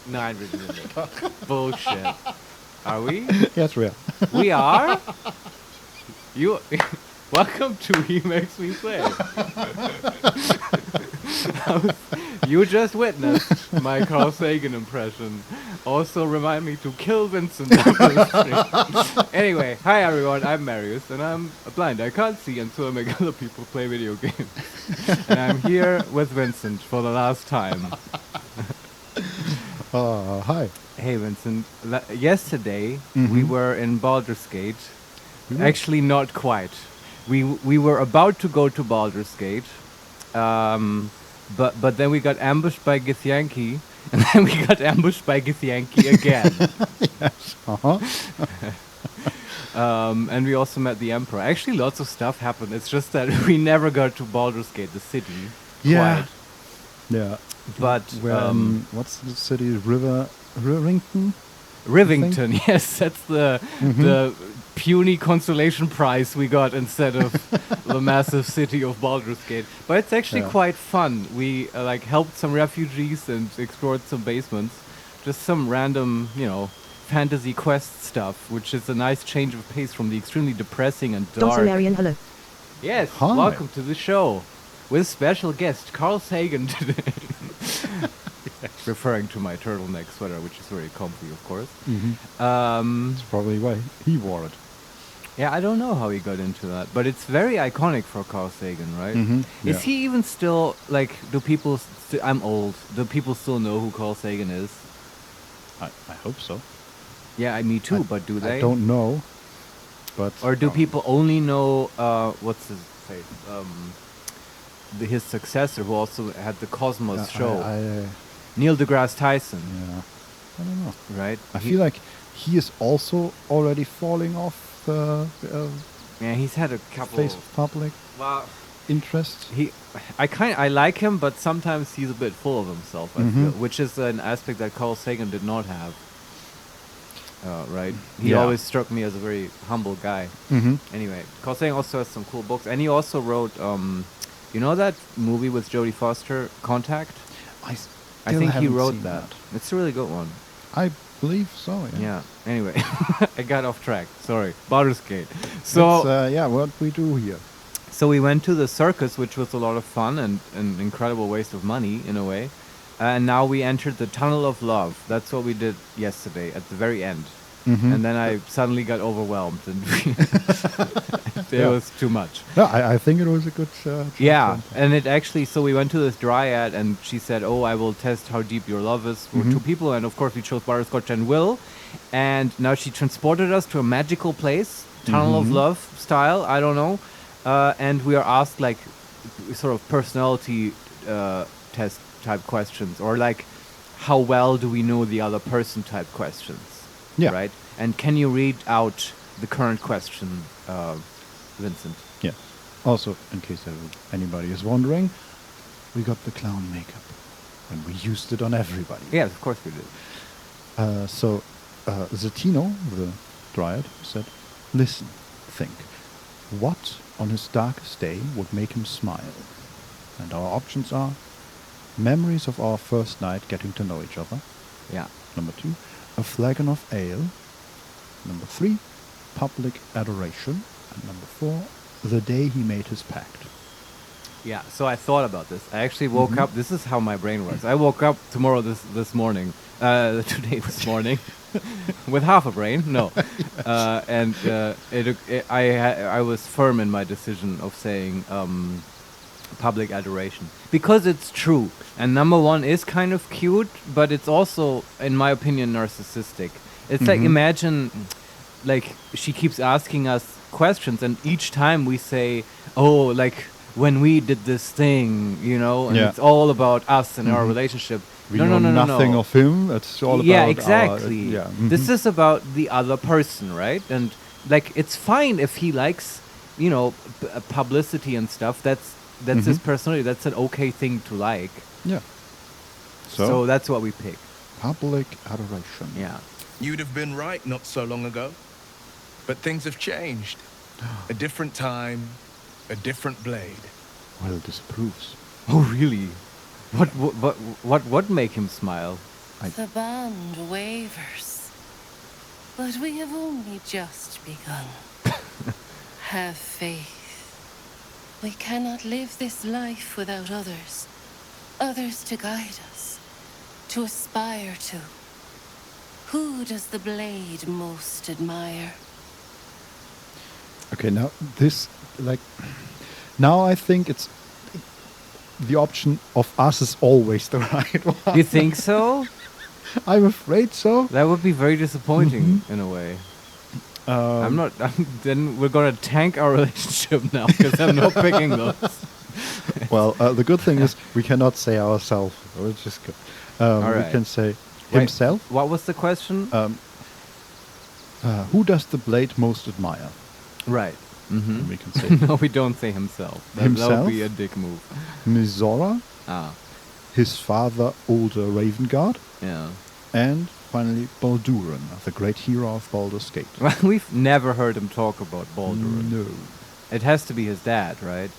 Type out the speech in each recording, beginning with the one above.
Nein, wir sind nicht. Bullshit. Are we? Yes, we are. We are? You... Welcome to HeMakesMePlay. You just witnessed my Carl Sagan impression. Also remind me to kill Vincent. Anyway, hi everyone, I'm Marius and I'm blind. I can't see, and so I make other people play video games. And I'm here with Vincent for the last time. Hi. Hey Vincent, yesterday we were in Baldur's Gate. Actually not quite. We were about to go to Baldur's Gate, but then we got ambushed by Githyanki, and then we got ambushed by Githyanki again. Yes. Uh-huh. And we also met the Emperor. Actually, lots of stuff happened. It's just that we never got to Baldur's Gate, the city. Yeah. Quite. Yeah. But what's the city? Rivington? Rivington, yes, that's the puny consolation prize we got instead of the massive city of Baldur's Gate. But it's actually quite fun. We helped some refugees and explored some basements. Just some random, fantasy quest stuff, which is a nice change of pace from the extremely depressing and dark. Larian, hello. Yes, Hi. welcome to the show with special guest Carl Sagan today. Referring to my turtleneck sweater, which is very comfy, of course. That's probably why he wore it. Yeah, I don't know how he got into that, but it's very iconic for Carl Sagan, right? Is he even still, do people... I'm old. Do people still know who Carl Sagan is? I hope so. Yeah, me too, but do they? I don't know. But or do people only know, what's his face? His successor, who also had the Cosmos show. Neil deGrasse Tyson. Yeah. I don't know. Right? I feel like he is also already falling off the yeah, he's had a couple... face of public interest. I like him, but sometimes he's a bit full of himself, I feel, which is an aspect that Carl Sagan did not have. Right? He always struck me as a very humble guy. Anyway, Carl Sagan also has some cool books, and he also wrote, you know that movie with Jodie Foster, Contact? I think he wrote that. It's a really good one. I believe so, yeah. Yeah. Anyway, I got off track. Sorry. Baldur's Gate. So what we do here. So we went to the circus, which was a lot of fun and an incredible waste of money in a way. And now we entered the Tunnel of Love. That's what we did yesterday at the very end. And then I suddenly got overwhelmed and it was too much. Yeah, I think it was a good yeah, and it actually, so we went to this dryad and she said, oh, I will test how deep your love is for two people. And of course we chose Butterscotch and Will. And now she transported us to a magical place, Tunnel of Love style, I don't know. And we are asked sort of personality test type questions, or how well do we know the other person type questions. Yeah. Right? And can you read out the current question, Vincent? Yeah. Also, in case anybody is wondering, we got the clown makeup. And we used it on everybody. Yes, of course we did. So, Zetino, the dryad, said, listen, think. What on his darkest day would make him smile? And our options are memories of our first night getting to know each other. Yeah. Number 2, a flagon of ale. Number 3, public adoration. And number 4, the day he made his pact. Yeah, so I thought about this. I actually woke up. This is how my brain works. I woke up this morning, this morning, with half a brain. No, and I was firm in my decision of saying public adoration because it's true. And number 1 is kind of cute, but it's also, in my opinion, narcissistic. It's like, imagine, she keeps asking us questions, and each time we say, oh, when we did this thing, and it's all about us and our relationship. We know nothing of him. It's all about exactly. Our, This is about the other person, right? And it's fine if he likes, publicity and stuff. That's his personality. That's an okay thing to like. Yeah. So that's what we pick. Public adoration. Yeah. You'd have been right not so long ago. But things have changed. A different time, a different blade. Will disapproves. Oh, really? What make him smile? The bond wavers, but we have only just begun. Have faith. We cannot live this life without others. Others to guide us, to aspire to. Who does the blade most admire? Okay, now this, like, now I think it's the option of us is always the right one. You think so? I'm afraid so. That would be very disappointing in a way. I'm not. Then we're gonna tank our relationship now because I'm not picking those. Well, the good thing is we cannot say ourselves. We'll just go. All We right. can say Wait, himself. What was the question? Who does the blade most admire? Right. And we can say No, we don't say himself. That Himself? would be a dick move. Mizora, Ah, his father, older Raven God, yeah. and finally Balduran, the great hero of Baldur's Gate. Well, we've never heard him talk about Baldur. No, It has to be his dad, right?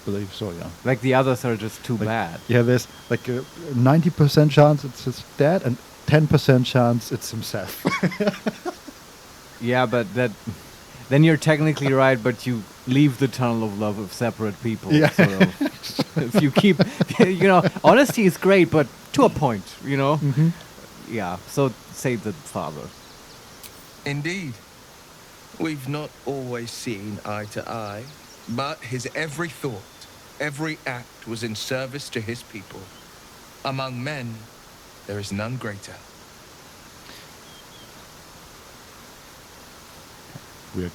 believe so, yeah. Like the others are just too Like, bad. Yeah, there's like a 90% chance it's his dad and 10% chance it's himself. Yeah, but then you're technically right, but you leave the tunnel of love of separate people. Yeah. Sort of. If you keep, honesty is great, but to a point, Yeah, so say the father. Indeed. We've not always seen eye to eye, but his every thought, every act was in service to his people. Among men, there is none greater. We're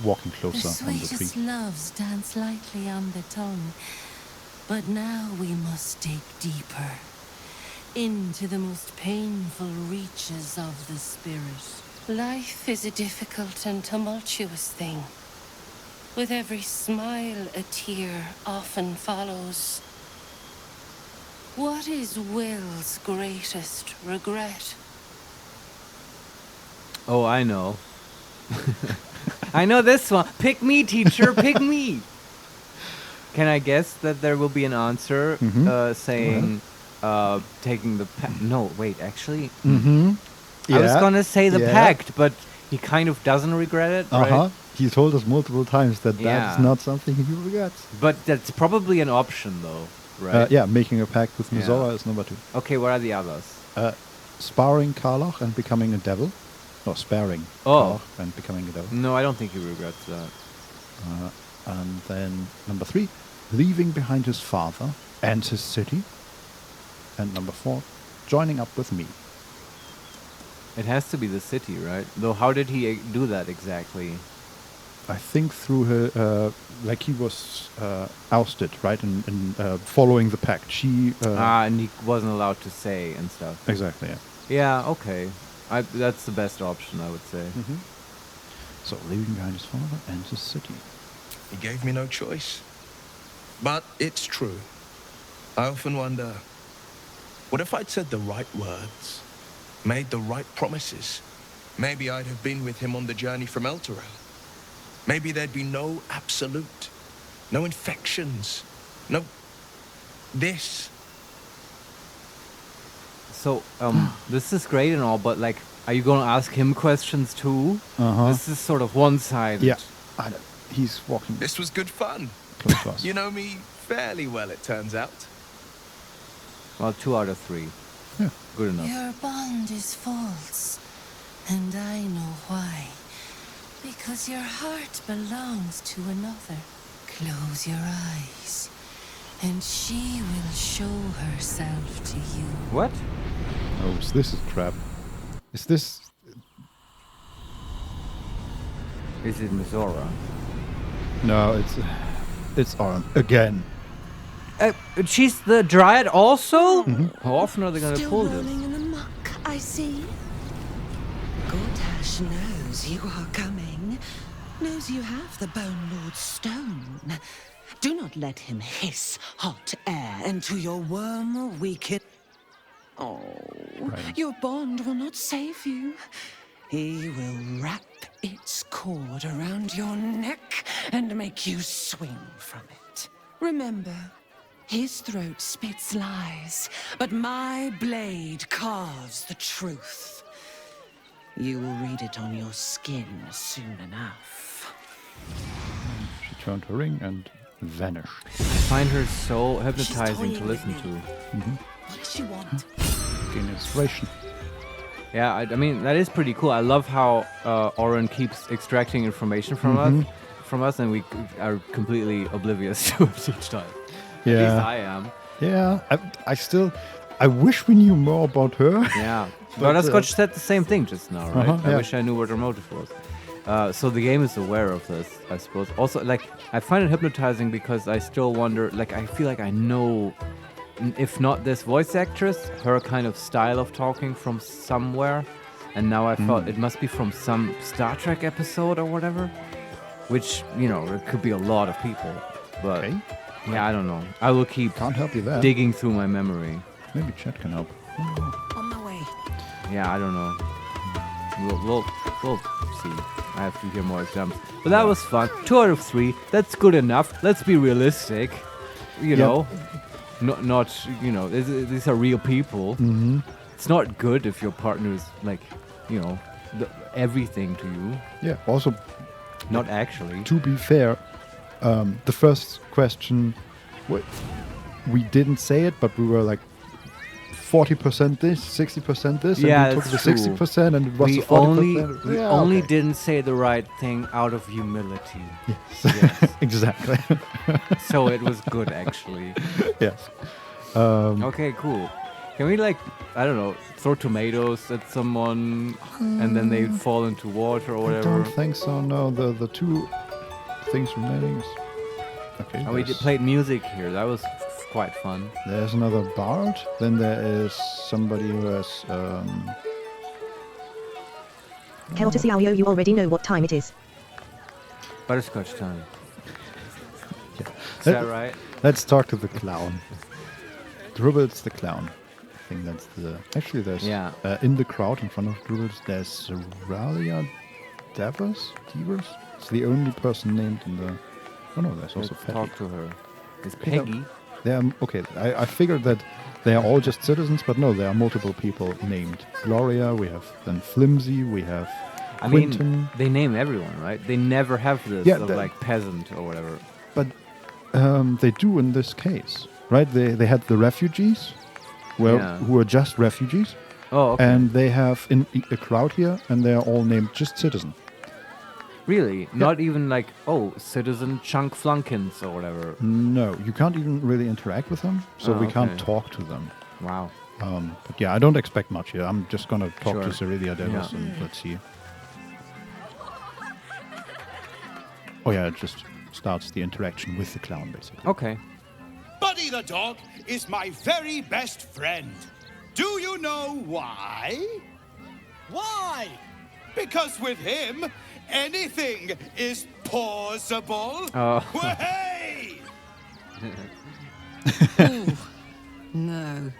walking The closer on the sweetest tree. loves dance lightly on the tongue, but now we must dig deeper into the most painful reaches of the spirit. Life is a difficult and tumultuous thing. With every smile, a tear often follows. What is Will's greatest regret? Oh, I know. I know this one. Pick me, teacher. Pick me. Can I guess that there will be an answer saying taking the pact? No, wait. Actually, I was gonna say the pact, but he kind of doesn't regret it, right? He told us multiple times that that is Yeah. not something he regrets. But that's probably an option, though, right? Yeah, making a pact with Yeah. Mizora is number 2. Okay, what are the others? Sparring Karlach and becoming a devil. No, sparing Oh. Karlach and becoming a devil. No, I don't think he regrets that. And then number 3, leaving behind his father and his city. And number 4, joining up with me. It has to be the city, right? Though, how did he do that exactly? I think through her, like he was ousted, right? And following the pact. She. And he wasn't allowed to say and stuff. Exactly, yeah. Yeah, okay. That's the best option, I would say. So, leaving behind his father and his city. He gave me no choice. But it's true. I often wonder, what if I'd said the right words, made the right promises? Maybe I'd have been with him on the journey from Elturel. Maybe there'd be no absolute, no infections, no this. So, this is great and all, but, like, are you going to ask him questions too? This is sort of one-sided. Yeah. He's walking This was good fun. close to us. You know me fairly well, it turns out. Well, 2 out of 3. Yeah. Good enough. Your bond is false, and I know why. Because your heart belongs to another. Close your eyes, and she will show herself to you. What? Oh, so this is crap. Is this... Is it Mizora? No, it's Aram. Again. She's the Dryad also? How often are they going to Still pull rolling this? in the muck, I see. Gortash knows you are coming. Knows you have the Bone Lord's stone. Do not let him hiss hot air into your worm weaken. Oh, Right. your bond will not save you. He will wrap its cord around your neck and make you swing from it. Remember, His throat spits lies, but my blade carves the truth. You will read it on your skin soon enough. She turned her ring and vanished. I find her so hypnotizing toying to with listen me. to. What does she want? Gain inspiration. Yeah, I mean that is pretty cool. I love how Oren keeps extracting information from us, and we are completely oblivious to it each time. At least Yeah. I am. Yeah. I wish we knew more about her. Yeah, But, Butterscotch said the same thing just now, right? I yeah. wish I knew what her motive was. So the game is aware of this, I suppose. Also, like, I find it hypnotizing because I still wonder, like, I feel like I know, if not this voice actress, her kind of style of talking from somewhere. And now I thought it must be from some Star Trek episode or whatever. Which, you know, it could be a lot of people. But, Okay. yeah, I don't know. I will keep Can't help you there. digging through my memory. Maybe chat can help. On my way. Yeah, I don't know. We'll see. I have to hear more examples. But that was fun. 2 out of 3. That's good enough. Let's be realistic. You know, not you know. These are real people. Mm-hmm. It's not good if your partner is like, you know, everything to you. Yeah. Also, Not actually. to be fair, the first question, we didn't say it, but we were like 40% this, 60% this, Yeah, and we took that's the true. 60%, and it was We the 40%. only Yeah, only okay. didn't say the right thing out of humility. Yes. Exactly. So it was good actually. Yes. Okay, cool. Can we, like, I don't know, throw tomatoes at someone and then they fall into water or I whatever? don't think so. No, the two things remaining is okay. And we played music here. That was quite fun. There's another bard. Then there is somebody who has. Keltasiao, you already know what time it is. Butterscotch time. Yeah. Is that right? Let's talk to the clown. Dribbles the clown. I think that's the. Actually, there's. Yeah. In the crowd in front of Dribbles, there's Ralia Devers. It's the only person named in the. Oh no, there's also Let's Peggy. talk to her. Is Yeah. Peggy? Okay, I figured that they are all just citizens, but no, there are multiple people named. Gloria, we have then Flimsy, we have I Quinton. mean, they name everyone, right? They never have this Yeah, of, the- like, peasant or whatever. But they do in this case, right? They had the refugees, Yeah. who are just refugees, Oh, okay. and they have a crowd here, and they are all named just citizen. Really? Not even like, oh, Citizen Chunk Flunkins or whatever. No, you can't even really interact with them, so Oh, we can't okay. talk to them. Wow. But yeah, I don't expect much here. I'm just gonna talk to Sure. Cerilia Devos Yeah. and let's see. Oh yeah, it just starts the interaction with the clown, basically. Okay. Buddy the dog is my very best friend. Do you know why? Why? Because with him, anything is possible. Oh. Hey! Ooh. No.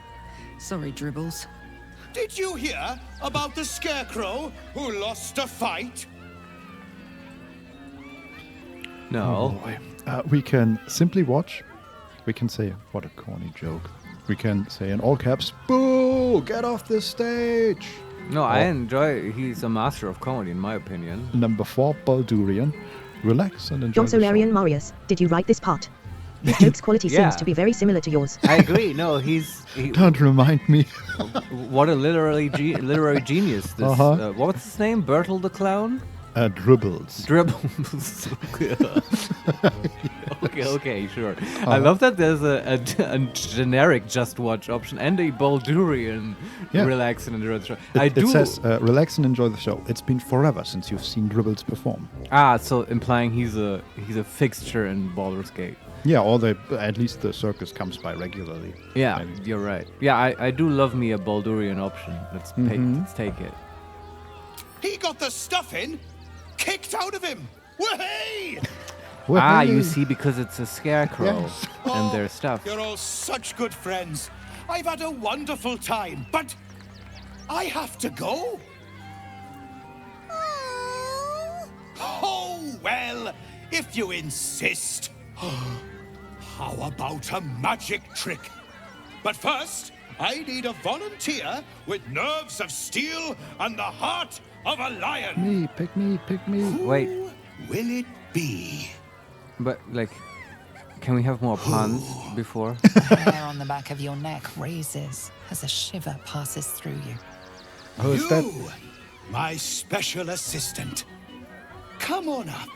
Sorry, Dribbles. Did you hear about the scarecrow who lost a fight? No. Boy. We can simply watch. We can say, what a corny joke. We can say in all caps, boo, get off the stage. No, I enjoy. He's a master of comedy, in my opinion. Number 4, Baldurian. Relax and enjoy Also, the Larian show. Marius, did you write this part? This joke's quality Yeah. seems to be very similar to yours. I agree. No, Don't remind me. what a literary genius. This, Uh-huh. What's his name? Bertel the Clown? Dribbles. Dribbles. okay, sure. I love that there's a generic Just Watch option and a Baldurian Yeah. relax and enjoy the show. It says, relax and enjoy the show. It's been forever since you've seen Dribbles perform. So implying he's a fixture in Baldur's Gate. Yeah, or at least the circus comes by regularly. Yeah, Maybe. you're right. Yeah, I do love me a Baldurian option. Let's take it. He got the stuffing kicked out of him. Hey! Ah, Whey! you see, because it's a scarecrow Yes. and their stuff. You're all such good friends. I've had a wonderful time, but I have to go. Oh, well, if you insist. How about a magic trick? But first, I need a volunteer with nerves of steel and the heart of a lion. Pick me. Wait, Who will it be? but like, can we have more puns before? The hair on the back of your neck raises as a shiver passes through you. Oh, is that? You, my special assistant. Come on up.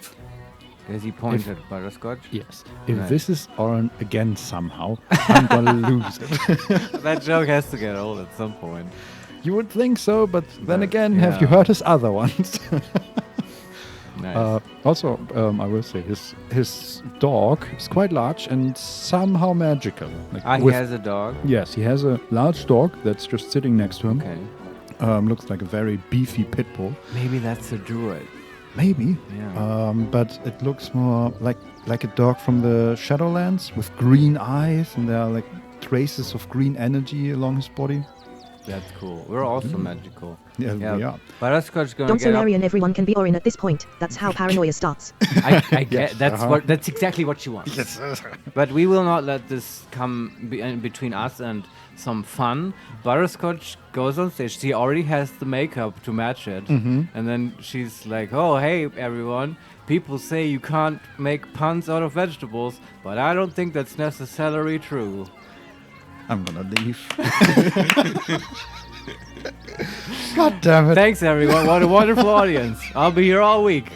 Does he point at Butterscotch? Yes. If Nice. this is Oren again somehow, I'm gonna lose it. That joke has to get old at some point. You would think so, but then But, again, have you yeah. heard his other ones? Nice. Also, I will say his dog is quite large and somehow magical. Like He has a dog. Yes, he has a large dog that's just sitting next to him. Okay. Looks like a very beefy pit bull. Maybe that's a druid. Maybe. Yeah. But it looks more like a dog from the Shadowlands with green eyes, and there are like traces of green energy along his body. That's cool. We're also magical. Yeah, we are. Butterscotch gonna Don't get say up. Larian, everyone can be Orin at this point. That's how paranoia starts. I get Yes, that's that's exactly what she wants. Yes. But we will not let this come between us and some fun. Butterscotch goes on stage. She already has the makeup to match it, and then she's like, "Oh, hey everyone! People say you can't make puns out of vegetables, but I don't think that's necessarily true." I'm gonna leave. God damn it. Thanks everyone. What a wonderful audience. I'll be here all week.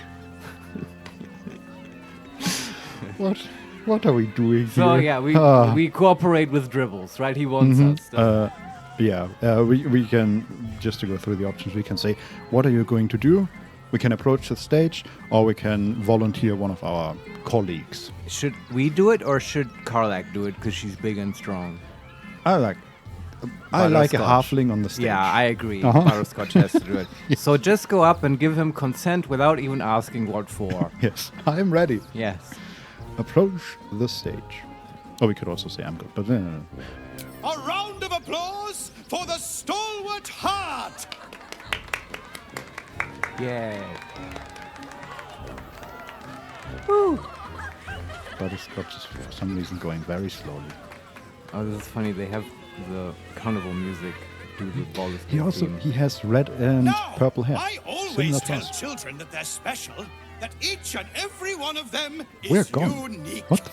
What are we doing So here? yeah, we cooperate with Dribbles, right? He wants us. So. We can, just to go through the options, we can say, what are you going to do? We can approach the stage, or we can volunteer one of our colleagues. Should we do it or should Karlak do it because she's big and strong? I like a Butterscotch. halfling on the stage. Yeah, I agree. Uh-huh. Butterscotch has to do it. So just go up and give him consent without even asking what for. Yes, I am ready. Yes. Approach the stage. Oh, we could also say I'm good, but A round of applause for the stalwart heart. Yay. Butterscotch is for some reason going very slowly. Oh, this is funny. They have the carnival music do the Baldur's Gate He has red and Now, purple hair. I always Similar to tell us. children that they're special, that each and every one of them is We're gone. unique. What?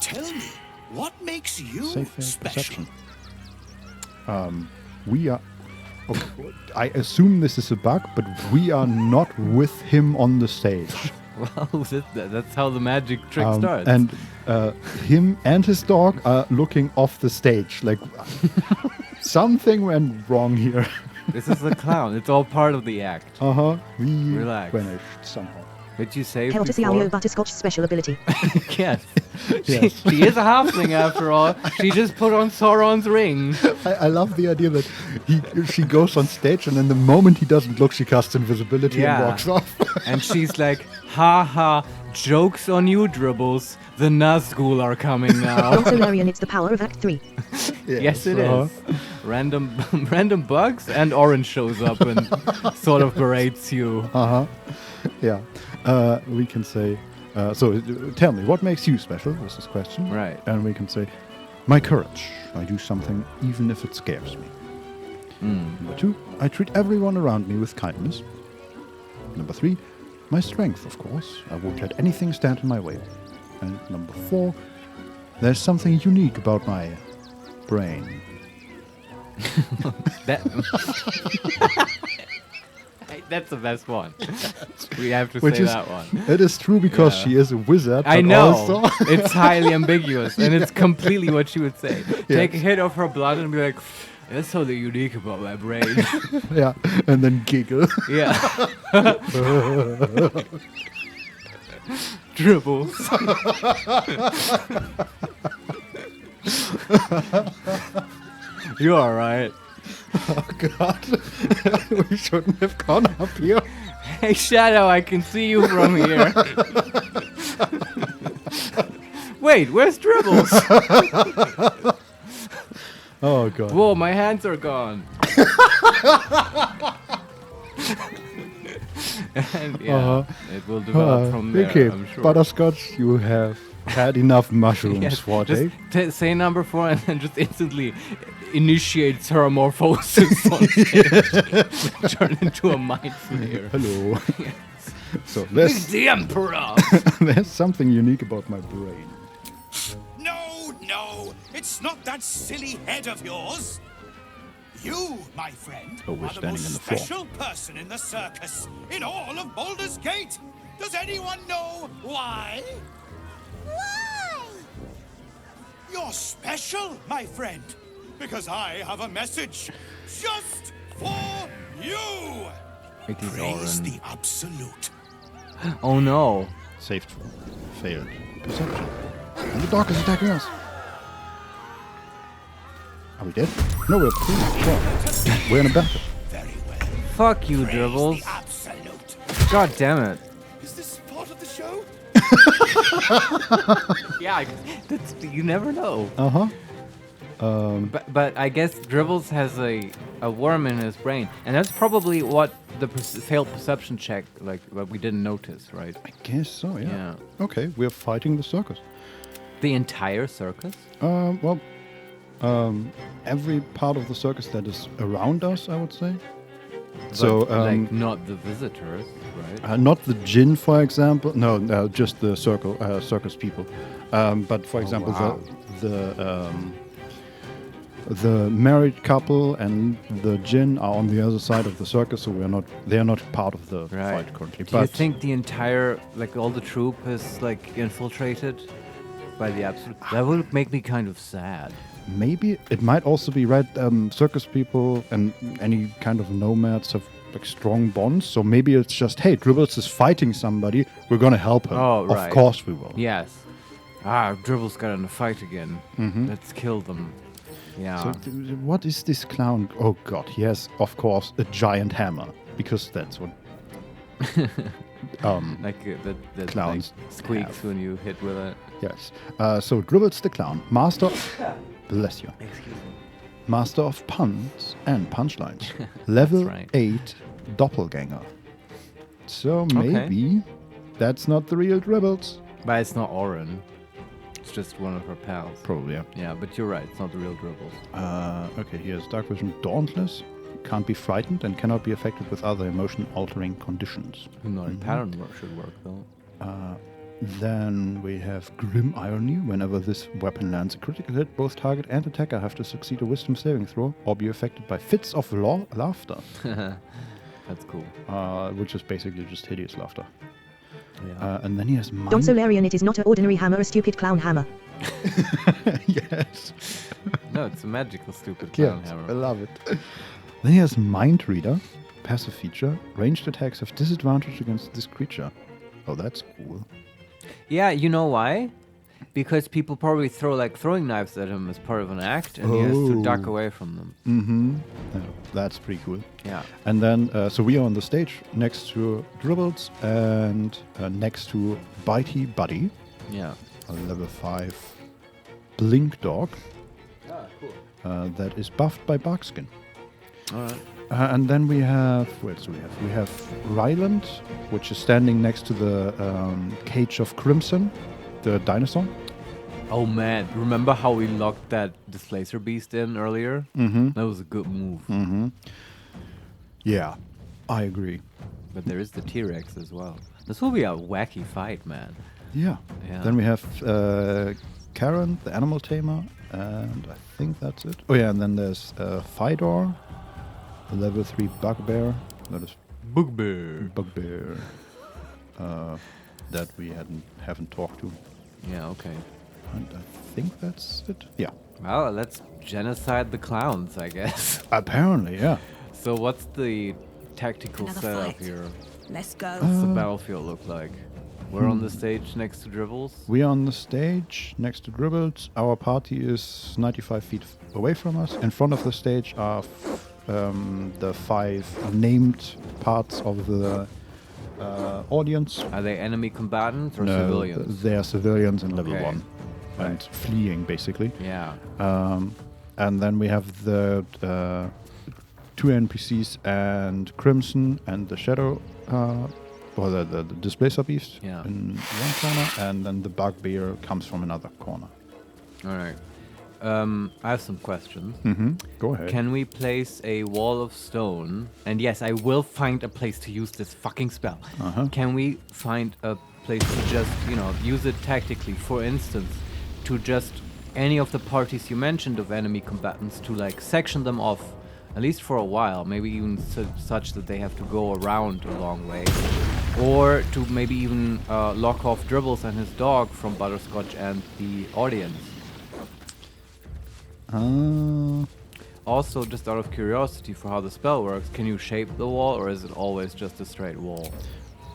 Tell me, what makes you Safe special? perception. We are. Okay, I assume this is a bug, but we are not with him on the stage. Well, that's how the magic trick starts. And him and his dog are looking off the stage. Like something went wrong here. This is the clown. It's all part of the act. We Relax. vanished somehow. Did you save Hail to before? Ciao Butterscotch's special ability. Yes. Yes. She is a halfling after all. She just put on Sauron's ring. I love the idea that she goes on stage, and then the moment he doesn't look, she casts invisibility Yeah. and walks off. And she's like, ha ha, joke's on you, Dribbles. The Nazgul are coming now. Also Larian, it's the power of Act 3. Yes, it is. Random bugs, and Orange shows up and sort of berates you. Yeah. We can say, so tell me, what makes you special? This is question. Right. And we can say, my courage. I do something even if it scares me. Number 2, I treat everyone around me with kindness. Number 3, my strength, of course. I won't let anything stand in my way. And number 4, there's something unique about my brain. That's the best one. We have to Which say is, that one. it is true because Yeah. she is a wizard. I but know. Also It's highly ambiguous, and it's completely what she would say. Take a hit of her blood and be like, "That's something unique about my brain." yeah, and then giggle. Yeah. Dribbles. You're alright. Oh God, we shouldn't have gone up here. Hey, Shadow, I can see you from here. Wait, where's Dribbles? Oh God. Whoa, my hands are gone. And yeah, it will develop from there, Okay, I'm sure. Butterscotch, you have had enough mushrooms Yes, for just day. say number 4 and then just instantly initiate metamorphosis on stage. Turn into a Mind Flayer. Hello. So With the Emperor! there's something unique about my brain. No, it's not that silly head of yours. You, my friend, Oh, we're are the standing most in the floor. special person in the circus, in all of Baldur's Gate. Does anyone know why? Why? You're special, my friend, because I have a message just for you. It is Praise Oren. the Absolute. Oh no. Saved. Failed. Perception. And the dog is attacking us. Are we dead? No, we're cool. Sure. We're in a battle. Very well. Fuck you, Praise Dribbles. the Absolute. God damn it. Is this part of the show? Yeah, you never know. Uh-huh. But I guess Dribbles has a worm in his brain, and that's probably what the failed perception check, like what we didn't notice, right? I guess so, yeah. Yeah. Okay, we're fighting the circus. The entire circus? Well, every part of the circus that is around us, I would say. So, But, like not the visitors, right? not the djinn, for example. No, just the circus people. But for example, wow. the married couple and the djinn are on the other side of the circus, so they are not part of the Right. fight currently. Do you think the entire, like all the troop is like infiltrated by the Absolute? That would make me kind of sad. maybe it might also be right? Circus people and any kind of nomads have like strong bonds, so maybe it's just, hey, Dribbles is fighting somebody, we're gonna help him. Oh, right. Of course we will. Yes. Dribbles got in a fight again. Let's kill them. Yeah. So what is this clown? Oh god, he has, of course, a giant hammer, because that's what like that clowns like, squeaks have. when you hit with it. Yes. So Dribbles the clown, master. Bless you. Excuse me. Master of puns and punchlines. Level right. 8 doppelganger. So maybe that's not the real Dribbles. But it's not Oren. It's just one of her pals. Probably, yeah. Yeah, but you're right. It's not the real Dribbles. Okay, he has Dark Vision Dauntless. Can't be frightened and cannot be affected with other emotion-altering conditions. Not pattern work should work though. Then we have Grim Irony. Whenever this weapon lands a critical hit, both target and attacker have to succeed a wisdom saving throw or be affected by fits of laughter, That's cool. which is basically just hideous laughter. Yeah. And then he has Mind... Don Solarian, it is not an ordinary hammer, a stupid clown hammer. Yes. No, it's a magical stupid clown Yes, I hammer. love it. Then he has Mind Reader, passive feature. Ranged attacks have disadvantage against this creature. Oh, that's cool. Yeah, you know why? Because people probably throw like throwing knives at him as part of an act, and he has to duck Oh. away from them. Mm-hmm. Yeah, that's pretty cool. Yeah. And then, so we are on the stage next to Dribbles and next to Bitey Buddy, Yeah. a level 5 Blink Dog that is buffed by Barkskin. All right. And then we have, what else do we have? We have Ryland, which is standing next to the Cage of Crimson, the dinosaur. Oh man, remember how we locked that Displacer Beast in earlier? Mm-hmm. That was a good move. Mm-hmm. Yeah, I agree. But there is the T-Rex as well. This will be a wacky fight, man. Yeah. Yeah. Then we have Karen, the animal tamer, and I think that's it. Oh yeah, and then there's Fidor, the level 3 bugbear. That is Bugbear. bugbear. That we haven't talked to. Yeah, okay. And I think that's it. Yeah. Well, let's genocide the clowns, I guess. Apparently, yeah. So what's the tactical Another setup fight. here? Let's go. What's the battlefield look like? We're on the stage next to Dribbles. We are on the stage next to Dribbles. Our party is 95 feet away from us. In front of the stage are the 5 named parts of the audience. Are they enemy combatants or civilians? They are civilians in level Okay. 1 and fleeing, basically. Yeah. And then we have the 2 NPCs and Crimson and the Shadow or the Displacer Beast Yeah. in one corner, and then the Bugbear comes from another corner. All right. I have some questions. Go ahead. Can we place a wall of stone? And yes, I will find a place to use this fucking spell. Can we find a place to just, use it tactically? For instance, to just any of the parties you mentioned of enemy combatants to like section them off, at least for a while, maybe even such that they have to go around a long way. Or to maybe even lock off Dribbles and his dog from Butterscotch and the audience. Also, just out of curiosity for how the spell works, can you shape the wall, or is it always just a straight wall?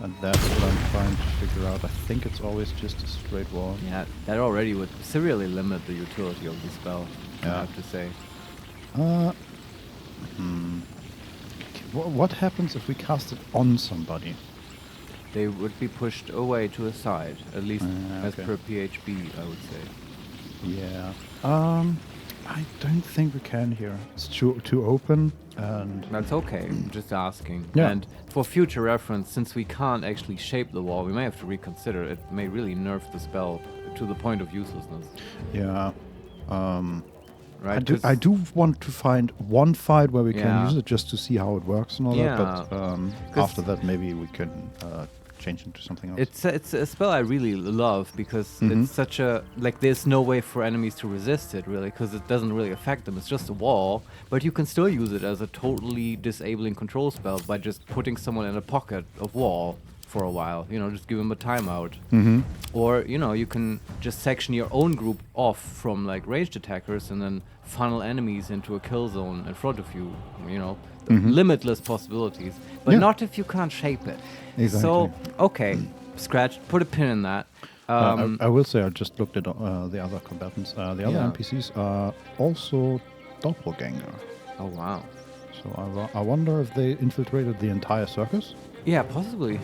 And that's what I'm trying to figure out. I think it's always just a straight wall. Yeah, that already would severely limit the utility of the spell, I have to say. What happens if we cast it on somebody? They would be pushed away to a side, at least as per PHB, I would say. Yeah. I don't think we can here. It's too open, and That's okay, I'm just asking. Yeah. And for future reference, since we can't actually shape the wall, we may have to reconsider. It may really nerf the spell to the point of uselessness. yeah. Right? I do want to find one fight where we Yeah. can use it just to see how it works and all Yeah. that. But after that, maybe we can change into something else. It's a spell I really love because it's such a there's no way for enemies to resist it really, because it doesn't really affect them. It's just a wall, but you can still use it as a totally disabling control spell by just putting someone in a pocket of wall for a while. Just give them a timeout. Or you can just section your own group off from ranged attackers and then funnel enemies into a kill zone in front of you. Limitless possibilities, but Yeah. not if you can't shape it. Exactly. So, okay, scratch, put a pin in that. I will say I just looked at the other combatants. The other Yeah. NPCs are also doppelganger. Oh, wow. So I wonder if they infiltrated the entire circus. Yeah, possibly.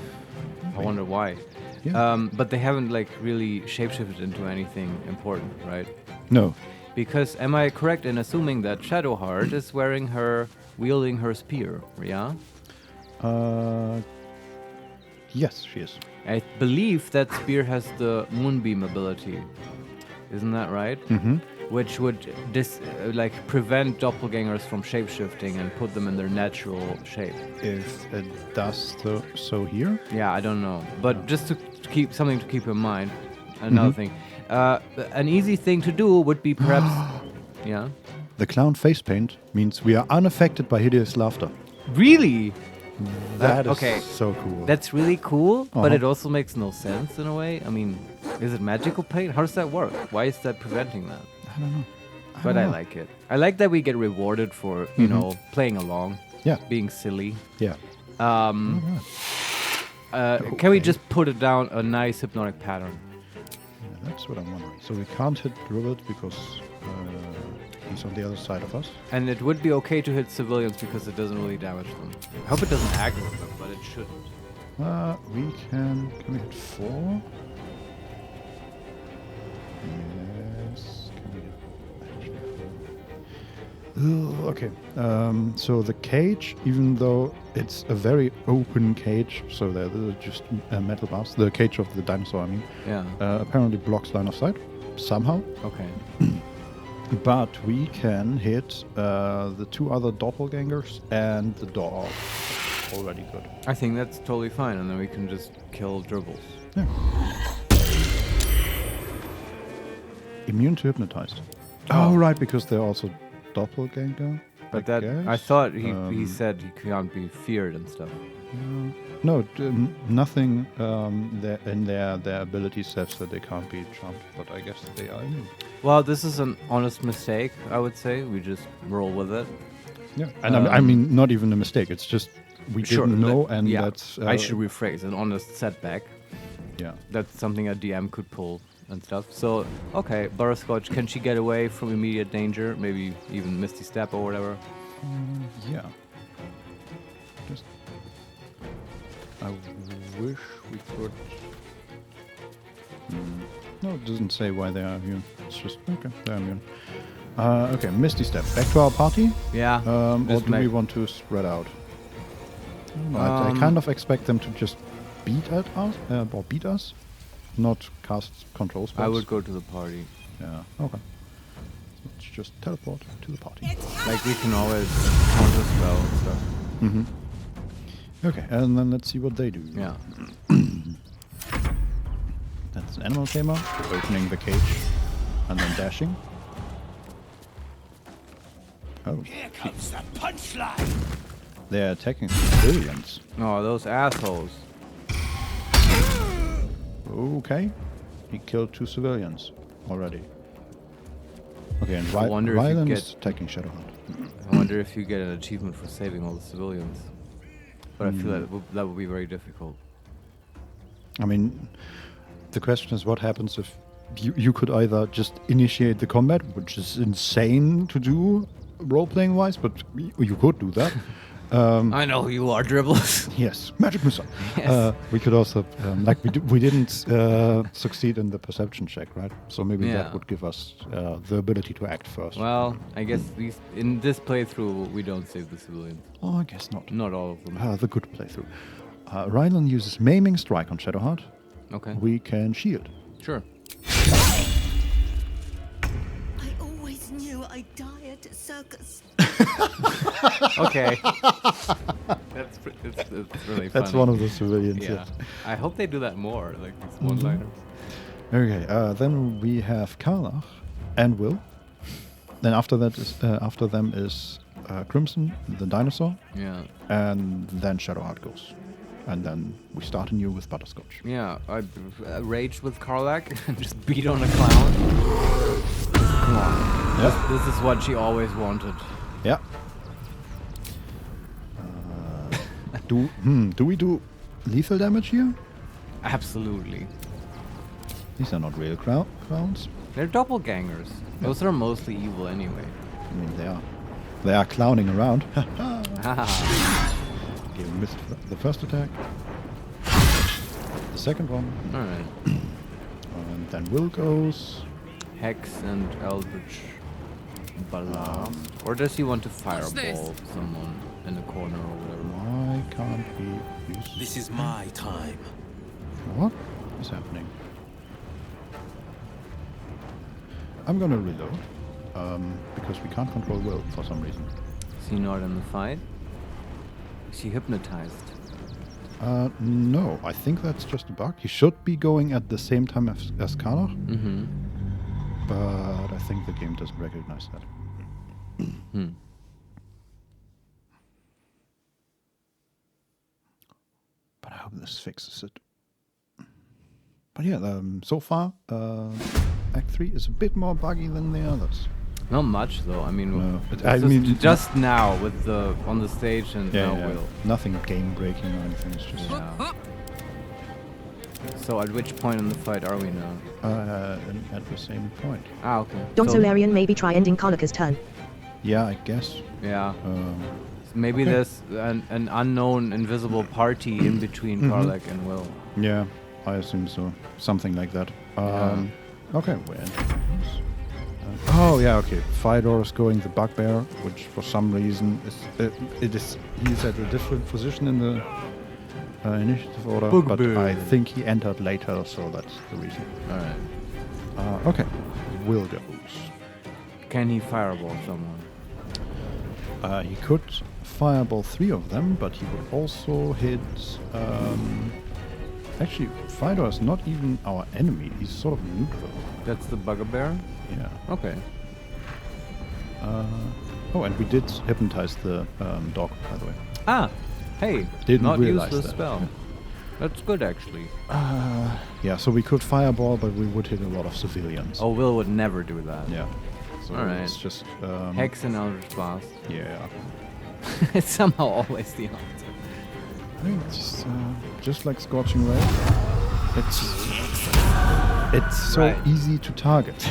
I wonder why. Yeah. But they haven't, really shapeshifted into anything important, right? No. Because, am I correct in assuming that Shadowheart is wielding her spear, yeah? Yes, she is. I believe that spear has the Moonbeam ability. Isn't that right? Mm-hmm. Which would prevent doppelgangers from shapeshifting and put them in their natural shape. If it does so here. Yeah, I don't know. But just to keep something to keep in mind, another thing. An easy thing to do would be perhaps... yeah? The clown face paint means we are unaffected by hideous laughter. Really? That is okay. so cool. That's really cool, but it also makes no sense in a way. I mean, is it magical paint? How does that work? Why is that preventing that? I don't know. But I like it. I like that we get rewarded for, playing along. Yeah. Being silly. Yeah. Can we just put it down a nice hypnotic pattern? Yeah, that's what I'm wondering. So we can't hit Rivet because he's on the other side of us. And it would be okay to hit civilians because it doesn't really damage them. I hope it doesn't aggro them, but it shouldn't. Can we hit 4? Yes. Can we hit okay. So the cage, even though it's a very open cage, so they're just metal bars, the cage of the dinosaur, I mean, Yeah. apparently blocks line of sight somehow. Okay. But we can hit the 2 other doppelgangers and the dog. Already good. I think that's totally fine, and then we can just kill Dribbles. Yeah. Immune to hypnotized. Oh, right, because they're also doppelganger. But I I guess. thought he said he can't be feared and stuff. No, nothing in their ability says that they can't be jumped, but I guess they are immune. Well, this is an honest mistake, I would say. We just roll with it. Yeah, and I mean, not even a mistake. It's just we didn't know, and yeah, that's... I should rephrase, an honest setback. Yeah. That's something a DM could pull and stuff. So, okay, Butterscotch, can she get away from immediate danger? Maybe even Misty Step or whatever? Yeah. Just... I wish we could... No, it doesn't say why they are immune. It's just, okay, they're immune. Okay, Misty Step. Back to our party? Yeah. Or do we want to spread out? I kind of expect them to just beat at us or beat us, not cast control spells. I would go to the party. Yeah. Okay. So let's just teleport to the party. Like we can always counter spell and stuff. Mm-hmm. Okay, and then let's see what they do. Yeah. That's an animal tamer, opening the cage and then dashing. Oh, Here comes the punchline. they're attacking civilians. Oh, those assholes. Okay, he killed 2 civilians already. Okay, and I wonder if you Ryland get- is attacking Shadowhunt. I wonder if you get an achievement for saving all the civilians. But I feel that would be very difficult. I mean, the question is what happens if you could either just initiate the combat, which is insane to do role-playing wise, but you could do that. I know who you are, Dribbles. Yes, magic missile. Yes. We could also, like we didn't succeed in the perception check, right? So maybe Yeah. that would give us the ability to act first. Well, I guess in this playthrough we don't save the civilians. Oh, I guess not. Not all of them. The good playthrough. Rylan uses Maiming Strike on Shadowheart. Okay. We can shield. Sure. I always knew I'd die at a circus. Okay. That's really funny. That's one of the civilians. Yeah. Yes. I hope they do that more, like these one-liners. Okay. Then we have Karlach and Will. Then after them is Crimson, the dinosaur, Yeah. and then Shadowheart goes, and then we start anew with Butterscotch. Yeah. I raged with Karlach and just beat on a clown. Come on. Yep. This is what she always wanted. Yeah. Do we do lethal damage here? Absolutely. These are not real clowns. They're doppelgangers. Those are mostly evil anyway. I mean, they are clowning around. Haha. Okay, we missed the first attack. The second one. Alright. And then Will goes. Hex and Eldritch Blast. Or does he want to fireball someone in the corner or whatever? Why can't we use... This is my time. What is happening? I'm gonna reload. Because we can't control Will for some reason. Is he not in the fight? Is he hypnotized? No, I think that's just a bug. He should be going at the same time as Karlach. Mm-hmm. But I think the game doesn't recognize that. But I hope this fixes it. But yeah, so far, Act 3 is a bit more buggy than the others. Not much though. I mean, No, just now with the on the stage and now Will. Nothing game breaking or anything. It's just Yeah. So at which point in the fight are we now? at the same point. Ah, okay. Don So- Solarian maybe try ending Karlach's turn. Yeah, I guess. Yeah. Um, Maybe okay. there's an unknown invisible party in between Karlach and Will. Yeah, I assume so. Something like that. Okay, we're in. Oh yeah, okay. Fyodor is going the bugbear, which for some reason he's at a different position in the initiative order, Bugbear. but I think he entered later, so that's the reason. All right. Okay, Will goes. Can he fireball someone? He could fireball 3 of them, but he would also hit. Actually, Fyodor is not even our enemy. He's sort of neutral. That's the bugbear? Yeah. Okay. And we did hypnotize the dog, by the way. Ah, hey, Didn't not realize use the that. spell. That's good actually. Yeah, so we could fireball, but we would hit a lot of civilians. Oh, Will would never do that. Yeah. So Alright. it's just... Hex and Eldritch Blast. Yeah. It's somehow always the answer. I think it's just like Scorching Ray. It's so Right. easy to target.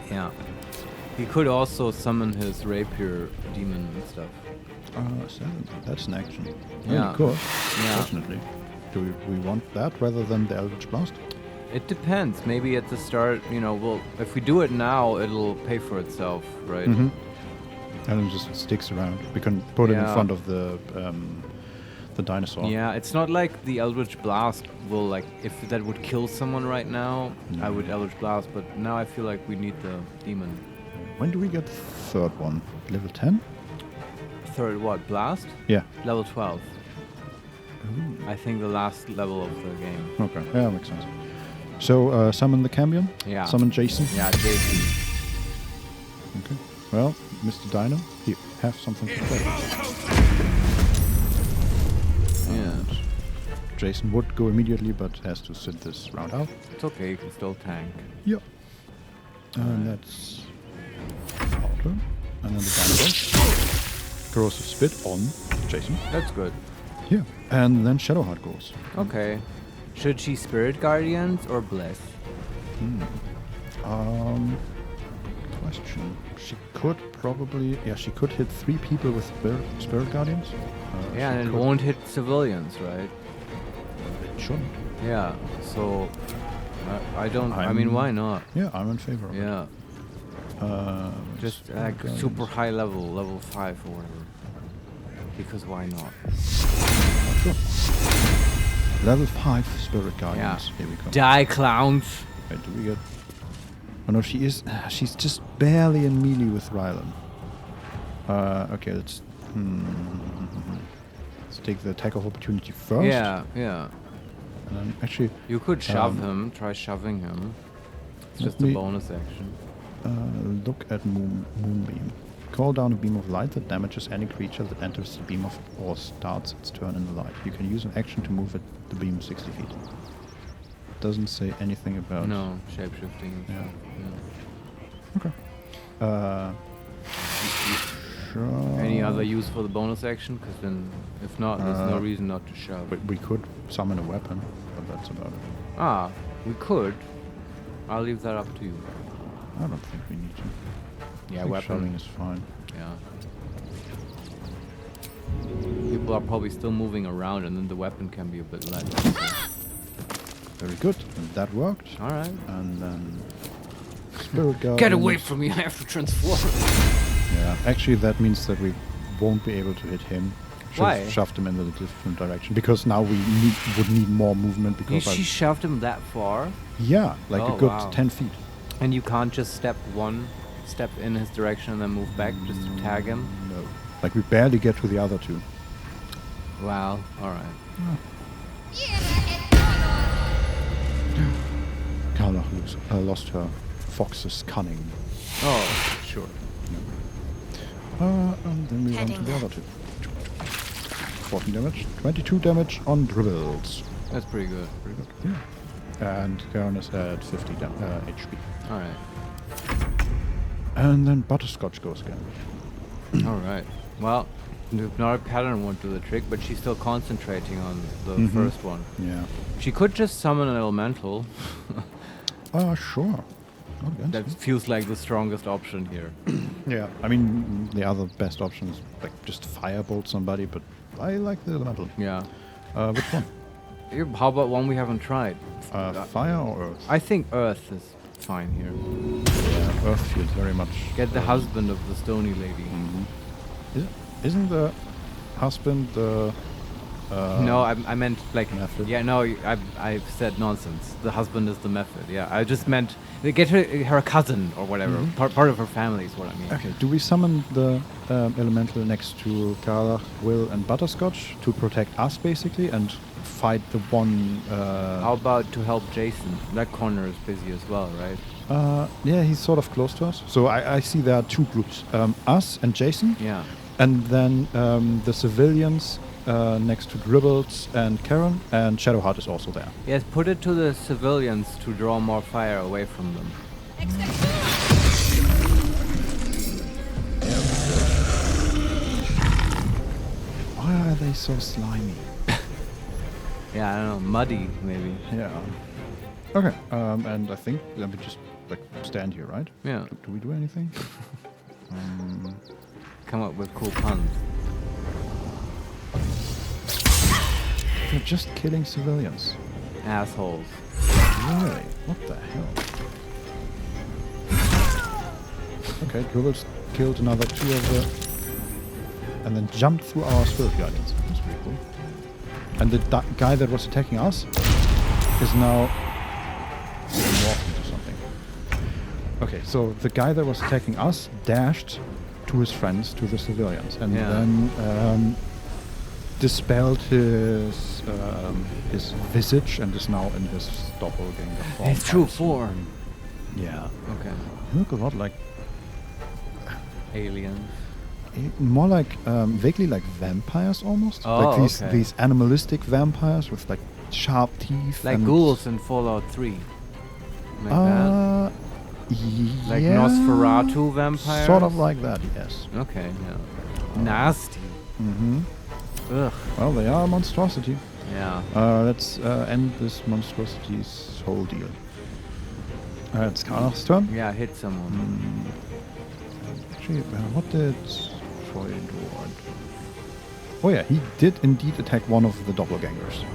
Yeah. He could also summon his rapier demon and stuff. That's an action. Yeah. Of course. Yeah. Definitely. Do we want that rather than the Eldritch Blast? It depends. Maybe at the start, if we do it now, it'll pay for itself, right? Mm-hmm. And it just sticks around. We can put it in Yeah. front of the the dinosaur. Yeah, it's not like the Eldritch Blast will, like, if that would kill someone right now, I would Eldritch Blast, but now I feel like we need the demon. When do we get the third one? Level 10? Third what? Blast? Yeah. Level 12. I think the last level of the game. Okay, yeah, makes sense. So, summon the Cambion? Yeah. Summon Jason? Yeah, Jason. Okay. Well, Mr. Dino, here, have something to play. Yeah. And Jason would go immediately, but has to sit this round out. It's okay, you can still tank. Yep. And that's Baldur. And then the Dino goes. Corrosive Spit on Jason. That's good. Yeah. And then Shadowheart goes. Okay. Should she Spirit Guardians or Bless? Question. She could probably... Yeah, she could hit 3 people with Spirit Guardians. Yeah, she and it could- won't hit civilians, right? It shouldn't. Yeah, so... I don't... I mean, why not? Yeah, I'm in favor of it. Yeah. Just like Spirit super Guardians. high level 5 or whatever. Because why not? Sure. Level 5 Spirit Guardians. Here we go. Die, clowns! Wait, do we get... Oh no, she is... she's just barely in melee with Rylan. Okay, let's... Let's take the attack of opportunity first. Yeah, yeah. And then actually... You could shove him, try shoving him. It's just a me- bonus action. Look at Moonbeam. Call down a beam of light that damages any creature that enters the beam of or starts its turn in the light. You can use an action to move the beam 60 feet. Doesn't say anything about... No, shapeshifting. Yeah. Yeah. Okay. Sure. Any other use for the bonus action? Because then, if not, there's no reason not to shove. We could summon a weapon, but that's about it. Ah, we could. I'll leave that up to you. I don't think we need to. Yeah, I think weapon. shoving is fine. Yeah. People are probably still moving around, and then the weapon can be a bit light. Very good. That worked. All right. And then Spirit Guardians. Get away from me! I have to transform. Yeah, actually that means that we won't be able to hit him. Why? Shoved him in a different direction because now we would need more movement because She shoved him that far, yeah, like Oh, a good wow. 10 feet. and you can't just step in his direction and then move back just to tag him. No, like we barely get to the other two. Wow. All right. Karlach lost her fox's cunning. Oh, sure. And then we run to the other two. 14 damage, 22 damage on dribbles. That's pretty good. Pretty good. Yeah. And Karen is at 50 HP. All right. And then Butterscotch goes again. All right. Well, the hypnotic pattern won't do the trick, but she's still concentrating on the first one. Yeah. She could just summon an elemental. Sure. Not against That me. feels like the strongest option here. Yeah. I mean, the other best option is like just firebolt somebody, but I like the elemental. Yeah. Which one? How about one we haven't tried? Fire or earth? I think Earth is fine here. Yeah, earth feels very much... Get the husband of the stony lady. Isn't the husband the... No, I meant like... method? Yeah, no, I've said nonsense. The husband is the method, yeah. I just meant... Get her cousin or whatever. Part of her family is what I mean. Okay, do we summon the elemental next to Karlach, Will, and Butterscotch to protect us, basically, and fight the one... How about to help Jason? That corner is busy as well, right? yeah, he's sort of close to us. So I see there are two groups. Us and Jason. Yeah. And then the civilians next to Dribbles and Karen, and Shadowheart is also there. Yes, put it to the civilians to draw more fire away from them. Why are they so slimy? Yeah, I don't know, muddy maybe. Yeah. Okay, and I think let me just like stand here, right? Yeah. Do we do anything? Come up with cool puns. They're just killing civilians. Assholes. Really? What the hell? Okay, Dribbles killed another two of the and then jumped through our spirit guardians. That's pretty cool. And the guy that was attacking us is now morphed into something. Okay, so the guy that was attacking us dashed to his friends, to the civilians, and then dispelled his visage and is now in his doppelganger form. His true form. Yeah. Okay. They look a lot like aliens. More like vaguely like vampires almost. Oh, like these animalistic vampires with like sharp teeth. Like and ghouls in Fallout 3. Like that. Like yeah, Nosferatu vampires? Sort of like that, yes. Okay, yeah. Nasty. Mm-hmm. Ugh. Well, they are a monstrosity. Yeah. Let's end this monstrosity's whole deal. It's Karnach's turn. Yeah, hit someone. Actually, what did Troy do? Oh yeah, he did indeed attack one of the doppelgangers.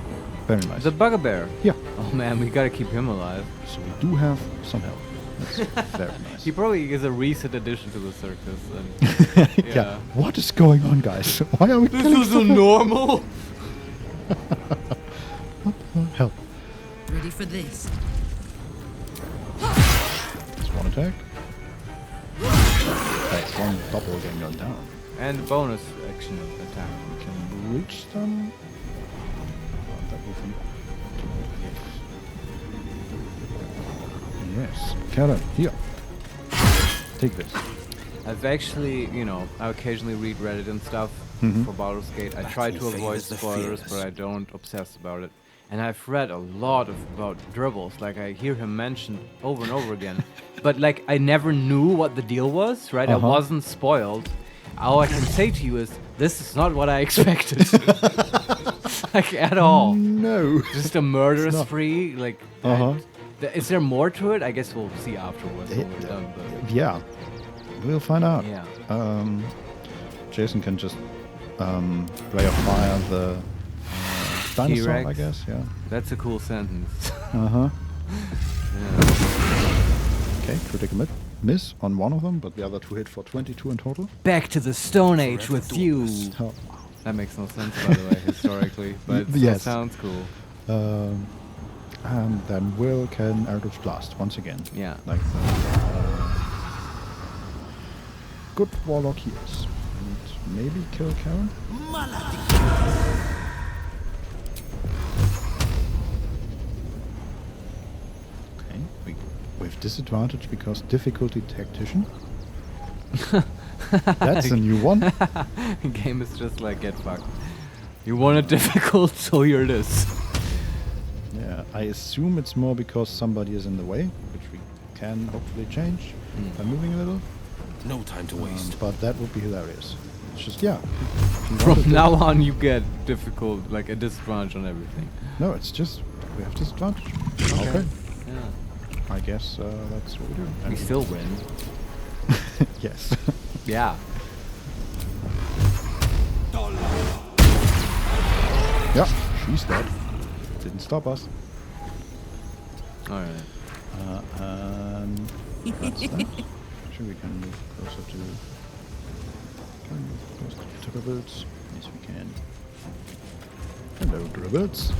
Very nice. The bugbear. Yeah. Oh man, we gotta keep him alive. So we do have some help. That's very nice. He probably is a recent addition to the circus. And yeah. What is going on, guys? Why are we killing This isn't normal. What the hell? Ready for this? That's one attack. That's one doppelganger down. And bonus action attack. We can reach them. That will be. Yes. Karen, here. Take this. I've actually, I occasionally read Reddit and stuff for Baldur's Gate. I try to avoid spoilers, but I don't obsess about it. And I've read a lot about dribbles. Like, I hear him mentioned over and over again. But, like, I never knew what the deal was, right? I wasn't spoiled. All I can say to you is, this is not what I expected. Like, at all. No. Just a murderous spree. Like, is there more to it? I guess we'll see afterwards when we're done. But yeah. We'll find out. Yeah. Jason can just ray of fire the dinosaur, T-Rex. I guess. Yeah. That's a cool sentence. Yeah. Okay, critical miss on one of them, but the other two hit for 22 in total. Back to the Stone Age with you. Oh. That makes no sense, by the way, historically, but it still sounds cool. And then Will can Eldritch Blast once again. Yeah. Like the good warlock he is. And maybe kill Karen? Okay, with disadvantage because difficulty tactician. That's a new one. Game is just like, get fucked. You want it difficult, so here it is. Yeah, I assume it's more because somebody is in the way, which we can hopefully change by moving a little. No time to waste. But that would be hilarious. It's just, yeah. From now on, you get difficult, like a disadvantage on everything. No, it's just, we have disadvantage. Okay. Yeah. I guess that's what we do. We still win. Yes. Yeah. Yeah, she's dead. Didn't stop us. Alright. And that's that. Actually, we can move closer to Dribbles. Yes, we can. Hello, Dribbles.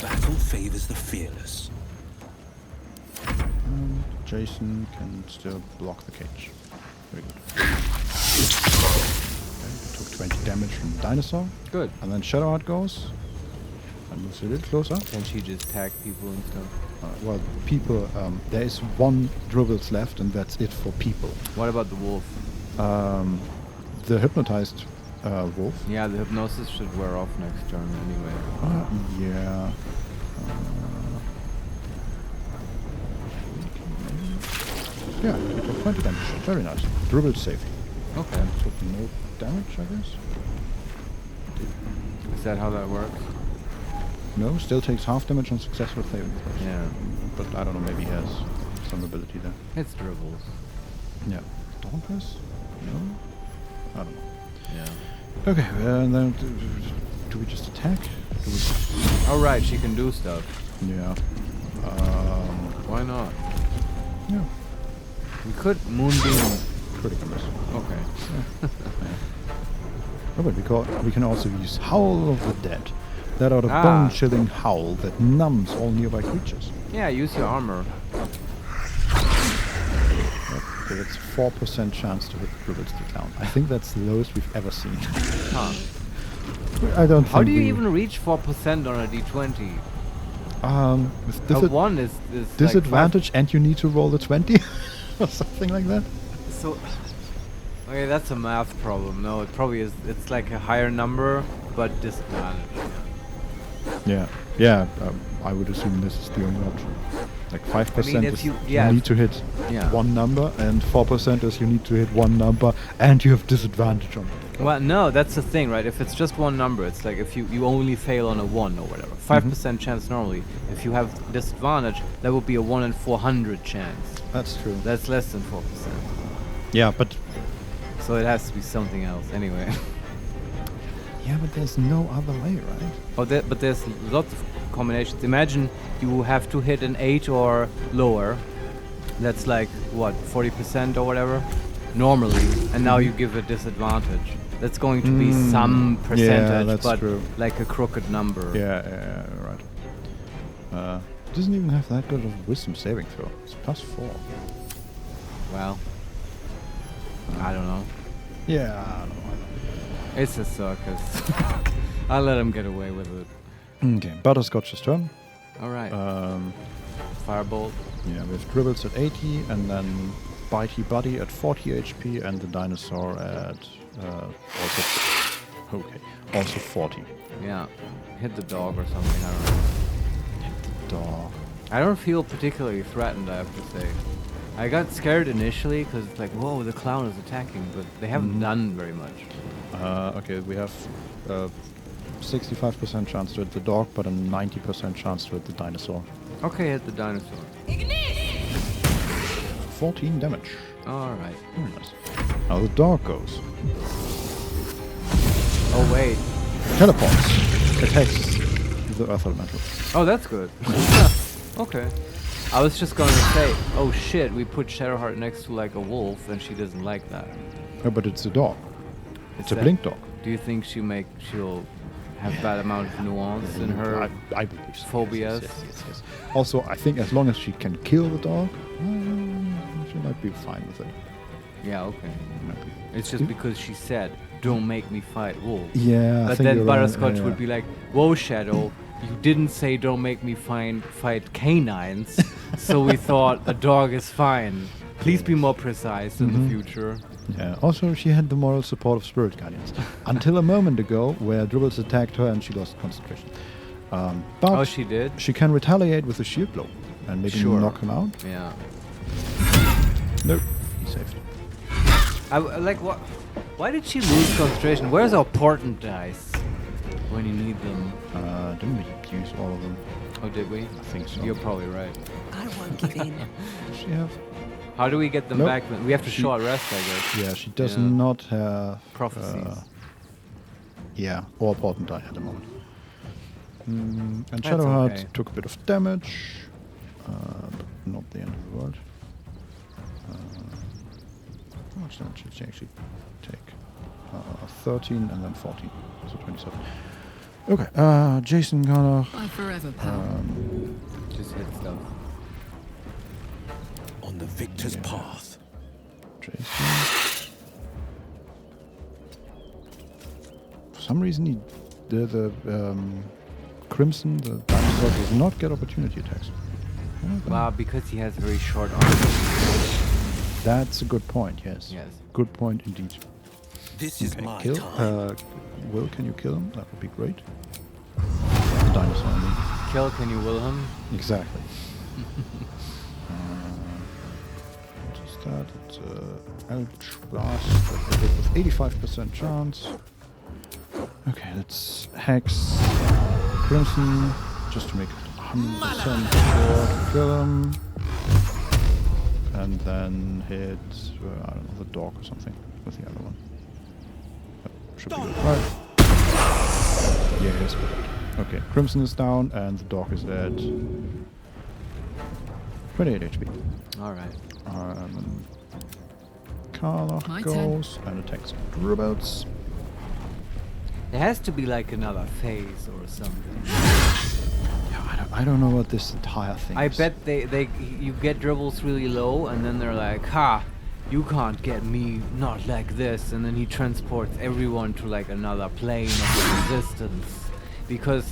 Battle favors the fearless. And Jason can still block the cage. Very good. Okay, took 20 damage from the dinosaur. Good. And then Shadowheart goes. And moves a little closer. Can she just tag people and stuff? Well, people, there is one Dribbles left, and that's it for people. What about the wolf? The hypnotized wolf. Yeah, the hypnosis should wear off next turn anyway. Yeah. Yeah, it took 20 damage. Very nice. Dribbled safe. Okay. Took no damage, I guess. Is that how that works? No, still takes half damage on successful saving throws. Yeah. But I don't know, maybe he has some ability there. It's dribbles. Yeah. Dauntless? No? I don't know. Yeah. Okay, and then do we just attack? Do we... Alright, she can do stuff. Yeah. Why not? Yeah. We could Moonbeam. Critical miss. Okay. Yeah. Oh, but we can also use Howl of the Dead. That out of bone-chilling howl that numbs all nearby creatures. Yeah, use your armor. Okay, that's 4% chance to hit Dribbles the Clown. I think that's the lowest we've ever seen. Huh. I don't think How do you even reach 4% on a d20? With A 1 is disadvantage, and you need to roll the 20 or something like that. So, okay, that's a math problem. No, it probably is. It's like a higher number, but disadvantage. Yeah. I would assume this is the only option. Like 5% is you need to hit one number, and 4% is you need to hit one number, and you have disadvantage on it. Well, no, that's the thing, right? If it's just one number, it's like if you only fail on a 1 or whatever. 5% chance normally. If you have disadvantage, that would be a 1 in 400 chance. That's true. That's less than 4%. Yeah, but... So it has to be something else, anyway. Yeah, but there's no other way, right? Oh, but there's lots of combinations. Imagine you have to hit an 8 or lower. That's like, what, 40% or whatever? Normally. And now you give a disadvantage. That's going to be some percentage, but true. like a crooked number. Yeah, right. It doesn't even have that good of a wisdom saving throw. It's +4. Well, I don't know. Yeah, I don't know. It's a circus. I'll let him get away with it. Okay, Butterscotch's turn. Alright. Firebolt. Yeah, we have Dribbles at 80, and then Bitey Buddy at 40 HP, and the dinosaur at also 40. Yeah. Hit the dog or something, I don't know. Hit the dog. I don't feel particularly threatened, I have to say. I got scared initially because it's like, whoa, the clown is attacking, but they haven't done very much. Okay, we have 65% chance to hit the dog, but a 90% chance to hit the dinosaur. Okay, hit the dinosaur. 14 damage. Alright. Very nice. Now the dog goes. Oh, wait. Teleports. Attacks the Earth Elemental. Oh, that's good. Okay. I was just going to say, oh shit, we put Shadowheart next to like a wolf, and she doesn't like that. No, but it's a dog. It's a blink dog. Do you think she'll have that amount of nuance in her I believe so. phobias? Yes. Also, I think as long as she can kill the dog, she might be fine with it. Yeah, okay. It's just because she said, don't make me fight wolves. Yeah, but then Butterscotch would be like, whoa, Shadow, you didn't say don't make me fight canines, so we thought a dog is fine. Please be more precise in the future. Yeah, also she had the moral support of Spirit Guardians. Until a moment ago, where Dribbles attacked her and she lost concentration. But she did? She can retaliate with a shield blow and maybe knock him out. Yeah. Nope, he saved. What? Why did she lose concentration? Where's our portent dice when you need them? Didn't we use all of them? Oh, did we? I think so. You're probably right. I won't give in. Does she have? How do we get them back? We have to short rest, I guess. Yeah, she does not have prophecies. Or portent die at the moment. And Shadowheart took a bit of damage, but not the end of the world. How much damage did she actually take? 13 and then 14, so 27. Okay, Jason gonna... I forever power. Just hit stuff. On the victor's path. Jason. For some reason, the Crimson, the dinosaur, does not get opportunity attacks. Wow, because he has very short arms. That's a good point, yes. Yes. Good point indeed. This is my kill. time. Will, can you kill him? That would be great. The dinosaur, I mean. Kill, can you will him? Exactly. What is that? It's Eldritch Blast with 85% chance. Okay, let's Hex Crimson just to make it 100% sure to kill him. And then hit, I don't know, the dog or something with the other one. That should be good. Right. Yeah, yes. Okay, Crimson is down and the dog is dead. 28 HP. Alright. Carla goes and attacks Dribbles. There has to be like another phase or something. Yeah, I don't know what this entire thing I is. bet you get dribbles really low, and then they're like, "Ha, you can't get me, not like this," and then he transports everyone to like another plane of existence, because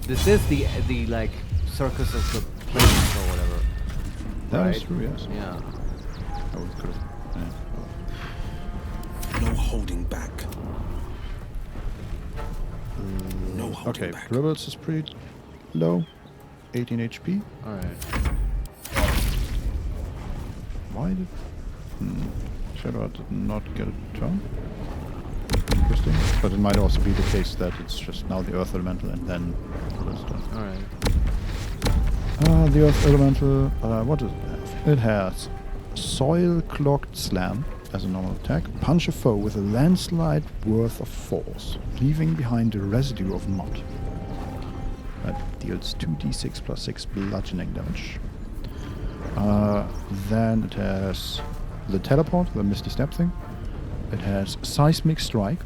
this is the like circus of the planes or whatever. That right? is true, yes. Yeah. Oh, we could have. No holding back. No holding Okay, back. dribbles is pretty low. 18 HP. Alright. Why did Shadowheart did not get a turn? Interesting. But it might also be the case that it's just now the Earth Elemental and then Dribbles turn. Alright. The Earth Elemental, what does it have? It has Soil Clogged Slam as a normal attack. Punch a foe with a landslide worth of force, leaving behind a residue of mud. That deals 2d6 plus 6 bludgeoning damage. Then it has the Teleport, the Misty Step thing. It has Seismic Strike.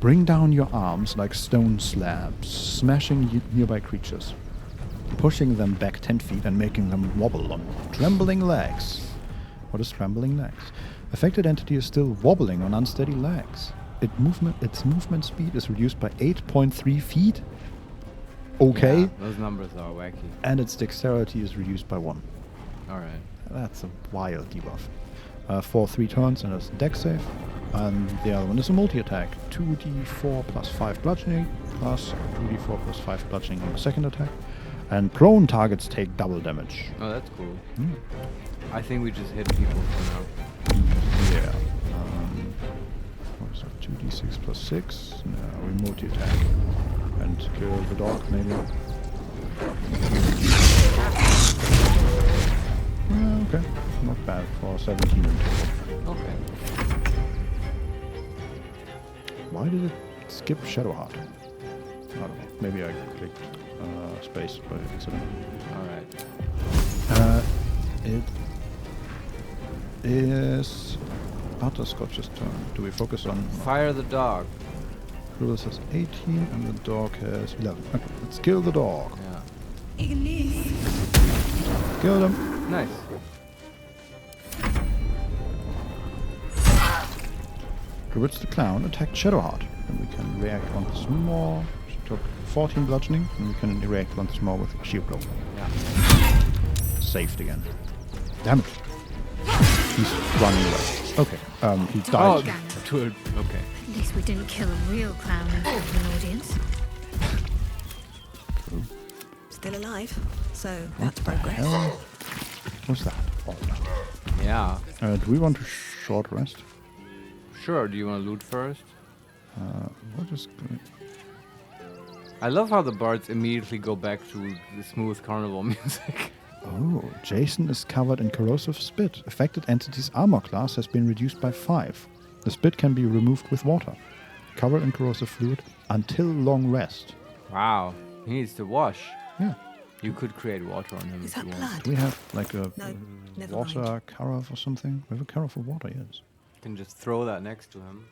Bring down your arms like stone slabs, smashing nearby creatures, pushing them back 10 feet and making them wobble on trembling legs. What is trembling legs? Affected entity is still wobbling on unsteady legs. Its movement speed is reduced by 8.3 feet. Okay. Yeah, those numbers are wacky. And its dexterity is reduced by 1. Alright. That's a wild debuff. For 3 turns and it's a dex save. And the other one is a multi-attack. 2d4 plus 5 bludgeoning, plus 2d4 plus 5 bludgeoning on the second attack. And prone targets take double damage. Oh, that's cool. Mm. I think we just hit people for now. Yeah. What is that? 2d6 plus 6. No, we multi-attack. And kill the dog, maybe. Okay. Not bad for 17 in total. Okay. Why did it skip Shadowheart? I don't know. Maybe I clicked space by accident. Alright. It is Butterscotch's turn. Do we focus on... Fire the dog. Rulus has 18 and the dog has 11. Okay, let's kill the dog. Yeah. Kill him. Nice. Druids the Clown attacked Shadowheart, and we can react once more. She took 14 bludgeoning, and we can react once more with a shield blow. Yeah. Saved again. Damn it. He's running away. Okay, he died. Okay. At least we didn't kill a real clown in front of an audience. True. Still alive, so What that's the progress. hell? What's that? Oh, Yeah. do we want to short rest? Sure, do you want to loot first? What is going... I love how the bards immediately go back to the smooth carnival music. Oh, Jason is covered in corrosive spit. Affected entity's armor class has been reduced by 5. The spit can be removed with water. Covered in corrosive fluid until long rest. Wow. He needs to wash. Yeah. You could create water on him Is if you that want. blood? Do we have like a No, never water mind. carafe or something? We have a carafe of water, yes. You can just throw that next to him.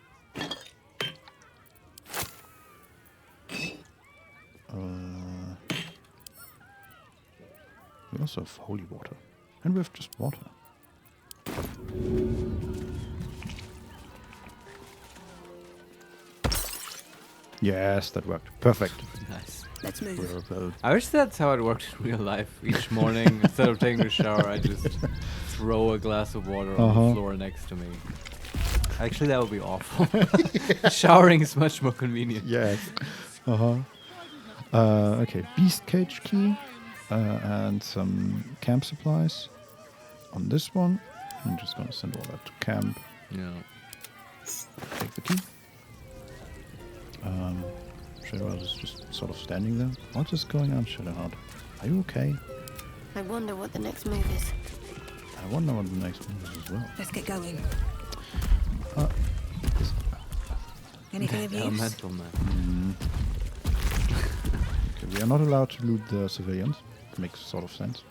We also have holy water. And we have just water. Yes, that worked. Perfect. Nice. Let's move. I wish that's how it worked in real life. Each morning, instead of taking a shower, I just throw a glass of water on the floor next to me. Actually, that would be awful. Showering is much more convenient. Yes. Okay, beast cage key and some camp supplies. On this one, I'm just gonna send all that to camp. Yeah. Take the key. Shadowheart is just sort of standing there. What is going on, Shadowheart? Are you okay? I wonder what the next move is. I wonder what the next move is as well. Let's get going. Is- Anything of use? Elemental man. Okay, we are not allowed to loot the civilians. Makes sort of sense.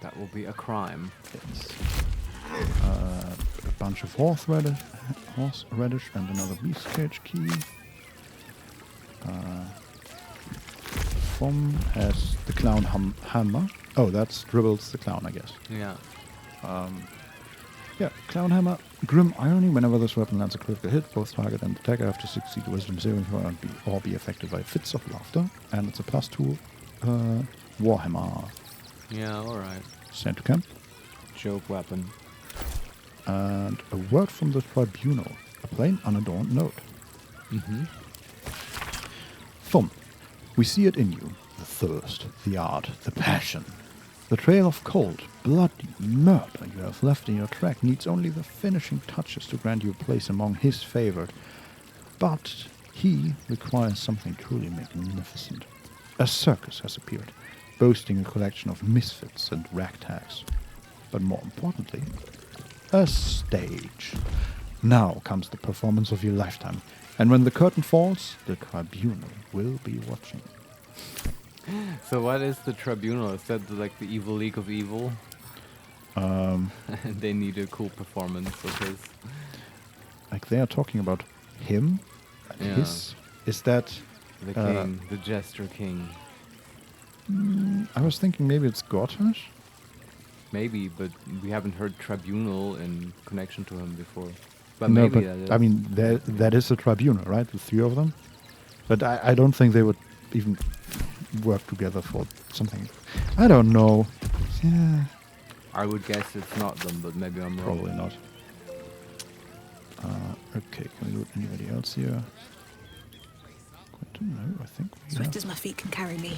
That will be a crime. It's a bunch of horse radish and another beast cage key. From has the clown hammer. Oh, that's Dribbles the clown, I guess. Yeah. Yeah, clown hammer. Grim irony. Whenever this weapon lands a critical hit, both target and attacker have to succeed wisdom saving throw or be affected by fits of laughter. And it's a +2 warhammer. Yeah, alright. Sent to camp. Joke weapon. And a word from the tribunal. A plain, unadorned note. Mm-hmm. Thumb. We see it in you. The thirst, the art, the passion. The trail of cold, bloody murder you have left in your track needs only the finishing touches to grant you a place among his favored. But he requires something truly magnificent. A circus has appeared, boasting a collection of misfits and ragtags. But more importantly, a stage. Now comes the performance of your lifetime, and when the curtain falls, the tribunal will be watching. So what is the tribunal? Is that like the evil league of evil? They need a cool performance of his. Like they are talking about him. Yeah. His is that The king, the jester king. I was thinking maybe it's Gortash. Maybe, but we haven't heard tribunal in connection to him before. But No, maybe but that is. I mean that is a tribunal, right? The three of them. But I don't think they would even work together for something. I don't know. Yeah. I would guess it's not them, but maybe I'm wrong. Probably not. Okay, can we loot anybody else here? Quentin, no, I think we Swift have. as my feet can carry me.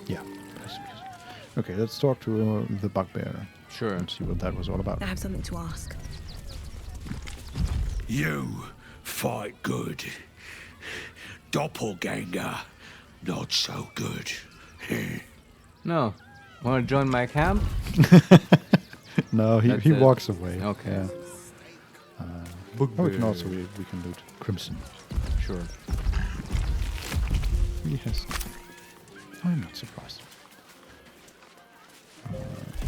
Yeah. Okay, let's talk to the bugbear. Sure. And see what that was all about. I have something to ask. You fight good. Doppelganger, not so good. No. Want to join my camp? No, That's he it. walks away. Okay. Yeah. Oh, we can also we can loot Crimson. Sure. He has. I'm not surprised.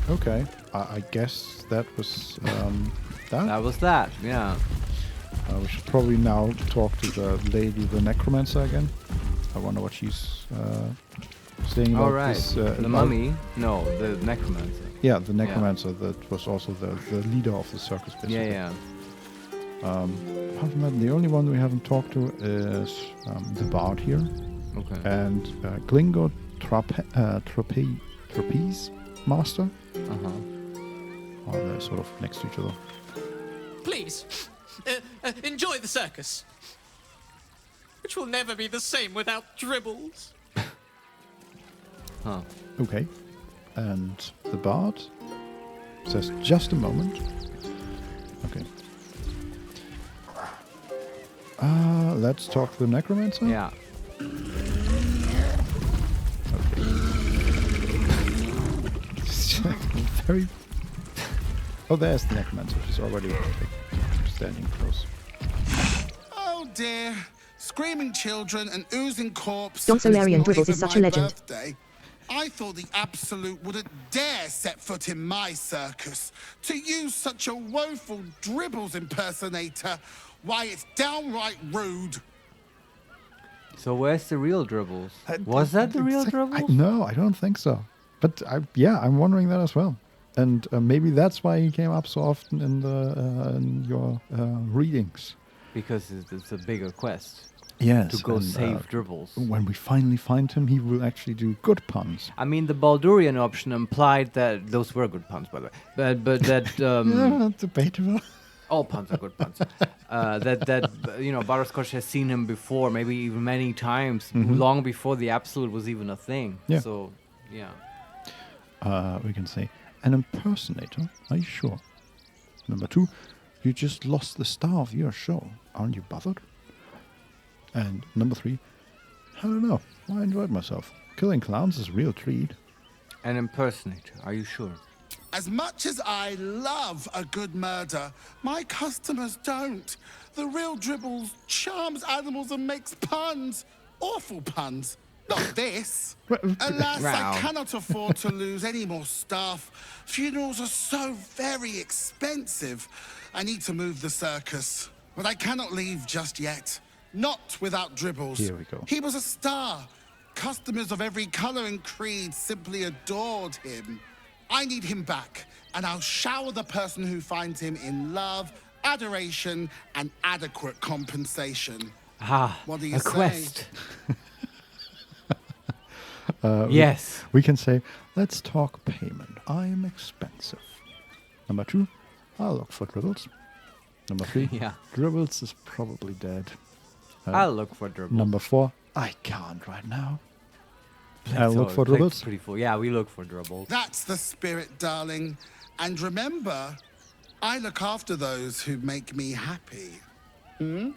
Okay, I guess that was that. That was that, yeah. We should probably now talk to the lady, the necromancer again. I wonder what she's saying about Alright. this. The about- mummy? No, the necromancer. Yeah, the necromancer that was also the leader of the circus. Basically. Yeah, yeah. Apart from that, the only one we haven't talked to is the bard here. Okay. And Glingo Trapeze Master. Uh-huh. Oh, they're sort of next to each other. Please, enjoy the circus, which will never be the same without Dribbles. Huh. Okay. And the bard says, just a moment. Okay. Let's talk to the necromancer. Yeah. Very. Oh, there's the necromancer. She's already standing close. Oh dear. Screaming children and oozing corpse. Don Solarian It's not Dribbles is even such a my legend. birthday. I thought the Absolute wouldn't dare set foot in my circus. To use such a woeful Dribbles impersonator, why, it's downright rude. So where's the real Dribbles? Was that the real Dribbles? No, I don't think so. But I'm wondering that as well. And maybe that's why he came up so often in your readings. Because it's a bigger quest. Yes. To go and, save Dribbles. When we finally find him, he will actually do good puns. I mean, the Baldurian option implied that those were good puns, by the way. But that Yeah, debatable. all puns are good puns. That Butterscotch has seen him before, maybe even many times, long before the Absolute was even a thing. Yeah. So, yeah. We can say, an impersonator? Are you sure? Number 2, you just lost the star of your show. Aren't you bothered? And number 3, I don't know. I enjoyed myself. Killing clowns is a real treat. An impersonator, are you sure? As much as I love a good murder, my customers don't. The real Dribbles charms animals and makes puns. Awful puns. Not this. Alas, Wow. I cannot afford to lose any more staff. Funerals are so very expensive. I need to move the circus. But I cannot leave just yet. Not without Dribbles. Here we go. He was a star. Customers of every color and creed simply adored him. I need him back, and I'll shower the person who finds him in love, adoration, and adequate compensation. Ah, What do you a say? quest. We- Yes. We can say, let's talk payment. I'm expensive. Number 2, I'll look for Dribbles. Number 3, Yeah. Dribbles is probably dead. I'll look for Dribbles. Number 4, I can't right now. Plate's I'll look all- for Plate's Dribbles. pretty full. Yeah, we look for Dribbles. That's the spirit, darling. And remember, I look after those who make me happy. Hmm?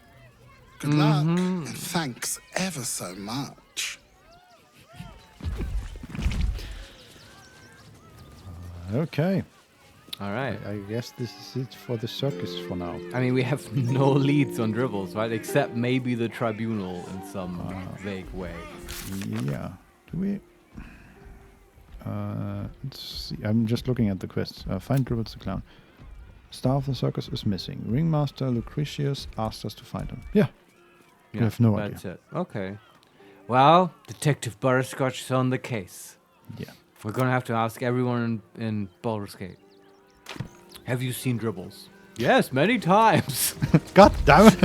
Good luck, and thanks ever so much. Okay. All right. I guess this is it for the circus for now. I mean, we have no leads on Dribbles, right? Except maybe the tribunal in some vague way. Yeah. Do we? Let's see. I'm just looking at the quests. Find Dribbles the clown. Star of the circus is missing. Ringmaster Lucretius asked us to find him. Yeah. We have no idea. That's it. Okay. Well, Detective Butterscotch is on the case. Yeah. We're gonna have to ask everyone in Baldur's Gate. Have you seen Dribbles? Yes, many times. God damn it!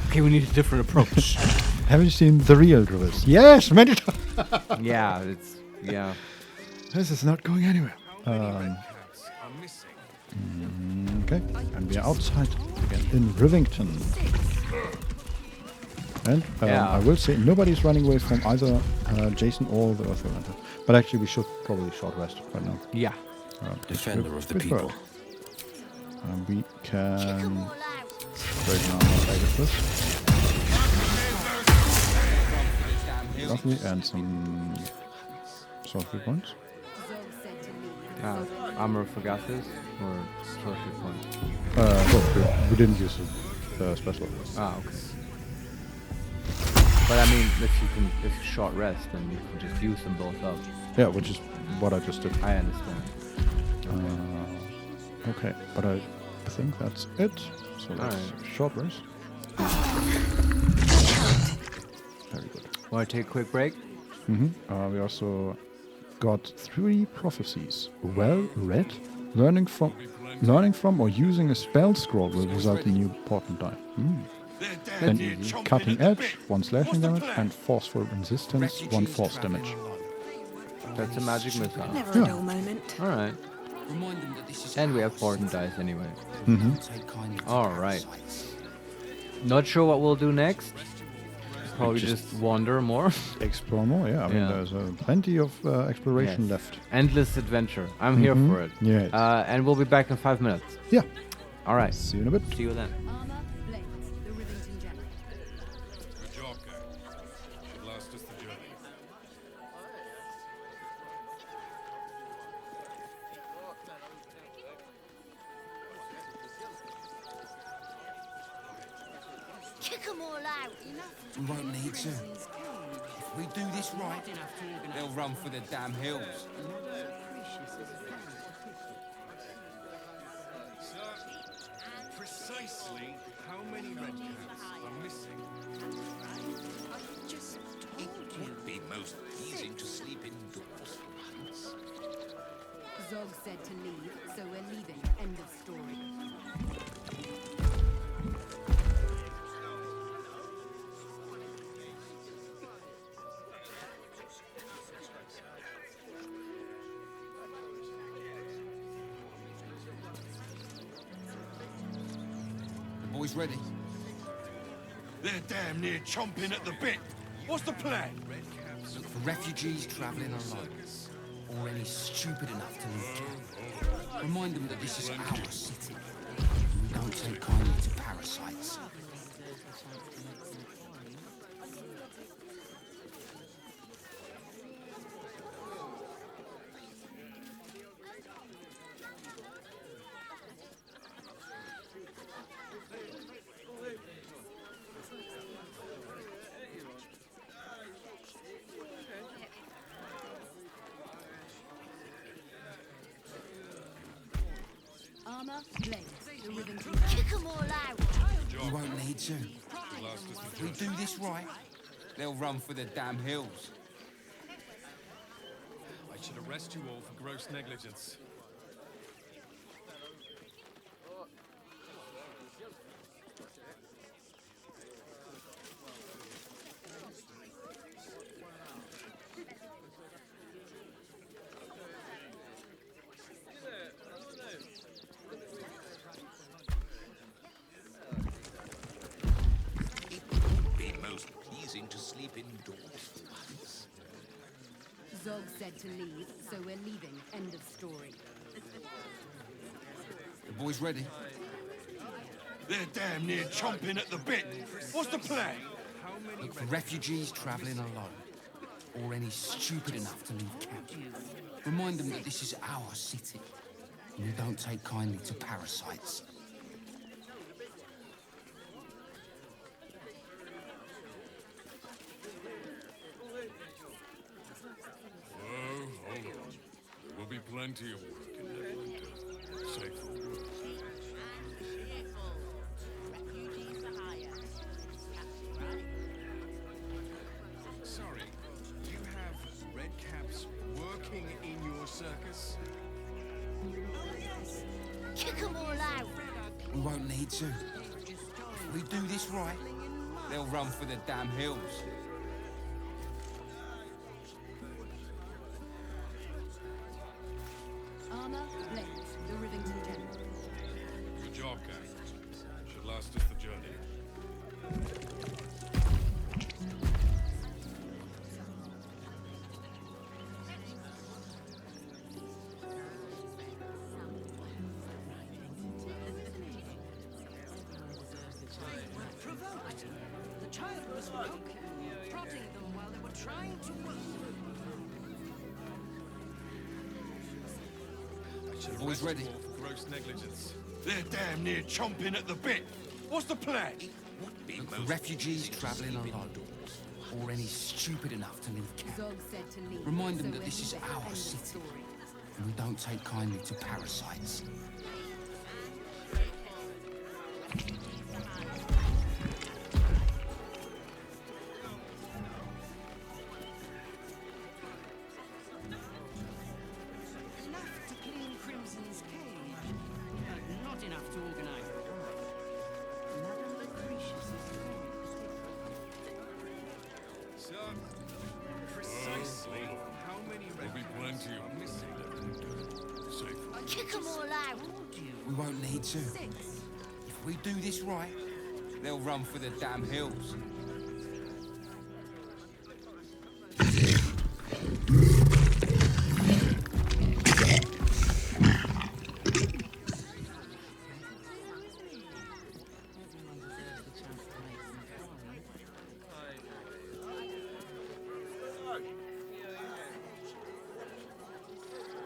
Okay, we need a different approach. Have you seen the real Dribbles? Yes, many times. Yeah, it's yeah. This is not going anywhere. Okay, and we are outside again in Rivington. And Yeah. I will say nobody's running away from either Jason or the Earth Elemental. But actually, we should probably short rest right now. Yeah. Defender of the With people. Bird. We can break down our Pegasus. Lovely, and some sorcery points. Armor for gases or sorcery points? We didn't use the special. Ah, okay. But I mean, if you short rest, then you can just use them both up. Yeah, which is what I just did. I understand. Okay, but I think that's it. So let's short rest. Very good. Want to take a quick break? We also got 3 prophecies. Well read. Learning from or using a spell scroll will result in new portent die. Then cutting edge, 1 slashing damage, and forceful resistance, 1 force damage. That's a magic missile. Never a dull moment. All right. And we have portent dice anyway. All right. Not sure what we'll do next. Probably just wander more. Explore more, yeah. I mean, there's plenty of exploration left. Endless adventure. I'm here for it. Yes. And we'll be back in 5 minutes. Yeah. All right. See you in a bit. See you then. Kick 'em all out. We won't need to. If we do this right, they'll run for the damn hills. Precisely how many red caps are missing? It would be most pleasing to sleep indoors for once. Zog said to leave, so we're leaving. End of story. The boys ready? They're damn near chomping at the bit. What's the plan? Look for refugees travelling alone, or any stupid enough to leave camp. Remind them that this is our city. We don't take kindly to parasites. Armor, blades, the Rivington. Kick 'em all out. We won't need to. If we do this right, they'll run for the damn hills. I should arrest you all for gross negligence. To sleep indoors once. Zog said to leave, so we're leaving. End of story. The boys ready? They're damn near chomping at the bit. What's the plan? Look for refugees travelling alone, or any stupid enough to leave camp. Remind them that this is our city, and we don't take kindly to parasites. Oh, hold on. There will be plenty of work in Neverwinter. Safe for work. Sorry, you have red caps working in your circus? Oh, yes. Kick 'em all out. We won't need to. If we do this right, they'll run for the damn hills. Armor, blades, the Rivington General. Good job, gang. Should last us the journey. Provoked. The child was broken, prodding them while they were trying to work. Boys ready? For gross negligence. They're damn near chomping at the bit. What's the plan? Look for refugees travelling alone, or any stupid enough to leave camp. Zog said to leave. Remind them so that we're this is leaving. our End of city, story. and we don't take kindly to parasites. Enough to clean Crimson's cage, but not enough to organize. Madame Lucretius is So, precisely how many red There'll be plenty caps of are missing? Safe for work. Kick 'em all out. We won't need to. If we do this right, they'll run for the damn hills.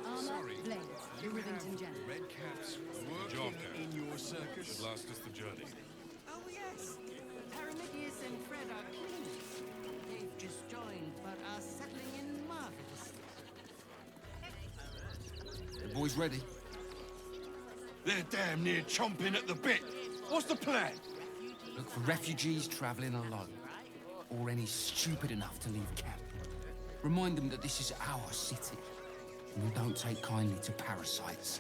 Armor, blades, the Rivington General. Red caps Good job, working gang. in your circus? Should last us the journey. Oh, yes. Paramidius and Fred are clean. They've just joined, but are settling in marvelously. The boys ready? They're damn near chomping at the bit. What's the plan? Look for refugees travelling alone, or any stupid enough to leave camp. Remind them that this is our city, and we don't take kindly to parasites.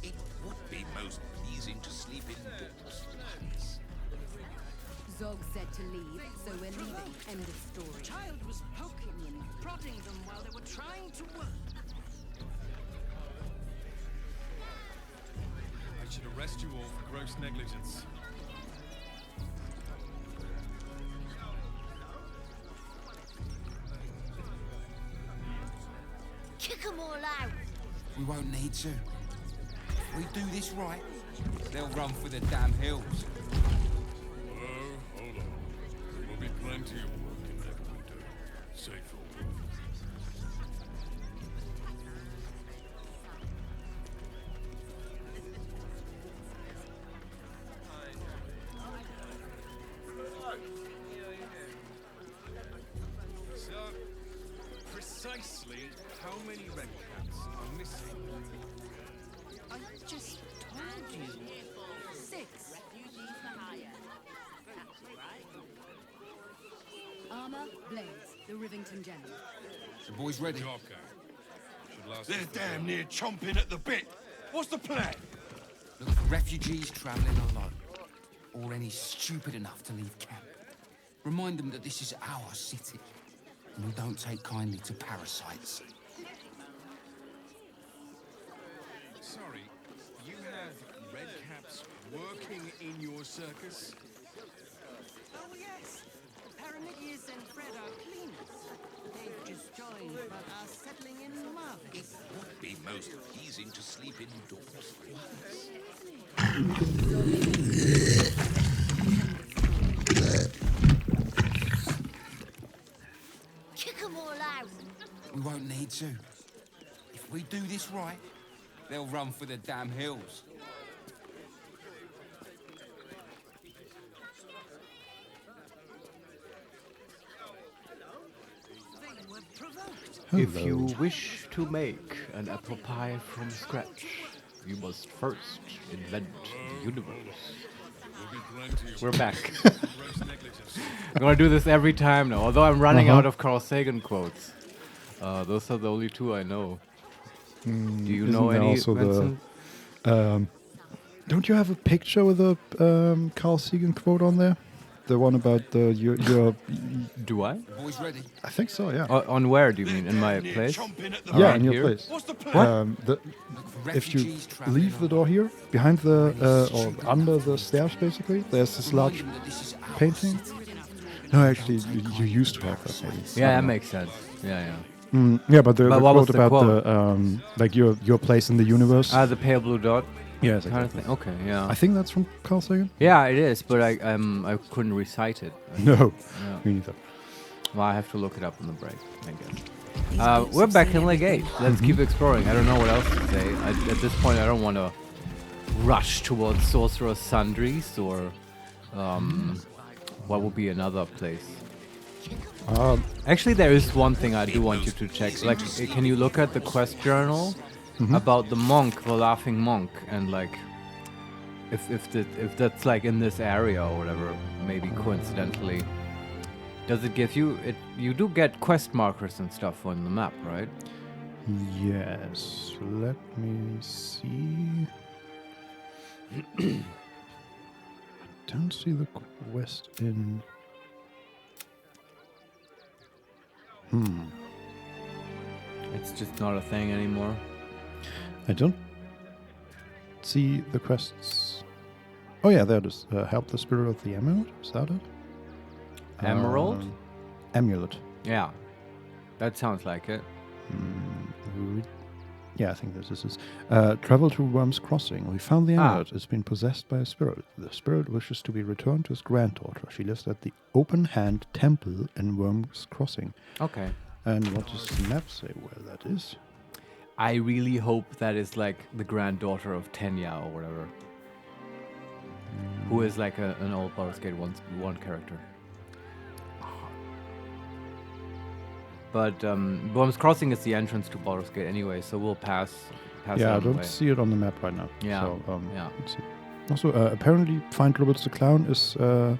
It would be most pleasing to sleep indoors once. Zog said to leave, so we're leaving. End of story. The child was poking and prodding them while they were trying to work. I should arrest you all for gross negligence. Kick 'em all out. We won't need to. If we do this right, they'll run for the damn hills. Oh, hold on. There will be plenty of work in Neverwinter. Safe for work. So, precisely how many red caps are missing? Blaze, the Rivington Gem. The boys ready? They're damn near chomping at the bit. What's the plan? Look for refugees travelling alone, or any stupid enough to leave camp. Remind them that this is our city, and we don't take kindly to parasites. Sorry, you have redcaps working in your circus? Oh, yes. Paramidius and Fred are cleaners. They've just joined, but are settling in marvelous. Would be most pleasing to sleep indoors. Kick 'em all out. We won't need to. If we do this right, they'll run for the damn hills. They were provoked. If you wish to make an apple pie from scratch, you must first invent the universe. We're back. I'm gonna do this every time now, although I'm running out of Carl Sagan quotes. Those are the only two I know. Do you know any, Vincent? Don't you have a picture with a Carl Sagan quote on there? The one about your Do I? Boys ready? I think so, yeah. On where do you mean? In my place? Yeah, in your here? place. What? If you leave the door here, behind the or under the stairs, basically, there's this large painting. No, actually, you used to have that. Maybe. Yeah, that makes sense. Yeah. Yeah, but the what was quote the about quote? the like your place in the universe. The pale blue dot. Yes, kind of exactly. thing. Okay, yeah. I think that's from Carl Sagan. Yeah, it is, but I couldn't recite it. No, Yeah. me neither. Well, I have to look it up on the break, I guess. We're back in Lake 8. Let's keep exploring. I don't know what else to say. At this point, I don't want to rush towards Sorcerer's Sundries or what would be another place. Actually, there is one thing I do want you to check. Like, can you look at the quest journal about the monk, the laughing monk, and like, if that's like in this area or whatever, maybe coincidentally. Does it give you it? You do get quest markers and stuff on the map, right? Yes. Let me see. I don't see the quest in. It's just not a thing anymore. I don't see the quests. Oh yeah, there it is. Help the spirit of the amulet. Is that it? Emerald? Amulet. Yeah, that sounds like it. Yeah, I think this is. Travel to Worm's Crossing. We found the amulet. It's been possessed by a spirit. The spirit wishes to be returned to his granddaughter. She lives at the Open Hand Temple in Worm's Crossing. Okay. And what does the map say where that is? I really hope that is like the granddaughter of Tenya or whatever. Who is like an old Baldur's Gate 1 character. But Worm's Crossing is the entrance to Baldur's Gate anyway, so we'll pass Yeah, I on the don't way. see it on the map right now. Yeah. So, Yeah. let's see. Also, apparently, find Roberts the Clown is the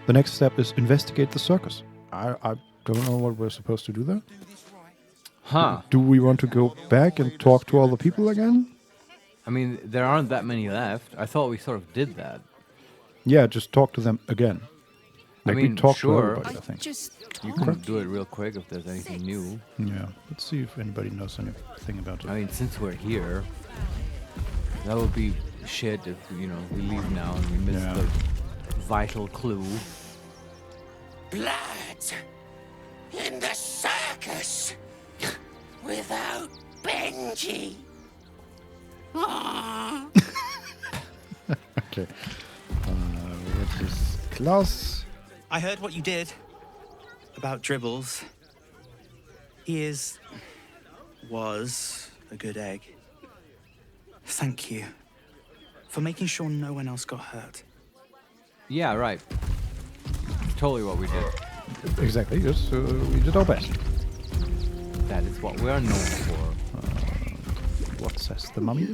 next step is investigate the circus. I don't know what we're supposed to do there. Huh. Do we want to go back and talk to all the people again? I mean, there aren't that many left. I thought we sort of did that. Yeah, just talk to them again. I Like mean, we talked sure. to everybody, I think. You can do it real quick if there's anything new. Yeah, let's see if anybody knows anything about it. I mean, since we're here, that would be shit if, we leave now and we miss the vital clue. Blood in the circus without Benji. Aww. Okay. What is Klaus? I heard what you did about Dribbles. He was a good egg. Thank you for making sure no one else got hurt. Yeah, right. Totally what we did. Exactly, yes. We did our best. That is what we are known for. What says the mummy?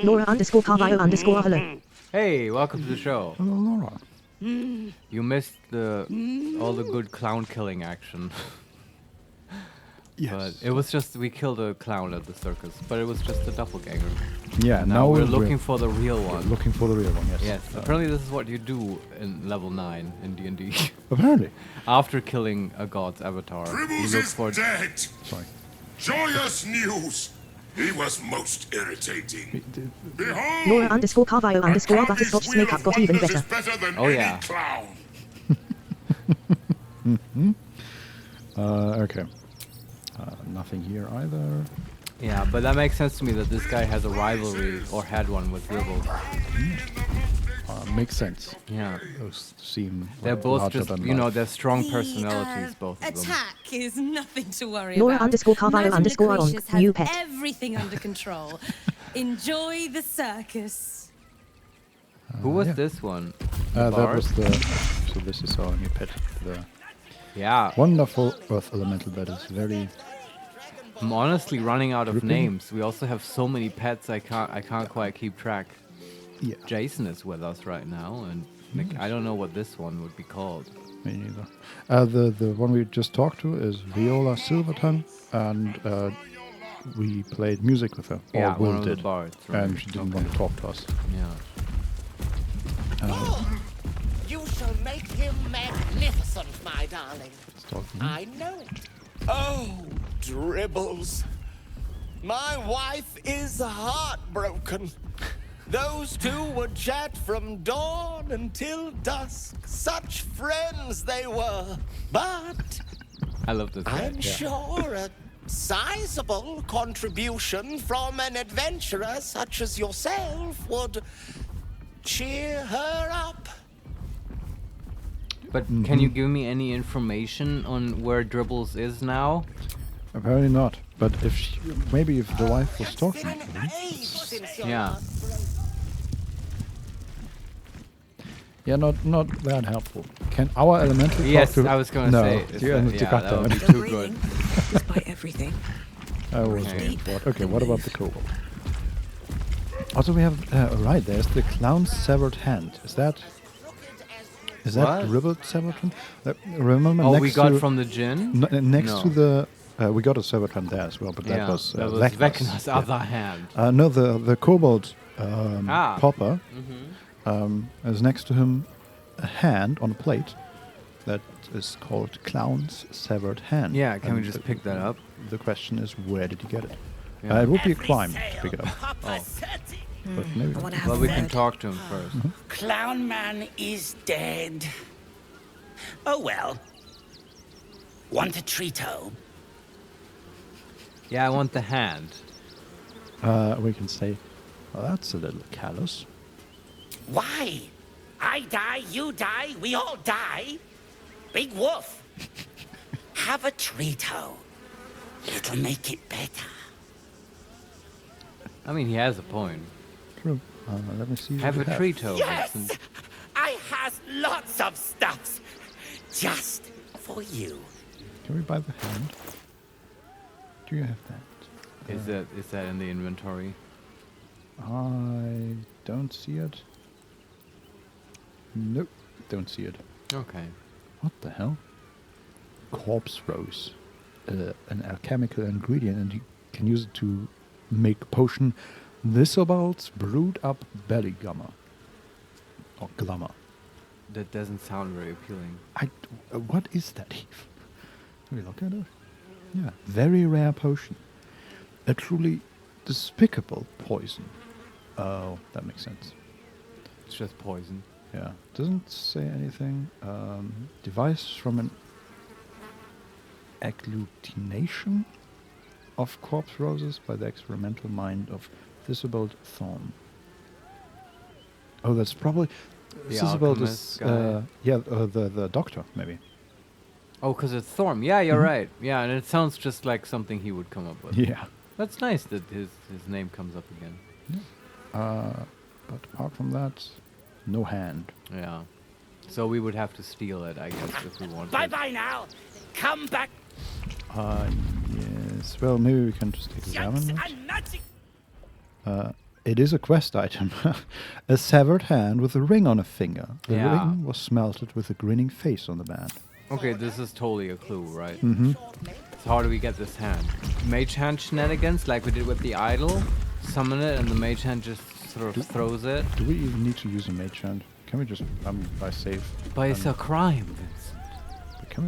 Laura _Carvalho _ hello. Hey, welcome to the show. Hello, Laura. You missed all the good clown killing action. Yes. But it was just, we killed a clown at the circus, but it was just a doppelganger. Yeah, And now we're looking for the real one. Looking for the real one, yes. Yes, apparently this is what you do in level 9 in D&D. Apparently. After killing a god's avatar, you Dribbles look is for... dead! Sorry. Joyous news! He was most irritating. Behold! Laura _ Carvio _ Butterscotch's makeup got even better. Oh yeah. Clown. Okay. Nothing here either. Yeah, but that makes sense to me that this guy has a rivalry, or had one, with Dribble. Makes sense. Yeah. Those seem They're both larger just, than you know, life. they're strong personalities, both of them. Attack is nothing to worry Laura about. _ Carvio Madam _ on Lucretius has new pet. everything under control. Enjoy the circus. Who was yeah. this one? That Bard? was the... So this is our new pet. The Yeah. wonderful Earth Elemental that is very... I'm honestly running out of Dripping. names. We also have so many pets, I can't quite keep track. Yeah. Jason is with us right now, and like, I don't know what this one would be called. Me neither. The one we just talked to is Viola Silvertongue, and we played music with her. Yeah, or Will one of the did, bards, right. and she didn't want to talk to us. Yeah. You shall make him magnificent, my darling. I know it. Oh, Dribbles. My wife is heartbroken. Those two would chat from dawn until dusk. Such friends they were. But I love this guy. I'm sure a sizable contribution from an adventurer such as yourself would cheer her up. But can you give me any information on where Dribbles is now? Apparently not. But if she, maybe if the wife was talking to him. Yeah. Yeah, not that helpful. Can our elemental Yes, talk to... I was gonna no, say. That would be too good. Despite everything. I was waiting for it. Okay, what about the kobold? Also, we have... right, there's the clown's severed hand. Is that What? Dribbled severed hand? Remember Oh, next we got to, from the gin? next No. to the... we got a severed hand there as well, but that was Vecna's yeah. other hand. No, the kobold pauper Mm-hmm. has next to him a hand on a plate that is called Clown's Severed Hand. Yeah, can we And just pick that up? The question is, where did you get it? Yeah. It would be a crime to pick it up. Oh. But maybe not. Well, we can talk to him first. Clown Man is dead. Oh well. Want a treato? Yeah, I want the hand. We can say, well, that's a little callous. Why? I die, you die, we all die. Big woof. Have a treato. It'll make it better. I mean, he has a point. True. Let me see. Have a what you treato. Yes! Vincent. I has lots of stuffs. Just for you. Can we buy the hand? Do you have that? Is that in the inventory? I don't see it. Nope, don't see it. Okay. What the hell? Corpse rose. An alchemical ingredient, and you can use it to make potion Thistlebolt's brewed up belly gummer. Or glummer. That doesn't sound very appealing. What is that, Eve? Can we look at it? Yeah, very rare potion. A truly despicable poison. Oh, that makes sense. It's just poison. Yeah, doesn't say anything. Device from an agglutination of corpse roses by the experimental mind of Thistlebolt Thorn. Oh, that's probably... The Thistlebolt alchemist is... guy. the doctor, maybe. Oh, because it's Thorm. Yeah, you're Mhm. right. Yeah, and it sounds just like something he would come up with. Yeah. That's nice that his name comes up again. But apart from that, no hand. Yeah. So we would have to steal it, I guess, if we wanted. Bye-bye now. Come back. Yes. Well, maybe we can just examine it. It is a quest item. A severed hand with a ring on a finger. The Yeah. ring was smelted with a grinning face on the band. Okay, this is totally a clue, right? Mm-hmm. So how do we get this hand? Mage hand shenanigans, like we did with the idol? Summon it and the mage hand just sort of throws it? Do we even need to use a mage hand? Can we just, by save? But it's a crime, Vincent. But can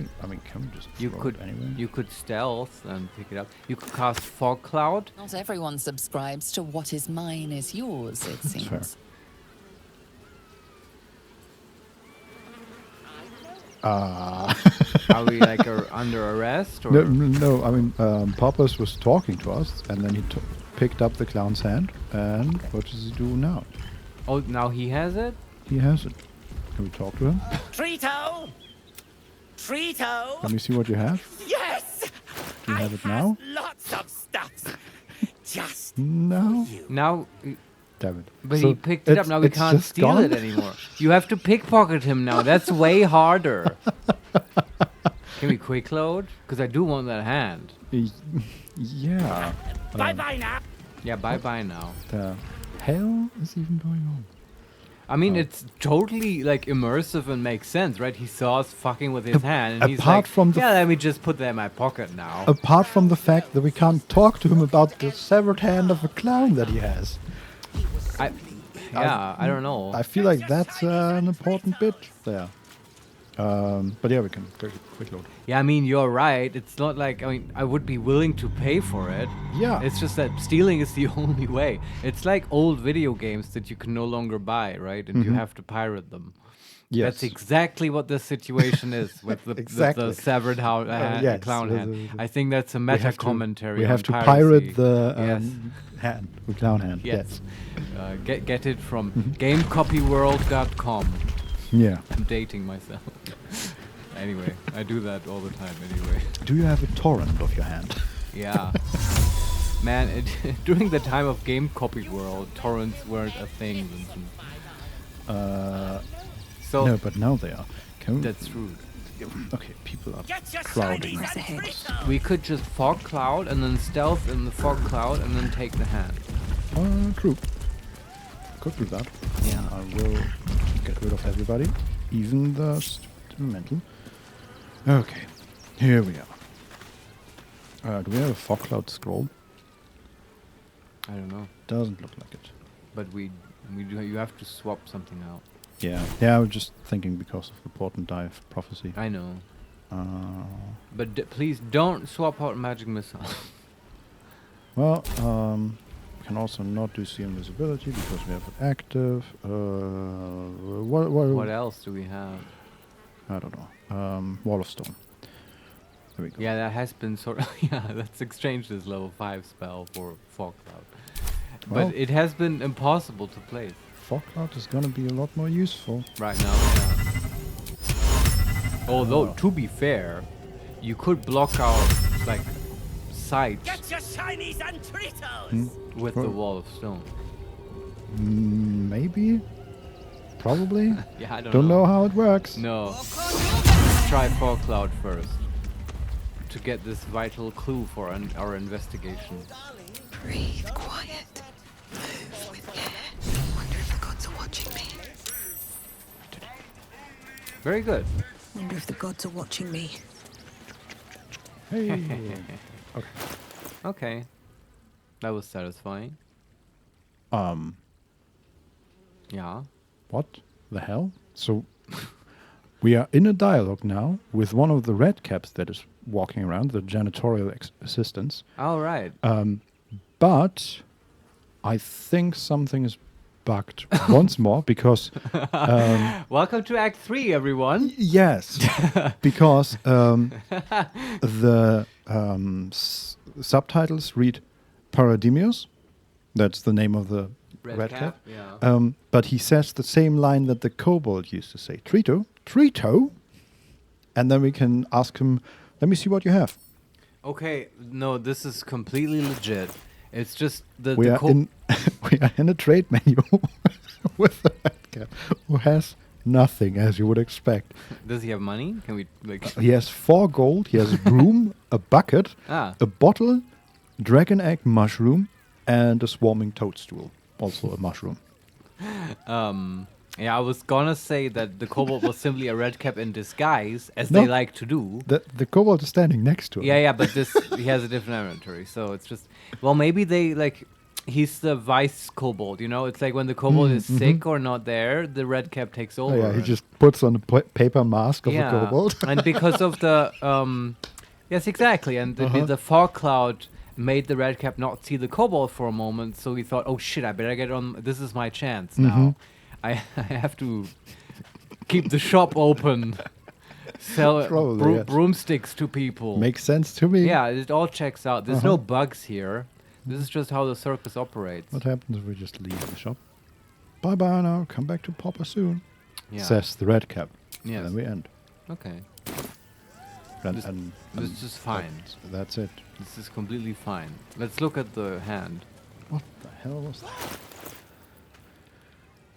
we just You throw could it anyway? you could stealth and pick it up. You could cast fog cloud. Not everyone subscribes to what is mine is yours, it seems. Fair. Are we like under arrest? Or? No. I mean, Poppers was talking to us, and then he picked up the clown's hand. And what does he do now? Oh, now he has it? He has it. Can we talk to him? Treato! Treato! Let me see what you have. Yes! Do you have it now? Lots of stuff. Just No. Now. Damn it. But So he picked it up. Now we it's can't just steal gone? it anymore. You have to pickpocket him now. That's way harder. Can we quick load? Because I do want that hand. Yeah. Bye-bye now. Yeah, bye-bye now. The hell is even going on? I mean, it's totally like immersive and makes sense, right? He saw us fucking with his hand, and he's apart like, from the "Yeah, let me just put that in my pocket now." Apart from the fact that we can't talk to him about the severed hand of a clown that he has. I don't know. I feel like that's an important bit there. But yeah, we can quick load. Yeah, I mean, you're right. It's not like, I mean, I would be willing to pay for it. Yeah. It's just that stealing is the only way. It's like old video games that you can no longer buy, right? And you Mhm. have to pirate them. Yes. That's exactly what this situation is with the, Exactly. the severed Yes, clown hand. the- I think that's a we meta have to- commentary. We on have to piracy. pirate the Yes. hand, the clown hand. Yes. Get it from Mhm. GameCopyWorld.com. Yeah. I'm dating myself. Anyway, I do that all the time anyway. Do you have a torrent of your hand? Yeah. Man, during the time of Game Copy World, torrents weren't a thing, Vincent. So no, but now they are. Can we, that's true. Okay, people are crowding. We could just fog cloud and then stealth in the fog cloud and then take the hand. True. Could do that. Yeah. I will get rid of everybody, even the mental. Okay, here we are. Do we have a fog cloud scroll? I don't know. Doesn't look like it. But we do. You have to swap something out. Yeah. Yeah, I was just thinking because of the Port and Dive prophecy. I know. Uh, But please don't swap out magic missile. well, we can also not do see invisibility because we have it active. What else do we have? I don't know. Wall of Stone. There we go. Yeah, that has been sort of. Yeah, that's exchanged as level 5 spell for fog cloud. Well, But it has been impossible to place. Fog cloud is gonna be a lot more useful. Right now, yeah. Although, to be fair, you could block out, like, sight Get your shinies and Treatos! with the wall of stone. Maybe? Probably? Yeah, I don't Don't know. know how it works. No. Let's try fog cloud first. To get this vital clue for our investigation. Breathe quiet. Move with care. Wonder if the gods are watching me. Very good. Wonder if the gods are watching me. Hey. Okay. Okay. That was satisfying. Yeah. What the hell? So we are in a dialogue now with one of the red caps that is walking around, the janitorial assistants. All right. But I think something is bugged once more because Welcome to Act 3, everyone. yes, because the subtitles read Parademios. That's the name of the red cap. Yeah. But he says the same line that the kobold used to say, Trito, Trito. And then we can ask him, let me see what you have. Okay, no, this is completely legit. It's just We are in a trade menu with the red cap who has nothing, as you would expect. Does he have money? Can we like? He has 4 gold, he has a broom, a bucket, Ah. a bottle, dragon egg mushroom, and a swarming toadstool. also a mushroom. Yeah, I was gonna say that the kobold was simply a redcap in disguise, as they like to do. The kobold is standing next to him. Yeah, but he has a different inventory, so it's just maybe they like he's the vice kobold, you know? It's like when the kobold is sick or not there, the redcap takes over. Oh, yeah, he just puts on a paper mask of a kobold. And because of the yes, exactly, and the fog cloud made the redcap not see the kobold for a moment, so he thought, oh shit, I better get on. This is my chance now. I have to keep the shop open, sell broomsticks to people. Makes sense to me. Yeah, it all checks out. There's no bugs here. This is just how the circus operates. What happens if we just leave the shop? Bye-bye now. Come back to Papa soon. Yeah. Says the redcap. Yes. And then we end. Okay. And this is fine. That's it. This is completely fine. Let's look at the hand. What the hell was that?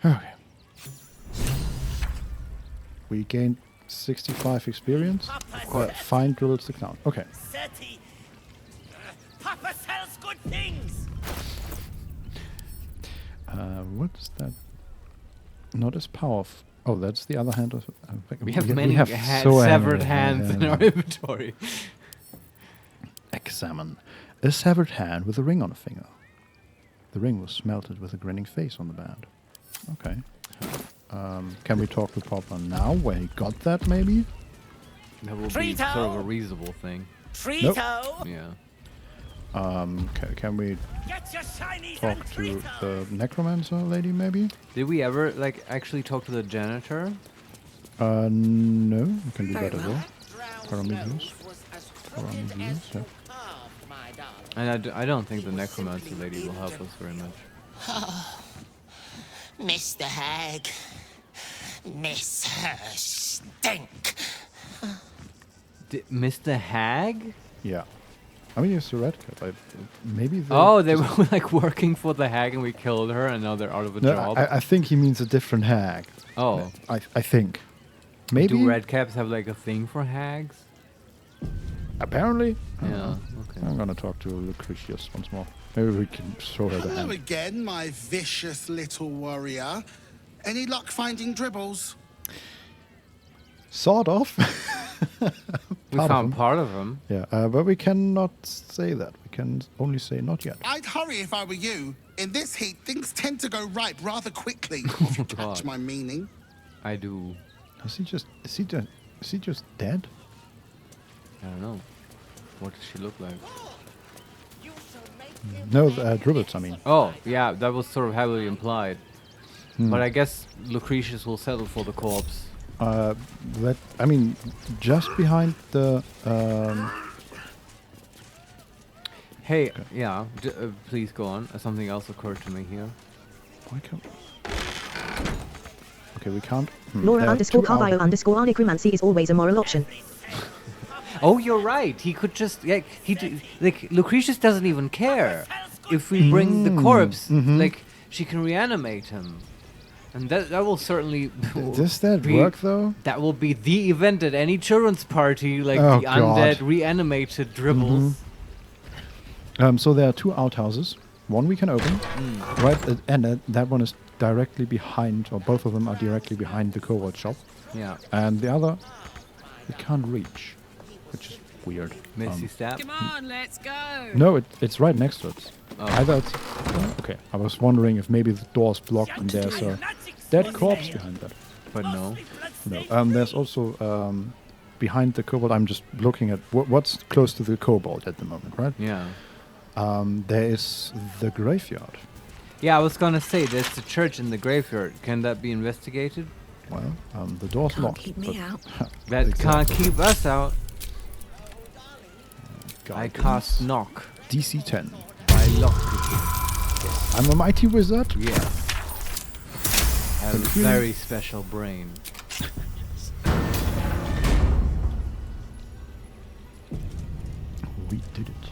Okay. We gained 65 experience. Find dribbles the clown. Okay. Papa sells good things. What's that? Not as powerful. Oh, that's the other hand of. We have many severed hands in our inventory. Examine. A severed hand with a ring on a finger. The ring was smelted with a grinning face on the band. Okay. Can we talk to Papa now where he got that, maybe? That will be sort of a reasonable thing. Trito. Nope. Yeah. Can we talk to the necromancer lady, maybe? Did we ever, like, actually talk to the janitor? No. We can do that as well. Paramedius, yeah. And I don't think the necromancer lady will help us very much. Oh, Mr. Hag. Miss her stink. Mr. Hag? Yeah. I mean, it's a redcap. Maybe they were like working for the hag and we killed her and now they're out of a job. I think he means a different hag. Oh. I think. Maybe. Do redcaps have like a thing for hags? Apparently. Yeah, okay. I'm gonna talk to Lucretius once more. Maybe we can show her the Hello hand. again, my vicious little warrior. Any luck finding dribbles? Sort of. We found part of them. Yeah, but we cannot say that. We can only say not yet. I'd hurry if I were you. In this heat, things tend to go ripe rather quickly. If you catch my meaning. I do. Is he just dead? I don't know. What does she look like? No, dribbles, I mean. Oh, yeah, that was sort of heavily implied. But I guess Lucretius will settle for the corpse. I mean, just behind the. Hey, yeah, please go on. Something else occurred to me here. Why can't? Okay, we can't. Laura _ Carvio _ necromancy is always a moral option. Oh, you're right. He could just like Lucretius doesn't even care if we bring the corpse. Like she can reanimate him, and that will certainly. Does that work though? That will be the event at any children's party, like the undead reanimated dribbles. So there are two outhouses. One we can open, right, and that one is directly behind, or both of them are directly behind the kobold shop. Yeah. And the other we can't reach, which is weird. Missy step. Come on, let's go. No, it's right next to it. Oh. Either it's okay. I was wondering if maybe the door's blocked and there's a dead corpse behind that. But no. No. There's also behind the kobold. I'm just looking at what's close to the kobold at the moment, right? Yeah. There is the graveyard. Yeah, I was gonna say there's the church in the graveyard. Can that be investigated? Well, the door's locked. Keep me out. That can't keep us out. I cast knock. DC 10. By lockpicking. I'm a mighty wizard. Yeah. Have a very special brain. We did it.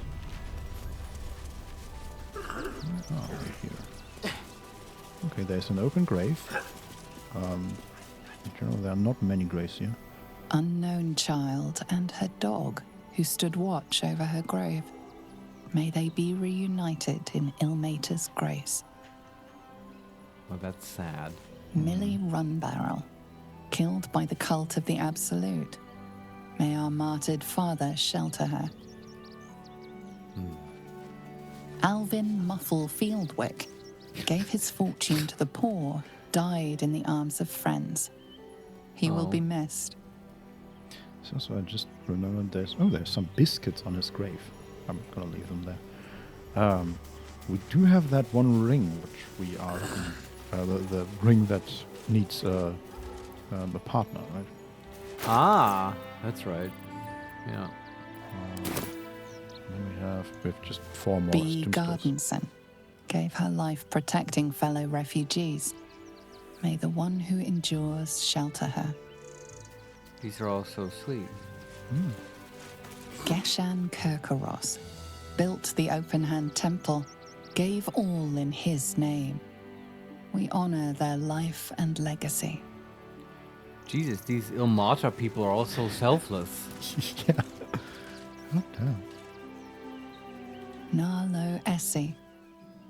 Oh, here. Okay, there's an open grave. In general, there are not many graves here. Unknown child and her dog, who stood watch over her grave. May they be reunited in Ilmater's grace. Oh, that's sad. Millie Runbarrel, killed by the cult of the Absolute. May our martyred father shelter her. Alvin Muffle Fieldwick gave his fortune to the poor, died in the arms of friends. He will be missed. So I just remembered there's some biscuits on his grave. I'm gonna leave them there. We do have that one ring, which we are the ring that needs a partner, right? Ah, that's right. Yeah. Then we have just 4 more. B. Stimsters. Gardenson gave her life protecting fellow refugees. May the one who endures shelter her. These are all so sweet. Geshan Kirkaros built the Open Hand Temple, gave all in his name. We honor their life and legacy. Jesus, these Ilmata people are all so selfless. Yeah. Oh, damn. Narlo Essie.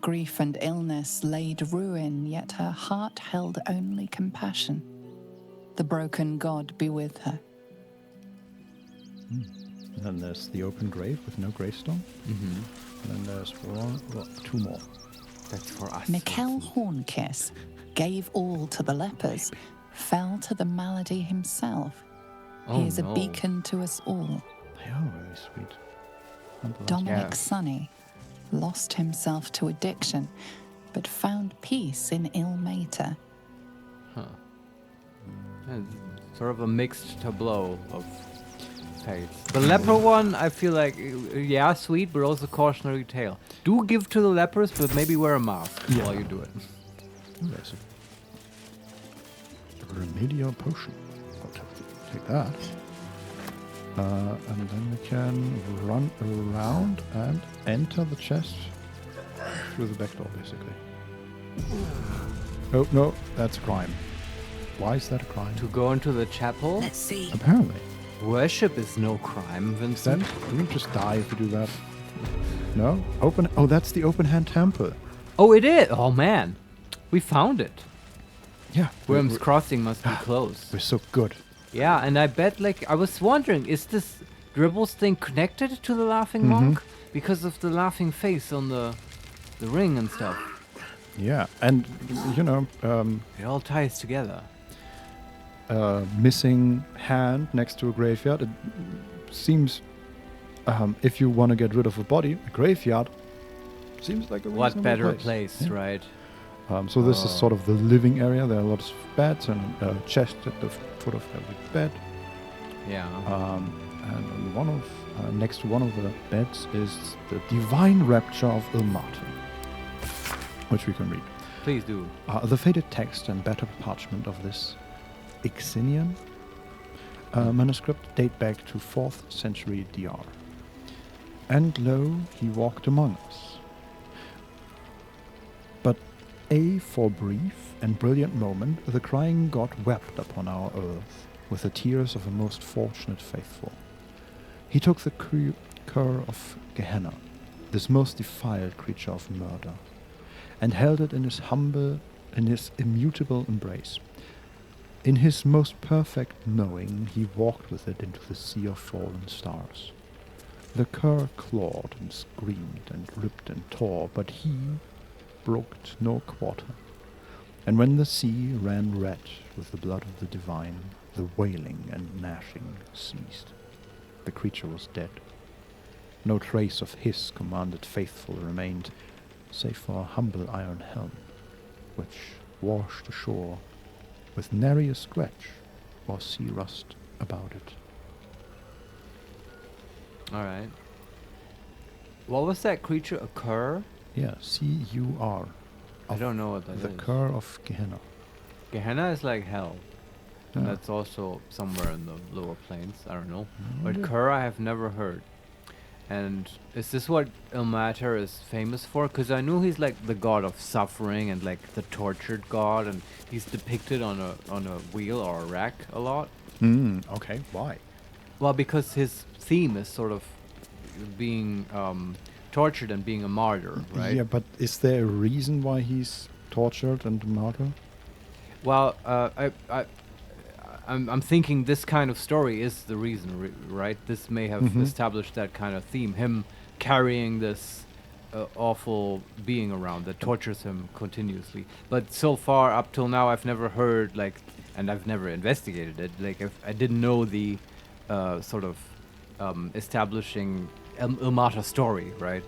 Grief and illness laid ruin, yet her heart held only compassion. The broken god be with her. And then there's the open grave with no gravestone. And then there's 2 more. That's for us. Mikkel Hornkiss gave all to the lepers, fell to the malady himself. He is a beacon to us all. They are very sweet. Dominic Sonny lost himself to addiction, but found peace in Ilmater. Sort of a mixed tableau of fates. The leper one, I feel like, yeah, sweet, but also cautionary tale. Do give to the lepers, but maybe wear a mask while you do it. There's a remedial potion. I'll take that. And then we can run around and enter the chest through the back door, basically. Oh, no, that's a crime. Why is that a crime? To go into the chapel? Let's see. Apparently. Worship is no crime, Vincent. You just die if you do that. No? Oh, that's the open hand temple. Oh, it is? Oh, man. We found it. Yeah. Worm's Crossing must be close. We're so good. Yeah, and I bet, like, I was wondering, is this Dribbles thing connected to the Laughing Monk? Because of the laughing face on the ring and stuff. Yeah, and, you know... it all ties together. Missing hand next to a graveyard. It seems, if you want to get rid of a body, a graveyard seems like a reasonable What better place, yeah. right? So this is sort of the living area. There are lots of beds and a chest at the foot of every bed. Yeah. And one of next to one of the beds is the Divine Rapture of Ilmater, which we can read. Please do. The faded text and battered parchment of this Ixinian manuscript date back to 4th century DR. And lo, he walked among us. But for brief and brilliant moment, the crying god wept upon our earth with the tears of a most fortunate faithful. He took the cur of Gehenna, this most defiled creature of murder, and held it in his immutable embrace. In his most perfect knowing, he walked with it into the sea of fallen stars. The cur clawed and screamed and ripped and tore, but he brooked no quarter. And when the sea ran red with the blood of the divine, the wailing and gnashing ceased. The creature was dead. No trace of his commanded faithful remained, save for a humble iron helm, which washed ashore with nary a scratch or sea rust about it. Alright. What was that creature? A cur? Yeah, C-U-R. I don't know what that is. The cur of Gehenna. Gehenna is like hell. And Yeah. that's also somewhere in the lower planes. I don't know. No But idea. cur I have never heard. And is this what Ilmater is famous for? Because I knew he's like the god of suffering and like the tortured god, and he's depicted on a wheel or a rack a lot. Okay, why? Well, because his theme is sort of being tortured and being a martyr, right? Yeah, but is there a reason why he's tortured and martyred? Well, I'm thinking this kind of story is the reason, right? This may have established that kind of theme. Him carrying this awful being around that tortures him continuously. But so far, up till now, I've never heard, like, and I've never investigated it. Like, I didn't know the sort of establishing Ilmata story, right?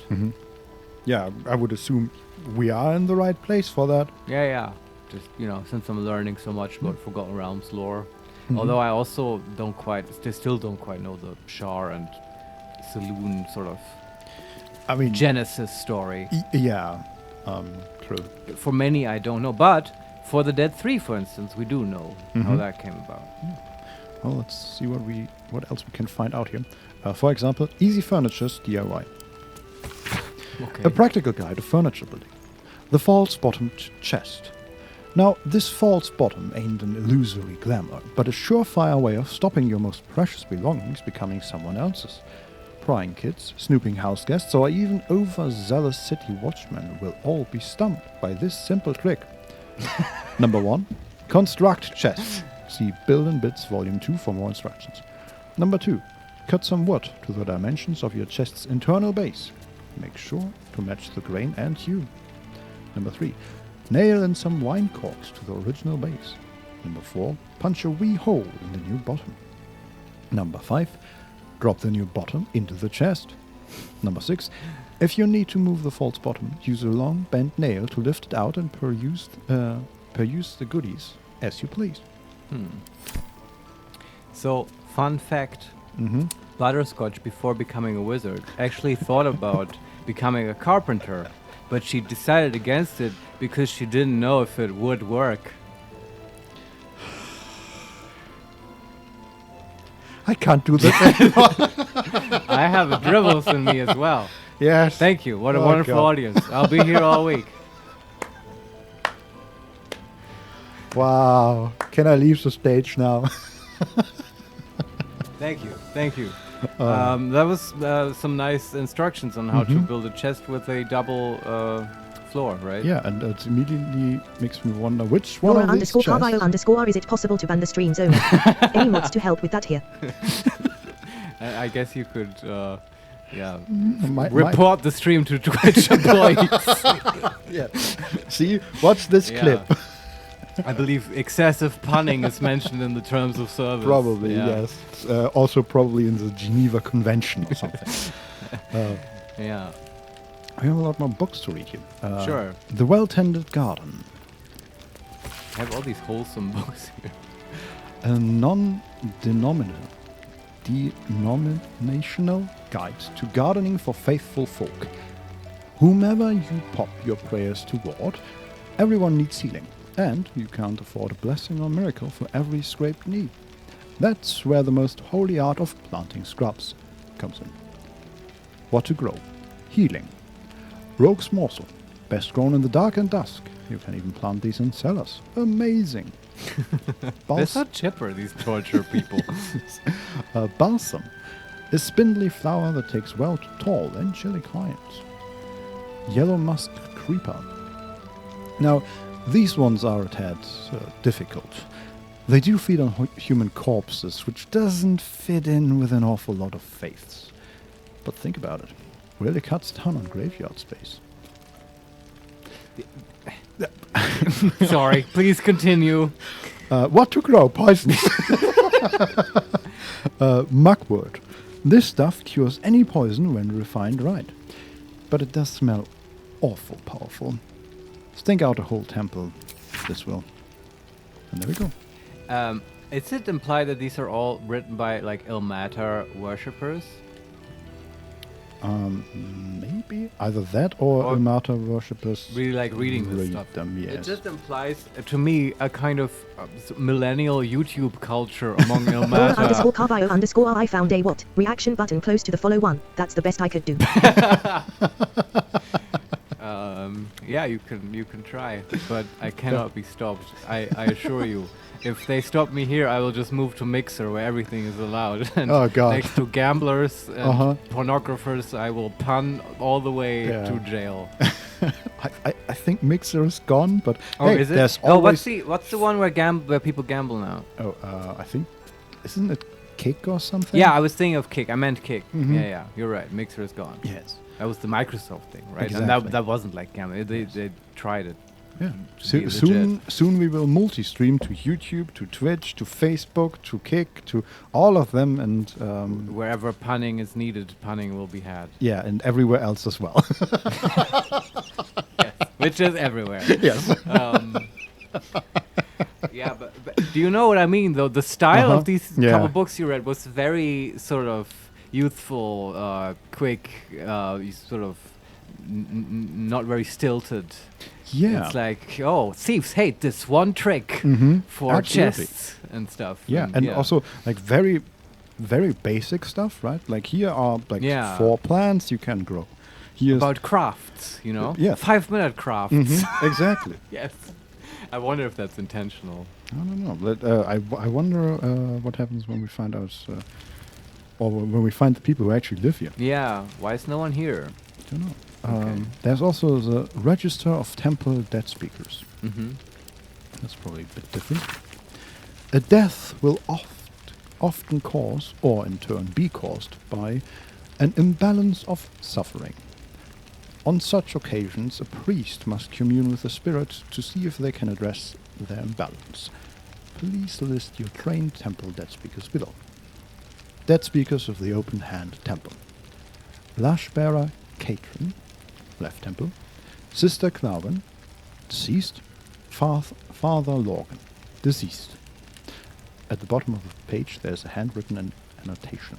Yeah, I would assume we are in the right place for that. Yeah. Just, since I'm learning so much about Forgotten Realms lore. Although I also still don't quite know the Shar and Saloon sort of Genesis story. True. For many, I don't know. But for the Dead 3, for instance, we do know how that came about. Well, let's see what else we can find out here. For example, Easy Furniture's DIY. Okay. A practical guide to furniture building. The false-bottomed chest. Now, this false bottom ain't an illusory glamour, but a surefire way of stopping your most precious belongings becoming someone else's. Prying kids, snooping house guests, or even overzealous city watchmen will all be stumped by this simple trick. Number 1. Construct chest. See Build in Bits Volume 2 for more instructions. Number 2. Cut some wood to the dimensions of your chest's internal base. Make sure to match the grain and hue. Number 3. Nail in some wine corks to the original base. Number 4. Punch a wee hole in the new bottom. Number 5. Drop the new bottom into the chest. Number 6. If you need to move the false bottom, use a long bent nail to lift it out and peruse the goodies as you please. So, fun fact. Butterscotch, before becoming a wizard, actually thought about becoming a carpenter, but she decided against it because she didn't know if it would work. I can't do this anymore. I have a dribbles in me as well. Yes. Thank you. What a wonderful audience. I'll be here all week. Wow. Can I leave the stage now? Thank you. That was some nice instructions on how to build a chest with a double floor, right? Yeah, and it immediately makes me wonder which one of these chests... _Carvio_ is it possible to ban the stream's owner? Any mods to help with that here? I guess you could, report the stream to Twitch employees. Yeah. See, watch this clip. I believe excessive punning is mentioned in the terms of service. Probably, yes. Also probably in the Geneva Convention or something. Yeah. I have a lot more books to read here. Sure. The Well-Tended Garden. I have all these wholesome books here. A non-denominational guide to gardening for faithful folk. Whomever you pop your prayers toward, everyone needs healing. And you can't afford a blessing or miracle for every scraped knee. That's where the most holy art of planting scrubs comes in. What to grow? Healing. Rogue's Morsel. Best grown in the dark and dusk. You can even plant these in cellars. Amazing. They're so chipper, these torture people. Balsam. A spindly flower that takes well to tall and chilly climates. Yellow musk creeper. Now, these ones are a tad difficult. They do feed on human corpses, which doesn't fit in with an awful lot of faiths. But think about it. Really cuts down on graveyard space. Sorry, please continue. What to grow? Poison. Mugwort. This stuff cures any poison when refined right. But it does smell awful powerful. Stink out a whole temple. This will. And there we go. Is it implied that these are all written by like Ilmatar worshippers? Maybe either that or Ilmatar worshippers really like reading this stuff. Them, yes. It just implies to me a kind of millennial YouTube culture among Ilmatar. _Carvio_ I found a what? Reaction button close to the follow one. That's the best I could do. Yeah, you can try, but I cannot be stopped. I assure you. If they stop me here, I will just move to Mixer, where everything is allowed. And oh God! Next to gamblers and pornographers, I will pun all the way to jail. I think Mixer is gone, but Oh, hey, is it? there's Oh, always... what's the one where people gamble now? Oh, I think... Isn't it Kick or something? Yeah, I was thinking of Kick. I meant Kick. Mhm. Yeah, you're right. Mixer is gone. Yes. That was the Microsoft thing, right? Exactly. And that wasn't like gambling. They tried it. Yeah. to be legit. Soon we will multi-stream to YouTube, to Twitch, to Facebook, to Kick, to all of them, and Wherever punning is needed, punning will be had. yeah, and everywhere else as well. Yes, which is everywhere. Yes. Yeah, but do you know what I mean, though? The style of these Yeah. couple books you read was very sort of youthful, quick, sort of not very stilted. Yeah. It's like, oh, thieves hate this one trick for Absolutely. chests and stuff. Yeah, and also like very, very basic stuff, right? Like here are like 4 plants you can grow. Here's about crafts, you know? Yeah. 5-minute crafts. Exactly. Yes. I wonder if that's intentional. I don't know. But, I wonder what happens when we find out, or when we find the people who actually live here. Yeah. Why is no one here? I don't know. There's also the Register of Temple Dead Speakers. That's probably a bit different. A death will often cause, or in turn be caused, by an imbalance of suffering. On such occasions, a priest must commune with the spirit to see if they can address their imbalance. Please list your trained temple dead speakers below. Dead speakers of the Open Hand Temple. Lashbearer Catrin, left temple. Sister Knarven, deceased. Father Lorgan, deceased. At the bottom of the page there's a handwritten annotation.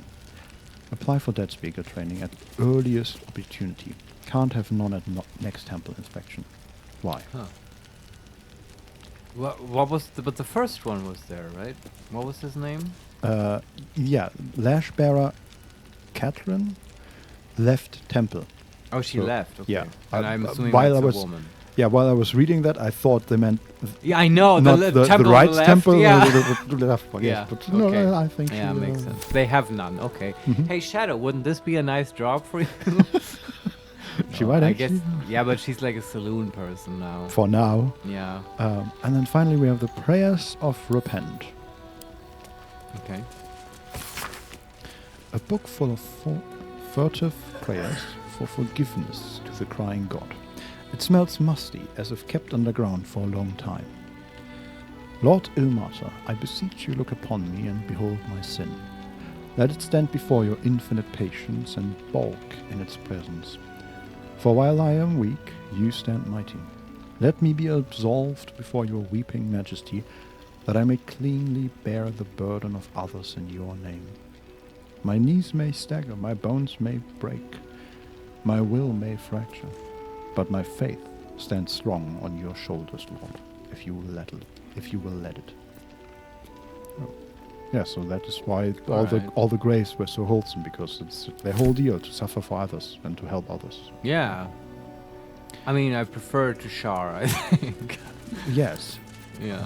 Apply for dead speaker training at earliest opportunity. Can't have none at next temple inspection. Why? Huh. What was but the first one was there, right? What was his name? Yeah, Lashbearer Catherine left temple. Oh, she left. Okay. Yeah, And I'm assuming while that's I a was woman. yeah, while I was reading that, I thought they meant Yeah, I know not the temple right on the left, temple, yeah. the left one. Yeah, Yes, but okay. no, I think yeah, makes sense. They have none. Okay. Hey, Shadow, wouldn't this be a nice job for you? She might I actually. guess. Yeah, but she's like a saloon person now. For now. Yeah. And then finally we have the Prayers of Repent. Okay. A book full of furtive prayers for forgiveness to the crying God. It smells musty, as if kept underground for a long time. Lord Ilmater, I beseech you look upon me and behold my sin. Let it stand before your infinite patience and balk in its presence. For while I am weak, you stand mighty. Let me be absolved before your weeping majesty, that I may cleanly bear the burden of others in your name. My knees may stagger, my bones may break, my will may fracture, but my faith stands strong on your shoulders, Lord, if you will let it. Oh. Yeah, so that is why all the graves were so wholesome, because it's their whole deal to suffer for others and to help others. Yeah. I mean, I prefer to Shar, I think. Yes. Yeah.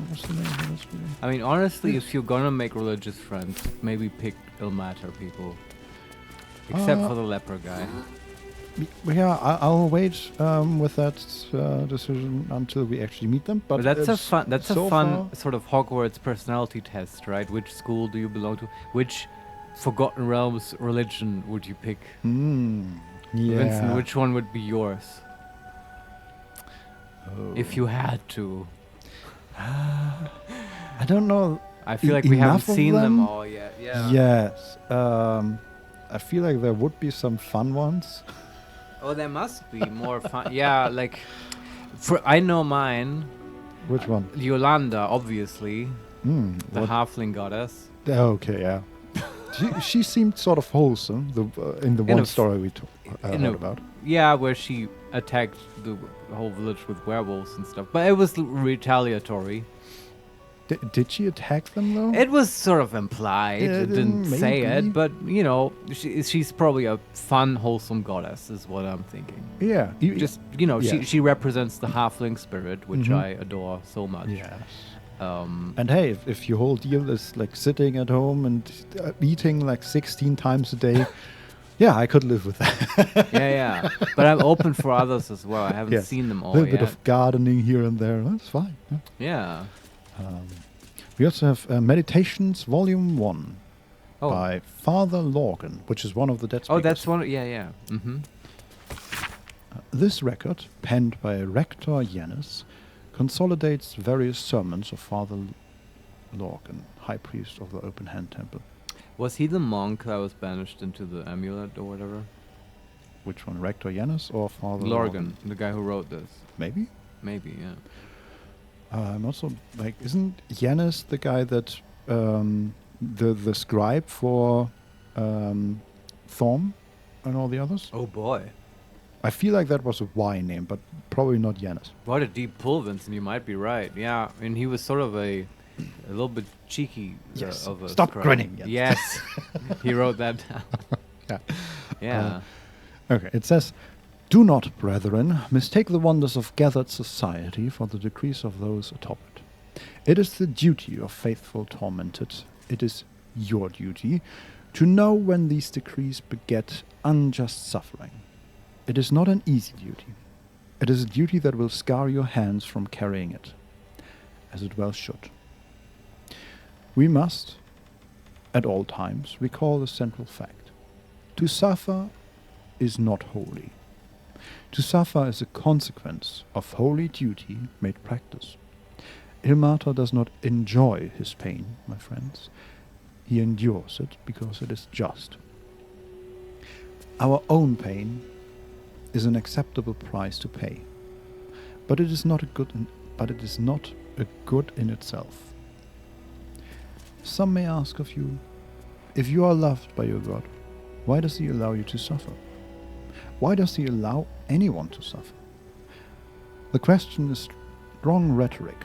What's the name of this video? I mean, honestly, if you're gonna make religious friends, maybe pick Ilmater people. Except for the leper guy. Yeah, I'll wait with that decision until we actually meet them. But that's a fun. That's so a fun far- sort of Hogwarts personality test, right? Which school do you belong to? Which Forgotten Realms religion would you pick? Yeah. Vincent, which one would be yours? Oh. If you had to. I don't know. I feel like we haven't enough of seen them all yet. Yeah. Yes. I feel like there would be some fun ones. Oh, there must be more fun. Yeah, like, I know mine. Which one? Yolanda, obviously. The what- halfling goddess. Okay, yeah. she seemed sort of wholesome in the In one a story we heard in a- about. Yeah, where she attacked the whole village with werewolves and stuff. But it was retaliatory. Did she attack them though? It was sort of implied. It didn't say maybe. it, but you know, she's probably a fun, wholesome goddess, is what I'm thinking. Yeah, Just you know, yeah. she represents the halfling spirit, which Mhm. I adore so much. Yes. Um, And hey, if your whole deal is like sitting at home and eating like 16 times a day, Yeah, I could live with that. Yeah. But I'm open for others as well. I haven't seen them all A little yet. bit of gardening here and there. That's fine. Yeah. We also have Meditations Volume 1 Oh. by Father Lorgan, which is one of the Dead Speakers. Oh, that's one. Yeah. Mm-hmm. This record, penned by Rector Yanis, consolidates various sermons of Father Lorgan, High Priest of the Open Hand Temple. Was he the monk that was banished into the amulet or whatever? Which one, Rector Yanis or Father Lorgan, the guy who wrote this. Maybe? Maybe, yeah. I'm also like, isn't Yanis the guy that the scribe for Thorm and all the others? Oh boy. I feel like that was a Y name, but probably not Yanis. What a deep pull, Vincent. You might be right. Yeah, and he was sort of a little bit cheeky. Yes. Of a Stop scribe. grinning. Yes. He wrote that down. Yeah. Yeah. Okay, it says, "Do not, brethren, mistake the wonders of gathered society for the decrees of those atop it. It is the duty of faithful tormented, it is your duty, to know when these decrees beget unjust suffering. It is not an easy duty. It is a duty that will scar your hands from carrying it, as it well should. We must, at all times, recall the central fact. To suffer is not holy. To suffer is a consequence of holy duty made practice. Ilmater does not enjoy his pain, my friends. He endures it because it is just. Our own pain is an acceptable price to pay, but it is not a good in itself. Some may ask of you, if you are loved by your God, why does he allow you to suffer? Why does he allow anyone to suffer? The question is strong rhetoric,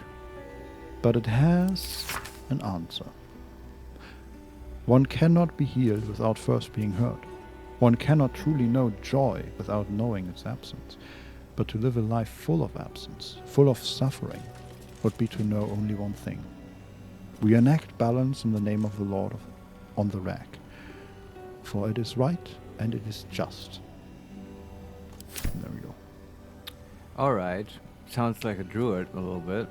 but it has an answer. One cannot be healed without first being hurt. One cannot truly know joy without knowing its absence. But to live a life full of absence, full of suffering, would be to know only one thing. We enact balance in the name of the Lord on the rack, for it is right and it is just." And there we go. All right. Sounds like a druid a little bit.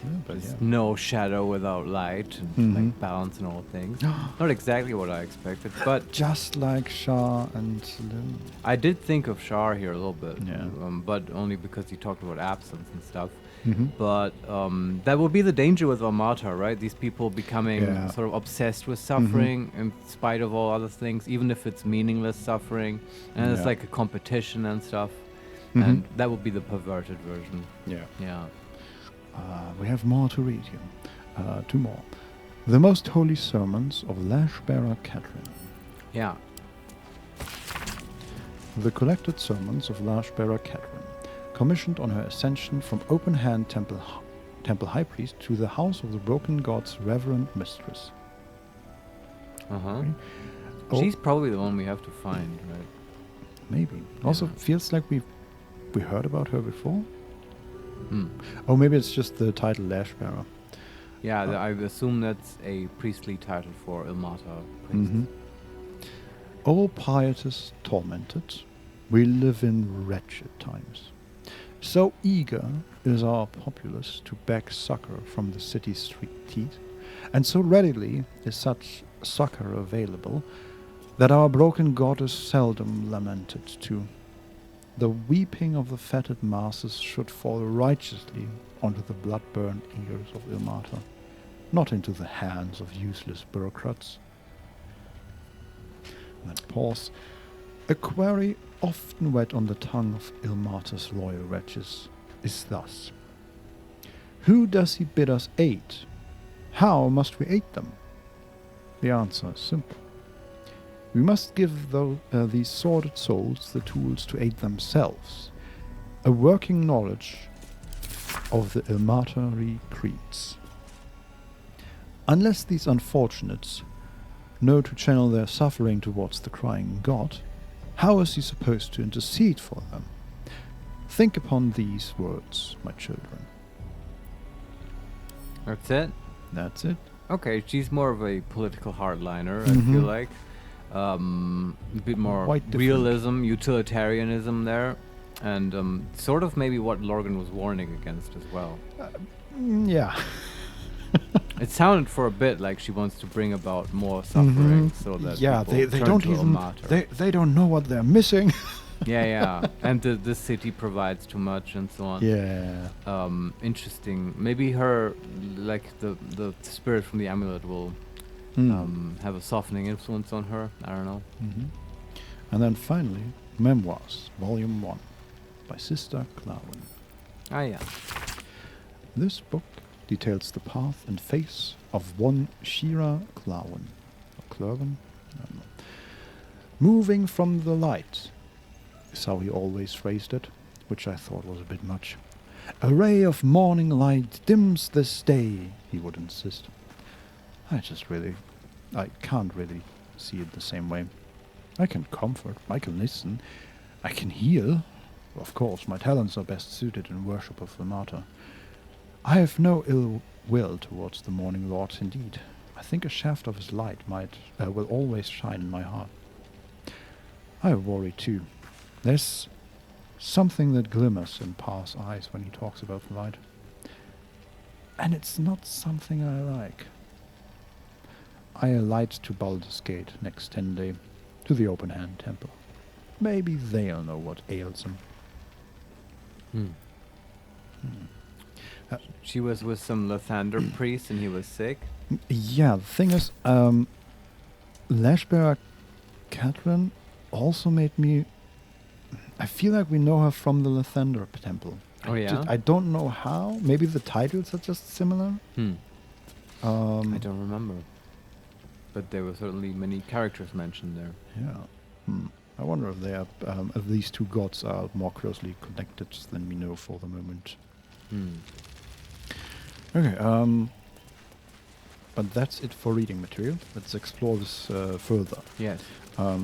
Yeah, but There's no shadow without light, and like balance and all things. Not exactly what I expected, but just like Shar and Lim. I did think of Shar here a little bit, Yeah. But only because he talked about absence and stuff. Mhm. But that would be the danger with Ilmater, right? These people becoming Yeah. sort of obsessed with suffering in spite of all other things, even if it's meaningless suffering, and it's Yeah. like a competition and stuff. Mhm. And that would be the perverted version. Yeah. Yeah. We have more to read here. Two more. The Most Holy Sermons of Lashbearer Catherine. Yeah. The collected sermons of Lashbearer Catherine, commissioned on her ascension from Open Hand Temple High Priest to the House of the Broken God's Reverend Mistress. Uh-huh. Oh. She's probably the one we have to find, right? Maybe. Also feels like we heard about her before. Hmm. Oh, maybe it's just the title Lashbearer. Yeah, I assume that's a priestly title for Ilmater. Priest. O pietous tormented, we live in wretched times. So eager is our populace to beg succor from the city's street, and so readily is such succor available, that our broken God is seldom lamented too. The weeping of the fettered masses should fall righteously onto the blood-burned ears of Ilmater, not into the hands of useless bureaucrats. And then pause. A query often wet on the tongue of Ilmater's loyal wretches is thus: who does he bid us aid? How must we aid them? The answer is simple. We must give these sordid souls the tools to aid themselves, a working knowledge of the Ilmatery creeds. Unless these unfortunates know to channel their suffering towards the crying God, how is he supposed to intercede for them? Think upon these words, my children. That's it? That's it. Okay, she's more of a political hardliner, I feel like. a bit more Quite different. realism, utilitarianism there, and sort of maybe what Lorgan was warning against as well. Yeah. It sounded for a bit like she wants to bring about more suffering, so that people they turn don't to a even martyr. they don't know what they're missing. Yeah, and the city provides too much and so on. Yeah. Interesting. Maybe her, like the spirit from the amulet will have a softening influence on her. I don't know. And then finally, Memoirs, Volume 1, by Sister Clawin. Ah, yeah. This book details the path and face of one Shira Clawin. Or Clergan? I don't know. Moving from the light, is how he always phrased it, which I thought was a bit much. A ray of morning light dims this day, he would insist. I can't really see it the same way. I can comfort, I can listen, I can heal. Of course, my talents are best suited in worship of the martyr. I have no ill will towards the Morning Lord, indeed. I think a shaft of his light will always shine in my heart. I worry too. There's something that glimmers in Par's eyes when he talks about the light. And it's not something I like. I alight to Baldur's Gate next 10 day, to the Open Hand Temple. Maybe they'll know what ails him. She was with some Lathander priest and he was sick. Yeah, the thing is, Lashbearer Catherine also made me... I feel like we know her from the Lathander temple. Oh, yeah? I don't know how. Maybe the titles are just similar. I don't remember. But there were certainly many characters mentioned there. Yeah. I wonder if they are, if these two gods are more closely connected than we know for the moment. Okay, but that's it for reading material. Let's explore this further. Yes.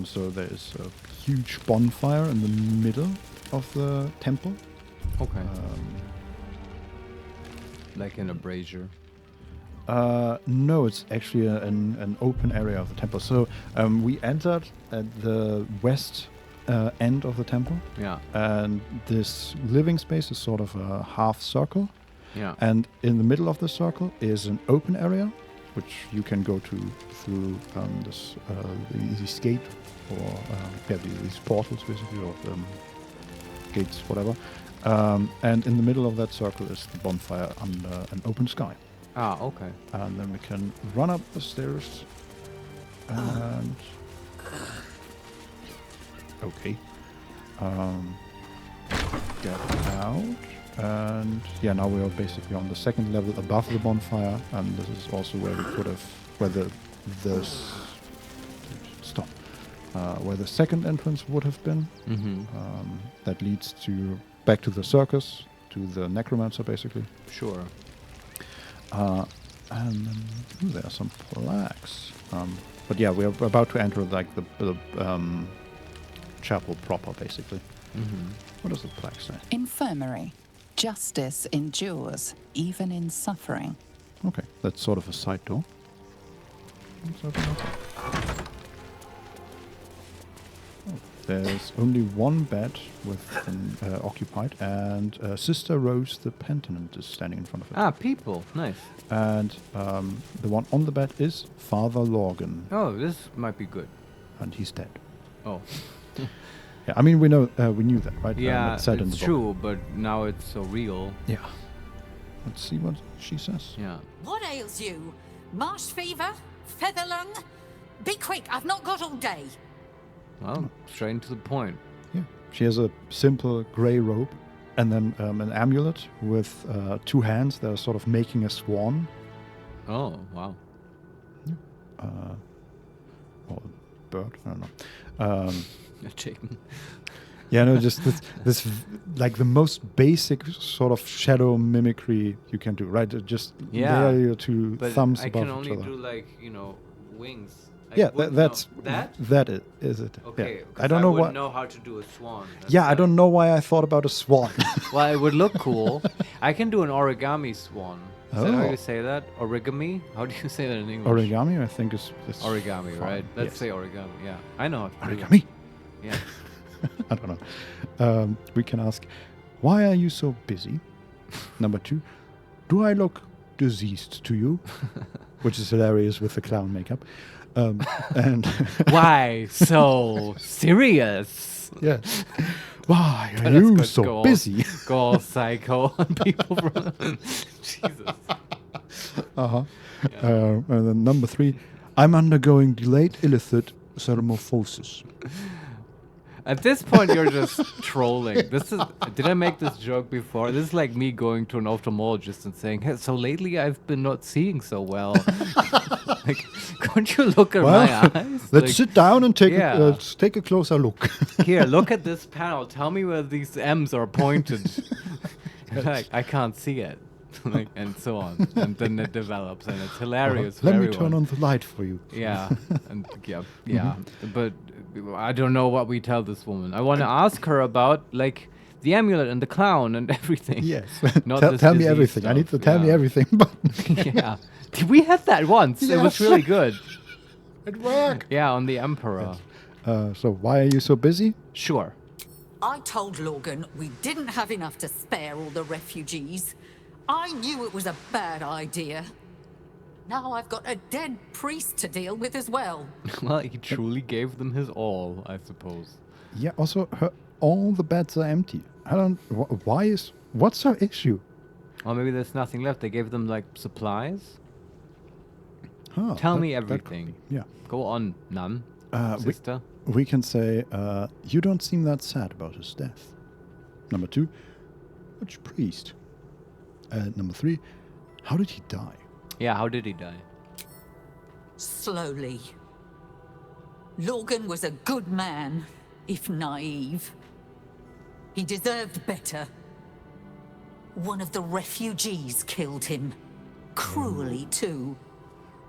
So there is a huge bonfire in the middle of the temple. Okay. Like in a brazier. No, it's actually an open area of the temple. So we entered at the west end of the temple. Yeah. And this living space is sort of a half circle. Yeah. And in the middle of the circle is an open area, which you can go to through this gate or these portals basically, or gates, whatever. And in the middle of that circle is the bonfire under an open sky. Ah, okay. And then we can run up the stairs and... Okay. Get out. And yeah, now we are basically on the second level above the bonfire, and this is also where we could have... where the second entrance would have been. That leads back to the circus, to the necromancer basically. Sure. And then there are some plaques. But yeah, we're about to enter like the chapel proper, basically. What does the plaque say? Infirmary. Justice endures, even in suffering. Okay, that's sort of a side door. Let's open up. Oh, there's only one bed with occupied, and Sister Rose the Penitent is standing in front of it. Ah, people. Nice. And the one on the bed is Father Lorgan. Oh, this might be good. And he's dead. Oh. Yeah, I mean, we knew that, right? Yeah, it's said in the book. true, but now it's so real. Yeah. Let's see what she says. Yeah. What ails you? Marsh fever? Feather lung? Be quick, I've not got all day. Well, straight to the point. Yeah. She has a simple grey robe and then an amulet with 2 hands that are sort of making a swan. Oh, wow. Or a bird, I don't know. A chicken. Yeah, no, just this like the most basic sort of shadow mimicry you can do, right? Just layer your 2 thumbs above each other. I can only do like, wings. Yeah, that is it. Okay, yeah. I don't know wouldn't know how to do a swan. Yeah, I don't know why I thought about a swan. Well, it would look cool. I can do an origami swan. Is that how Oh. you say that? Origami? How do you say that in English? Origami, I think, is Origami, fine. right? Let's Yes. say origami. Yeah, I know. Origami. Yeah. I don't know. We can ask, why are you so busy? Number 2, do I look diseased to you? Which is hilarious with the clown makeup. And Why so serious? Yes. Why are you so busy? Go all psycho on people. Jesus. Uh-huh. And then number 3, I'm undergoing delayed illicit metamorphosis. At this point, you're just trolling. This is. Did I make this joke before? This is like me going to an ophthalmologist and saying, "Hey, so lately I've been not seeing so well." Like, can't you look at my eyes? Let's Like, sit down and take yeah. take a closer look. Here, look at this panel. Tell me where these M's are pointed. Like, I can't see it. Like, and so on. And then it develops, and it's hilarious for Let everyone. me turn on the light for you. Yeah, and yeah. But I don't know what we tell this woman. I want to ask her about like the amulet and the clown and everything. Yes. Not tell this me disease everything. I need to stuff, tell me yeah. everything. But Yeah, we had that once. It was Yes. really good. It worked. Yeah, on the Emperor. So why are you so busy? Sure. I told Logan we didn't have enough to spare all the refugees. I knew it was a bad idea. Now I've got a dead priest to deal with as well. Well, he truly gave them his all, I suppose. Yeah. Also, all the beds are empty. I don't. What's her issue? Or maybe there's nothing left. They gave them like supplies. Huh, Tell me that could everything. be, yeah. Go on, nun, sister. We can say, you don't seem that sad about his death. Number 2, which priest? Number 3, how did he die? Yeah, how did he die? Slowly. Logan was a good man, if naive. He deserved better. One of the refugees killed him. Cruelly, too.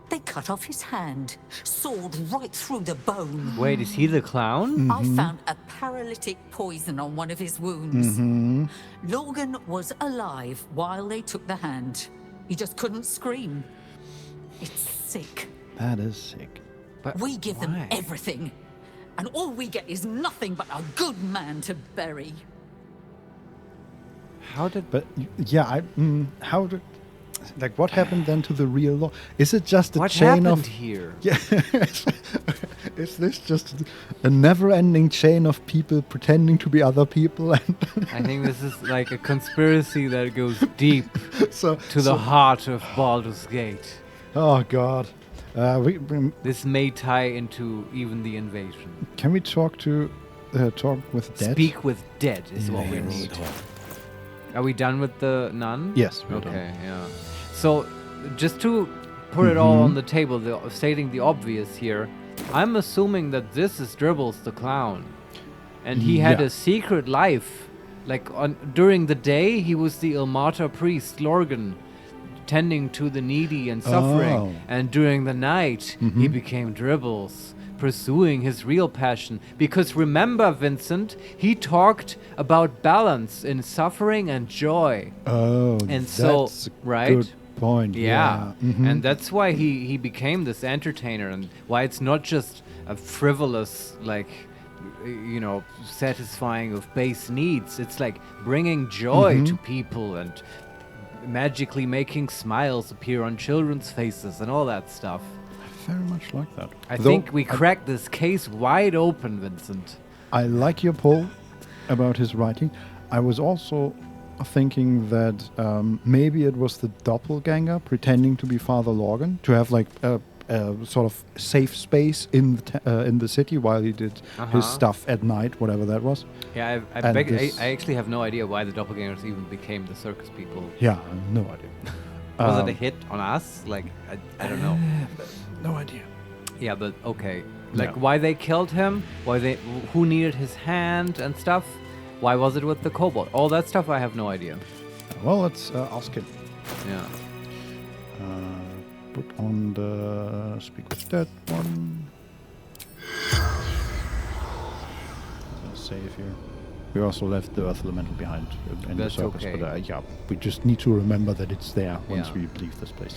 They cut off his hand, sawed right through the bone. Wait, is he the clown? I found a paralytic poison on one of his wounds. Logan was alive while they took the hand. He just couldn't scream. It's sick. That is sick. But we give them everything, and all we get is nothing but a good man to bury. How did? But yeah, how did? Like, what happened then to the real law? Is it just a What chain happened of? here? Yeah. Is this just a never-ending chain of people pretending to be other people? And I think this is like a conspiracy that goes deep So- to the heart of Baldur's Gate. oh God, This may tie into even the invasion. can we talk with dead? Speak with dead is what we Yes. need. Are we done with the nun? Yes, we're Okay, done. yeah. So, just to put it all on the table, stating the obvious here, I'm assuming that this is Dribbles the clown, and he had Yeah. a secret life. Like during the day, he was the Ilmata priest Lorgan, tending to the needy and suffering, Oh. and during the night, he became Dribbles, pursuing his real passion. Because remember, Vincent, he talked about balance in suffering and joy. Oh, And so, that's a right? good point. Yeah, Mhm. and that's why he became this entertainer, and why it's not just a frivolous, like, satisfying of base needs. It's like bringing joy to people and magically making smiles appear on children's faces and all that stuff. Very much like that. I Though think we cracked this case wide open, Vincent. I like your poll about his writing. I was also thinking that maybe it was the doppelganger pretending to be Father Logan to have like a sort of safe space in the city while he did his stuff at night, whatever that was. Yeah, And this- I actually have no idea why the doppelgangers even became the circus people. Yeah, no idea. Was it a hit on us? Like, I don't know. No idea. Yeah, but okay. Like, Yeah. why they killed him? Who needed his hand and stuff? Why was it with the kobold? All that stuff, I have no idea. Well, let's ask him. Yeah. Put on the speak with that one. Save here. We also left the earth elemental behind in the That's circus, okay. but yeah, we just need to remember that it's there once Yeah. we leave this place.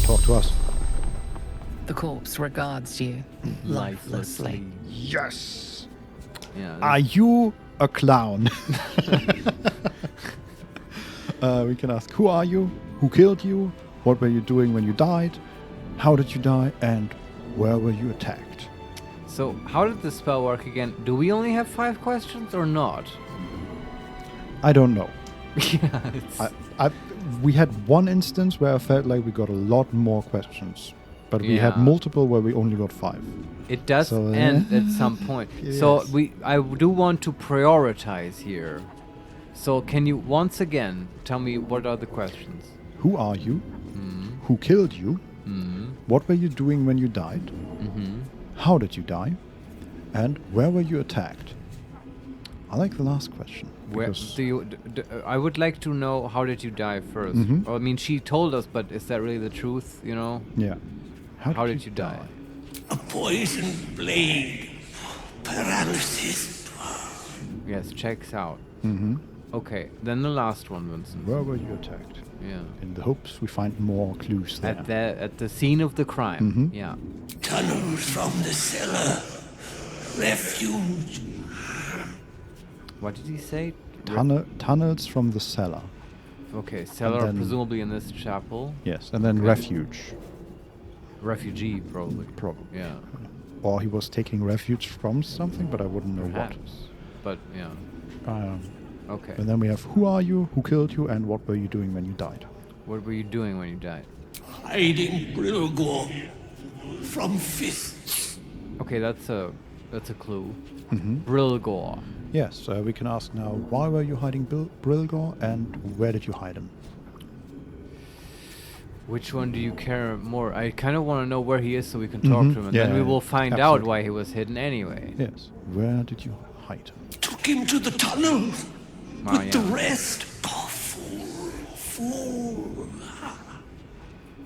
Talk to us. The corpse regards you lifelessly. Yes. Yeah. Are you a clown? We can ask, who are you? Who killed you? What were you doing when you died? How did you die? And where were you attacked? So, how did the spell work again? Do we only have 5 questions or not? I don't know. Yeah, it's... We had one instance where I felt like we got a lot more questions, but we had Yeah. multiple where we only got 5. It does So, end at some point. So Yes. I do want to prioritize here. So can you once again tell me what are the questions? Who are you? Mm. Who killed you? Mm. What were you doing when you died? Mhm. How did you die? And where were you attacked? I like the last question. Where because do you? I would like to know how did you die 1st. Mhm. I mean, she told us, but is that really the truth? You know? Yeah. How did you die? A poisoned blade. Paralysis. Yes, checks out. Mm-hmm. Okay, then the last one, Vincent. Where were you attacked? Yeah. In the hopes we find more clues there. At the scene of the crime. Mhm. Yeah. Tunnels from the cellar. Refuge. What did he say? Tunnels from the cellar. Okay, cellar then- presumably in this chapel. Yes, and then Okay. refuge. Refugee, probably. Probably. Yeah. Or he was taking refuge from something, but I wouldn't know Perhaps. But yeah. what. Okay. And then we have who are you, who killed you, and what were you doing when you died? What were you doing when you died? Hiding Brilgor from fists. Okay, that's a clue. Mm-hmm. Brilgor. Yes, we can ask now, why were you hiding Brilgor, and where did you hide him? Which one do you care more? I kind of want to know where he is so we can talk Mhm. to him, and Yeah, then we yeah, will find out absolutely. why he was hidden anyway. Yes, where did you hide him? Took him to the tunnels. Ah, with the yeah. rest. Oh, fool.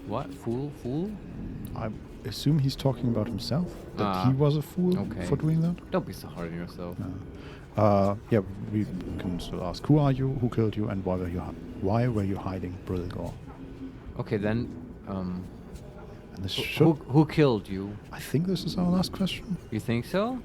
What? Fool? I assume he's talking about himself, that Ah, he was a fool okay. for doing that? Don't be so hard on yourself. Yeah, we can still ask, who are you, who killed you, and why were you hiding Brilgor? Okay, then. And this Who killed you? I think this is our last question. You think so?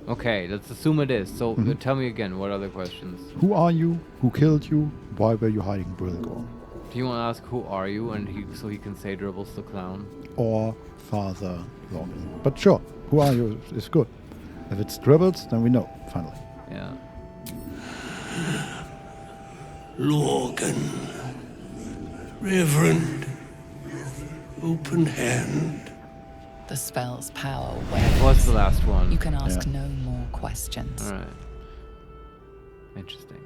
Okay, let's assume it is. So Mhm. tell me again, what other questions? Who are you, who killed you, why were you hiding Brilgor? Do you want to ask who are you, and so he can say Dribbles the clown? Or Father Logan. But sure, who are you is good. If it's Dribbles, then we know, finally. Yeah. Logan. Reverend. Open hand. The spell's power What's the last one? You can ask Yeah. no more questions. All right. Interesting.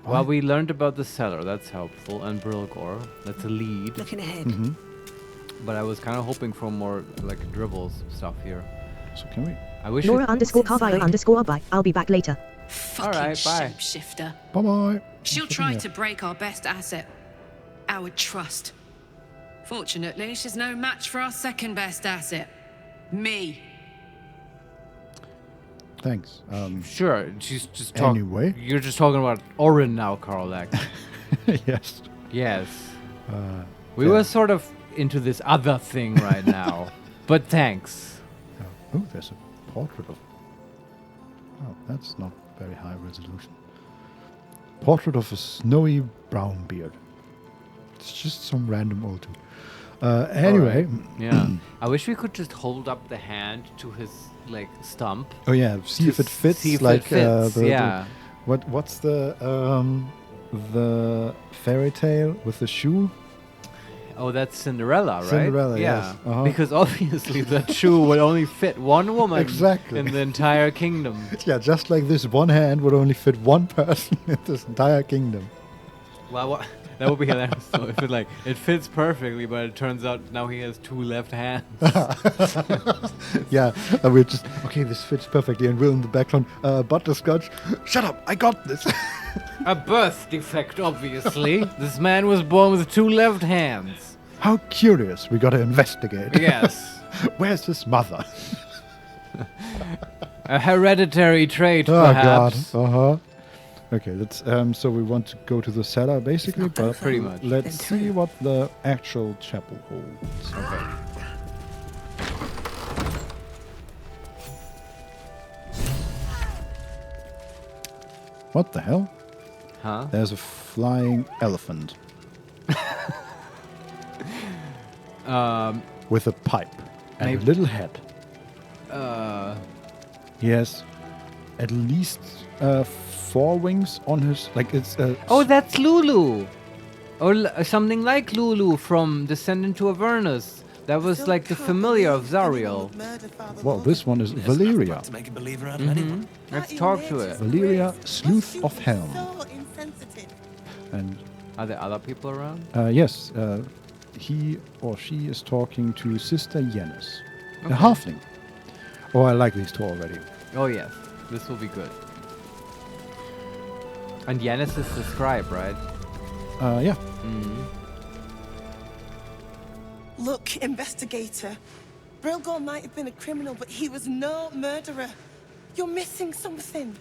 Well, we learned about the cellar. That's helpful, and Brilgor. That's a lead. Looking ahead. Mm-hmm. But I was kind of hoping for more like Dribbles stuff here. So can we? I wish. Laura _ Carvalho _ bye. I'll be back later. All right, bye. Shifter. Bye-bye. She'll try to break our best asset, our trust. Fortunately, she's no match for our second best asset, me. Thanks. Sure, she's just talking. Anyway. You're just talking about Orin now, Karlak. Yes. Yes. We yeah. were sort of into this other thing right now. But thanks. Oh, there's a portrait of... Oh, that's not very high resolution. Portrait of a snowy brown beard. It's just some random old dude. Anyway. Alright. Yeah. I wish we could just hold up the hand to his, like, stump. Oh yeah, see if it fits. See if like it fits, yeah. What's the fairy tale with the shoe? Oh, that's Cinderella, right? Cinderella, yeah. yes. Uh-huh. Because obviously that shoe would only fit one woman Exactly. in the entire kingdom. Yeah, just like this one hand would only fit one person in this entire kingdom. Well, that would be hilarious. So if it fits perfectly, but it turns out now he has 2 left hands. Yeah, and we're just, okay, this fits perfectly. And we're in the background, Butterscotch, shut up, I got this. A birth defect, obviously. This man was born with 2 left hands. How curious, we gotta investigate. Yes. Where's his mother? A hereditary trait, Oh perhaps. God. Okay, let's. So we want to go to the cellar, basically, but Pretty much. let's see what the actual chapel holds. Okay. What the hell? Huh? There's a flying elephant. With a pipe and a little head. He has at least 4 wings on his... Like it's... Oh, that's Lulu! Or something like Lulu from Descendant to Avernus. That was like the familiar of Zariel. Well, this one is Valeria. To make a believer out of anyone. Let's talk to her. Valeria, Sleuth of Helm. And are there other people around? Yes, he or she is talking to Sister Yennis, a halfling. Oh, I like these two already. Oh yes, this will be good. And Yennis is the scribe, right? Yeah. Look, investigator. Brilgor might have been a criminal, but he was no murderer. You're missing something.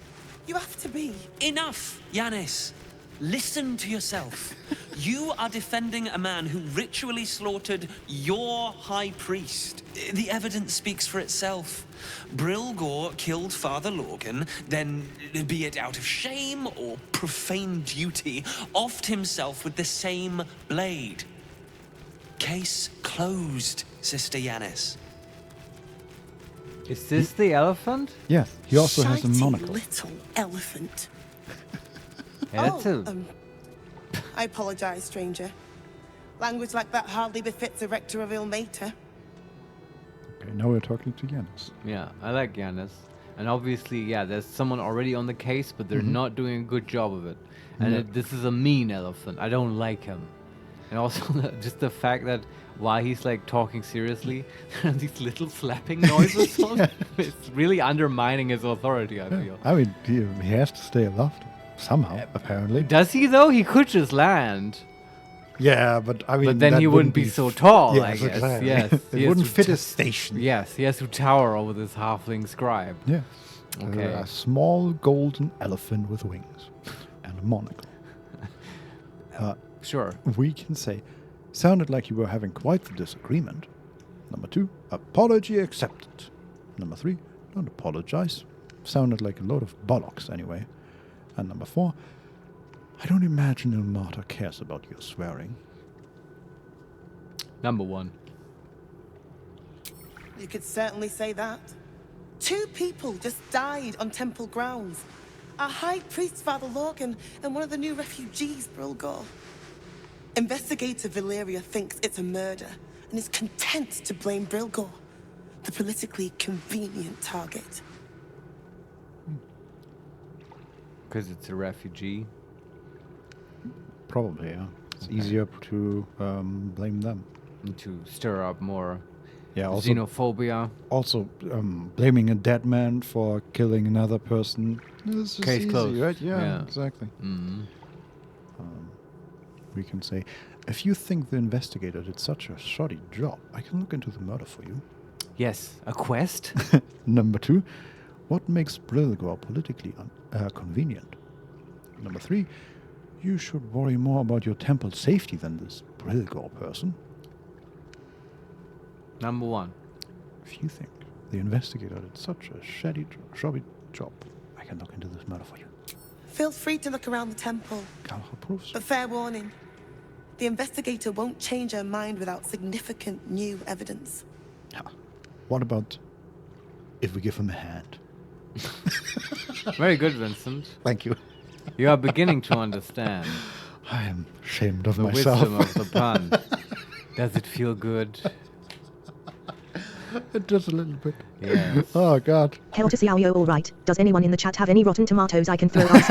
You have to be. Enough, Yanis. Listen to yourself. You are defending a man who ritually slaughtered your high priest. The evidence speaks for itself. Brilgor killed Father Lorgan, then, be it out of shame or profane duty, offed himself with the same blade. Case closed, Sister Yanis. Is this the elephant? Yes, he also has a Shitey monocle. little elephant. Yeah, that's I apologize, stranger. Language like that hardly befits a rector of Ilmater. Okay, now we're talking to Yennis. Yeah, I like Yannis. And obviously, yeah, there's someone already on the case, but they're not doing a good job of it. And this is a mean elephant. I don't like him. And also, just the fact that while he's like talking seriously, there are these little slapping noises. It's really undermining his authority, I feel. I mean, he has to stay aloft somehow, apparently. Does he though? He could just land. Yeah, but I mean, but then he wouldn't be so tall, I guess. Exactly. Yes, It wouldn't fit his station. Yes, he has to tower over this halfling scribe. Yeah. Okay. A small golden elephant with wings and a monocle. Sure. We can say, sounded like you were having quite the disagreement. Number 2, apology accepted. Number 3, don't apologize. Sounded like a load of bollocks anyway. And number 4, I don't imagine Ilmater cares about your swearing. Number 1. You could certainly say that. 2 people just died on temple grounds. Our high priest, Father Lorgan, and one of the new refugees, Brilgor. Investigator Valeria thinks it's a murder and is content to blame Brilgor, the politically convenient target. Because it's a refugee? Probably, yeah. It's easier to blame them. And to stir up more also, xenophobia. Also, blaming a dead man for killing another person. This is Case easy, closed. right? Yeah, exactly. We can say, if you think the investigator did such a shoddy job, I can look into the murder for you. Yes, a quest? Number 2, what makes Brilgor politically convenient? Number 3, you should worry more about your temple's safety than this Brilgor person. Number 1. If you think the investigator did such a shoddy job, I can look into this murder for you. Feel free to look around the temple. But fair warning, the investigator won't change her mind without significant new evidence. What about if we give him a hand? Very good, Vincent. Thank you. You are beginning to understand. I am ashamed of the myself. Wisdom of the pun. Does it feel good? Just a little bit. Yes. Oh, God. Hail to see how you're all right. Does anyone in the chat have any rotten tomatoes I can throw on?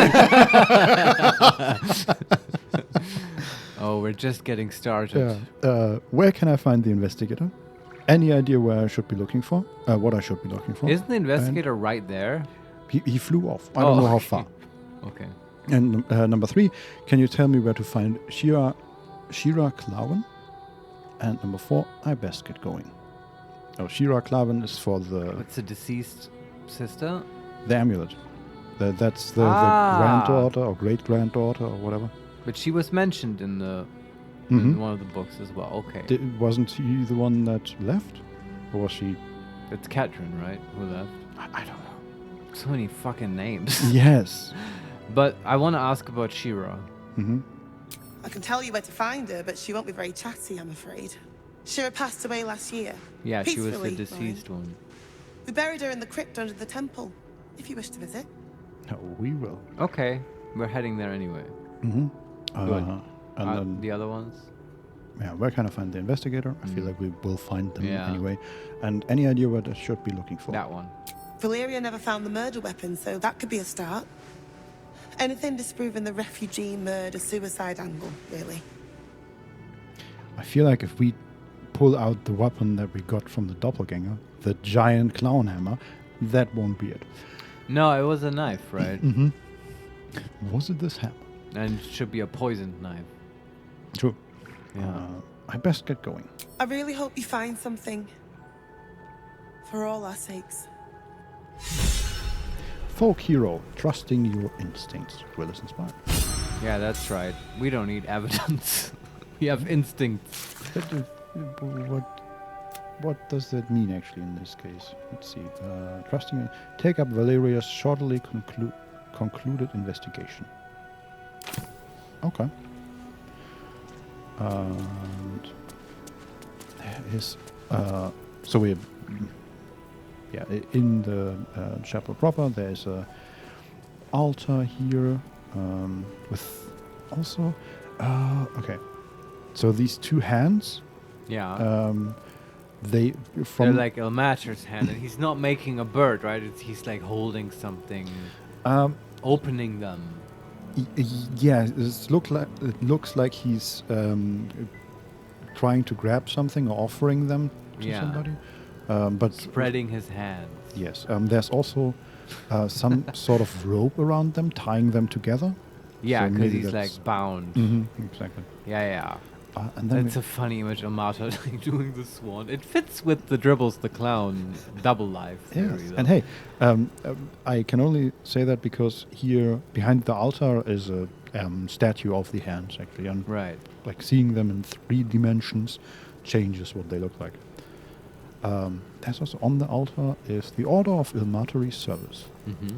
Oh, we're just getting started. Yeah. Where can I find the investigator? Any idea where I should be looking for? What I should be looking for? Isn't the investigator right there? He flew off. I don't know how far. Okay. And number 3, can you tell me where to find Shira Clowen? And number 4, I best get going. Oh, Shira Klavan is for the What's the deceased sister? the amulet. That's the granddaughter or great granddaughter or whatever. But she was mentioned in the Mhm. in one of the books as well. Okay. Wasn't he the one that left, or was she? It's Catherine, right? Who left? I don't know. So many fucking names. Yes. But I want to ask about Shira. Mm-hmm. I can tell you where to find her, but she won't be very chatty, I'm afraid. Shira passed away last year. Yeah, she was the Peacefully, deceased one. We buried her in the crypt under the temple, if you wish to visit. No, we will. Okay, we're heading there anyway. Mm-hmm. Good. And then the other ones? yeah, where can I find the investigator? I feel like we will find them Yeah. anyway. And any idea what I should be looking for? That one. Valeria never found the murder weapon, so that could be a start. Anything disproving the refugee murder-suicide angle, really. I feel like if we pull out the weapon that we got from the doppelganger, the giant clown hammer, that won't be it. No, it was a knife, right? Mm-hmm. Was it this hammer? And it should be a poisoned knife. True. Yeah. I best get going. I really hope you find something. For all our sakes. Folk hero, trusting your instincts. Willis inspired. Yeah, that's right. We don't need evidence. We have instincts. What does that mean actually in this case? Let's see. Trusting. Take up Valeria's shortly concluded investigation. Okay. And there is. So we. Yeah, in the chapel proper, there's a altar here with also. Okay. So these two hands. Yeah. They're They're like Ilmater's hand, and he's not making a bird, right? He's like holding something, opening them. Yeah, it looks like he's trying to grab something or offering them to somebody. But spreading his hands. Yes. There's also some sort of rope around them, tying them together. Yeah, So because maybe he's that's- like bound. Exactly. Yeah. And then It's a funny image of Marta doing the swan. It fits with the Dribbles the Clown double life theory. Yes. though. And hey, I can only say that because here behind the altar is a statue of the hands, actually. And right. Like seeing them in 3 dimensions changes what they look like. There's also on the altar is the Order of Ilmatary Service. Mm-hmm.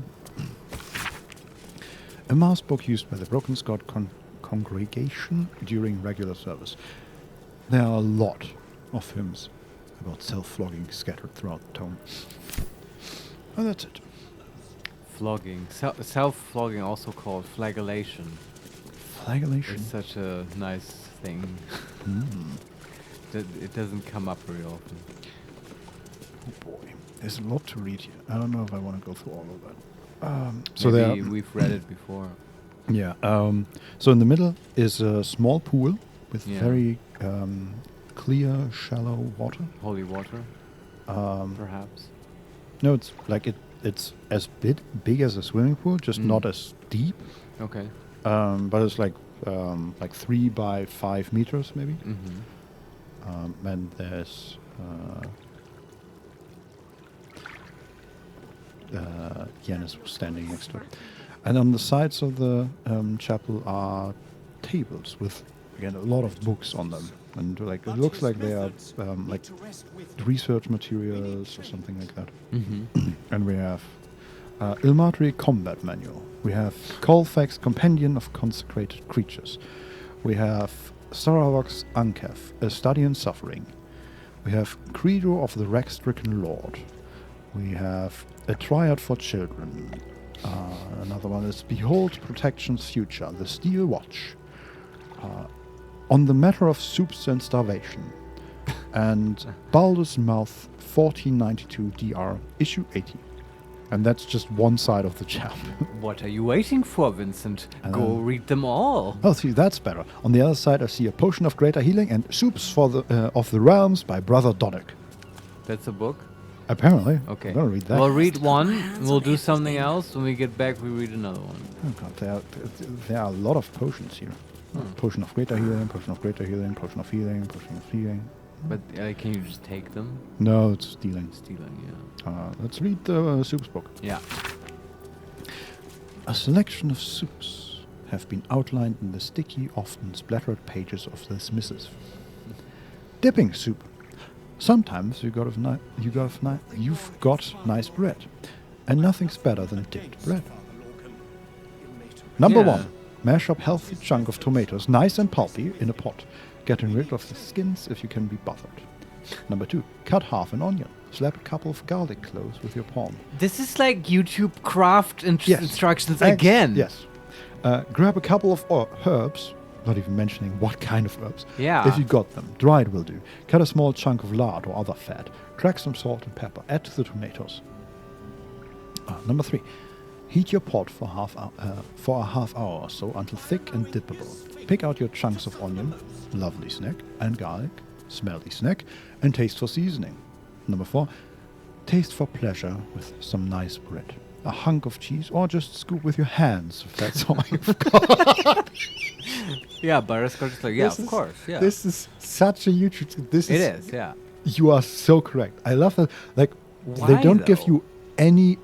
A mass book used by the Broken Scott congregation during regular service. There are a lot of hymns about self-flogging scattered throughout the tome. And that's it. Flogging. Self-flogging, also called flagellation. Flagellation? It's such a nice thing. It doesn't come up very often. Oh boy. There's a lot to read here. I don't know if I want to go through all of that. So we've read it before. Yeah. So in the middle is a small pool with Yeah. very clear, shallow water. Holy water, perhaps. No, it's like it's as big as a swimming pool, just not as deep. Okay. But it's like 3 by 5 meters maybe. Mm-hmm. And there's Yanis was standing next to it. And on the sides of the chapel are tables with, again, a lot of books on them. And like it looks like they are like research materials or something like that. Mm-hmm. And we have Ilmatry Combat Manual. We have Colfax Compendium of Consecrated Creatures. We have Saravok's Ankev, A Study in Suffering. We have Credo of the Wreck-Stricken Lord. We have A Triad for Children. Another one is Behold Protection's Future, The Steel Watch. On the Matter of Soups and Starvation. And Baldur's Mouth 1492 DR, Issue 80. And that's just one side of the chapter. What are you waiting for, Vincent? Go read them all. Oh, see, that's better. On the other side, I see A Potion of Greater Healing and Soups for the of the Realms by Brother Doddick. That's a book? Apparently. Okay. I'm gonna read that. We'll read one, and we'll do something else. When we get back, we read another one. Oh god, there are a lot of potions here. Potion of Greater Healing, Potion of Greater Healing, Potion of Healing, Potion of Healing. But can you just take them? No, it's stealing. Stealing, yeah. Let's read the soups book. Yeah. A selection of soups have been outlined in the sticky, often splattered pages of this missive. Dipping soup. Sometimes you've got nice bread, and nothing's better than dipped bread. Number 1. Mash up healthy chunk of tomatoes, nice and pulpy, in a pot, getting rid of the skins if you can be bothered. Number 2. Cut half an onion. Slap a couple of garlic cloves with your palm. This is like YouTube craft instructions again. Yes. Grab a couple of herbs, not even mentioning what kind of herbs. Yeah. If you got them. Dried will do. Cut a small chunk of lard or other fat. Crack some salt and pepper. Add to the tomatoes. Number 3. Heat your pot for a half hour or so until thick and dippable. Pick out your chunks of onion, lovely snack, and garlic, smelly snack, and taste for seasoning. Number 4. Taste for pleasure with some nice bread. A hunk of cheese, or just scoop with your hands if that's all you've got. Yeah, Butterscotch is like, of course, yeah. This is such a YouTube. It is, yeah. You are so correct. I love that. Like, Why, they don't give though? you any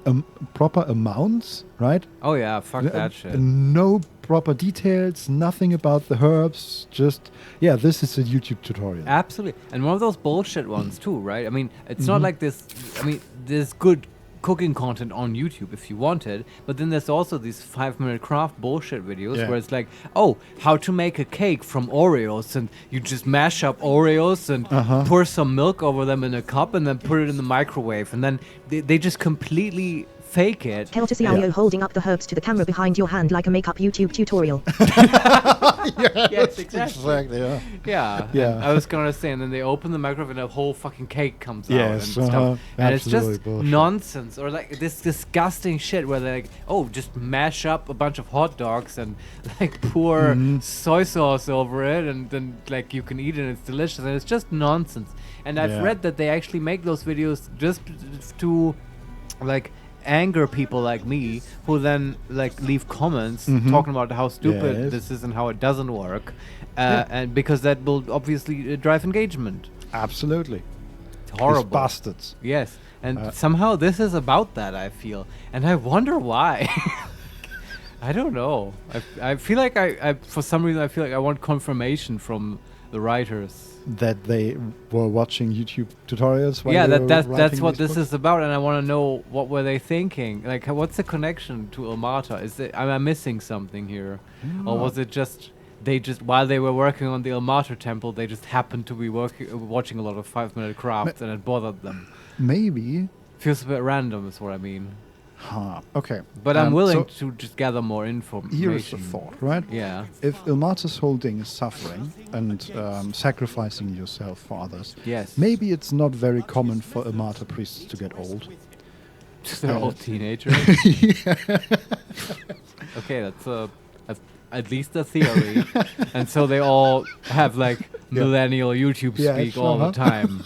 proper amounts, right? Oh yeah, fuck that shit. No proper details, nothing about the herbs. Just this is a YouTube tutorial. Absolutely, and one of those bullshit ones too, right? I mean, it's not like this. I mean, there's good cooking content on YouTube if you want it, but then there's also these 5-minute craft bullshit videos where it's like, oh, how to make a cake from Oreos, and you just mash up Oreos and pour some milk over them in a cup and then put it in the microwave, and then they just completely fake it. Hell to see you holding up the herbs to the camera behind your hand like a makeup YouTube tutorial. Yes, exactly. Yeah. And I was gonna say, and then they open the microwave and a whole fucking cake comes out and stuff. And it's Absolutely just bullshit. nonsense, or like this disgusting shit where they're like, oh, just mash up a bunch of hot dogs and like pour soy sauce over it, and then like you can eat it and it's delicious, and it's just nonsense. And I've read that they actually make those videos just to like anger people like me, who then like leave comments talking about how stupid this is and how it doesn't work, and because that will obviously drive engagement. Absolutely. It's horrible. These bastards. Yes, and somehow this is about that, I feel, and I wonder why. I don't know. I feel like I for some reason I feel like I want confirmation from the writers that they were watching YouTube tutorials. While that's what this is about, and I want to know what were they thinking. Like, what's the connection to Ilmata? Am I missing something here, or was it just they just while they were working on the Ilmata temple, they just happened to be watching a lot of 5-minute crafts, and it bothered them? Maybe. Feels a bit random, is what I mean. Okay. But I'm willing to just gather more information. Here's the thought, right? Yeah. If Ilmata's whole thing is suffering and sacrificing yourself for others, maybe it's not very common for Ilmata priests to get old. They're all teenagers. Okay, that's at least a theory. And so they all have like millennial YouTube speak all the time.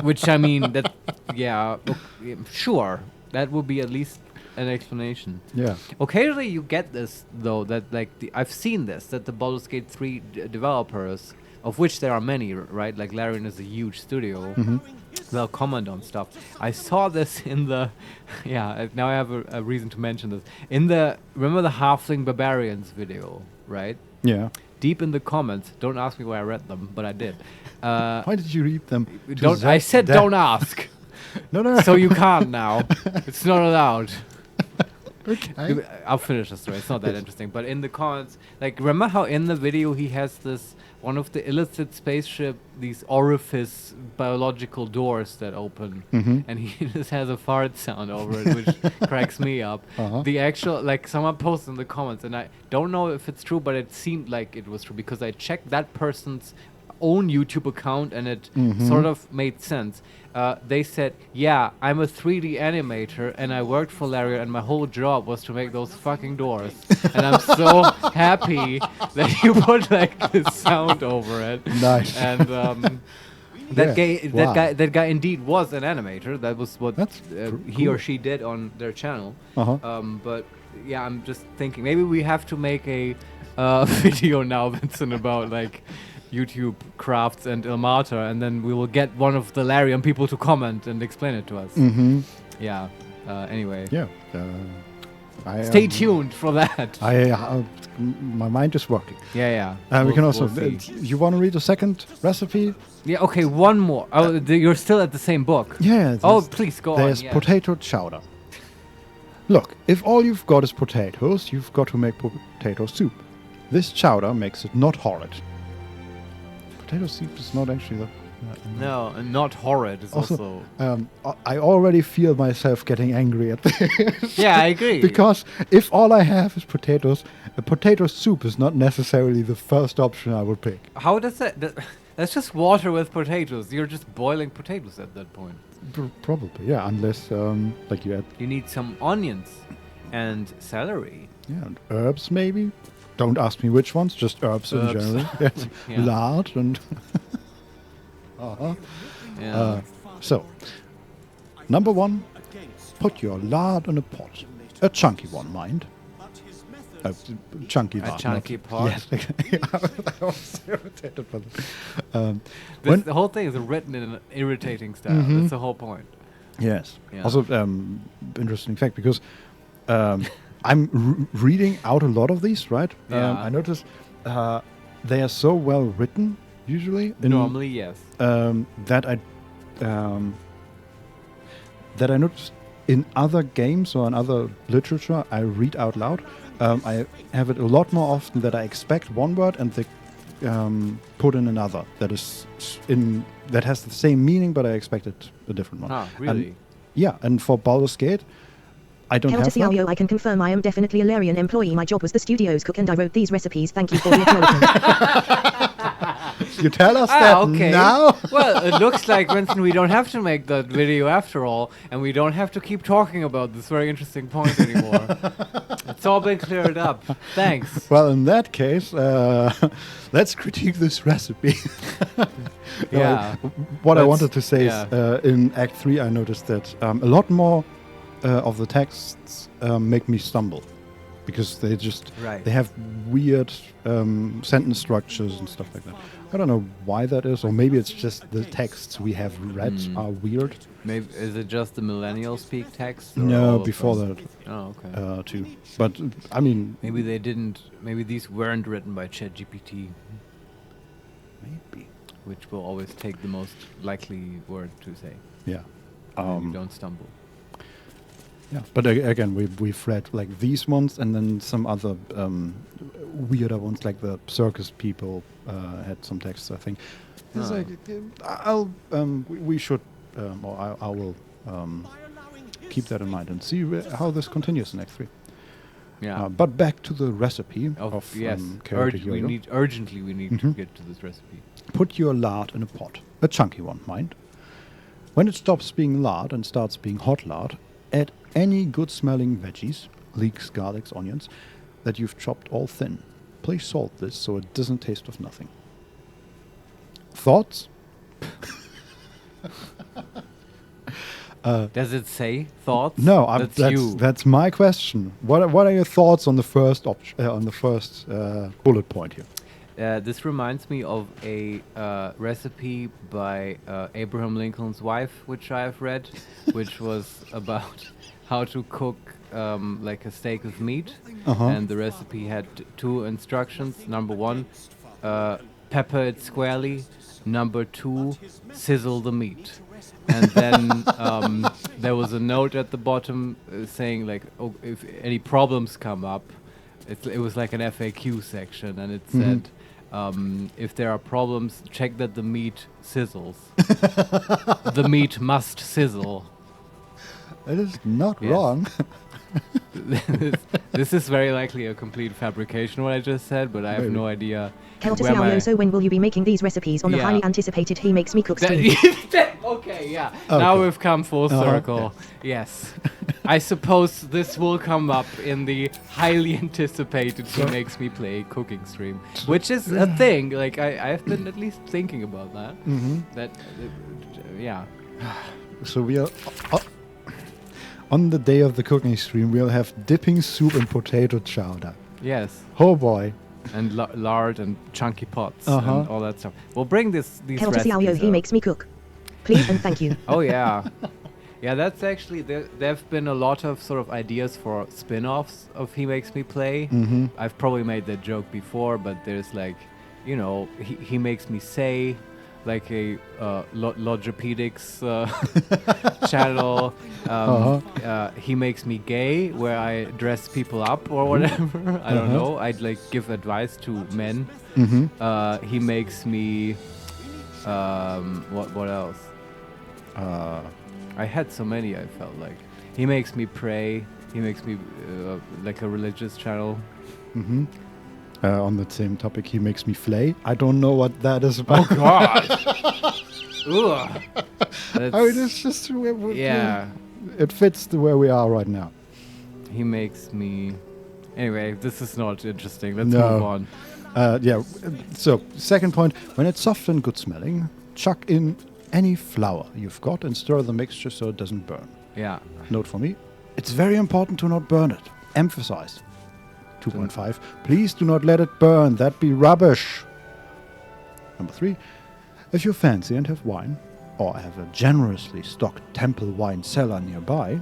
Which, I mean, sure. That would be at least an explanation. Yeah. Occasionally you get this, though, that like I've seen this, that the Baldur's Gate 3 developers, of which there are many, right? Like Larian is a huge studio. They'll comment on stuff. I saw this in the... now I have a reason to mention this. Remember the Halfling Barbarians video, right? Yeah. Deep in the comments, don't ask me where I read them, but I did. Why did you read them? I said don't ask. No. So you can't now. It's not allowed. Okay. I'll finish the story. It's not that interesting. But in the comments, like, remember how in the video he has one of the illicit spaceship, these orifice biological doors that open, and he just has a fart sound over it, which cracks me up. The actual, like, someone posted in the comments, and I don't know if it's true, but it seemed like it was true because I checked that person's own YouTube account, and it sort of made sense. They said, I'm a 3D animator, and I worked for Larian, and my whole job was to make those fucking doors. And I'm so happy that you put like this sound over it. Nice. And that guy indeed was an animator. That was what he or she did on their channel. But I'm just thinking maybe we have to make a video now, Vincent, about like YouTube crafts and Ilmata, and then we will get one of the Larian people to comment and explain it to us. Mm-hmm. Yeah. Anyway. Yeah. Stay tuned for that. My mind is working. Yeah. We can also. We'll see. You want to read the second recipe? Yeah. Okay. One more. Oh, you're still at the same book. Yeah. Oh, please go on. There's potato chowder. Look, if all you've got is potatoes, you've got to make potato soup. This chowder makes it not horrid. Potato soup is not actually the... No, and not horrid is also... I already feel myself getting angry at this. Yeah, I agree. Because if all I have is potatoes, a potato soup is not necessarily the first option I would pick. How does that... That's just water with potatoes. You're just boiling potatoes at that point. Probably, yeah, unless like you add... You need some onions and celery. Yeah, and herbs maybe. Don't ask me which ones, just herbs. In general. Yes. Yeah. Lard and... So, number 1, put your lard in a pot. A chunky one, mind. A chunky lard. A chunky pot? Yes. I was irritated by that. The whole thing is written in an irritating style. That's the whole point. Yes. Yeah. Also, interesting fact, because I'm reading out a lot of these, right? Yeah. I noticed they are so well written, usually. Normally, yes. That I noticed in other games or in other literature, I read out loud. I have it a lot more often that I expect one word and they put in another that is that has the same meaning, but I expected a different one. Ah, really? And, yeah, and for Baldur's Gate, I don't have that. I can confirm I am definitely a Larian employee. My job was the studio's cook and I wrote these recipes. Thank you for the acknowledgement. You tell us that now? Well, it looks like, Vincent, we don't have to make that video after all, and we don't have to keep talking about this very interesting point anymore. It's all been cleared up. Thanks. Well, in that case, let's critique this recipe. Yeah. What I wanted to say is, in Act 3, I noticed that a lot more of the texts make me stumble. Because they just they have weird sentence structures and stuff like that. I don't know why that is, or maybe it's just the texts we have read are weird. Maybe is it just the millennial speak text? Or No, before that. Oh, okay. Too. But I mean, maybe they didn't. Maybe these weren't written by ChatGPT. Maybe. Which will always take the most likely word to say. Yeah. Don't stumble. Yeah, but again, we've read like these ones, and then some other weirder ones, like the circus people had some texts. I think. It's like, we should, or I will keep that in mind and see how this continues in Act 3. Yeah. But back to the recipe of yes, urgently we need to get to this recipe. Put your lard in a pot, a chunky one, mind. When it stops being lard and starts being hot lard, add any good-smelling veggies, leeks, garlics, onions, that you've chopped all thin. Please salt this so it doesn't taste of nothing. Thoughts? Does it say thoughts? No, that's that's my question. What are your thoughts on the first bullet point here? This reminds me of a recipe by Abraham Lincoln's wife, which I have read, which was about how to cook like a steak of meat. And the recipe had 2 instructions. Number 1, pepper it squarely. Number 2, sizzle the meat. And then there was a note at the bottom saying like, oh, if any problems come up, it was like an FAQ section, and it said, if there are problems, check that the meat sizzles. The meat must sizzle. That is not wrong. This is very likely a complete fabrication, what I just said, but I have no idea. So when will you be making these recipes on the highly anticipated He Makes Me Cook stream? Okay, yeah. Okay. Now we've come full circle. Yes. I suppose this will come up in the highly anticipated He Makes Me Play cooking stream, which is a thing. Like, I've been at least thinking about that. Yeah. So we are... on the day of the cooking stream, we'll have dipping soup and potato chowder. Yes. Oh boy. and lard and chunky pots Uh-huh. and all that stuff. We'll bring these Hell to recipes Xiaoyo, he out. makes me cook. Please and thank you. Oh yeah, yeah. That's actually there've been a lot of sort of ideas for spin-offs of He Makes Me Play. Mhm. I've probably made that joke before, but there's like, you know, he makes me say, like a logopedics channel. He makes me gay, where I dress people up or whatever. I don't know. I'd like give advice to men. Mhm. He makes me. What else? I had so many. I felt like he makes me pray. He makes me like a religious channel. Mm-hmm. On that same topic, he makes me flay. I don't know what that is about. Oh God! Ugh. I mean, it's just yeah. It fits to where we are right now. He makes me. Anyway, this is not interesting. Let's No. move on. Yeah. So, second point: when it's soft and good smelling, chuck in any flour you've got and stir the mixture so it doesn't burn. Yeah. Note for me: it's very important to not burn it. Emphasize. 2.5. Please do not let it burn. That'd be rubbish. Number 3. If you're fancy and have wine, or have a generously stocked temple wine cellar nearby,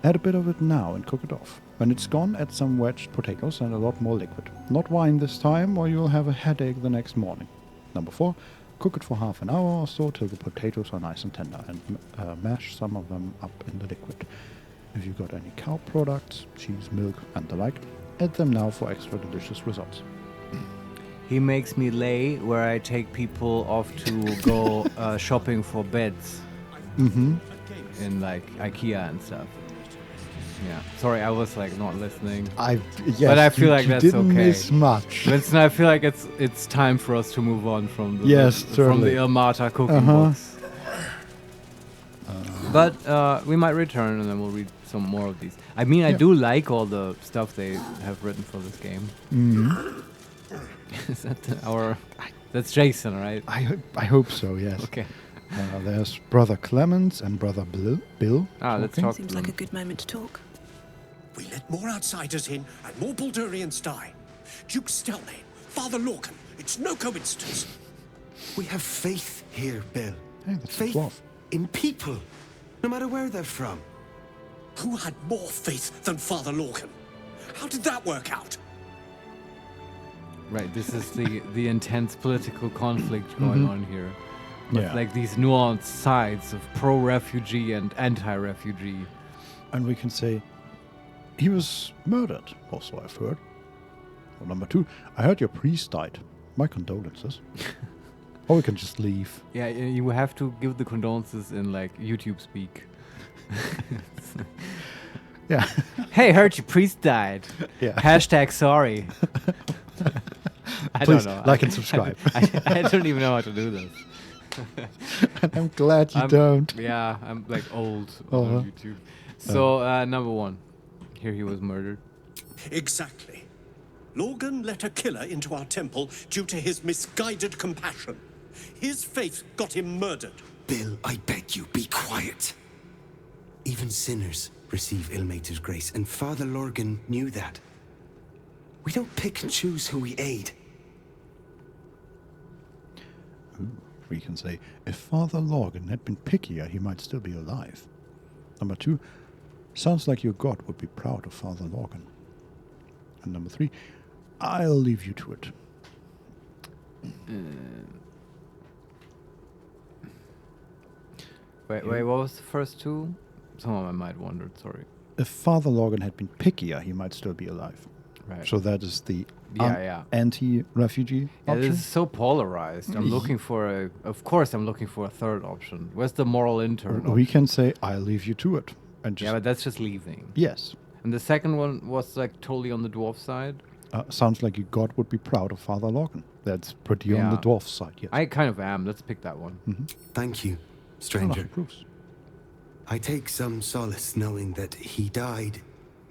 add a bit of it now and cook it off. When it's gone, add some wedged potatoes and a lot more liquid. Not wine this time, or you'll have a headache the next morning. Number 4. Cook it for half an hour or so till the potatoes are nice and tender, and mash some of them up in the liquid. If you've got any cow products, cheese, milk, and the like, add them now for extra delicious results. He makes me lay, where I take people off to go shopping for beds. Mm-hmm. In like IKEA and stuff. Yeah. Sorry, I was like not listening. Yes, but I feel like you that's didn't okay. miss much. Vincent, I feel like it's time for us to move on from the Yes, from the certainly. Ilmata cooking books. But we might return and then we'll read some more of these. I mean, I do like all the stuff they have written for this game. Mm-hmm. Is that our? That's Jason, right? I hope so. Yes. Okay. There's Brother Clemens and Brother Bill. Let's talking. talk. Seems like a good moment to talk. We let more outsiders in and more Baldurians die. Duke Stelmane, Father Lorcan, it's no coincidence. We have faith here, Bill. Hey, that's faith a dwarf. in people, no matter where they're from. Who had more faith than Father Lorcan? How did that work out? Right. This is the intense political conflict going on here. With Yeah. like these nuanced sides of pro-refugee and anti-refugee. And we can say he was murdered, also I've heard. Or number 2, I heard your priest died. My condolences. Or we can just leave. Yeah, you have to give the condolences in like YouTube speak. Yeah. Hey, heard your priest died. Yeah. Hashtag sorry. I Please don't know. like and subscribe. I don't even know how to do this. And I'm glad you don't. Yeah, I'm like old Uh-huh. on YouTube. So number 1, here he was murdered. Exactly. Lorgan let a killer into our temple due to his misguided compassion. His faith got him murdered. Bill, I beg you, be quiet. Even sinners receive Ilmater's grace, and Father Lorgan knew that. We don't pick and choose who we aid. We can say, if Father Lorgan had been pickier, he might still be alive. Number 2, sounds like your god would be proud of Father Lorgan. And number 3, I'll leave you to it. Wait, what was the first 2? Someone I might wondered, sorry. If Father Lorgan had been pickier, he might still be alive. Right. So that is the Yeah. anti-refugee Yeah, option. this is so polarized. I'm looking for of course I'm looking for a third option. Where's the moral intern? We can say, I'll leave you to it. And just Yeah, but that's just leaving. Yes. And the second one was like totally on the dwarf side. Sounds like your god would be proud of Father Lorgan. That's pretty on the dwarf side, yes. I kind of am. Let's pick that one. Thank you, stranger. Bruce. I take some solace knowing that he died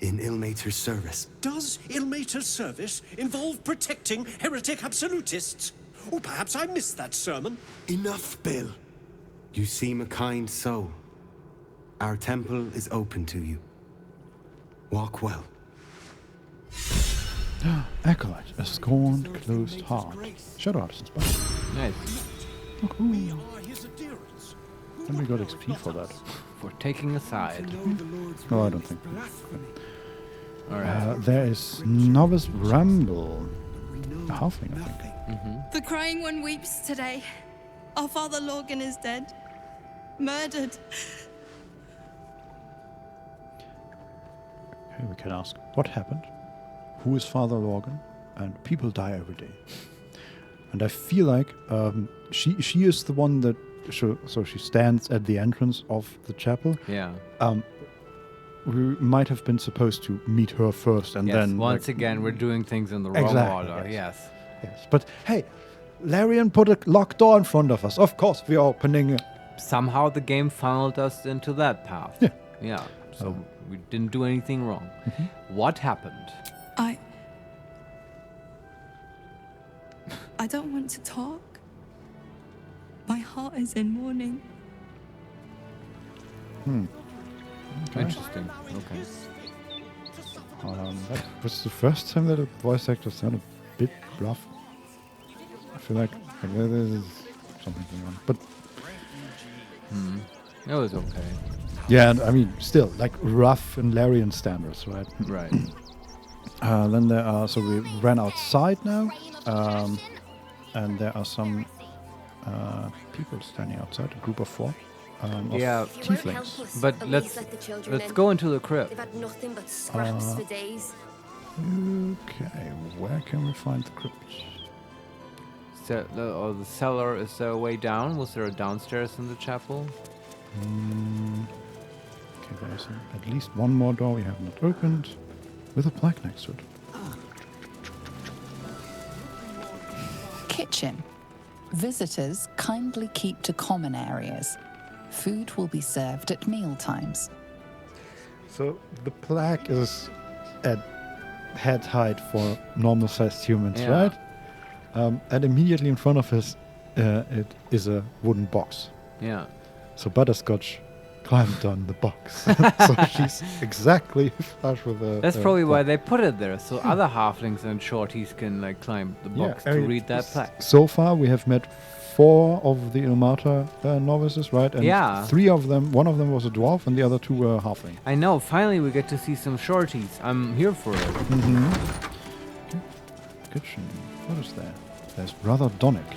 in Ilmater's service. Does Ilmater's service involve protecting heretic absolutists? Or perhaps I missed that sermon. Enough, Bill. You seem a kind soul. Our temple is open to you. Walk well. Acolyte, a scorned, closed heart. Shadow Artisan's Bible. Nice. Oh, cool. And we got XP for that. For taking a side. No, I don't think. Alright. There is Novice Ramble. A halfling, I think. The crying one weeps today. Our father Lorgan is dead. Murdered. Okay, we can ask, what happened? Who is Father Lorgan? And people die every day. And I feel like she is the one that... So she stands at the entrance of the chapel. Yeah. We might have been supposed to meet her first and then... Once again, we're doing things in the wrong order. Yes. But hey, Larian put a locked door in front of us. Of course, we're opening it. Somehow the game funneled us into that path. Yeah. Yeah. So we didn't do anything wrong. What happened? I don't want to talk. My heart is in mourning. Interesting. Okay. That was the first time that a voice actor sounded a bit rough. I feel like there is something going on. But it was okay. Yeah, and I mean, still, like rough in Larian standards, right? Right. Then there are, so we ran outside now, and there are some people standing outside, a group of 4. Yeah, tieflings. But let's go into the crypt. They've had nothing but scraps for days. Okay, where can we find the crypt? So, the cellar is there a way down? Was there a downstairs in the chapel? Okay, there's at least one more door we have not opened, with a plaque next to it. Kitchen. Visitors kindly keep to common areas. Food will be served at meal times. So the plaque is at head height for normal-sized humans, right? And immediately in front of us, it is a wooden box. Yeah. So Butterscotch climbed on the box. So she's exactly flush with the... That's probably why they put it there, so other halflings and shorties can like climb the box to read that plaque. So far we have met 4 of the Ilmata novices, right? And 3 of them, one of them was a dwarf and the other 2 were halfling. I know, finally we get to see some shorties. I'm here for it. Okay. Kitchen. What is there? There's Brother Donick.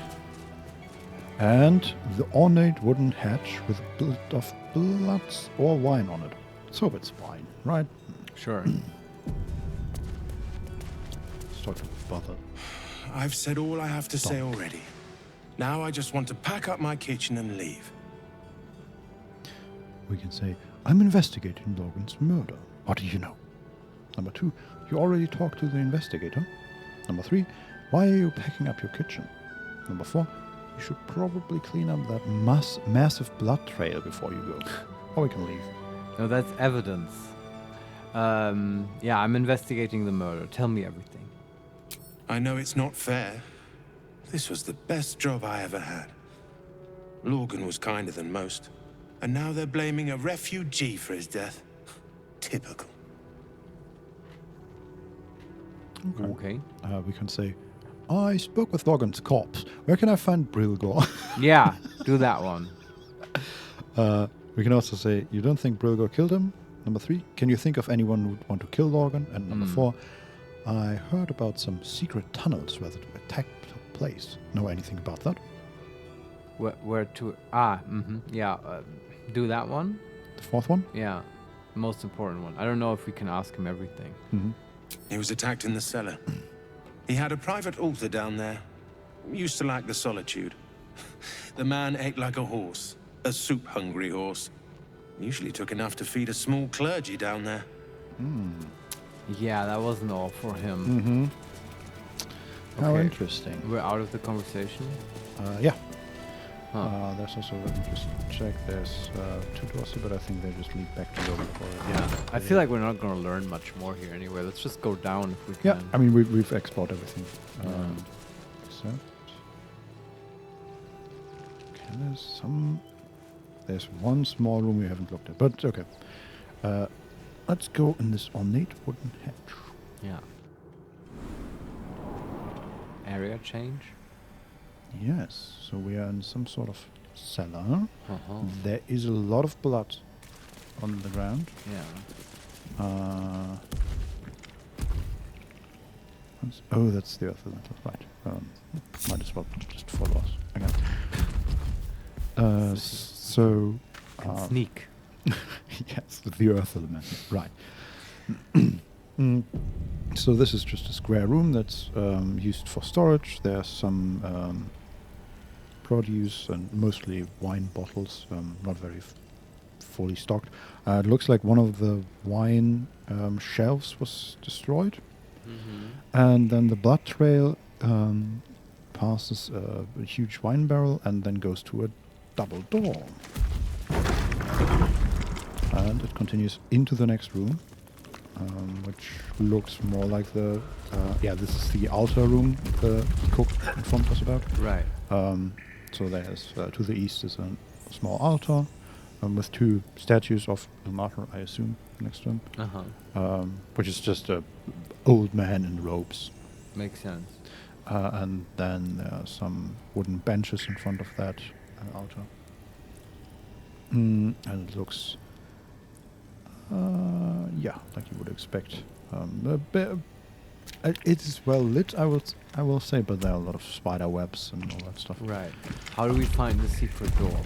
And the ornate wooden hatch with a bit of blood or wine on it. So it's wine, right? Sure. Let's talk to Brother. I've said all I have to say already. Now I just want to pack up my kitchen and leave. We can say, I'm investigating Logan's murder. What do you know? Number 2, you already talked to the investigator. Number 3, why are you packing up your kitchen? Number 4, you should probably clean up that massive blood trail before you go. Or we can leave. No, that's evidence. Yeah, I'm investigating the murder. Tell me everything. I know it's not fair. This was the best job I ever had. Lorgan was kinder than most. And now they're blaming a refugee for his death. Typical. Okay. We can say, I spoke with Lorgan's corpse. Where can I find Brilgor? Yeah, do that one. We can also say, you don't think Brilgor killed him? Number 3, can you think of anyone who would want to kill Lorgan? And number 4, I heard about some secret tunnels where the attack took place. Know anything about that? Where to? Yeah, do that one. The 4th one? Yeah, most important one. I don't know if we can ask him everything. He was attacked in the cellar. He had a private altar down there. Used to like the solitude. The man ate like a horse. A soup-hungry horse. Usually took enough to feed a small clergy down there. Yeah, that wasn't all for him. How interesting. We're out of the conversation? Yeah. There's also, let me just check, there's 2 doors here, but I think they just lead back to Logan for it. Yeah, I feel like we're not going to learn much more here anyway. Let's just go down if we can. Yeah, I mean, we've explored everything. Except... Okay, there's one small room we haven't looked at, but okay. Let's go in this ornate wooden hatch. Yeah. area change? Yes, so we are in some sort of cellar. Uh-huh. There is a lot of blood on the ground. Yeah. Oh, that's the earth elemental, right. Might as well just follow us again. Sneak. Yes, the earth elemental, right. So this is just a square room that's used for storage. There's some produce and mostly wine bottles, not very fully stocked. It looks like one of the wine shelves was destroyed. Mm-hmm. And then the blood trail passes a huge wine barrel and then goes to a double door. And it continues into the next room, which looks more like the... this is the altar room the cook informed us about. Right. So there's, to the east is a small altar with two statues of Ilmater, I assume, next to him. Uh-huh. Which is just a old man in robes. Makes sense. And then there are some wooden benches in front of that altar. And it looks, like you would expect. It is well lit, I will say, but there are a lot of spider webs and all that stuff. Right. How do we find the secret door?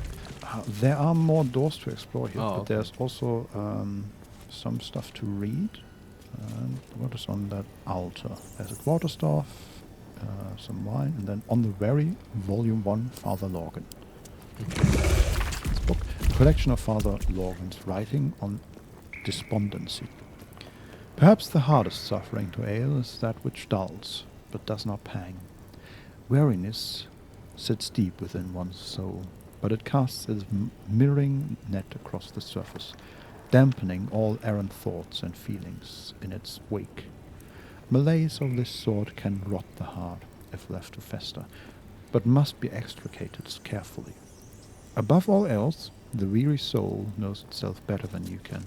There are more doors to explore here, but okay. there's also some stuff to read. And what is on that altar? There's a quarterstaff, some wine, and then on the very Volume 1, Father Lorgan. This book, a collection of Father Lorgan's writing on despondency. Perhaps the hardest suffering to ale is that which dulls, but does not pang. Weariness sits deep within one's soul, but it casts its mirroring net across the surface, dampening all errant thoughts and feelings in its wake. Malaise of this sort can rot the heart, if left to fester, but must be extricated carefully. Above all else, the weary soul knows itself better than you can.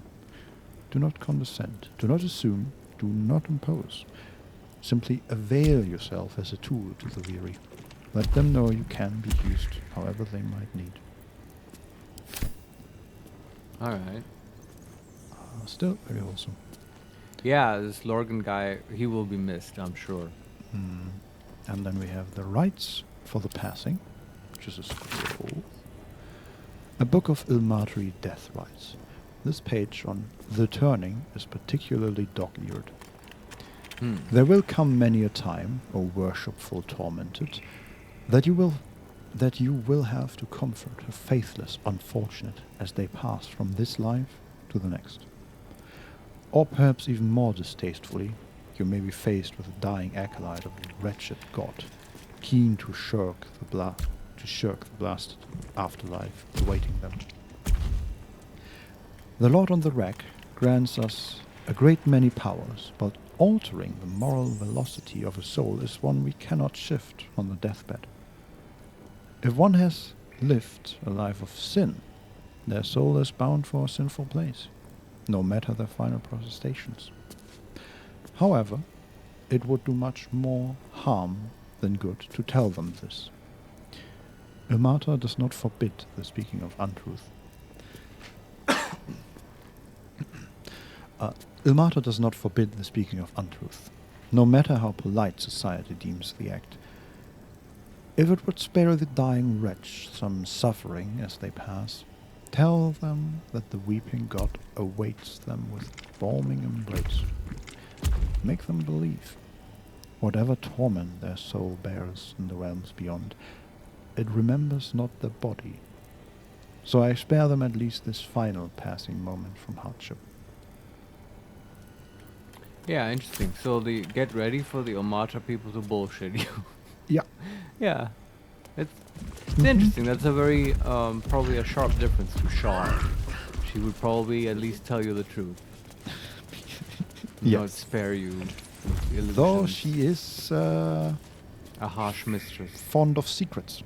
Do not condescend, do not assume, do not impose. Simply avail yourself as a tool to the weary. Let them know you can be used however they might need. Alright. Still very wholesome. Yeah, this Lorgan guy, he will be missed, I'm sure. And then we have the rites for the passing, which is a scroll. A book of Ilmatri death rites. This page on the turning is particularly dog-eared. There will come many a time, O worshipful tormented, that you will have to comfort a faithless unfortunate as they pass from this life to the next. Or perhaps even more distastefully, you may be faced with a dying acolyte of a wretched god, keen to shirk the blasted afterlife awaiting them. The Lord on the Rack grants us a great many powers, but altering the moral velocity of a soul is one we cannot shift on the deathbed. If one has lived a life of sin, their soul is bound for a sinful place, no matter their final protestations. However, it would do much more harm than good to tell them this. Ilmater does not forbid the speaking of untruth. Ilmater does not forbid the speaking of untruth, no matter how polite society deems the act. If it would spare the dying wretch some suffering as they pass, tell them that the weeping god awaits them with balming embrace. Make them believe. Whatever torment their soul bears in the realms beyond, it remembers not the body. So I spare them at least this final passing moment from hardship. Yeah, interesting. So get ready for the Ilmater people to bullshit you. Yeah. Yeah. It's interesting. That's a very, probably a sharp difference to Shaw. She would probably at least tell you the truth. Not spare you illusions. Though she is a harsh mistress. Fond of secrets.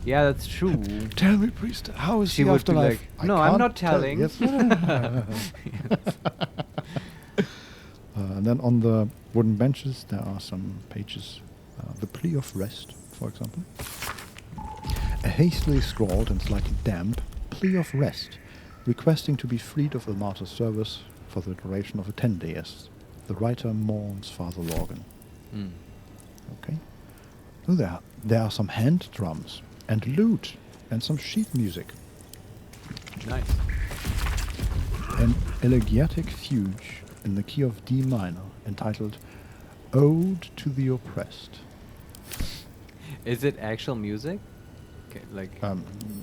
Yeah, that's true. Tell me, priest, how is she the would afterlife? Be like, no, I'm not telling. Yes. And then on the wooden benches there are some pages The plea of rest, for example. A hastily scrawled and slightly damp plea of rest, requesting to be freed of Ilmater's service for the duration of 10 days. The writer mourns Father Lorgan. Mm. Okay. So there are some hand drums and lute and some sheet music. Nice. An elegiac fugue in the key of D minor, entitled Ode to the Oppressed. Is it actual music? Okay, like.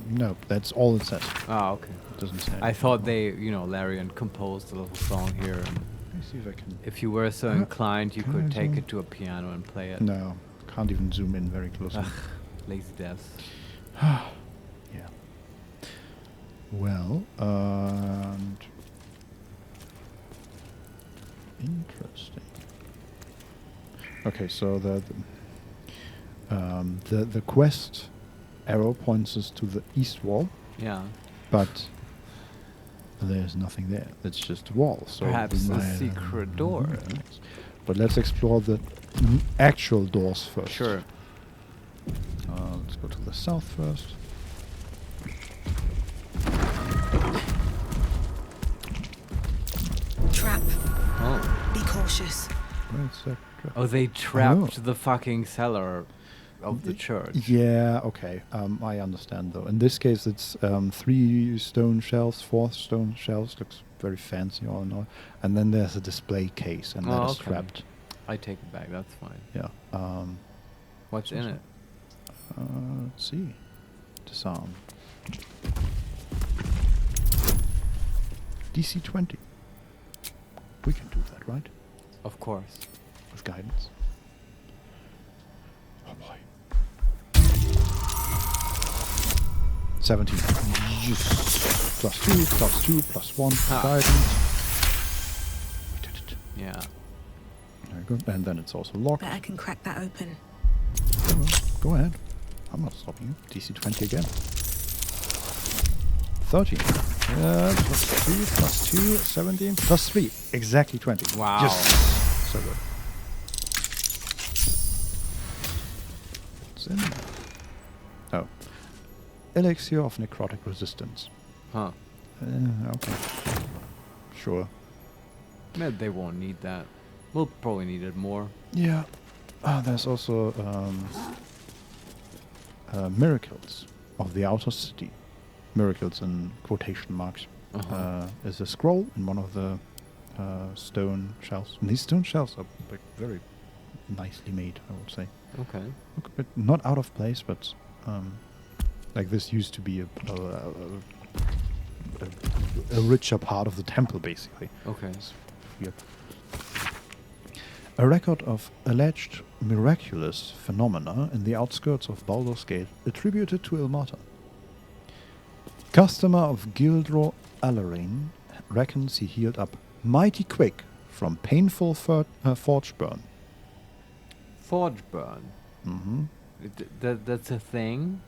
No, that's all it says. Ah, okay. It doesn't say. I thought they, Larian composed a little song here. And Let me see if I can. if you were so inclined, you could take it to a piano and play it. No, can't even zoom in very closely. Ugh, lazy devs. Yeah. Well, and interesting. Okay, so the quest arrow points us to the east wall. Yeah. But there's nothing there. It's just a wall. So perhaps a secret door. But let's explore the actual doors first. Sure. Let's go to the south first. Trap. Oh. Be cautious. Where's that trap? Oh, they trapped the fucking cellar of the church. Yeah, okay. I understand, though. In this case, it's 3 stone shelves, 4 stone shelves. Looks very fancy, all in all. And then there's a display case, and that is trapped. I take it back. That's fine. Yeah. What's in it? Let's see. Disarm. DC 20. We can do that, right? Of course. With guidance. Oh boy. 17. Yes. +2, +1 guidance. We did it. Yeah. Very good. And then it's also locked. Bet I can crack that open. Go ahead. I'm not stopping you. DC 20 again. 13. +2, 17. +3. Exactly 20. Wow. Yes. So good. What's in there? Oh. Elixir of necrotic resistance. Huh. Okay. Sure. They won't need that. We'll probably need it more. Yeah. There's also miracles of the outer city. Miracles in quotation marks. Is a scroll in one of the stone shelves. And these stone shelves are like very nicely made, I would say. Okay. Look a bit not out of place, but like this used to be a richer part of the temple, basically. Okay. It's weird. A record of alleged miraculous phenomena in the outskirts of Baldur's Gate attributed to Ilmater. Customer of Gildro Alarin reckons he healed up mighty quick from painful forge burn. Forge burn? Mm-hmm. That's a thing?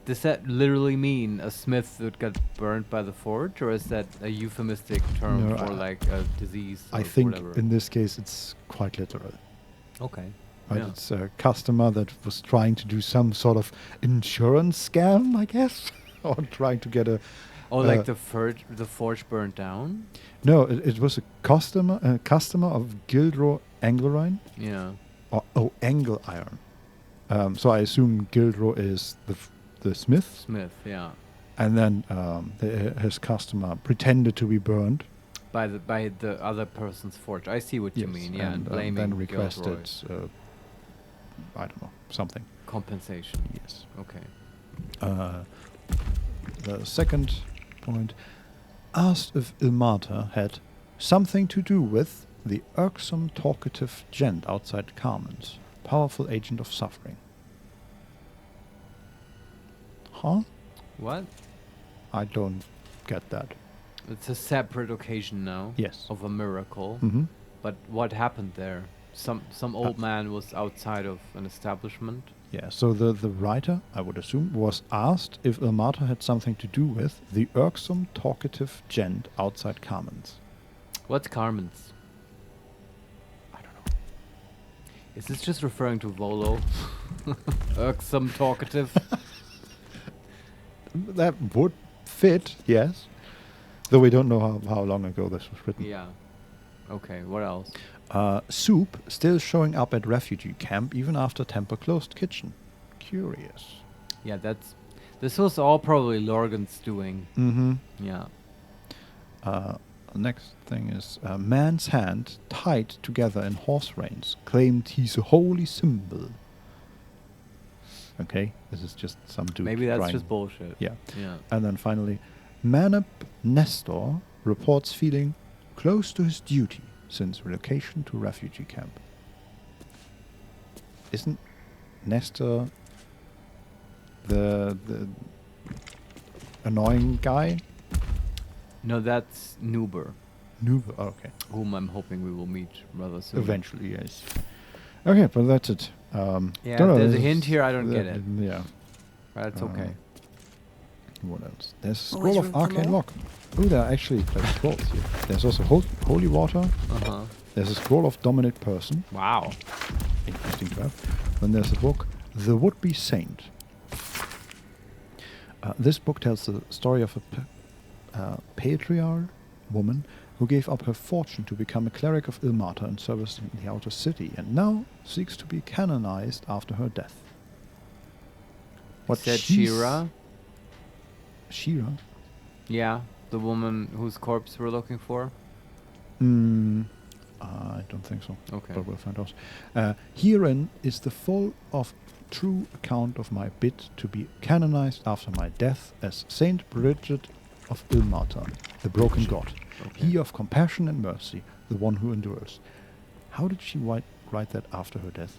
Does that literally mean a smith that got burned by the forge, or is that a euphemistic term No, for like a disease or I think whatever? in this case it's quite literal. Okay. Right, Yeah. it's a customer that was trying to do some sort of insurance scam, I guess, or trying to get a. Oh, like the forge burned down? No, it was a customer of Gildro Anglerine. Yeah. Angle Iron. So I assume Gildro is the smith. Smith, yeah. And then his customer pretended to be burned. By the other person's forge. I see what you mean, yeah, and blaming then Gilroy. requested, I don't know, something. Compensation. Yes. Okay. The second point, asked if Ilmater had something to do with the irksome talkative gent outside Carmen's, powerful agent of suffering. Huh? What? I don't get that. It's a separate occasion now. Yes. Of a miracle. Mm-hmm. But what happened there? Some old man was outside of an establishment. Yeah, so the writer, I would assume, was asked if Ilmater had something to do with the irksome talkative gent outside Carmen's. What's Carmen's? Is this just referring to Volo? Irksome talkative? That would fit, yes. Though we don't know how long ago this was written. Yeah. Okay, what else? Soup still showing up at refugee camp even after Temple closed kitchen. Curious. Yeah, this was all probably Lorgan's doing. Mm-hmm. Yeah. Next thing is a man's hand tied together in horse reins claimed he's a holy symbol. Okay, this is just some dude. Maybe that's crying. just bullshit. Yeah. Yeah. And then finally, Manip Nestor reports feeling close to his duty since relocation to refugee camp. Isn't Nestor the annoying guy? No, that's Nuber. Nuber, oh, okay. Whom I'm hoping we will meet rather soon. Eventually, yes. Okay, but that's it. Yeah, don't if know, there's a this hint is- here, I don't get that- it. Yeah. That's okay. What else? There's a Always scroll room of for arcane more? lock. Oh, there are actually like scrolls here. There's also holy water. Uh-huh. There's a scroll of dominate person. Wow. Interesting to have. Then there's a book, The Would-Be Saint. This book tells the story of a patriarch woman who gave up her fortune to become a cleric of Ilmater and service in the outer city, and now seeks to be canonized after her death. What said she's- Shira? Shira? Yeah, the woman whose corpse we're looking for. I don't think so. Okay. But we'll find out. Herein is the full of true account of my bid to be canonized after my death as Saint Bridget of Ilmater, the broken god. Okay. He of compassion and mercy, the one who endures. How did she write that after her death?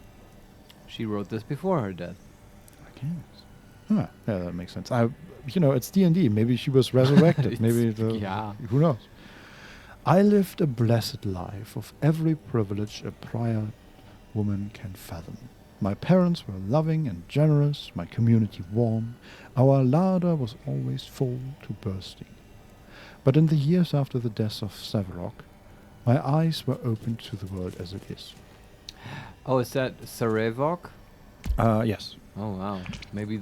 She wrote this before her death. I guess. Yeah, that makes sense. It's D&D. Maybe she was resurrected. Maybe yeah. Who knows? I lived a blessed life of every privilege a prior woman can fathom. My parents were loving and generous, my community warm. Our larder was always full to bursting. But in the years after the death of Severok, my eyes were opened to the world as it is. Oh, is that Sarevok? Yes. Oh wow. Maybe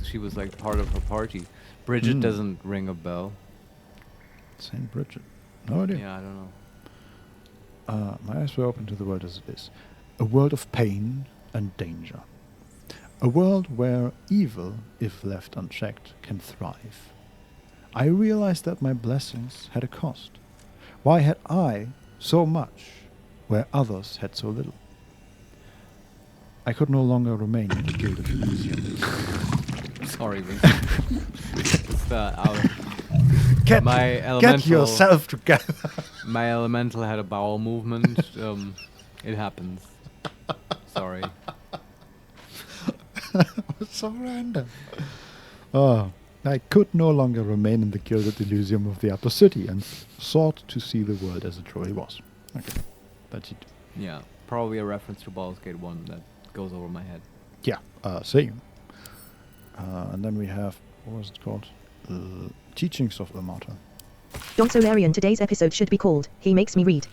she was like part of her party. Bridget doesn't ring a bell. Saint Bridget. No idea. Yeah, I don't know. My eyes were open to the world as it is. A world of pain and danger. A world where evil, if left unchecked, can thrive. I realized that my blessings had a cost. Why had I so much where others had so little? I could no longer remain in the Gilded Elysium. Sorry, Vincent. Get yourself together. My elemental had a bowel movement. It happens. Sorry. So random. Oh, I could no longer remain in the Gilded Elysium of the Upper City and sought to see the world as it truly was. Okay, that's it. Yeah, probably a reference to Baldur's Gate 1 that goes over my head. Yeah, same. And then we have, what was it called? Teachings of Ilmater. Don Solarian, today's episode should be called He Makes Me Read.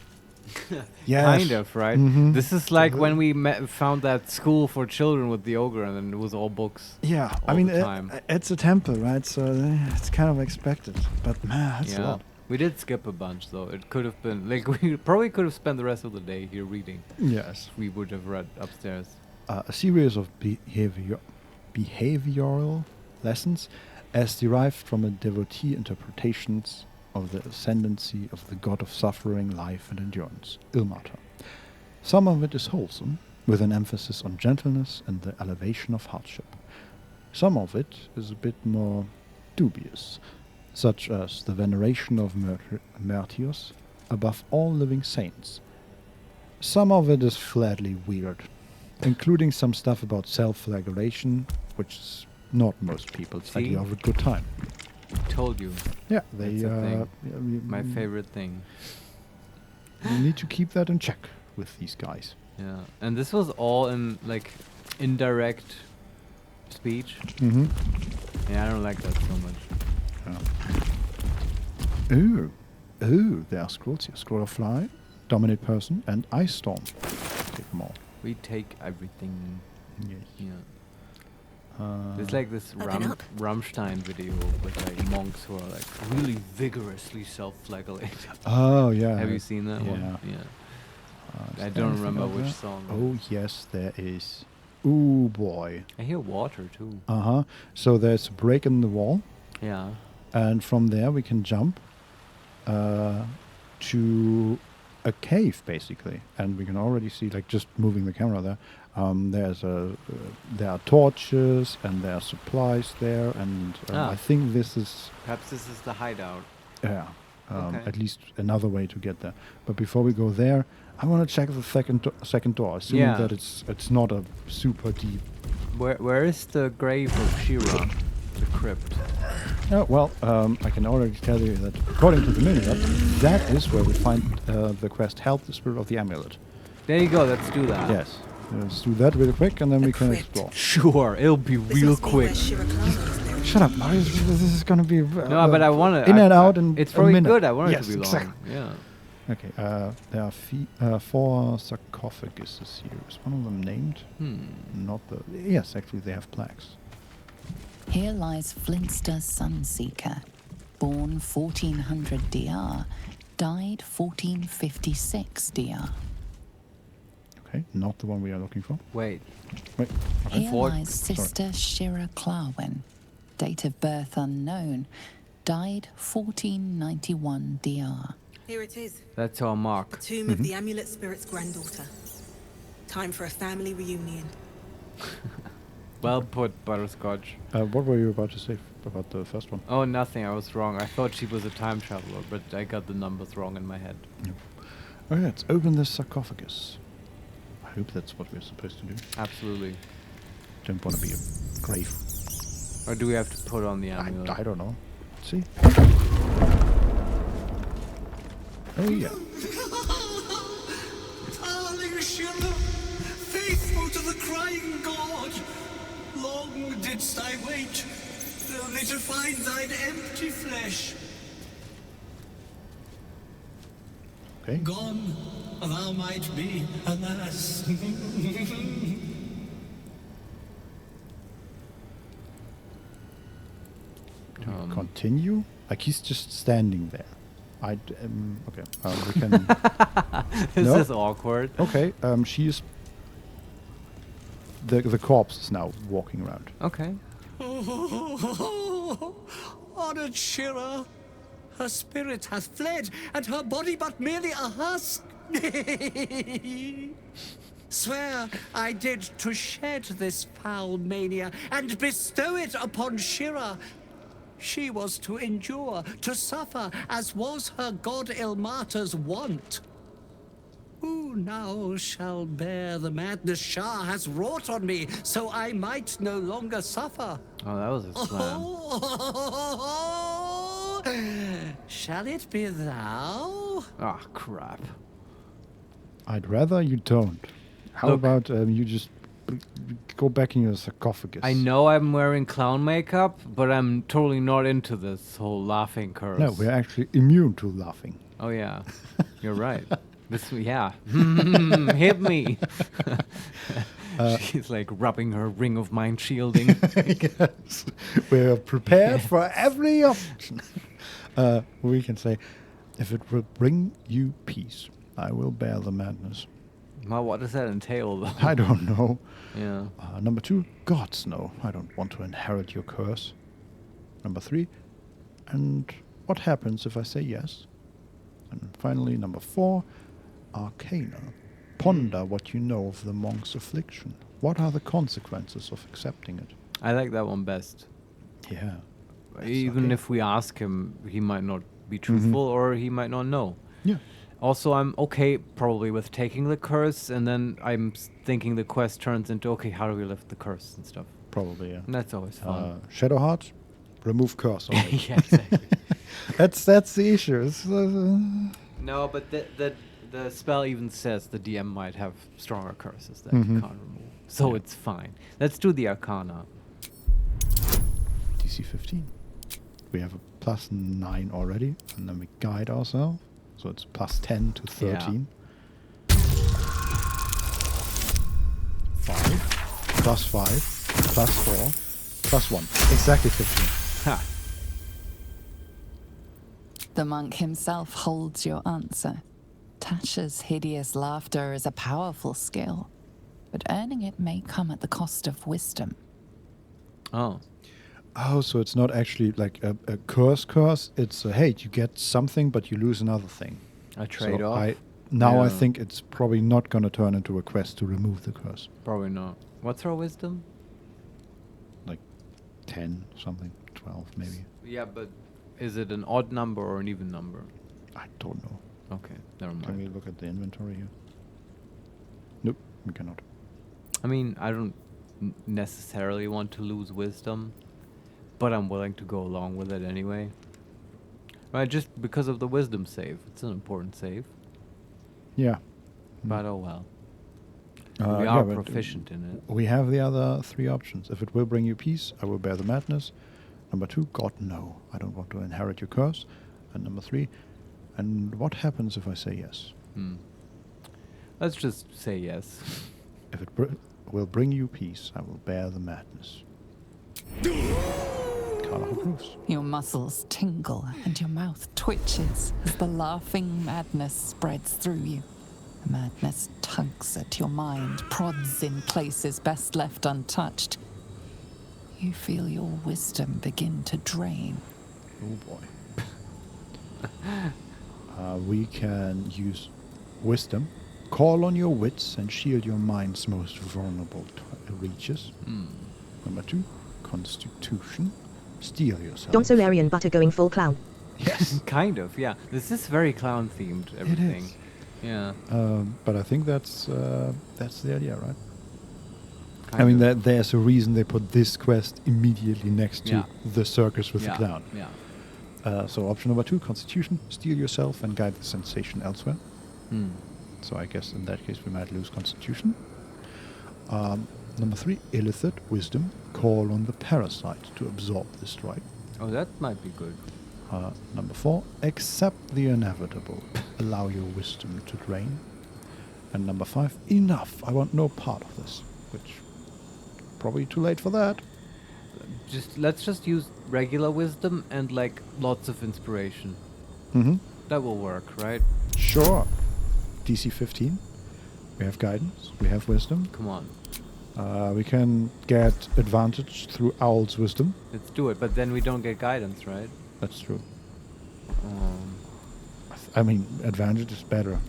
Yes. Kind of, right? Mhm. This is like when we found that school for children with the ogre, and then it was all books. Yeah, all I mean, the time. it's a temple, right? So it's kind of expected. But man, that's a lot. We did skip a bunch, though. It could have been like we probably could have spent the rest of the day here reading. Yes. We would have read upstairs. A series of behavioral lessons as derived from a devotee interpretations of the ascendancy of the god of suffering, life and endurance, Ilmater. Some of it is wholesome, with an emphasis on gentleness and the elevation of hardship. Some of it is a bit more dubious, such as the veneration of martyrs above all living saints. Some of it is flatly weird, including some stuff about self-flagellation, which is not most people's idea of a good time. Told you. Yeah, That's a thing. My favorite thing. You need to keep that in check with these guys. Yeah, and this was all in like indirect speech. Mm-hmm. Yeah, I don't like that so much. Ooh, there are scrolls here. Scroll of Fly, Dominate Person, and Ice Storm. Take them all. We take everything. Yes. Yeah. It's like this Rammstein video with like monks who are like really vigorously self-flagellating. Oh yeah. Have you seen that one? Yeah. I don't remember which song. Oh yes, there is. Ooh boy. I hear water too. So there's a break in the wall. Yeah. And from there we can jump to a cave basically, and we can already see, like, just moving the camera there. There are torches and there are supplies there, and I think this is perhaps this is the hideout. Yeah. Okay. At least another way to get there. But before we go there, I want to check the second door, assuming that it's not a super deep. Where is the grave of Shira, the crypt? Well, I can already tell you that according to the mini-map, that is where we find the quest "Help the Spirit of the Amulet." There you go. Let's do that. Yes. Let's do that really quick, and then we can explore. Sure, it'll be real quick. Shut up, Marius. This is going to be no, but I want to in and out in it's probably a minute. good. I want it to be long. Exactly. Yeah. Okay. There are 4 sarcophaguses here. Is one of them named? Not the. Yes, actually, they have plaques. Here lies Flinster Sunseeker, born 1400 DR, died 1456 DR. Okay, not the one we are looking for. Wait. Here lies Sister Shira Clarwen, date of birth unknown, died 1491 DR. Here it is. That's our mark. The tomb of the Amulet Spirit's granddaughter. Time for a family reunion. Well put, Butterscotch. What were you about to say about the first one? Oh, nothing. I was wrong. I thought she was a time traveler, but I got the numbers wrong in my head. Yep. Okay, let's open this sarcophagus. I hope that's what we're supposed to do. Absolutely. Don't want to be a grave. Or do we have to put on the amulet? I don't know. Let's see. Oh yeah. Darling Shira, faithful to the crying god, long didst I wait, only to find thine empty flesh. Okay. Gone thou might be, alas. Continue? Like, he's just standing there. Okay. We can. This is awkward. Okay. She's. The corpse is now walking around. Okay. Honored Shira, her spirit hath fled, and her body but merely a husk. Swear I did to shed this foul mania and bestow it upon Shira. She was to endure, to suffer, as was her god Ilmata's wont. Who now shall bear the madness Shah has wrought on me, so I might no longer suffer? Oh, that was his plan. Shall it be thou? Ah, crap. I'd rather you don't. How about you just go back in your sarcophagus? I know I'm wearing clown makeup, but I'm totally not into this whole laughing curse. No, we're actually immune to laughing. Oh yeah, you're right. Hit me. She's like rubbing her ring of mind shielding. Yes, we're prepared for every option. We can say, if it will bring you peace, I will bear the madness. Well, what does that entail, though? I don't know. Yeah. Number 2, gods no, I don't want to inherit your curse. Number 3, and what happens if I say yes? And finally, number 4, Arcana. Ponder what you know of the monk's affliction. What are the consequences of accepting it? I like that one best. Yeah. Even if we ask him, he might not be truthful or he might not know. Yeah. Also, I'm okay probably with taking the curse, and then I'm thinking the quest turns into, okay, how do we lift the curse and stuff? Probably, yeah. And that's always fun. Shadowheart, remove curse. Yeah, exactly. That's the issue. No, but the spell even says the DM might have stronger curses that you can't remove. So it's fine. Let's do the Arcana. DC 15. We have a +9 already, and then we guide ourselves. So it's +10 to 13. 5, plus 5, plus 4, plus 1. Exactly 15. Ha! The monk himself holds your answer. Tasha's hideous laughter is a powerful skill, but earning it may come at the cost of wisdom. Oh. Oh, so it's not actually like a curse. It's hey, you get something, but you lose another thing. A trade-off? I Yeah. think it's probably not going to turn into a quest to remove the curse. Probably not. What's her wisdom? Like 10, something, 12 maybe. Yeah, but is it an odd number or an even number? I don't know. Okay, never mind. Can we look at the inventory here? Nope, we cannot. I mean, I don't necessarily want to lose wisdom, but I'm willing to go along with it anyway. Right, just because of the wisdom save. It's an important save. Yeah. But oh well. Yeah, We are but proficient in it. We have the other 3 options. If it will bring you peace, I will bear the madness. Number 2, God, no. I don't want to inherit your curse. And number 3, and what happens if I say yes? Let's just say yes. If it will bring you peace, I will bear the madness. Carla approves. Your muscles tingle and your mouth twitches as the laughing madness spreads through you. The madness tugs at your mind, prods in places best left untouched. You feel your wisdom begin to drain. Oh boy. We can use wisdom, call on your wits, and shield your mind's most vulnerable reaches. Number 2, constitution, steel yourself. Don Solarian Butter going full clown. Yes. Kind of, yeah. This is very clown themed, everything. It is. Yeah. But I think that's the idea, right? I mean, there's a reason they put this quest immediately next to the circus with the clown. Yeah. So option number 2, constitution, steel yourself and guide the sensation elsewhere. So I guess in that case we might lose constitution. Number 3, illicit, wisdom, call on the parasite to absorb the strike. Oh, that might be good. Number 4, accept the inevitable, allow your wisdom to drain. And number 5, enough, I want no part of this, which probably too late for that. Let's just use regular wisdom and like lots of inspiration. That will work, right? Sure. DC 15. We have guidance. We have wisdom. Come on. We can get advantage through Owl's wisdom. Let's do it, but then we don't get guidance, right? That's true. I mean, advantage is better.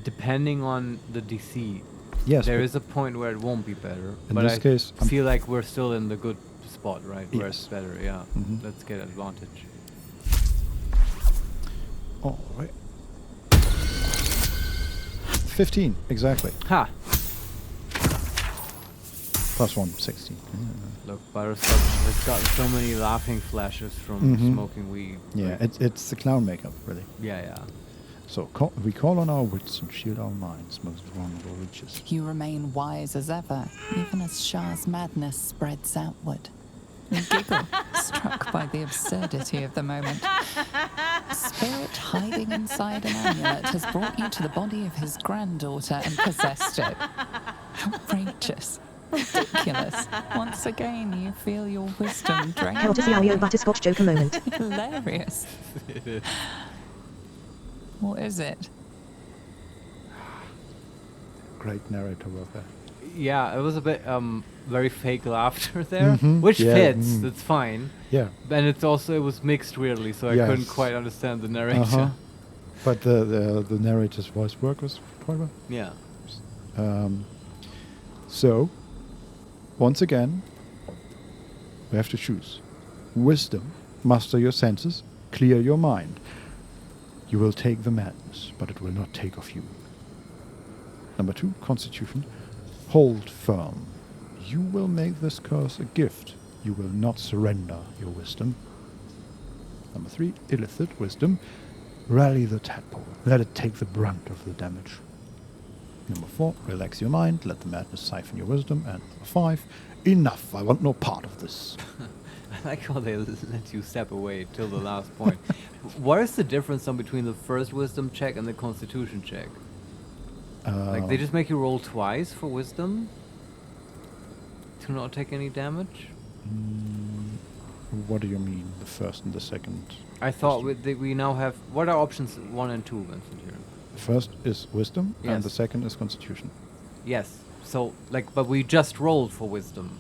Depending on the DC. Yes. There is a point where it won't be better. In but this case, I feel like we're still in the good spot, right? Where Yes. it's better, yeah. Let's get advantage. All right. 15, exactly. Ha! Plus 1, 16. Look, Butterscotch has got so many laughing flashes from smoking weed. Yeah, it's the clown makeup, really. Yeah. So we call on our wits and shield our minds' most vulnerable reaches. You remain wise as ever, even as Shah's madness spreads outward. You giggle, struck by the absurdity of the moment. A spirit hiding inside an amulet has brought you to the body of his granddaughter and possessed it. Outrageous. Ridiculous. Once again, you feel your wisdom drain. Hell to see our Butterscotch joker moment. Hilarious. What is it? Great narrator work there. Yeah, it was a bit very fake laughter there, which fits. That's fine. Yeah. And it was mixed weirdly, so I couldn't quite understand the narrator. But the narrator's voice work was quite well. Yeah. So, once again, we have to choose. Wisdom, master your senses, clear your mind. You will take the madness, but it will not take of you. Number 2, constitution, hold firm. You will make this curse a gift. You will not surrender your wisdom. Number 3, illicit, wisdom, rally the tadpole. Let it take the brunt of the damage. Number 4, relax your mind, let the madness siphon your wisdom. And number 5, enough, I want no part of this. I like how they let you step away till the last point. What is the difference between the first wisdom check and the constitution check? Like they just make you roll twice for wisdom? To not take any damage? What do you mean, the first and the second? I thought we now have... What are options 1 and 2, Vincent, here? The first is wisdom, Yes. and the second is constitution. Yes. So, like, but we just rolled for wisdom.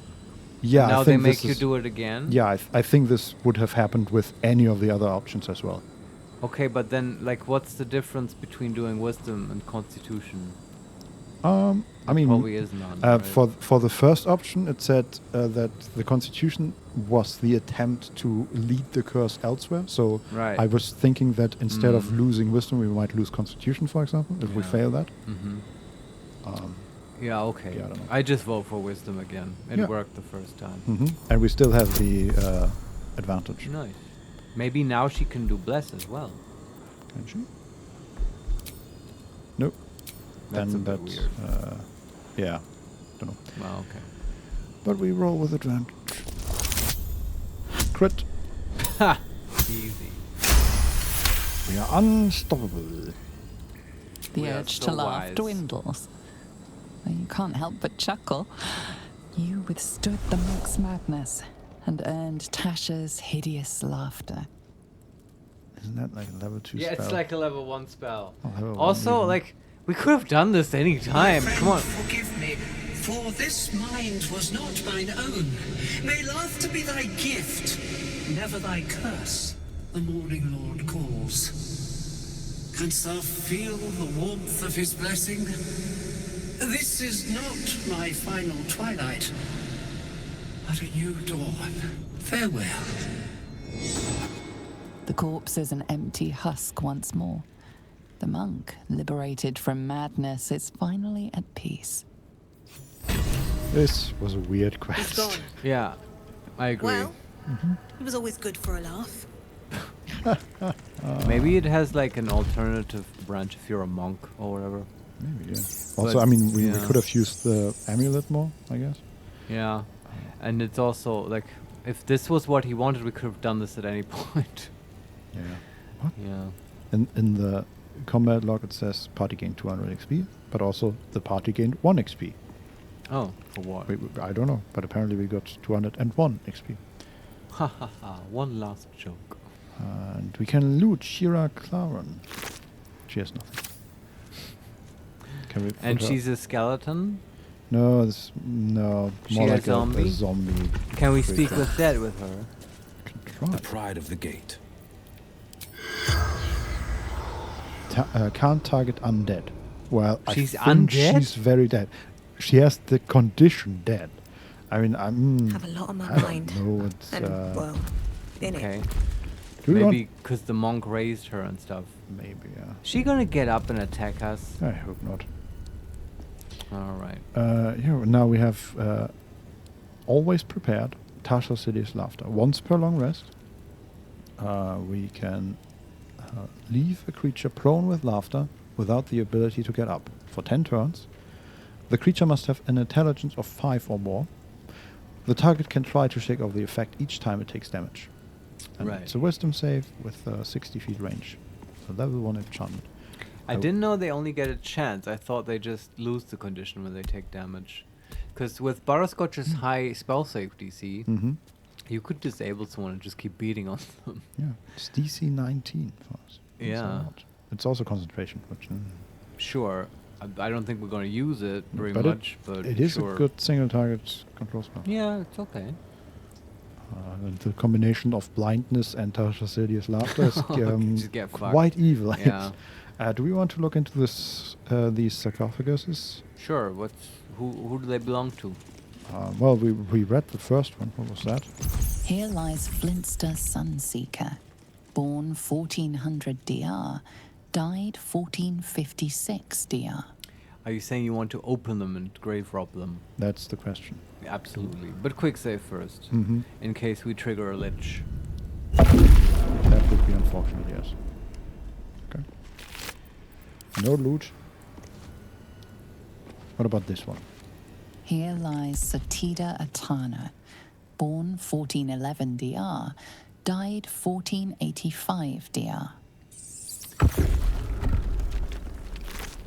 Yeah, And now I they think make this you is- do it again? Yeah, I think this would have happened with any of the other options as well. Okay, but then, like, what's the difference between doing wisdom and constitution? I mean, probably is none, right? for the first option, it said that the constitution was the attempt to lead the curse elsewhere. So Right. I was thinking that instead of losing wisdom, we might lose constitution, for example, if we fail that. Yeah, okay. Yeah, I don't know. I just vote for wisdom again. It Yeah. worked the first time. And we still have the advantage. Nice. Maybe now she can do bless as well. Can she? Nope. That's then a bit that's weird. yeah, don't know. Well, okay. But we roll with advantage. Crit. Ha! Easy. We are unstoppable. The We are urge so to laugh wise. dwindles. You can't help but chuckle. You withstood the monk's madness and earned Tasha's hideous laughter. Isn't that like a level 2 Yeah, spell? it's like a level 1 spell. Oh, level 1 Also, even. like, we could have done this any time. Come on. Forgive me, for this mind was not mine own. May laughter be thy gift, never thy curse. The morning Lord calls. Canst thou feel the warmth of his blessing? This is not my final twilight, but a new dawn. Farewell. The corpse is an empty husk once more. The monk, liberated from madness, is finally at peace. This was a weird quest. gone. Yeah, I agree. Well, it was always good for a laugh. Maybe it has like an alternative branch if you're a monk or whatever. Maybe, yeah. But, Also, I mean, we yeah. could have used the amulet more, I guess. Yeah, and it's also like if this was what he wanted, we could have done this at any point. Yeah. What? Yeah. In the combat log, it says party gained 200 XP, but also the party gained 1 XP. Oh, for what? I don't know, but apparently we got 201 XP. Ha ha ha! One last joke. And we can loot Shira Claren. She has nothing. Can we And put her- she's a skeleton. No, She more a like zombie? a zombie. Can we speak creature. with dead with her? Try. The pride of the gate. Can't target undead. Well, She's I think undead? she's very dead. She has the condition dead. I mean, Have a lot on my I mind. don't know. It's, And, well, in Okay. it. Do we Maybe because the monk raised her and stuff. Maybe, yeah. She gonna get up and attack us? I hope not. All right. Here, now we have always prepared Tasha City's laughter. Once per long rest, we can leave a creature prone with laughter without the ability to get up. For 10 turns, the creature must have an intelligence of 5 or more. The target can try to shake off the effect each time it takes damage. And Right. it's a wisdom save with 60 feet range. So level 1 enchantment. I didn't know they only get a chance. I thought they just lose the condition when they take damage. Because with Butterscotch's high spell save DC, you could disable someone and just keep beating on them. Yeah, it's DC 19 for us. That's a Yeah. lot. It's also concentration, which Sure. I don't think we're going to use it very but much, but it is sure. a good single target control spell. Yeah, it's okay. And the combination of blindness and Tasha City's laughter is Just get fucked. quite evil. I Yeah. guess. Do we want to look into this these sarcophaguses? Sure. Who do they belong to? Well, we read the first one. What was that? Here lies Flintster Sunseeker, born 1400 DR, died 1456 DR. Are you saying you want to open them and grave rob them? That's the question. Absolutely. But quick save first, in case we trigger a lich. That would be unfortunate, yes. Okay. No loot. What about this one? Here lies Satida Atana, born 1411 DR, died 1485 DR.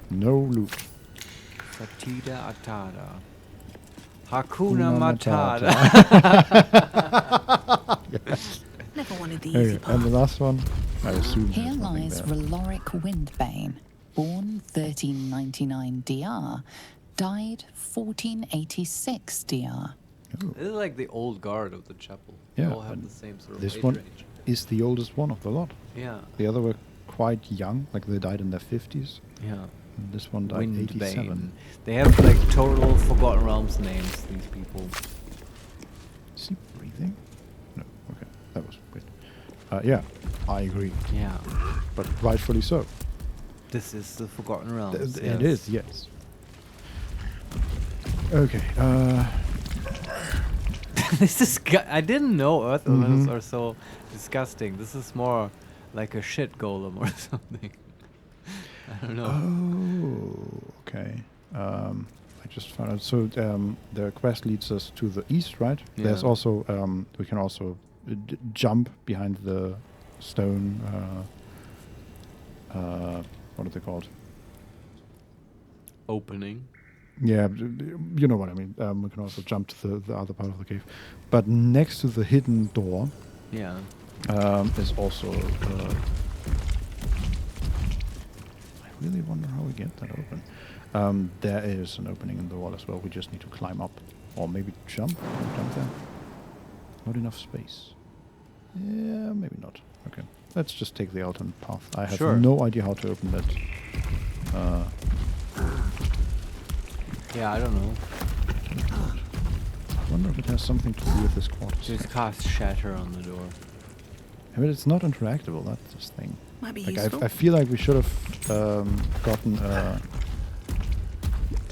No loot. Satida Atada. Hakuna Matata. Yes. Never wanted the Okay, easy part. and the last one, I assume. Here there's nothing lies there. Raloric Windbane, born 1399 DR, died 1486 DR. This is like the old guard of the chapel. They Yeah, all have and the same sort of this age one range. is the oldest one of the lot. Yeah. The other were quite young, like they died in their 50s. Yeah. And this one died 87. They have like total Forgotten Realms names, these people. Is he breathing? No, okay, that was weird. Yeah, I agree. Yeah. But rightfully so. This is the Forgotten Realms. It is, yes. Okay, This is. I didn't know Earth Elements are so disgusting. This is more like a shit golem or something. I don't know. Oh, okay. I just found out. So the quest leads us to the east, right? Yeah. There's also we can also jump behind the stone. What are they called? Opening. Yeah, you know what I mean. We can also jump to the other part of the cave, but next to the hidden door, Yeah. is also. I really wonder how we get that open. There is an opening in the wall as well. We just need to climb up, or maybe jump. Jump there. Not enough space. Yeah, maybe not. Okay, let's just take the alternate path. I have Sure. no idea how to open that. Yeah, I don't know. I wonder if it has something to do with this quarters. Just cast Shatter on the door. I mean, it's not interactable. That's this thing. Might be Like useful. I feel like we should have gotten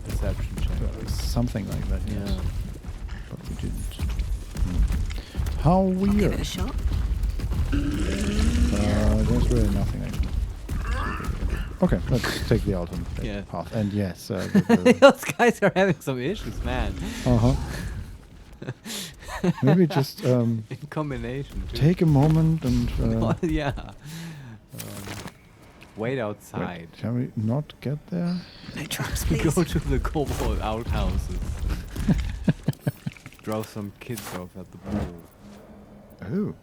Perception check. something like that. Yes. Yeah. But we didn't. How weird. Give it a shot. There's really nothing actually. Okay, let's take the alternate Yeah. path. And yes, Those guys are having some issues, man. maybe just in combination. Too. take a moment and yeah. Wait outside. wait, can we not get there? No traps, please. Go to the kobold outhouses. Drop some kids off at the pool. Oh.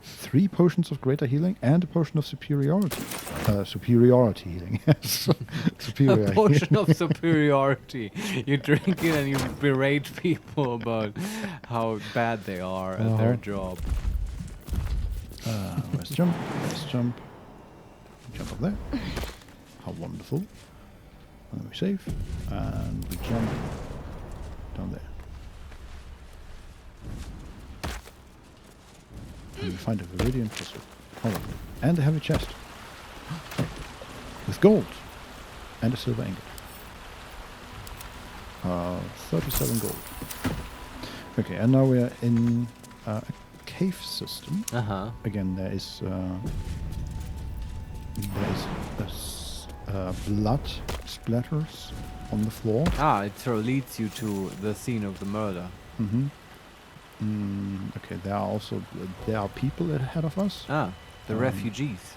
3 potions of greater healing and a potion of superiority. Superiority healing. Yes. Superior A potion healing. of superiority. You drink it and you berate people about how bad they are at their job. Let's jump. Let's jump. Jump up there. How wonderful. And then we save. And we jump down there. And we find a Viridian crystal. Hold on. And a heavy chest. With gold. And a silver ingot. 37 gold. Okay, and now we are in a cave system. Again, there is blood splatters on the floor. Ah, it sort of leads you to the scene of the murder. Okay, there are people ahead of us. Ah, the refugees.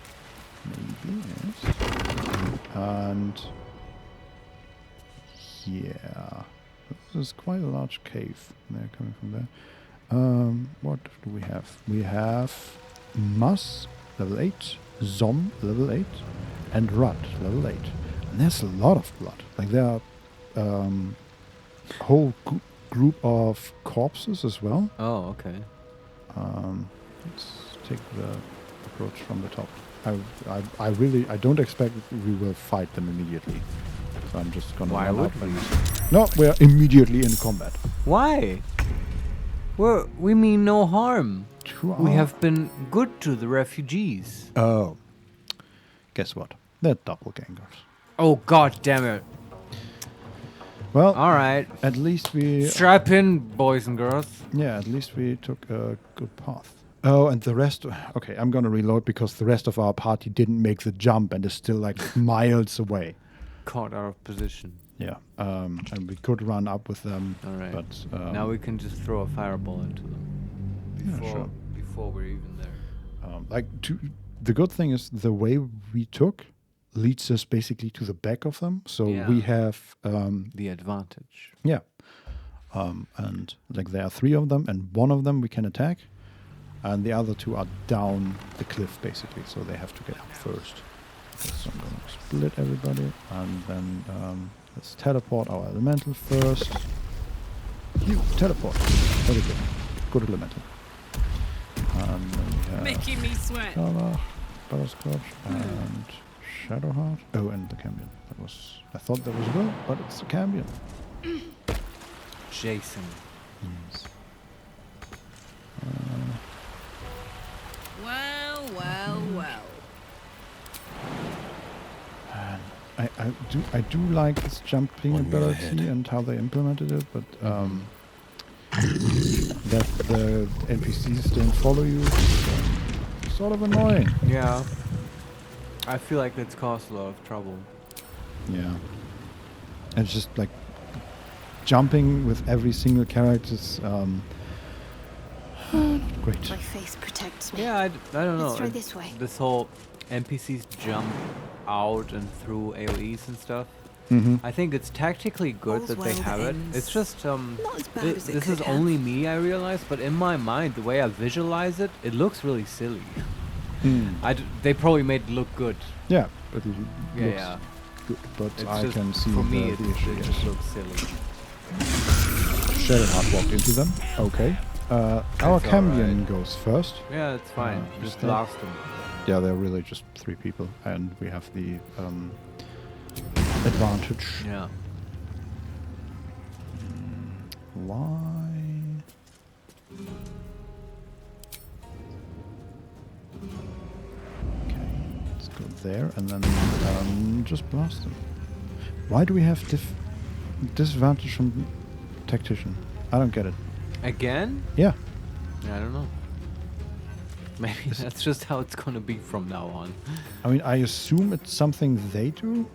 Maybe, yes. And yeah, this is quite a large cave. They're coming from there. What do we have? We have Mus, level 8, Zom, level 8, and Rud, level 8. And there's a lot of blood. Like there are whole group of corpses as well. Oh, okay. Let's take the approach from the top. I don't expect we will fight them immediately. So I'm just gonna. Why run would up we? and- No, we're immediately in combat. Why? We mean no harm. We have been good to the refugees. Oh. Guess what? They're doppelgangers. Oh, god damn it. Well, alright. At least we... Strap in, boys and girls. Yeah, at least we took a good path. Oh, and the rest... Okay, I'm gonna reload because the rest of our party didn't make the jump and is still like miles away. Caught out of position. Yeah, and we could run up with them, Alright. but... now we can just throw a fireball into them. Yeah, Before we're even there. The good thing is the way we took leads us basically to the back of them, so we have... the advantage. Yeah. And like there are 3 of them, and 1 of them we can attack, and the other 2 are down the cliff basically, so they have to get up first. Okay, so I'm gonna split everybody, and then let's teleport our elemental first. You teleport. Very good. Good elemental. And then we have Making me sweat. Butterscotch and Shadowheart. Oh, and the Cambion. I thought that was Will, but it's the Cambion. Jason. Yes. Well. And I do like this jumping ability and how they implemented it, but that the NPCs don't follow you is sort of annoying. Yeah. I feel like it's caused a lot of trouble. Yeah. And it's just like jumping with every single character is not great. My face protects me. Yeah, I don't know. Let's try this way. This whole NPCs jump out and through AoEs and stuff. I think it's tactically good that they have it. It's just this is only me, I realize, but in my mind, the way I visualize it, it looks really silly. They probably made it look good. Yeah, but it looks good. But it's I just, can see for me, the issue. it just looks silly. Shadowheart walked into them. Okay. Our Cambion goes first. Yeah, it's fine. Just blast them. Yeah, they're really just 3 people, and we have the advantage. Yeah. Why? Okay, let's go there, and then just blast them. Why do we have disadvantage from Tactician? I don't get it. Again? Yeah. I don't know. Maybe that's just how it's gonna be from now on. I mean, I assume it's something they do.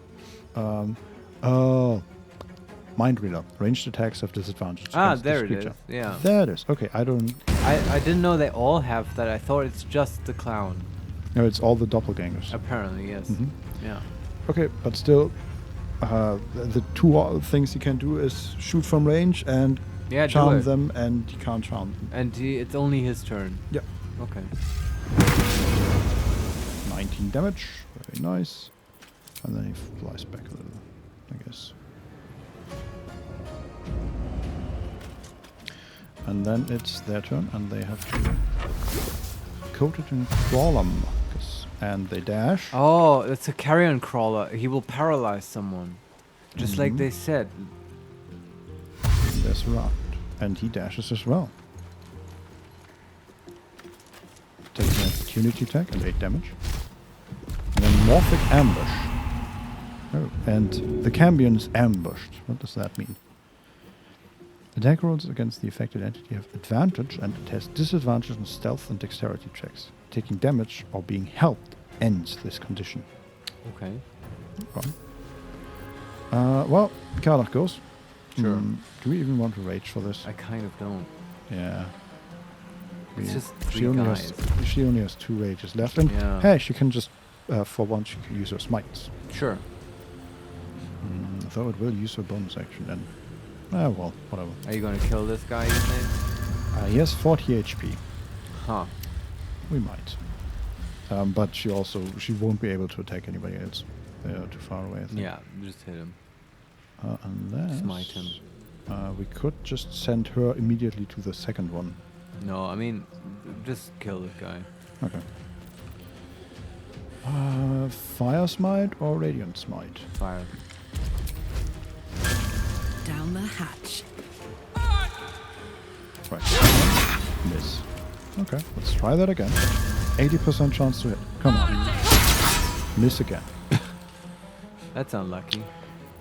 Oh, Mind Reader. Ranged attacks have disadvantage. Ah, there it is. Yeah. There it is. Okay, I didn't know they all have that. I thought it's just the clown. No, it's all the doppelgangers. Apparently, yes. Yeah. Okay, but still, the 2 things you can do is shoot from range and charm them, and you can't charm them. And it's only his turn. Yeah. Okay. 19 damage. Very nice. And then he flies back a little, I guess. And then it's their turn, and they have to coat it in crawler markers. And they dash. Oh, it's a carrion crawler. He will paralyze someone. Just like they said. And there's Rod. And he dashes as well. Takes an opportunity attack and 8 damage. And then Morphic Ambush. Oh, and the Cambion is ambushed. What does that mean? Attack rolls against the affected entity have advantage, and it has disadvantage on stealth and dexterity checks. Taking damage or being helped ends this condition. Okay. Well, Karlach goes. Sure. Do we even want to rage for this? I kind of don't. Yeah. It's just she only has 2 rages left, and hey, she can just for once she can use her smites. Sure. Though it will use her bonus action, and well, whatever. Are you going to kill this guy, you think? He has 40 HP. Huh. We might. But she won't be able to attack anybody else. They are too far away, I think. Yeah, just hit him. Unless smite him. We could just send her immediately to the second one. No, I mean, just kill this guy. Okay. Fire Smite or Radiant Smite? Fire. Down the hatch. Right. Miss. Okay, let's try that again. 80% chance to hit. Come on. Miss again. That's unlucky.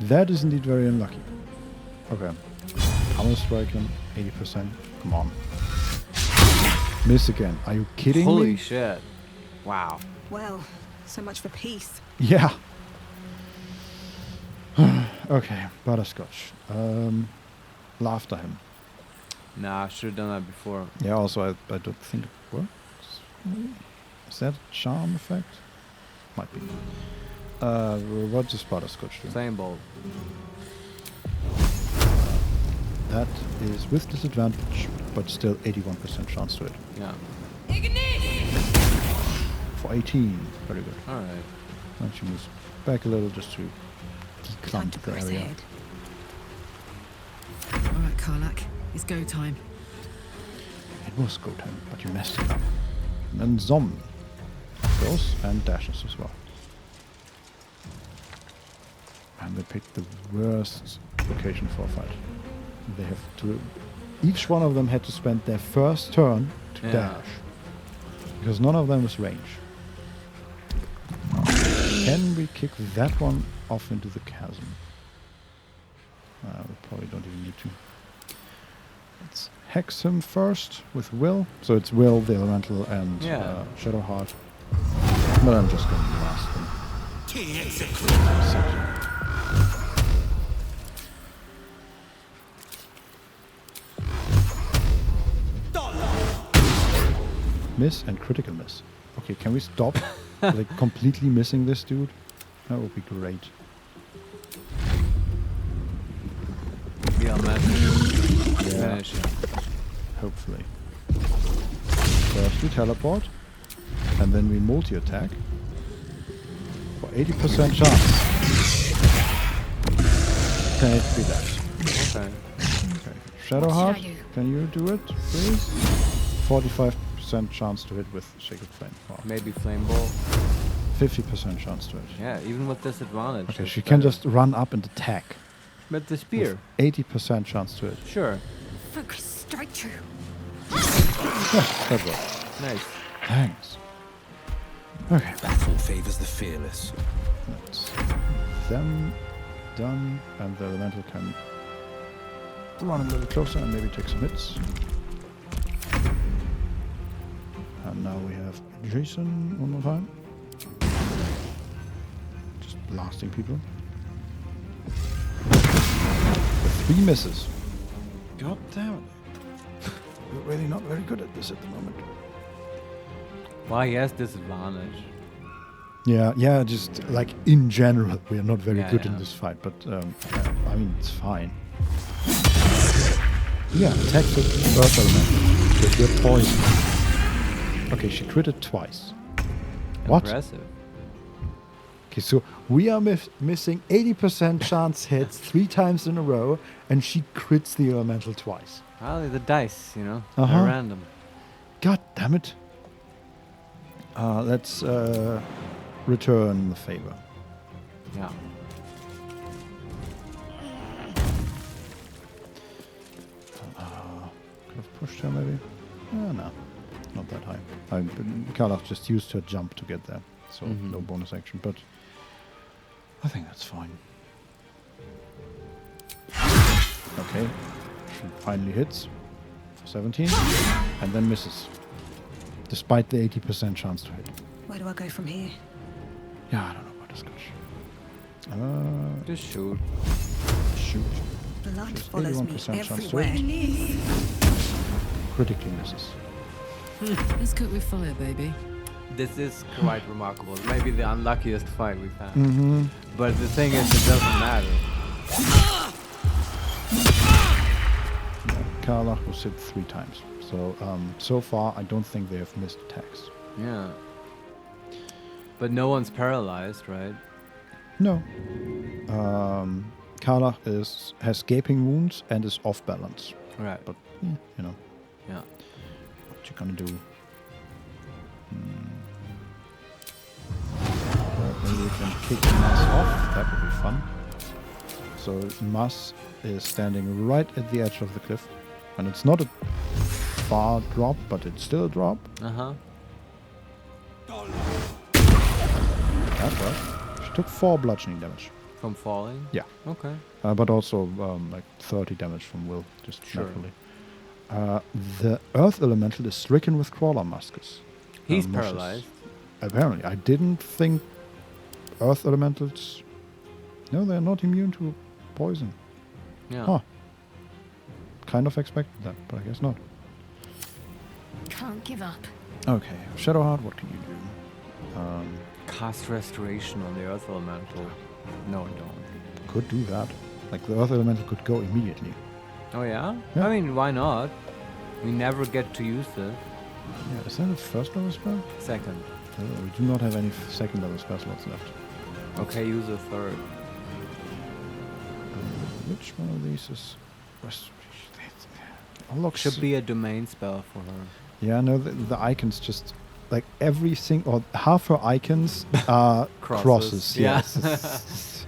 That is indeed very unlucky. Okay. I'm gonna strike him. 80%. Come on. Miss again. Are you kidding me? Holy shit. Wow. Well, so much for peace. Yeah. Okay, Butterscotch. Laughter him. Nah, I should have done that before. Yeah, also I don't think it works. Is that a charm effect? Might be. What does Butterscotch do? Flame bolt. That is with disadvantage, but still 81% chance to it. Yeah. For 18. Very good. Alright. And she moves back a little just to declump the area. Alright, Karlach. It's go time. It was go time, but you messed it up. And then Zom goes and dashes as well. And they picked the worst location for a fight. They have to... Each one of them had to spend their first turn to dash. Because none of them was range. Can we kick that one off into the chasm? We probably don't even need to. Let's hex him first with Will. So it's Will, the Elemental, and Shadowheart. But I'm just going to blast him. Miss and critical miss. Okay, can we stop like completely missing this dude? That would be great. Yeah, man. Finish. Hopefully. First we teleport, and then we multi-attack for 80% chance. Can it be that? Okay. Shadowheart, can you do it, please? 45% chance to hit with Sacred Flame. Wow. Maybe Flame Ball. 50% chance to it. Yeah, even with disadvantage. Okay, she can just run up and attack. With the spear. 80% chance to it. Sure. Focus strike true. That works. Nice. Thanks. Okay. Battle favors the fearless. That's them done, and the elemental can run a little closer and maybe take some hits. And now we have Jason one more time. Just blasting people. 3 misses. God damn it. We're really not very good at this at the moment. Why he has disadvantage. Yeah, just like in general, we are not very good in this fight, but I mean, it's fine. Yeah, attack with Earth Element with your poison. Okay, she critted twice. What? Impressive. Okay, so we are missing 80% chance hits 3 times in a row, and she crits the elemental twice. Well, the dice, you know, they're random. God damn it. Let's return the favor. Yeah. Could have pushed her maybe. No, not that high. Karlach just used her jump to get there, so no bonus action, but I think that's fine. Okay, she finally hits for 17 and then misses, despite the 80% chance to hit. Where do I go from here? Yeah, I don't know, Butterscotch. Just shoot. Shoot. Blood Just follows me 81% chance to everywhere. hit. Critically misses. Let's cook with fire, baby. This is quite remarkable. Maybe the unluckiest fight we've had. But the thing is, it doesn't matter. Karlach was hit 3 times. So, so far, I don't think they have missed attacks. Yeah. But no one's paralyzed, right? No. Karlach has gaping wounds and is off balance. Right. But, you know. Yeah. What you gonna do? Maybe we can kick Mas off. That would be fun. So Mas is standing right at the edge of the cliff. And it's not a far drop, but it's still a drop. Uh-huh. That worked. She took 4 bludgeoning damage. From falling? Yeah. Okay. But also like 30 damage from Will, just naturally. The Earth Elemental is stricken with Crawler Muscus. He's paralyzed. Apparently. I didn't think Earth Elementals... No, they're not immune to poison. Yeah. Huh. Kind of expected that, but I guess not. Can't give up. Okay. Shadowheart, what can you do? Cast Restoration on the Earth Elemental. No, don't. Could do that. Like, the Earth Elemental could go immediately. Oh yeah? Yeah. I mean, why not? We never get to use this. Yeah, is that a first level spell? Second. We do not have any second level spell slots left. Okay, use a third. Which one of these is... Should be a domain spell for her. Yeah, no, the icons just... Like everything, or half her icons are crosses. Yeah. Yes.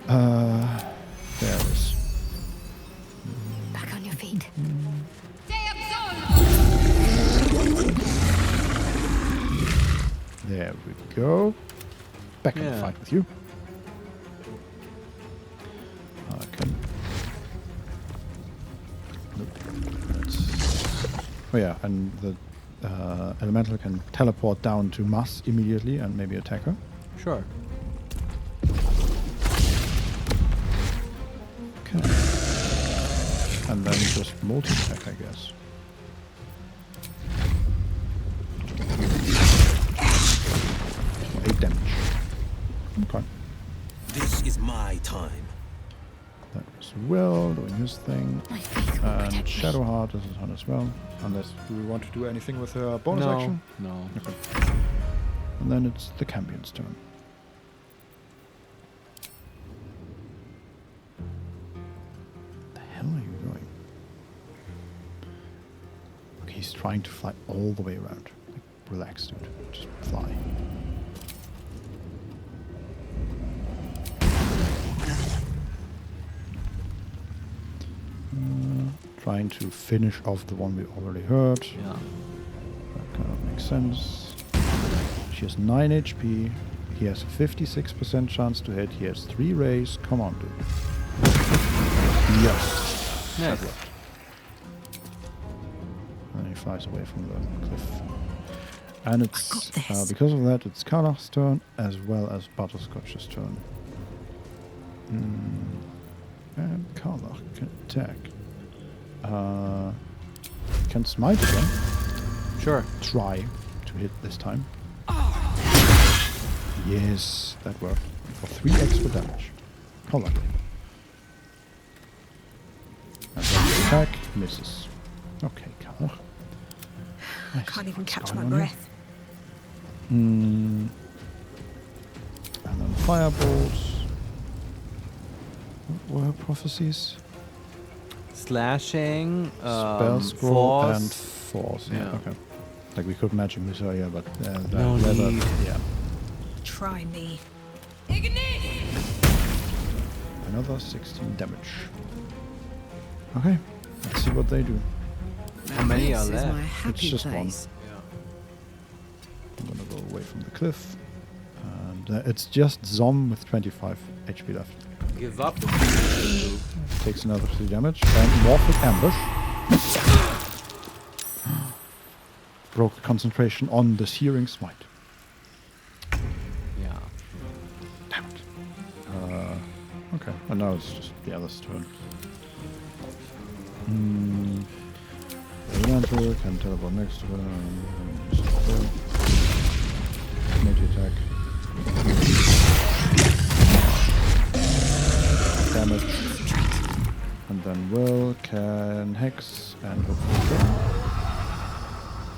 There it is. Back on your feet. There we go. Back in the fight with you. Okay. Nope. Oh yeah, and the elemental can teleport down to Mas immediately and maybe attack her. Sure. Okay. And then just multi-attack, I guess. 8 damage. Okay. This is my time. That was Will doing his thing. And Shadowheart is on as well. Unless we want to do anything with her bonus action? No. Okay. And then it's the champion's turn. The hell are you doing? Okay, he's trying to fly all the way around. Like, relax, dude. Just fly. Trying to finish off the one we already heard. Yeah. That kind of makes sense. She has 9 HP. He has a 56% chance to hit. He has 3 rays. Come on, dude. Yes. Nice. And he flies away from the cliff. And it's because of that, it's Karlach's turn as well as Butterscotch's turn. And Karlach can attack. Can smite again. Sure. Try to hit this time. Yes, that worked. For 3 extra damage. How lucky. And then the attack misses. Okay, Karlach. I can't even catch my breath. And then fireballs. What were her prophecies? Slashing, Spell scroll force. and force. Yeah, Yeah. okay. Like we could magic this earlier, but No need. Yeah. Try me. Another 16 damage. Okay, let's see what they do. How many are This is left? my happy It's just place. I'm gonna go away from the cliff. And it's just Zom with 25 HP left. Give up. Takes another 3 damage. And Morphic Ambush. Broke the concentration on the Searing Smite. Yeah. Damn it. Okay, and now it's just the other's turn. The Elemental can teleport next to her. Multi-attack. Damage. And then Will can hex and hopefully kill.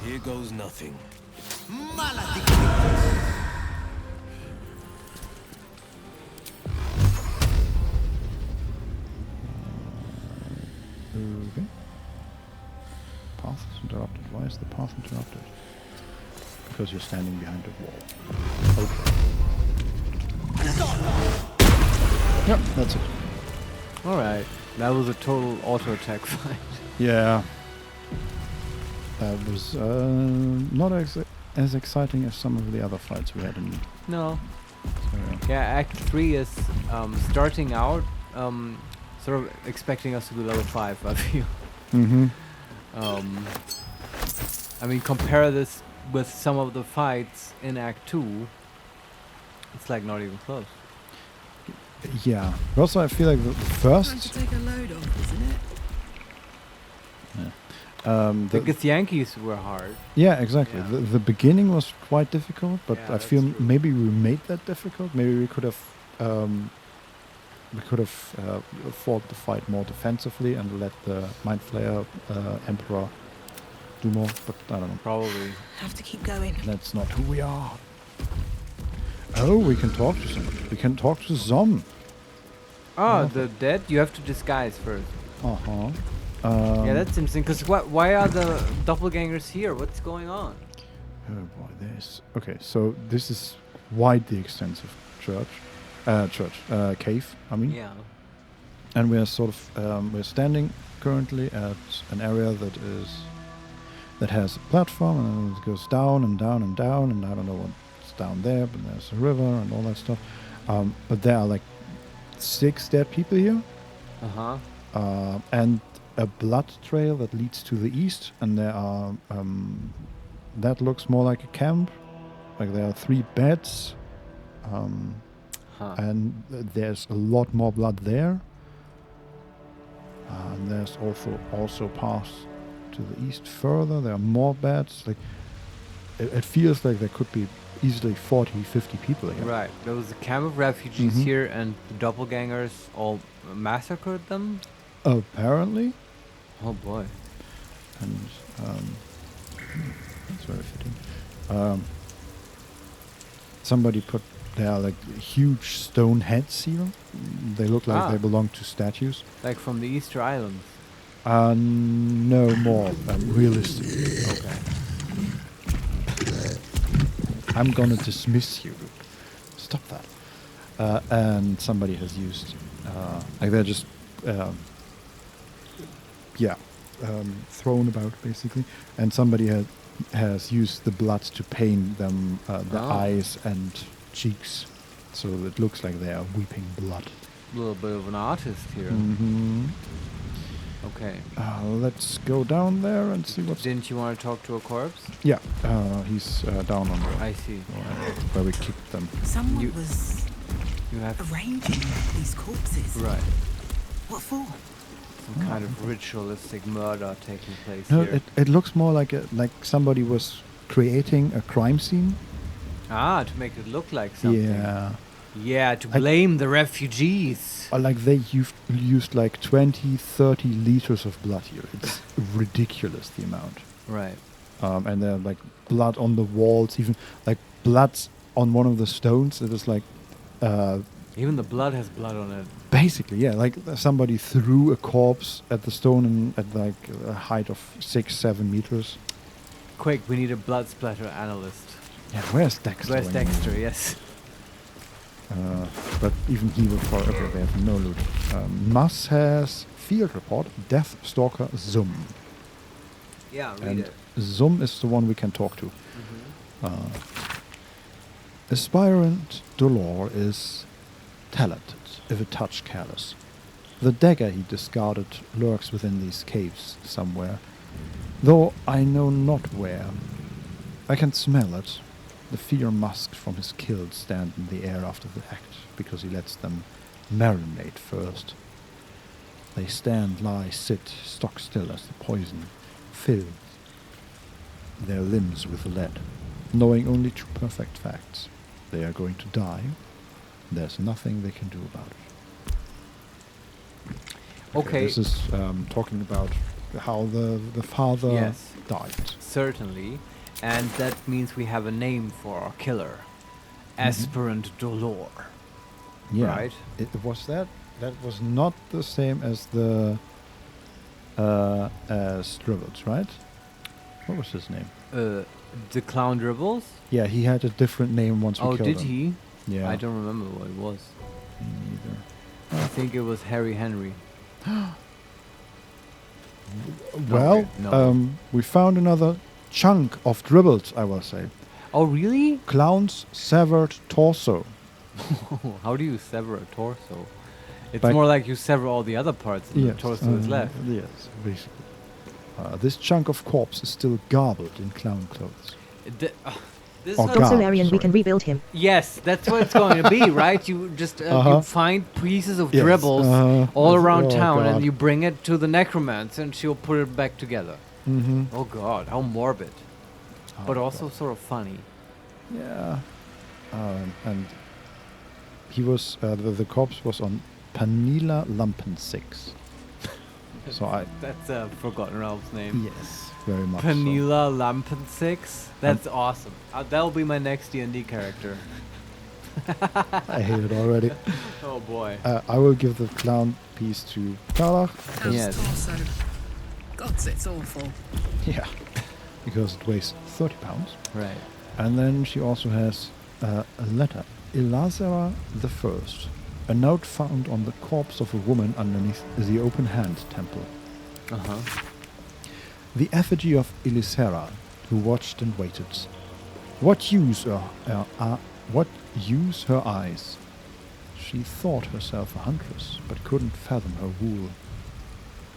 Here goes nothing. Okay. Path is interrupted. Why is the path interrupted? Because you're standing behind a wall. Okay. Yep, that's it. Alright. That was a total auto attack fight. Yeah. That was not as exciting as some of the other fights we had in. No. So, Yeah, Act 3 is starting out sort of expecting us to be level 5, I feel. Mm-hmm. I mean, compare this with some of the fights in Act 2. It's like not even close. Yeah. But also, I feel like the first. Trying to take a load off, isn't it? Yeah. Because Yankees were hard. Yeah, exactly. Yeah. The beginning was quite difficult, but Yeah, I that's feel true. maybe we made that difficult. Maybe we could have we could have fought the fight more defensively and let the Mind Flayer Emperor do more, but I don't know. Probably. Have to keep going. That's not who we are. Oh, we can talk to someone. We can talk to Zom. Oh, the dead? You have to disguise first. Uh-huh. Yeah, that's interesting, because why are the doppelgangers here? What's going on? Oh boy, there's... Okay, so this is widely extensive cave, I mean. Yeah. And we're sort of, we're standing currently at an area that has a platform, and it goes down and down and down, and I don't know what's down there, but there's a river and all that stuff. But there are like 6 dead people here. Uh-huh. And a blood trail that leads to the east, and there are, that looks more like a camp. Like there are 3 beds. And there's a lot more blood there. And there's also paths to the east further. There are more beds. Like it feels like there could be easily 40, 50 people here. Right. There was a camp of refugees here, and the doppelgangers all massacred them? Apparently. Oh boy. And that's very fitting. Somebody put there like huge stone heads here. They look like they belong to statues. Like from the Easter Islands? No more realistic. Okay. I'm gonna dismiss you. Stop that. And somebody has used, like they're just, thrown about basically. And somebody has used the blood to paint them the eyes and cheeks, so it looks like they are weeping blood. A little bit of an artist here. Mm-hmm. Okay. Let's go down there and see what's... Didn't you want to talk to a corpse? Yeah, he's down on the... I see. Where we kicked them. Someone was arranging these corpses. Right. What for? Some kind of ritualistic murder taking place No, here. it looks more like somebody was creating a crime scene. To make it look like something. Yeah. Yeah, to blame the refugees. Or like they used like 20, 30 liters of blood here. It's ridiculous, the amount. Right. And there are like blood on the walls, even like blood on one of the stones. It is like... even the blood has blood on it. Basically, yeah. Like somebody threw a corpse at the stone at like a height of 6-7 meters. Quick, we need a blood splatter analyst. Yeah, where's Dexter? Where's Dexter, yes. But even he will fall. Okay, they have no loot. Mus has field report, Death Stalker Zum. Yeah, read and it. Zum is the one we can talk to. Aspirant Dolor is talented, if a touch careless. The dagger he discarded lurks within these caves somewhere, though I know not where. I can smell it. The fear musk from his kills stand in the air after the act, because he lets them marinate first. They stand, lie, sit, stock still as the poison fills their limbs with lead, knowing only 2 perfect facts. They are going to die. There's nothing they can do about it. Okay. This is talking about how the father died. Certainly. And that means we have a name for our killer. Aspirant Dolor. Yeah. Right? That was not the same as the as Dribbles, right? What was his name? The Clown Dribbles? Yeah, he had a different name once we killed him. Oh, did he? Yeah. I don't remember what it was. Me neither. I think it was Harry Henry. Well, we found another chunk of Dribbles, I will say. Oh, really? Clown's severed torso. How do you sever a torso? It's By more like you sever all the other parts and the torso is left. Yes, basically. This chunk of corpse is still garbled in clown clothes. This Also, Larian, we can rebuild him. Yes, that's what it's going to be, right? You just you find pieces of Dribbles all around town, and you bring it to the necromancer, and she'll put it back together. Oh God, how morbid, but also sort of funny. Yeah, and he was the corpse was on Panila Lampen 6. So That's a Forgotten Realms name. Yes, very much. Panila Lampen 6. That's awesome. That'll be my next D&D character. I hate it already. Oh boy. I will give the clown piece to Karlach. How's torso? Gods, it's awful. Yeah, because it weighs 30 pounds. Right. And then she also has a letter. Elazara the First. A note found on the corpse of a woman underneath the Open Hand Temple. Uh-huh. The effigy of Elisera, who watched and waited. What use her eyes? She thought herself a huntress, but couldn't fathom her wool.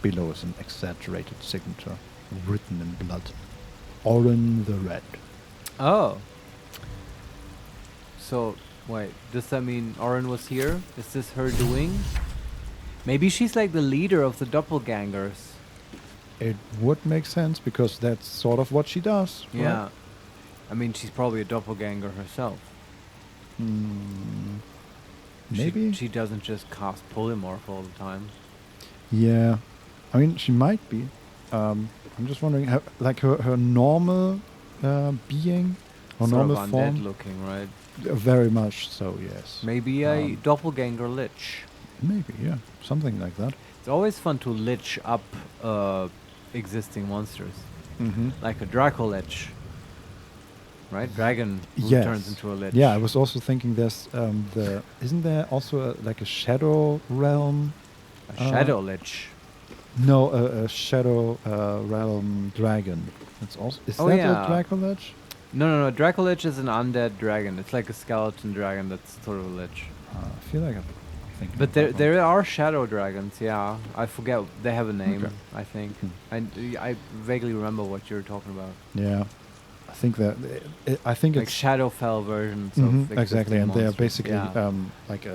Below is an exaggerated signature, written in blood. Orin the Red. Oh. So, wait, does that mean Orin was here? Is this her doing? Maybe she's like the leader of the doppelgangers. It would make sense, because that's sort of what she does. Yeah. Right? I mean, she's probably a doppelganger herself. Maybe. She doesn't just cast polymorph all the time. Yeah. I mean, she might be. I'm just wondering, her normal being, or Sort normal of form. undead looking, right? Very much so, yes. Maybe a doppelganger lich. Maybe, yeah. Something like that. It's always fun to lich up existing monsters. Mm-hmm. Like a Draco lich. Right? Dragon who Yes. turns into a lich. Yeah, I was also thinking there's isn't there also like a shadow realm? A shadow lich. No, a shadow realm dragon. That's also is that a Draco lich? No. Draco lich is an undead dragon. It's like a skeleton dragon that's sort of a lich. I feel like I'm thinking. But there are shadow dragons. Yeah, I forget they have a name. Okay. I think. I vaguely remember what you're talking about. Yeah, I think that I think like it's Shadowfell versions of exactly, and they are monsters. basically Yeah. like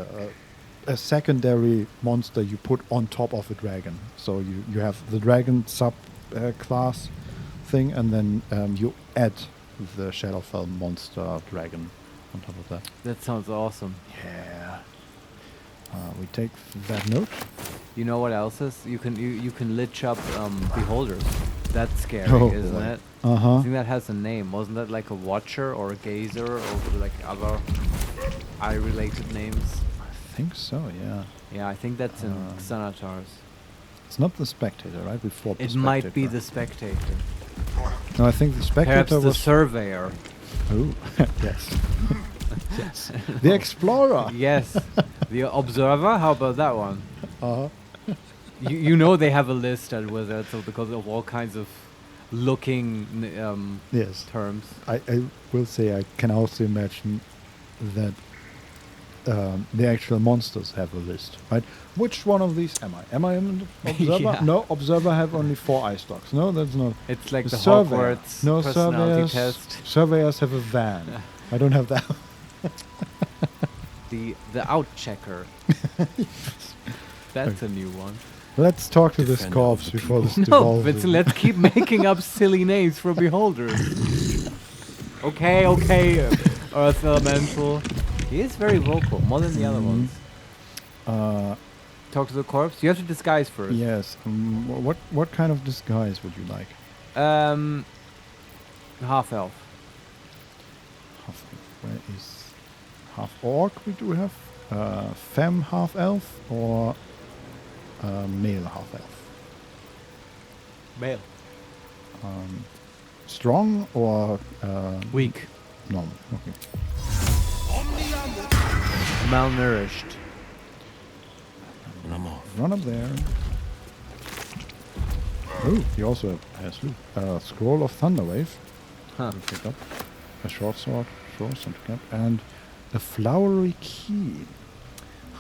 a secondary monster you put on top of a dragon. So you have the dragon sub class thing, and then you add the Shadowfell monster dragon on top of that. That sounds awesome. Yeah. We take that note. You know what else is? You can lich up beholders. That's scary, Oh, isn't boy. it? Uh-huh. I think that has a name. Wasn't that like a watcher or a gazer or like other eye-related names? I think so. Yeah. Yeah, I think that's in Xanatars. It's not the spectator, right? We fought the It spectator. might be the spectator. No, I think the spectator Perhaps the was surveyor. Oh, yes. Yes. The explorer. Yes. The observer. How about that one? Uh-huh. You know they have a list at Wizards because of all kinds of looking Yes. terms. I will say I can also imagine that the actual monsters have a list, right? Which one of these am I? Am I an observer? Yeah. No, observer have only 4 eye stalks. No, that's not. It's like the surveyor. Hogwarts No, personality surveyors. test. Surveyors have a van. I don't have that. The out checker. That's a new one. Let's talk to this corpse before this No, devolves. Vincent, let's keep making up silly names for beholders. Okay, Earth Elemental. He is very vocal, more than the other ones. Talk to the corpse. You have to disguise first. Yes. What kind of disguise would you like? Half elf. Where is half orc? We do have femme half elf or male half elf. Male. Strong or weak? Normal. Okay. Malnourished. Run up there. Oh, he also has loot. Scroll of Thunderwave. Huh. We'll pick up a short sword, cap, and a flowery key.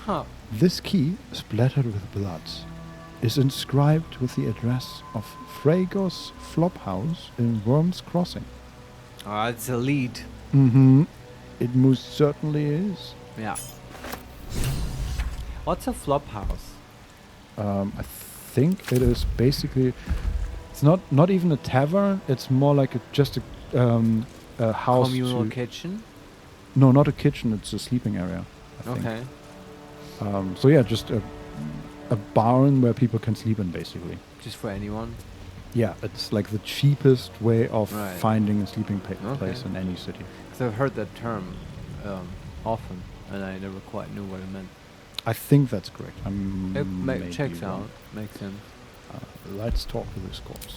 Huh. This key, splattered with blood, is inscribed with the address of Fragos Flophouse in Worm's Crossing. It's a lead. Mm-hmm. It most certainly is. Yeah. What's a flop house? I think it is basically. It's not even a tavern. It's more like just a house. Communal kitchen? No, not a kitchen. It's a sleeping area. I think. Okay. So yeah, just a barn where people can sleep in, basically. Just for anyone? Yeah, it's like the cheapest way of Right. finding a sleeping place in any city. Because I've heard that term often, and I never quite knew what it meant. I think that's correct. It checks out. Makes sense. Let's talk to this corpse.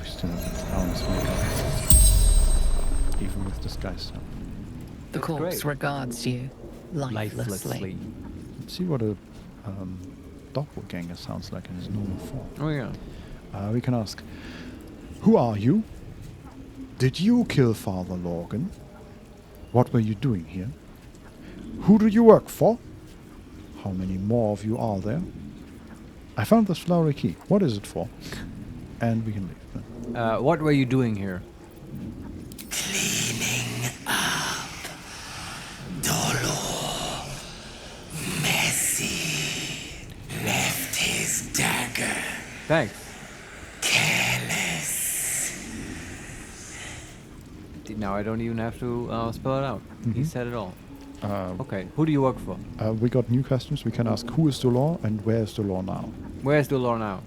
We still have the town's makeup, even with disguise. The corpse regards you lifelessly. Let's see what a doppelganger sounds like in his normal form. Oh yeah. We can ask, who are you? Did you kill Father Lorgan? What were you doing here? Who do you work for? How many more of you are there? I found this flowery key. What is it for? And we can leave. What were you doing here? Cleaning up. Dolor. Messy. Left his dagger. Thanks. Careless. Now I don't even have to spell it out. He said it all. Okay, who do you work for? We got new questions. We can ask, who is Dolor and where is Dolor now? Where is Dolor now?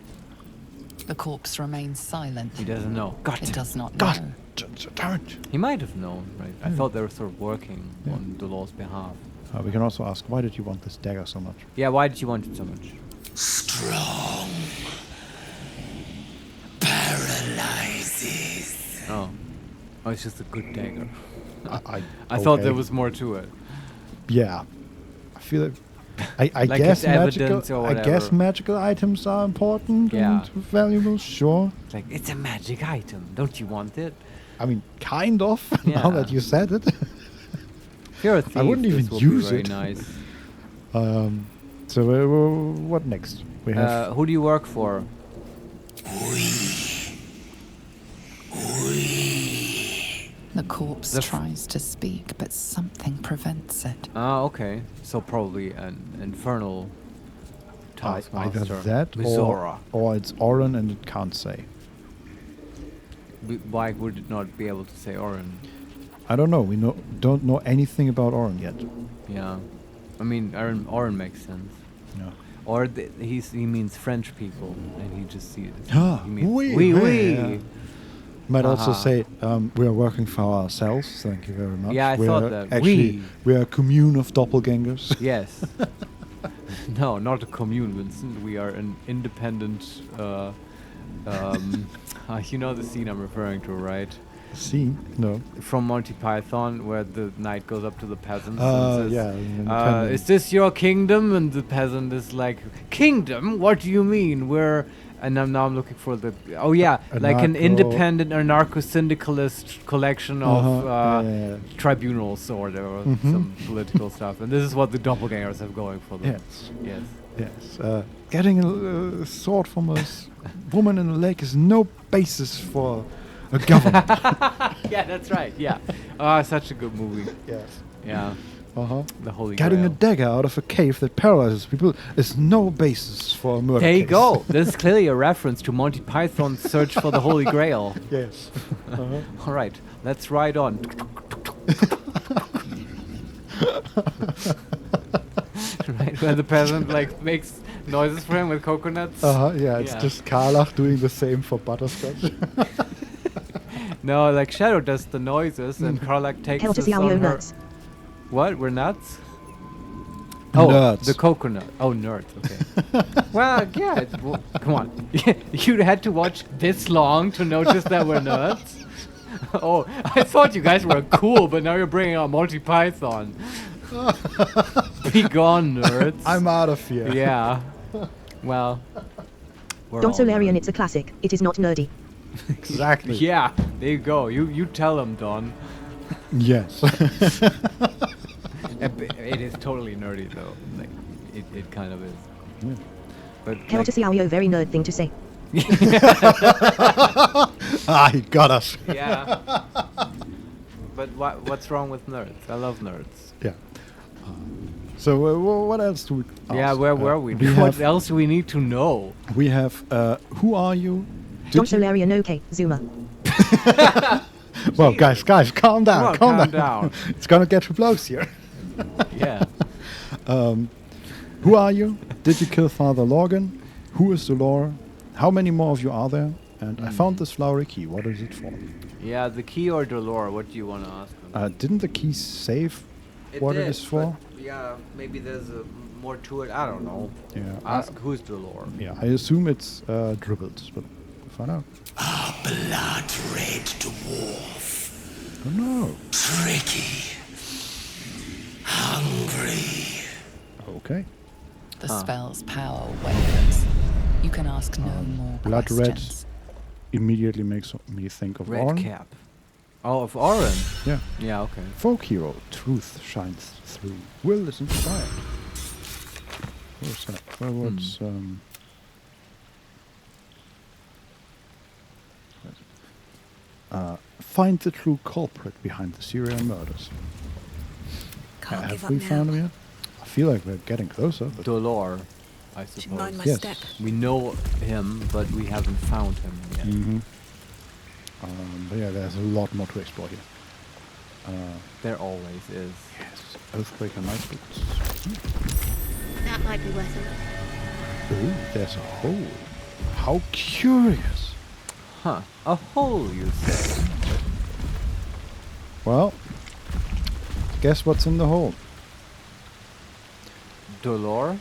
The corpse remains silent. He doesn't know. It does not God. know. He might have known, right? I thought they were sort of working on Dolor's behalf. We can also ask, why did you want this dagger so much? Yeah, why did you want it so much? Strong. Paralyzes. Oh, it's just a good dagger. I thought there was more to it. Yeah, I feel it. I Like guess it's evidence magical. or I guess whatever. magical items are important and valuable. Sure. It's like, it's a magic item. Don't you want it? I mean, kind of. Yeah. Now that you said it. If you're a thief, I wouldn't this even will use be very it. nice. So what next? We have. Who do you work for? The corpse tries to speak, but something prevents it. Ah, okay. So probably an infernal Either taskmaster. that Mizora. or it's Oren and it can't say. Why would it not be able to say Oren? I don't know. We don't know anything about Oren yet. Yeah. I mean, Oren makes sense. Yeah. Or he means French people, and he just sees. Ah, he means oui. oui. Might also say we are working for ourselves. Thank you very much. Yeah, I thought that. Actually, we are a commune of doppelgangers. Yes. No, not a commune, Vincent. We are an independent. You know the scene I'm referring to, right? Scene? No. From Monty Python, where the knight goes up to the peasants and says, yeah. is this your kingdom? And the peasant is like, kingdom? What do you mean? And now I'm looking for the... Oh, yeah, like an independent anarcho-syndicalist collection of tribunals or whatever, some political stuff. And this is what the doppelgangers have going for them. Yes. Getting a sword from a woman in the lake is no basis for a government. Yeah, that's right, yeah. Such a good movie. Yes. Yeah. The Holy Getting Grail. a dagger out of a cave that paralyzes people is no basis for a murder There you case. go. This is clearly a reference to Monty Python's Search for the Holy Grail. Yes. All right, let's ride on. Right, where the peasant like makes noises for him with coconuts. Yeah, it's just Karlach doing the same for Butterscotch. No, like Shadow does the noises and Karlach takes Hell to this see how on you're her. nuts. What? We're nuts? Oh, Nerds. the coconut. Oh, nerds. Okay. Well, yeah. Come on. You had to watch this long to notice that we're nerds? Oh, I thought you guys were cool, but now you're bringing out Monty Python. Be gone, nerds. I'm out of here. Yeah. Well. we're Don all Solarian, nerds. it's a classic. It is not nerdy. Exactly. Yeah. There you go. You tell him, Don. Yes. It is totally nerdy, though. Like, it kind of is. Yeah. But Hell to see how you're very nerd thing to say. He got us. Yeah. But what's wrong with nerds? I love nerds. Yeah. So what else do we ask? Yeah, where were we? What else do we need to know? We have, who are you? Don Solarian, okay, Zuma. Well, guys, calm down. Come on, Calm calm down. It's gonna get too close here. Yeah. Who are you? Did you kill Father Lorgan? Who is the lore? How many more of you are there? And I found this flowery key. What is it for? Yeah, the key or Dolor? What do you want to ask them? Didn't the key save what it is for? Yeah, maybe there's more to it. I don't know. Yeah. Ask who's Dolor. Yeah, I assume it's dribbles, but we'll find out. A blood-red dwarf. Oh no. Tricky. Hungry. Okay. The spell's power wavers. You can ask no more Blood red questions. immediately makes me think of Red Orin. cap. Oh, of Orin. Yeah. Yeah, okay. Folk hero, truth shines through. Will is inspired. What's that? Well, what's find the true culprit behind the serial murders. Can't give Have up we now. found him yet? I feel like we're getting closer. But Dolor, I Should mind suppose. my Yes. step. We know him, but we haven't found him yet. Mm-hmm. But yeah, there's a lot more to explore here. There always is. Yes, earthquake and night boots. That might be worth a look. Oh, there's a hole. How curious. Huh. A hole, you say? Well, guess what's in the hole? Dolor?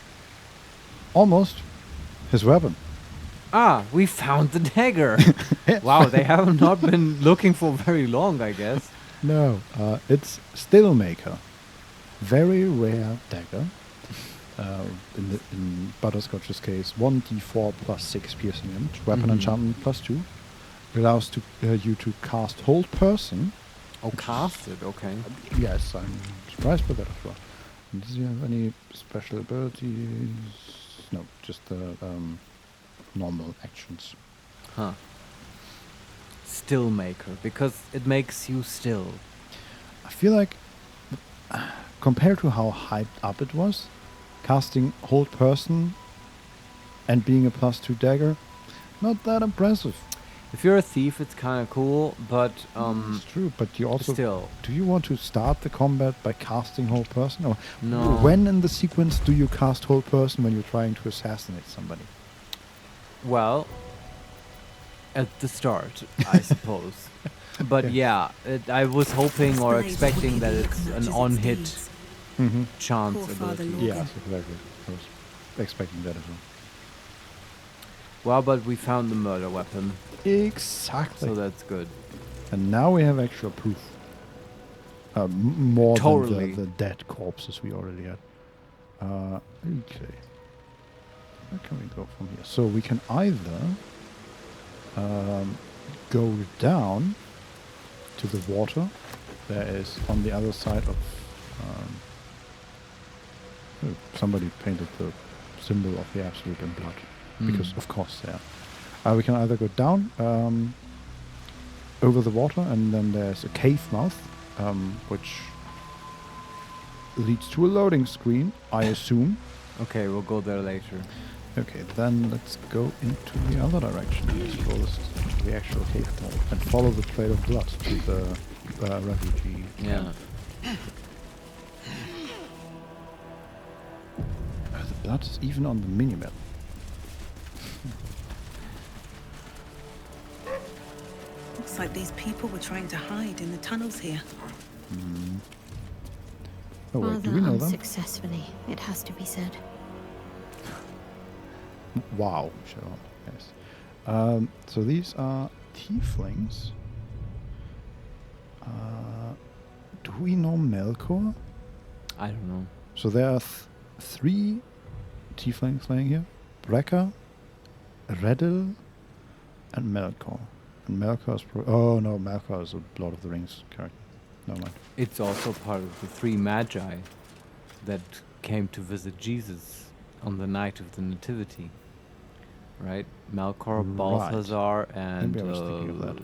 Almost. His weapon. Ah, we found the dagger. Wow, they have not been looking for very long, I guess. No, it's Stillmaker. Very rare dagger. In Butterscotch's case, 1d4 plus 6 piercing damage. Weapon enchantment plus 2. Allows you to cast Hold Person. Oh, cast it, okay. Yes, I'm surprised by that as well. And does he have any special abilities? No, just the normal actions. Huh. Still maker, because it makes you still. I feel like, compared to how hyped up it was, casting Hold Person and being a plus 2 dagger, not that impressive. If you're a thief, it's kind of cool, but It's true, but you also still. do you want to start the combat by casting Hold Person? Or No. when in the sequence do you cast Hold Person when you're trying to assassinate somebody? Well, at the start, I suppose. But yeah, I was hoping or expecting that it's an on-hit chance Poor Father ability. Lorgan. Yes, exactly. I was expecting that as well. Well, but we found the murder weapon, Exactly. so that's good. And now we have actual proof. More Totally. than the dead corpses we already had. Okay. Where can we go from here? So we can either go down to the water. There is on the other side of... somebody painted the symbol of the Absolute in blood. Because, of course, they are. We can either go down over the water, and then there's a cave mouth, which leads to a loading screen, I assume. Okay, we'll go there later. Okay, then let's go into the other direction and explore the actual cave mouth and follow the trail of blood to the refugee camp. The blood is even on the minimap. Looks like these people were trying to hide in the tunnels here. Oh wait, do Rather we know them? unsuccessfully, it has to be said. Wow, Sherlock, yes. So these are tieflings. Do we know Melkor? I don't know. So there are 3 tieflings laying here. Brecker, Redel, and Melkor. And Melkor is oh no, Melkor is a Lord of the Rings character. Never mind. It's also part of the 3 magi that came to visit Jesus on the night of the Nativity. Right? Melkor, Right. Balthazar, and... Maybe I was thinking of that.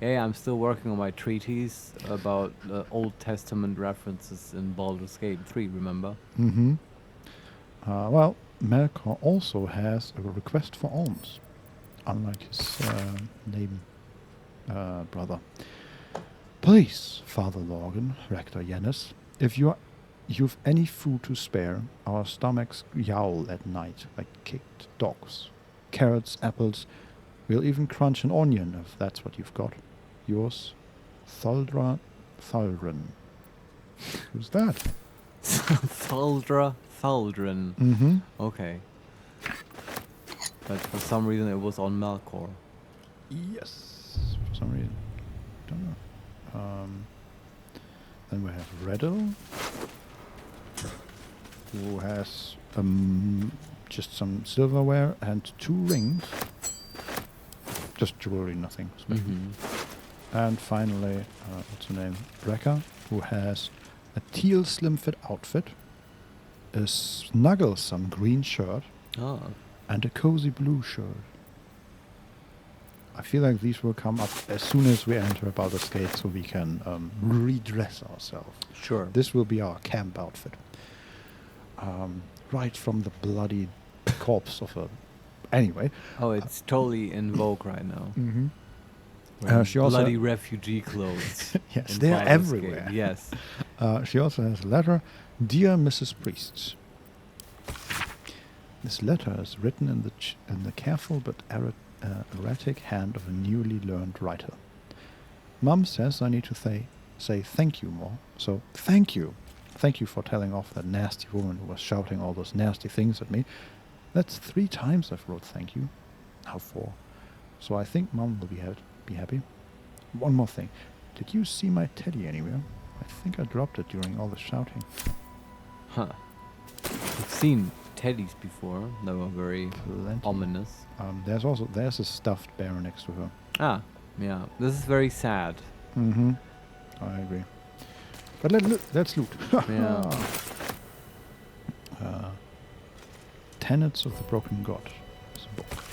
Yeah, I'm still working on my treatise about Old Testament references in Baldur's Gate 3, remember? Mm-hmm. Well, Melkor also has a request for alms, unlike his name brother. Please, Father Lorgan, Rector Yennis, if you've any food to spare, our stomachs yowl at night like kicked dogs. Carrots, apples, we'll even crunch an onion if that's what you've got. Yours, Thaldra Thaldren. Who's that? Thaldra Thaldren. Mm-hmm. Okay. But for some reason it was on Melkor. Yes. For some reason. Don't know. Then we have Reddle, who has just some silverware and 2 rings. Just jewelry, nothing special. And finally, what's her name? Rekka, who has a teal slim fit outfit, a snugglesome green shirt, and a cozy blue shirt. I feel like these will come up as soon as we enter Baldur's Gate, so we can redress ourselves. Sure. This will be our camp outfit. Right from the bloody corpse of a... Anyway. Oh, it's totally in vogue right now. Mm-hmm. She also bloody refugee clothes. Yes, they're everywhere. Gate. Yes. She also has a letter. Dear Mrs. Priest, this letter is written in the careful but erratic hand of a newly learned writer. Mum says I need to say thank you more. So thank you. Thank you for telling off that nasty woman who was shouting all those nasty things at me. That's 3 times I've wrote thank you. Now 4. So I think Mum will be happy. One more thing. Did you see my teddy anywhere? I think I dropped it during all the shouting. Huh. I've seen teddies before. They were very ominous. There's a stuffed bear next to her. Ah, yeah. This is very sad. Mm-hmm. I agree. But let's loot. Yeah. Tenets of the Broken God is a book.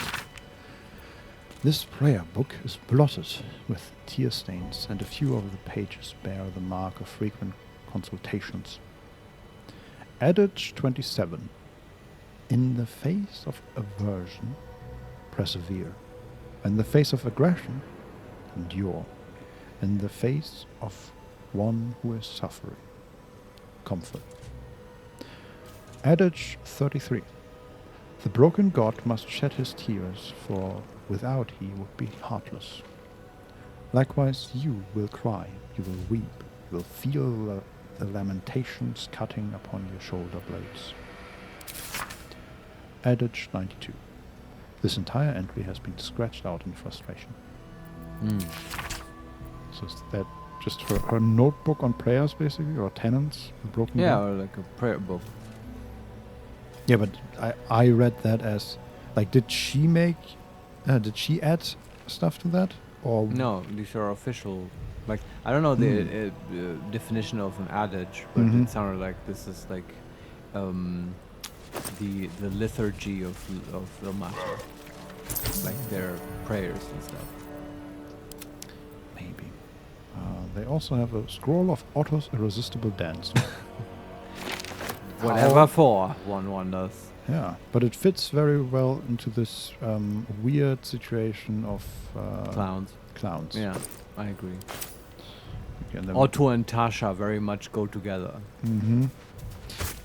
This prayer book is blotted with tear stains, and a few of the pages bear the mark of frequent consultations. Adage 27. In the face of aversion, persevere. In the face of aggression, endure. In the face of one who is suffering, comfort. Adage 33. The broken god must shed his tears, for without he would be heartless. Likewise you will cry, you will weep, you will feel the lamentations cutting upon your shoulder blades. Adage 92. This entire entry has been scratched out in frustration. So is that just her notebook on prayers, basically, or tenants? The broken yeah, God? or like a prayer book. Yeah, but I read that as, like, did she add stuff to that? Or No, these are official. Like, I don't know the definition of an adage, but it sounded like this is like the liturgy of the matter, like their prayers and stuff. Maybe. They also have a scroll of Otto's irresistible dance. Whatever for, one wonders. Yeah, but it fits very well into this weird situation of clowns. Yeah, I agree. Okay, Otto and Tasha very much go together. Mm-hmm.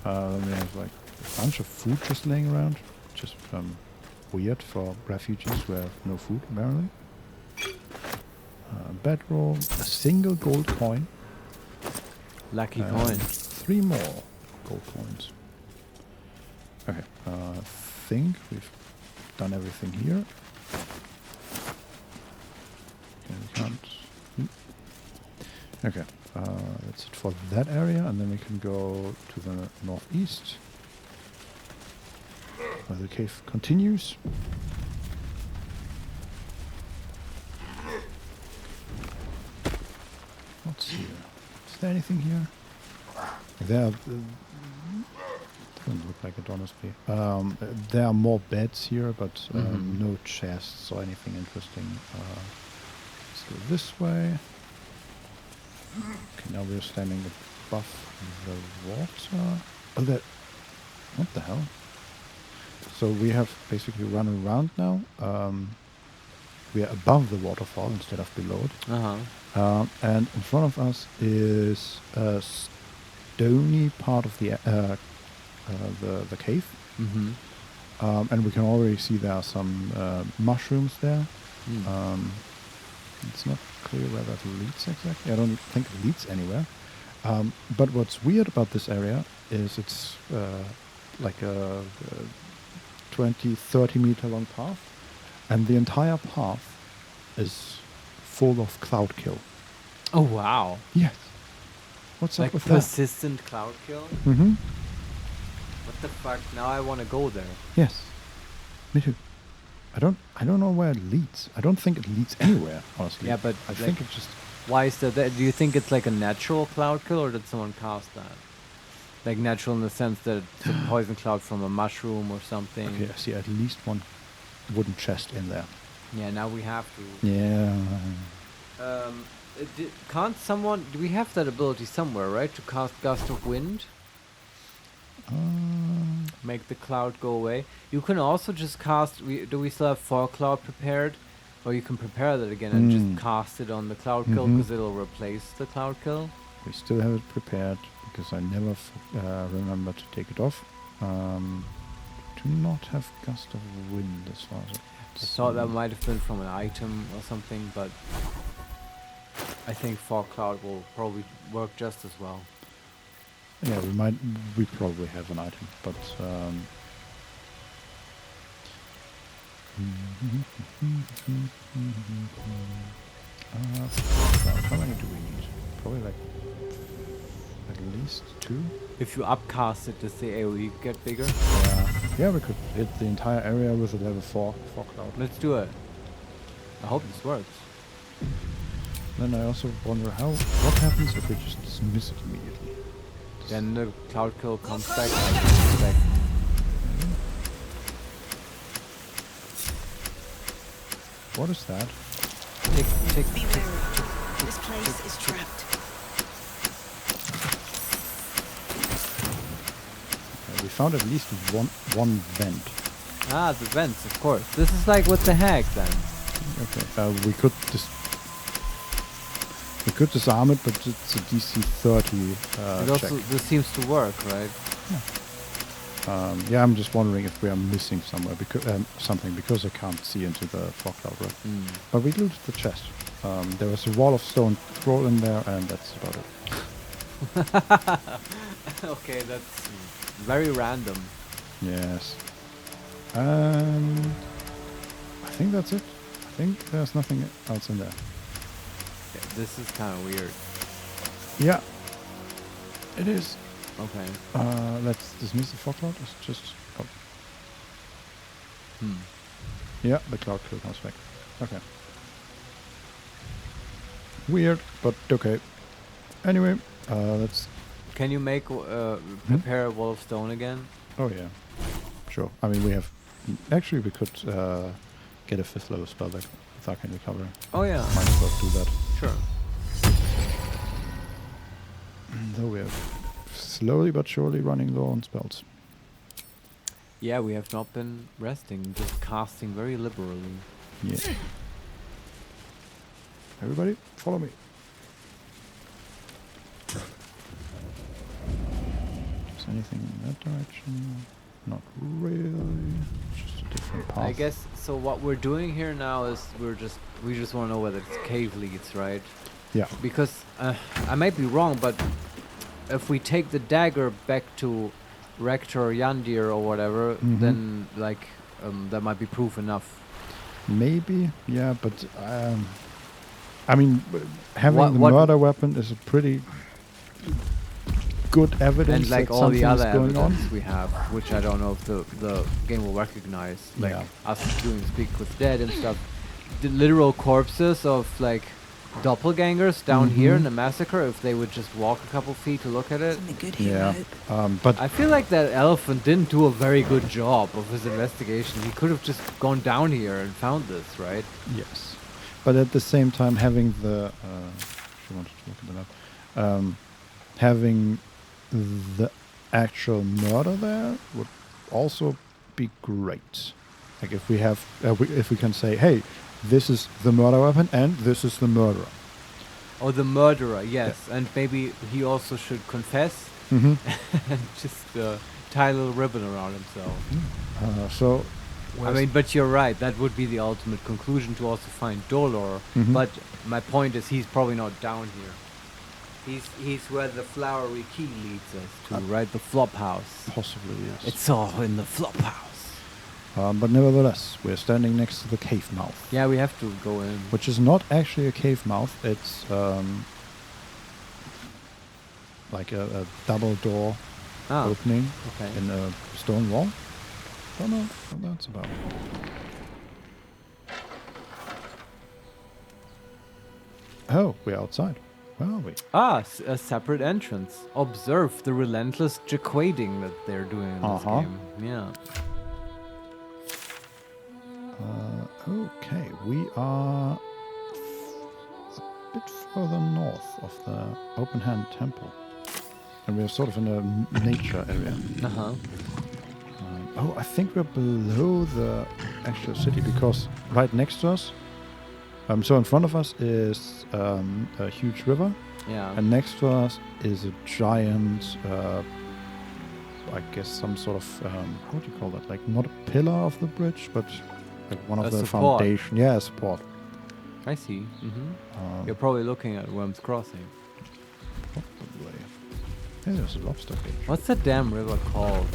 Then we have like a bunch of food just laying around, just weird for refugees who have no food apparently. Bedroll, a single gold coin. Lucky coin. 3 more gold coins. Okay, I think we've done everything here. Okay, we can't. Okay, that's it for that area, and then we can go to the northeast, where the cave continues. What's here? Is there anything here? There doesn't look like it, honestly. There are more beds here, but no chests or anything interesting. Let's go this way. Okay, now we're standing above the water. Oh, that... What the hell? So we have basically run around now. we are above the waterfall instead of below it. Uh-huh. And in front of us is a stony part of the cave. Mm-hmm. And we can already see there are some mushrooms there. It's not clear where that leads exactly. I don't think it leads anywhere. But what's weird about this area is it's like a 20, 30 meter long path. And the entire path is full of cloud kill. Oh, wow. Yes. What's like up with that? persistent cloud kill? Mm-hmm. What the fuck? Now I want to go there. Yes. Me too. I don't know where it leads. I don't think it leads anywhere, honestly. Yeah, but I think it just... Why is that? Do you think it's like a natural cloud kill, or did someone cast that? Like natural in the sense that it's a poison cloud from a mushroom or something? Okay, I see at least one wooden chest in there. Yeah, now we have to. Yeah. Can't someone... Do we have that ability somewhere, right? To cast Gust of Wind? Make the cloud go away. You can also just cast... do we still have Fog Cloud prepared? Or you can prepare that again and just cast it on the cloud kill because it'll replace the cloud kill? We still have it prepared because I never remember to take it off. Do not have Gust of Wind as far as I thought that might have been from an item or something, but I think Fog Cloud will probably work just as well. Yeah, we probably have an item, but how many do we need? Probably like at least 2. If you upcast it, does the AoE get bigger? Yeah, we could hit the entire area with a level 4 Fog Cloud. Let's do it. I hope this works. Then I also wonder what happens if we just dismiss it immediately. Then the cloud kill comes back and comes back. What is that? Tick, tick, Be tick, wary. tick, This place is trapped. We found at least one vent. Ah, the vents, of course. This is like with the hag then. Okay, we could disarm it, but it's a DC 30 check. This seems to work, right? Yeah, I'm just wondering if we are missing somewhere something because I can't see into the fog cloud, right? But we looted the chest. There was a wall of stone scroll in there, and that's about it. Okay, that's very random. Yes. And I think that's it. I think there's nothing else in there. Yeah, this is kind of weird. Yeah, it is. Okay. Let's dismiss the fog cloud. It's just... Oh. Yeah, the cloud kill comes back. Okay. Weird, but okay. Anyway, let's... Can you make prepare a wall of stone again? Oh yeah, sure. I mean, we have... Actually, we could get a 5th level spell back with Arcane Recovery. Oh yeah. Might as well do that. Sure. Though we are slowly but surely running low on spells. Yeah, we have not been resting, just casting very liberally. Yeah. Everybody, follow me. Is anything in that direction? Not really. Just a different path. I guess so. What we're doing here now is we just want to know whether it's cave leads, right? Yeah. Because I might be wrong, but if we take the dagger back to Rector Yandir or whatever, then like that might be proof enough. Maybe, yeah, but I mean, having the murder weapon is a pretty good evidence. And like that all the other going evidence on. we have, which I don't know if the game will recognize, like us doing Speak with Dead and stuff. The literal corpses of like doppelgangers down here in the massacre, if they would just walk a couple feet to look at it. Good here, but I feel like that elephant didn't do a very good job of his investigation. He could have just gone down here and found this, right? Yes, but at the same time, having the she wanted to look at the map, having the actual murder there would also be great. Like if we have, if we can say, hey, this is the murder weapon and this is the murderer. Oh, the murderer, yes. Yeah. And maybe he also should confess and just tie a little ribbon around himself. I mean, but you're right. That would be the ultimate conclusion to also find Dolor. But my point is, he's probably not down here. He's where the flowery key leads us to, right? The flop house. Possibly, yes. It's all in the flop house. But nevertheless, we're standing next to the cave mouth. Yeah, we have to go in. Which is not actually a cave mouth. It's like a double door opening in a stone wall. Don't know what that's about. Oh, we're outside. Where are we? A separate entrance. Observe the relentless jacquading that they're doing in this game. Yeah. Okay, we are a bit further north of the Open Hand Temple. And we're sort of in a nature area. I think we're below the actual city because right next to us, so in front of us is a huge river. Yeah. And next to us is a giant, I guess some sort of, what do you call that? Like not a pillar of the bridge, but like one of the foundation. Yeah, a support. I see. You're probably looking at Worm's Crossing. Probably. Yeah, there's a lobster cage. What's the damn river called?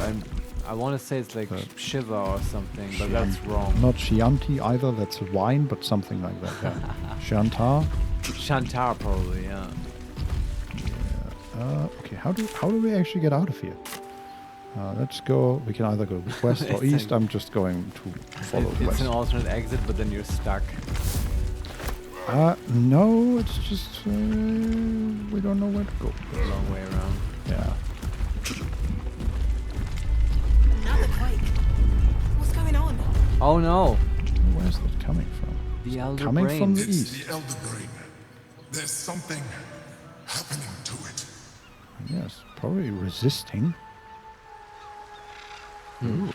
I want to say it's like Shiva or something, but that's wrong. Not Chianti either, that's wine, but something like that. Yeah. Shantar? Shantar probably, yeah. Okay, how do we actually get out of here? Let's go. We can either go west or east. I'm just going to follow west. It's an alternate exit, but then you're stuck. No, it's just we don't know where to go. A long way around. Yeah. Another quake. What's going on? Oh no! Where's that coming from? The Elder Coming Brain. from the It's east. the Elder Brain. There's something happening to it. Yes, probably resisting. Ooh.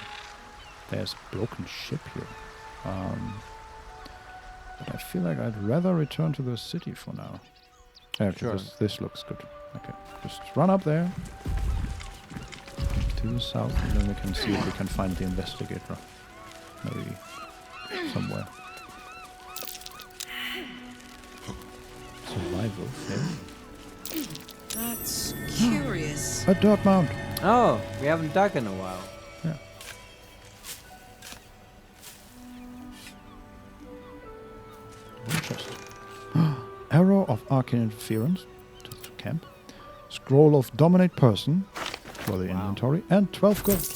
There's a broken ship here. But I feel like I'd rather return to the city for now. Actually, this looks good. Okay, just run up there to the south, and then we can see if we can find the investigator. Maybe somewhere. Survival fail. That's curious. A dirt mound. Oh, we haven't dug in a while. Yeah. Interesting. Arrow of Arcane Interference to camp. Scroll of Dominate Person for the inventory. And 12 gold.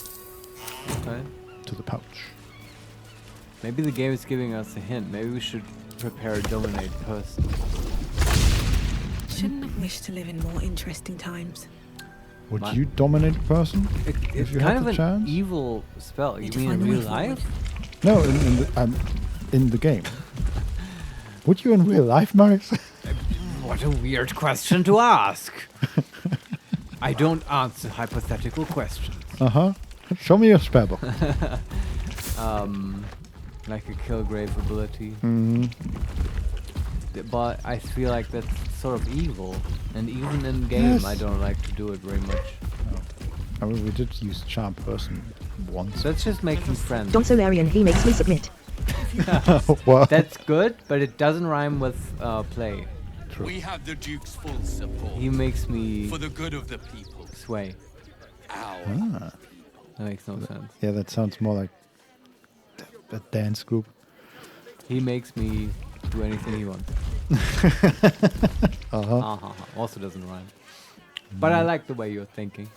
Okay. To the pouch. Maybe the game is giving us a hint. Maybe we should prepare a Dominate Person. Shouldn't have wished to live in more interesting times. Would you dominate a person if you had the chance? An evil spell. You mean in real life? No, in the game. Would you in real life, Marius? What a weird question to ask. I don't answer hypothetical questions. Show me your spellbook. Like a Killgrave ability. But I feel like that's sort of evil, and even in game, I don't like to do it very much. I mean, we did use Charm Person once. Let's just make you friends. Don Solarian, he makes me submit. What? That's good, but it doesn't rhyme with play. True. We have the Duke's full support. He makes me for the good of the people. Sway. Ah. That makes no sense. Yeah, that sounds more like a dance group. He makes me do anything he wants. Also doesn't rhyme. But I like the way you're thinking.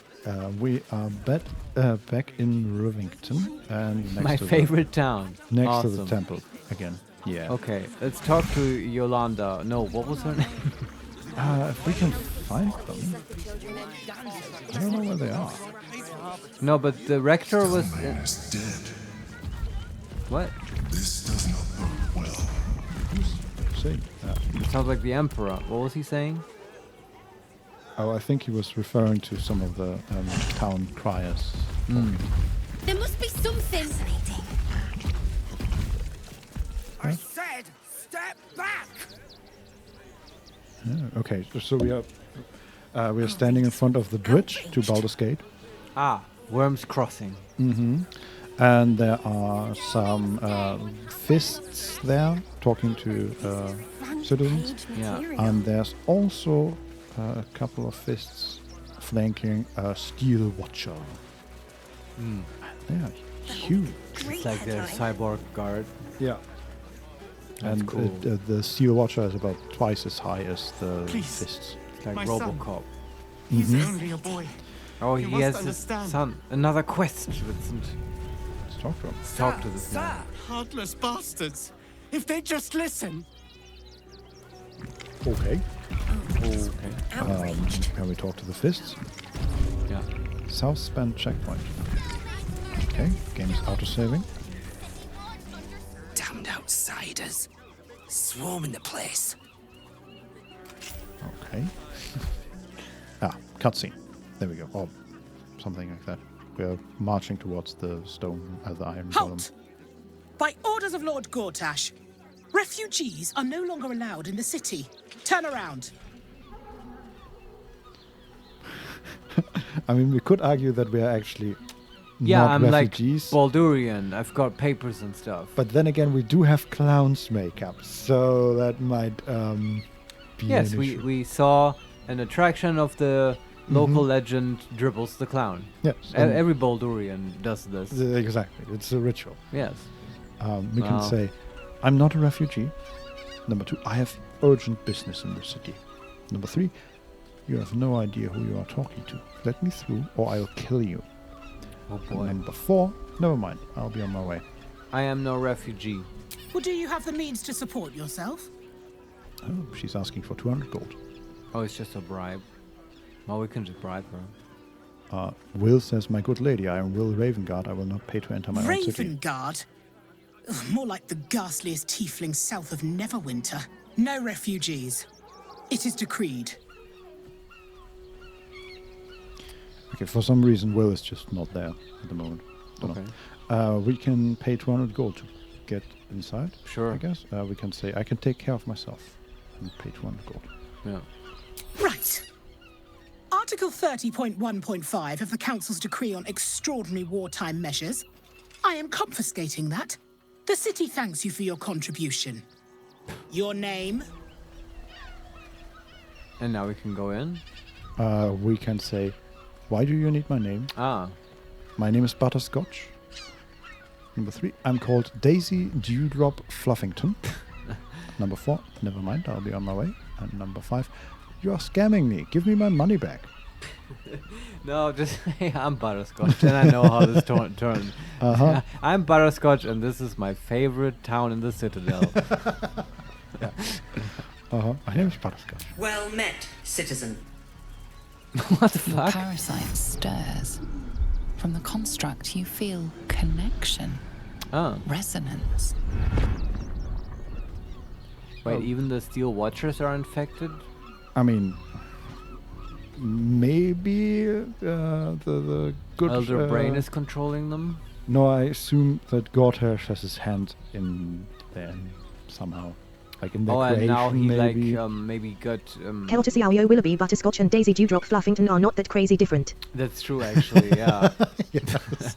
We are back in Rivington, and next my favorite town. Next to the temple again. Yeah. Okay, let's talk to Yolanda. No, what was her name? If we can find them. I don't know where they are. No, but the rector was dead. What? This does not bode well. See. It sounds like the Emperor. What was he saying? Oh, I think he was referring to some of the town criers. There must be something. I said, step back! Okay, so we are standing in front of the bridge to Baldur's Gate. Ah, Worms Crossing. Mm-hmm. And there are some fists there talking to citizens. Yeah. And there's also a couple of fists flanking a steel watcher. Mm. They are huge. It's like their cyborg guard. Yeah. That's And cool. the steel watcher is about twice as high as the Please. fists. It's like My son. Robocop. He's Mhm. only a boy. Oh, You he must has his understand. son. Another quest, Vincent. Let's talk to him. Talk to this man. Heartless bastards. If they just listen. Okay. Okay. Can we talk to the fists? Yeah. South span checkpoint. Okay, game is auto-saving. Damned outsiders. Swarming the place. Okay. Cutscene. There we go. Or something like that. We are marching towards the stone, the iron column. Halt! By orders of Lord Gortash, refugees are no longer allowed in the city. Turn around. I mean, we could argue that we are actually Yeah, not I'm refugees. like Baldurian. I've got papers and stuff. But then again, we do have clown's makeup, so that might be Yes, an we, issue. we saw an attraction of the local legend Dribbles the Clown. Yes. Every Baldurian does this. Exactly. It's a ritual. Yes. We can say, I'm not a refugee. Number 2, I have urgent business in the city. Number 3, you have no idea who you are talking to. Let me through or I'll kill you. Oh And boy. number 4, never mind. I'll be on my way. I am no refugee. Well, do you have the means to support yourself? Oh, she's asking for 200 gold. Oh, it's just a bribe. Well, we can just bribe her. Will says, my good lady, I am Will Ravengard. I will not pay to enter my own city. Ravengard? Ugh, more like the ghastliest tiefling south of Neverwinter. No refugees. It is decreed. Okay, for some reason, Will is just not there at the moment. Don't Okay. know. We can pay 200 gold to get inside. Sure. I guess. We can say, I can take care of myself and pay 200 gold. Yeah. Right. Article 30.1.5 of the Council's Decree on Extraordinary Wartime Measures. I am confiscating that. The city thanks you for your contribution. Your name? And now we can go in. We can say, why do you need my name? Ah. My name is Butterscotch. Number 3, I'm called Daisy Dewdrop Fluffington. Number 4, never mind, I'll be on my way. And number 5, you are scamming me. Give me my money back. No, just hey, I'm Butterscotch, and I know how this turns. Uh-huh. I'm Butterscotch, and this is my favorite town in the Citadel. My name is Butterscotch. Well met, citizen. What the The fuck? parasite stirs. From the construct, you feel connection, resonance. Wait, even the Steel Watchers are infected? I mean, maybe the good... Elder Brain is controlling them? No, I assume that Gortash has his hand in there somehow. Like in their Oh, and creation, now he maybe. maybe got... Keltis Yaoyo Willoughby Butterscotch and Daisy Dewdrop Fluffington are not that crazy different. That's true, actually, yeah. Yes.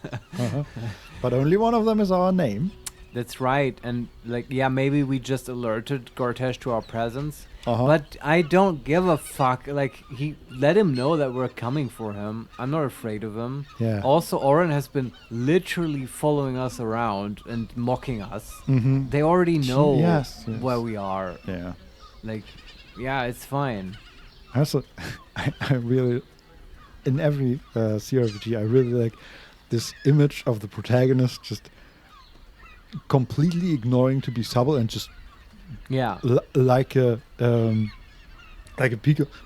But only one of them is our name. That's right, and like, yeah, maybe we just alerted Gortash to our presence. But I don't give a fuck. Like, he let him know that we're coming for him. I'm not afraid of him. Yeah. Also, Oren has been literally following us around and mocking us. Mhm. They already know Yes. where we are. Yeah. Like, yeah, it's fine. Also, I really, in every CRPG, I really like this image of the protagonist just completely ignoring to be subtle and just Yeah. like a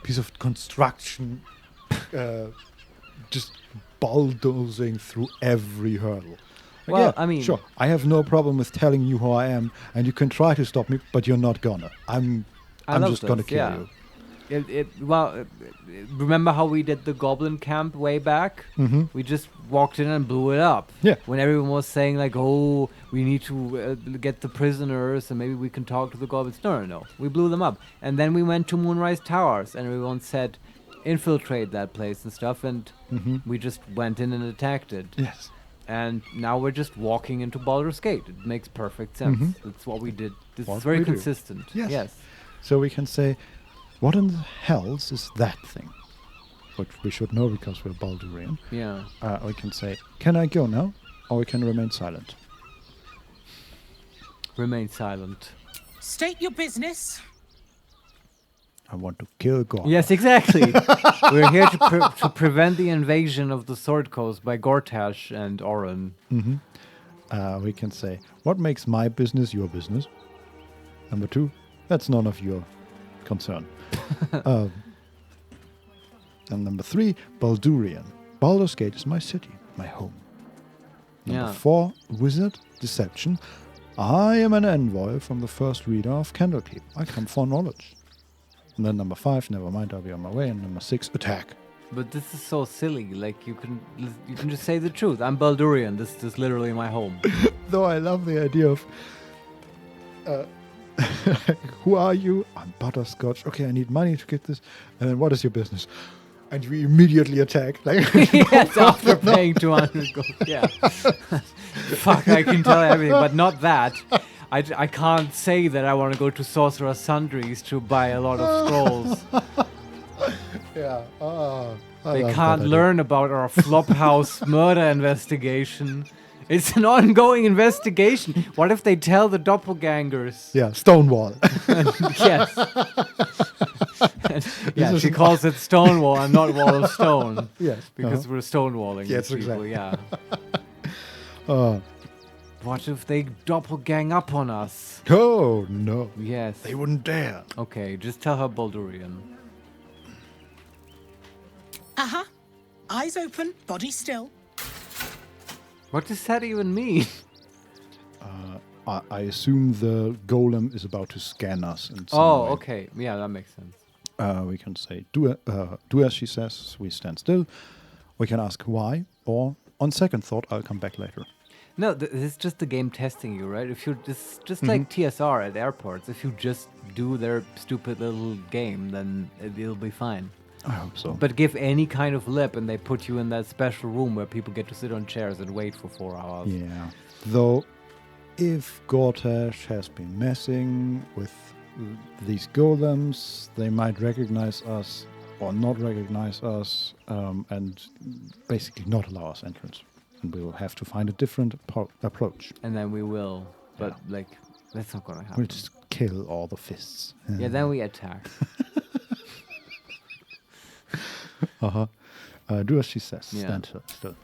piece of construction, just bulldozing through every hurdle. Like, Well, yeah, I mean- sure, I have no problem with telling you who I am, and you can try to stop me, but you're not gonna. I'm I love just gonna this, kill yeah. you. Remember how we did the goblin camp way back? Mhm. We just walked in and blew it up. Yeah. When everyone was saying like, "Oh, we need to get the prisoners, and maybe we can talk to the goblins." No. We blew them up, and then we went to Moonrise Towers, and everyone said, "Infiltrate that place and stuff," and we just went in and attacked it. Yes. And now we're just walking into Baldur's Gate. It makes perfect sense. That's what we did. This What is very we do. consistent. Yes. So we can say, what in the hells is that thing? Which we should know because we're Baldurian. Yeah. We can say, can I go now? Or we can remain silent. Remain silent. State your business. I want to kill God. Yes, exactly. We're here to prevent the invasion of the Sword Coast by Gortash and Oren. We can say, what makes my business your business? Number 2, that's none of your concern. And number 3, Baldurian. Baldur's Gate is my city, my home. Number 4, Wizard, Deception. I am an envoy from the first reader of Candlekeep. I come for knowledge. And then number 5, never mind, I'll be on my way. And number 6, attack. But this is so silly. Like you can just say the truth. I'm Baldurian. This is literally my home. Though I love the idea of, who are you? I'm Butterscotch. Okay, I need money to get this. And then what is your business? And we immediately attack. Like, yes, after paying 200 gold. Yeah. Fuck, I can tell everything, but not that. I can't say that I want to go to Sorcerer's Sundries to buy a lot of scrolls. Yeah. They can't learn about our Flophouse murder investigation. It's an ongoing investigation. What if they tell the doppelgangers? Yeah, Stonewall. Yes. Yeah, she calls it Stonewall and not Wall of Stone. Yes. Because we're stonewalling Yes, these people, exactly. yeah. What if they doppelgang up on us? Oh, no. Yes. They wouldn't dare. Okay, just tell her Baldurian. Eyes open, body still. What does that even mean? I assume the golem is about to scan us. In some way. Okay. Yeah, that makes sense. We can say, do as she says, we stand still. We can ask why, or on second thought, I'll come back later. No, this is just the game testing you, right? If you just like TSR at airports, if you just do their stupid little game, then it'll be fine. I hope so. But give any kind of lip and they put you in that special room where people get to sit on chairs and wait for 4 hours. Yeah. Though, if Gortash has been messing with these golems, they might recognize us or not recognize us and basically not allow us entrance. And we will have to find a different approach. And then we will. But, like, that's not going to happen. We'll just kill all the fists. Yeah, then we attack. Do as she says. Yeah. Stand still.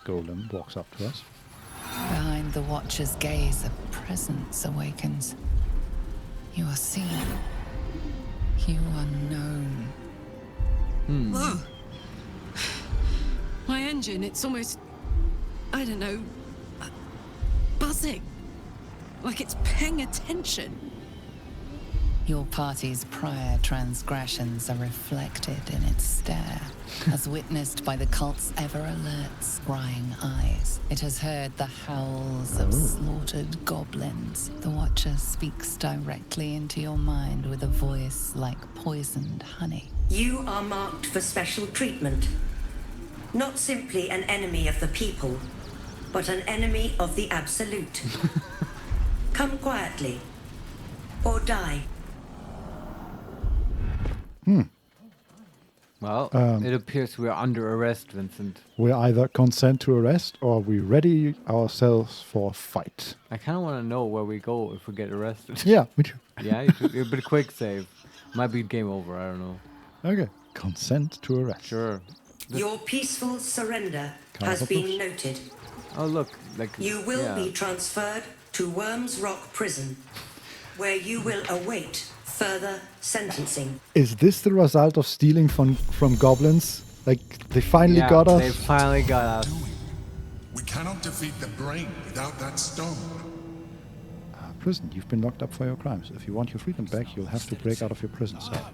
Golem walks up to us. Behind the Watcher's gaze, a presence awakens. You are seen. You are known. Whoa. My engine, it's almost, I don't know, buzzing. Like it's paying attention. Your party's prior transgressions are reflected in its stare, as witnessed by the cult's ever-alert, scrying eyes. It has heard the howls of slaughtered goblins. The Watcher speaks directly into your mind with a voice like poisoned honey. You are marked for special treatment. Not simply an enemy of the people, but an enemy of the Absolute. Come quietly, or die. Well, it appears we're under arrest, Vincent. We either consent to arrest or we ready ourselves for a fight. I kind of want to know where we go if we get arrested. Yeah, me too. Yeah, it'd be a quick save. Might be game over, I don't know. Okay, consent to arrest. Sure. Your peaceful surrender has been noted. Oh, look. Like You will be transferred to Worms Rock Prison, where you will await further sentencing. Is this the result of stealing from goblins? Like, they finally got us? They finally got us. We cannot defeat the brain without that stone. prison. You've been locked up for your crimes. If you want your freedom back, you'll have to break out of your prison cell.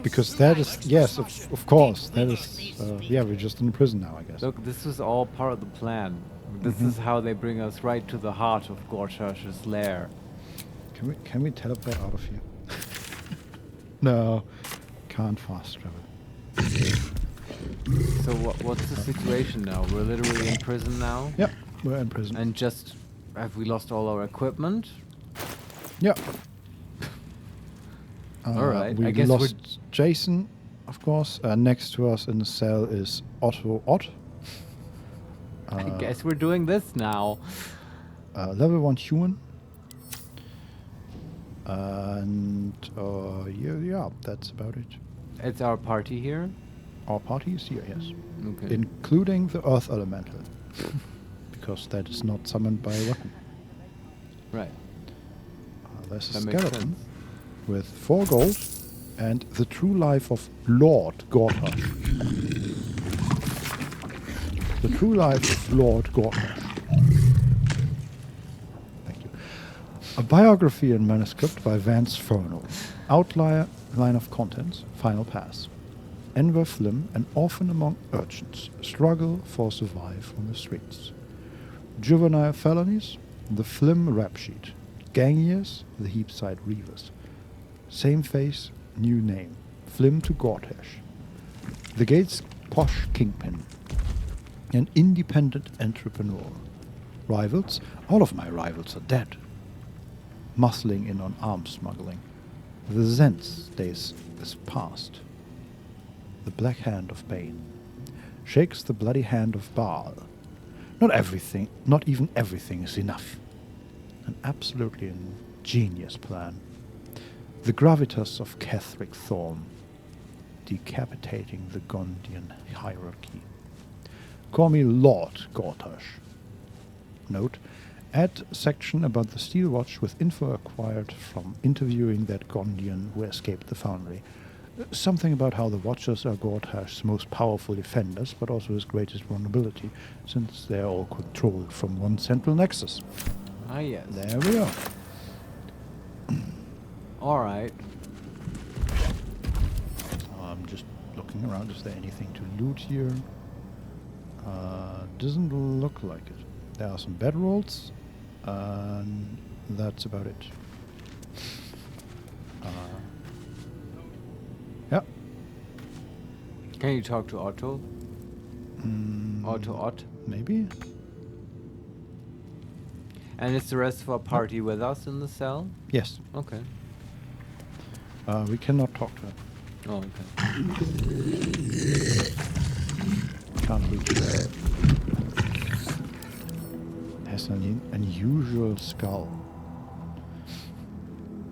Because that is, yes, of course, that is, yeah, we're just in prison now, I guess. Look, this was all part of the plan. This is how they bring us right to the heart of Gortash's lair. Can we teleport out of here? No, can't fast travel. So what's the situation now? We're literally in prison now? Yep, we're in prison. And just, have we lost all our equipment? Yeah. Alright, we I guess lost Jason, of course. Next to us in the cell is Otto Ott. I guess we're doing this now. Level 1 human. And yeah, that's about it. It's our party here? Our party is here, yes. Okay. Including the Earth Elemental. Because that is not summoned by a weapon. Right. There's a That makes skeleton sense. with 4 gold and the true life of Lord Gortash. The true life of Lord Gortash. Thank you. A biography and manuscript by Vance Furnell. Outline of contents, final pass. Enver Flim, an orphan among urchins, struggle for survive on the streets. Juvenile felonies, the Flim rap sheet. Gang years, the Heapside Reavers. Same face, new name. Flim to Gortash. The Gates posh kingpin. An independent entrepreneur. Rivals, all of my rivals are dead. Muscling in on arms smuggling. The Zens days is past. The black hand of Bane. Shakes the bloody hand of Baal. Not even everything is enough. An absolutely ingenious plan. The gravitas of Ketheric Thorn. Decapitating the Gondian hierarchy. Call me Lord Gortash. Note, add section about the Steel Watch with info acquired from interviewing that Gondian who escaped the foundry. Something about how the Watchers are Gortash's most powerful defenders, but also his greatest vulnerability, since they are all controlled from one central nexus. Ah, yes. There we are. Alright. I'm just looking around. Is there anything to loot here? Doesn't look like it. There are some bedrolls, and that's about it. Yeah. Can you talk to Otto? Otto Ott? Maybe. And is the rest of our party with us in the cell? Yes. Okay. We cannot talk to her. Oh, okay. Can't reach her. Has an unusual skull.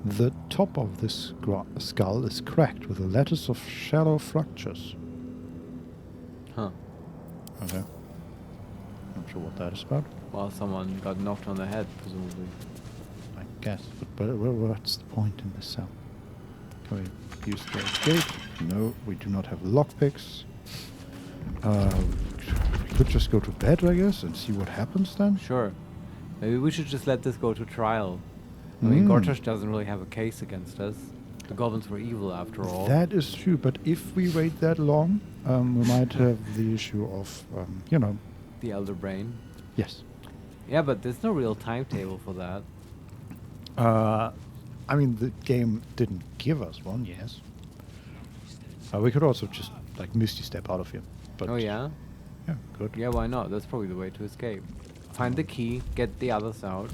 The top of this skull is cracked with a lattice of shallow fractures. Huh. Okay. Not sure what that is about. Well, someone got knocked on the head, presumably. I guess. But what's the point in this cell? Can we use the escape? No, we do not have lockpicks. We could just go to bed, I guess, and see what happens then. Sure. Maybe we should just let this go to trial. I mean, Gortash doesn't really have a case against us. The goblins were evil after all. That is true, but if we wait that long, we might have the issue of, The Elder Brain. Yes. Yeah, but there's no real timetable for that. I mean, the game didn't give us one, yes. We could also just, Misty Step out of here. But Oh, yeah? Yeah, good. Yeah, why not? That's probably the way to escape. Find the key, get the others out.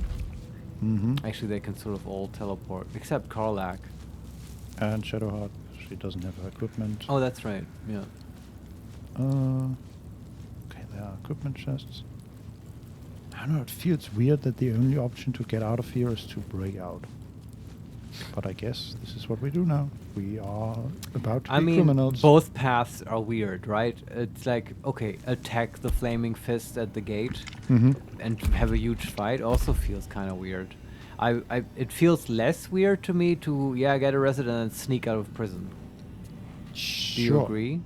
Actually, they can sort of all teleport, except Karlak. And Shadowheart, she doesn't have her equipment. Oh, that's right, yeah. Okay, there are equipment chests. I don't know, it feels weird that the only option to get out of here is to break out. But I guess this is what we do now. We are about to be criminals. Both paths are weird, right? It's like, okay, attack the flaming fist at the gate and have a huge fight also feels kind of weird. It feels less weird to me to, get arrested and then sneak out of prison. Do you agree?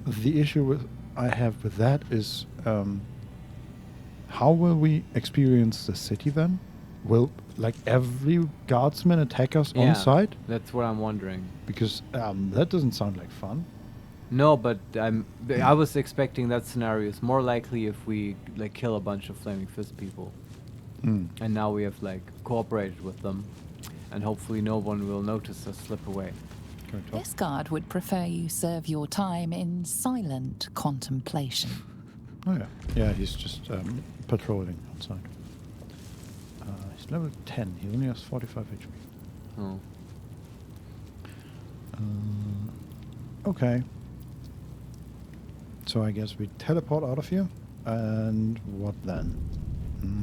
The issue I have with that is How will we experience the city then? Will like every guardsman attack us on site? That's what I'm wondering. Because that doesn't sound like fun. No, but I was expecting that scenario is more likely if we like kill a bunch of Flaming Fist people. And now we have like cooperated with them, and hopefully no one will notice us slip away. This guard would prefer you serve your time in silent contemplation. Oh yeah. Yeah, he's just patrolling outside. He's level 10. He only has 45 HP. Oh. Okay. So I guess we teleport out of here. And what then?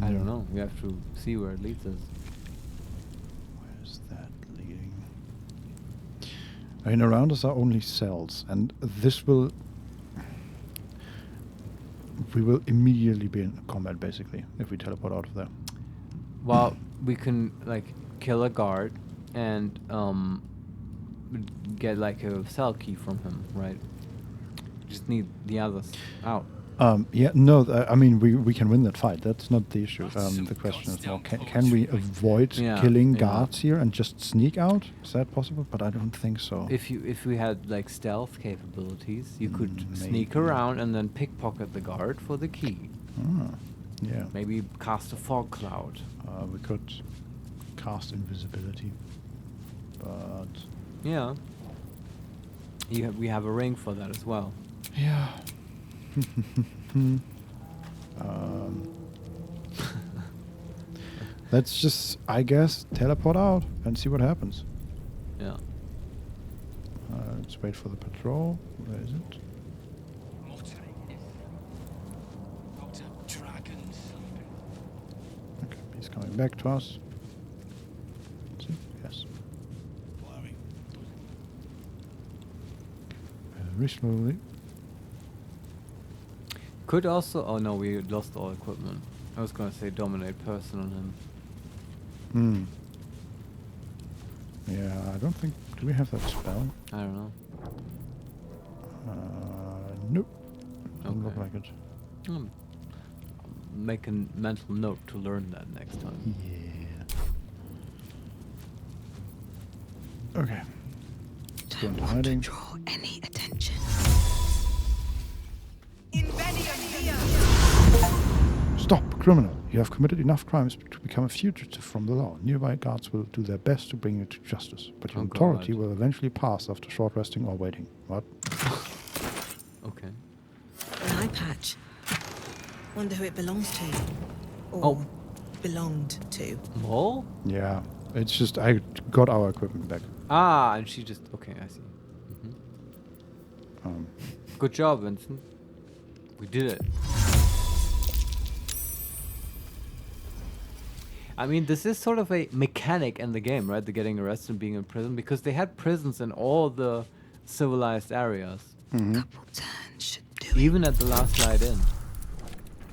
I don't know. We have to see where it leads us. Where's that leading? I mean, around us are only cells, and this will... We will immediately be in combat, basically, if we teleport out of there. Well, we can, like, kill a guard and get, like, a cell key from him, right? Just need the others out. Yeah, no, I mean, we can win that fight. That's not the issue. The question is more, can we avoid killing guards here and just sneak out? Is that possible? But I don't think so. If we had, like, stealth capabilities, you could sneak around and then pickpocket the guard for the key. Yeah. Maybe cast a fog cloud. We could cast invisibility. But... Yeah. We have a ring for that as well. Yeah. Let's just, I guess, teleport out and see what happens. Yeah. Let's wait for the patrol. Where is it? Okay, he's coming back to us. See? Yes. Very slowly. Could also... Oh no, we lost all equipment. I was gonna say dominate person on him. Yeah, I don't think... Do we have that spell? I don't know. Nope. Doesn't look like it. Make a mental note to learn that next time. Yeah. Okay. Go into hiding. Draw any attention. Stop, criminal. You have committed enough crimes to become a fugitive from the law. Nearby guards will do their best to bring you to justice, but your authority will eventually pass after short resting or waiting. What? Okay. An eye patch. Wonder who it belongs to. Or belonged to. Mole? Yeah. It's just, I got our equipment back. Ah, and she just... Okay, I see. Good job, Vincent. We did it. I mean, this is sort of a mechanic in the game, right? The getting arrested and being in prison, because they had prisons in all the civilized areas. Couple turns should do Even at the last light in.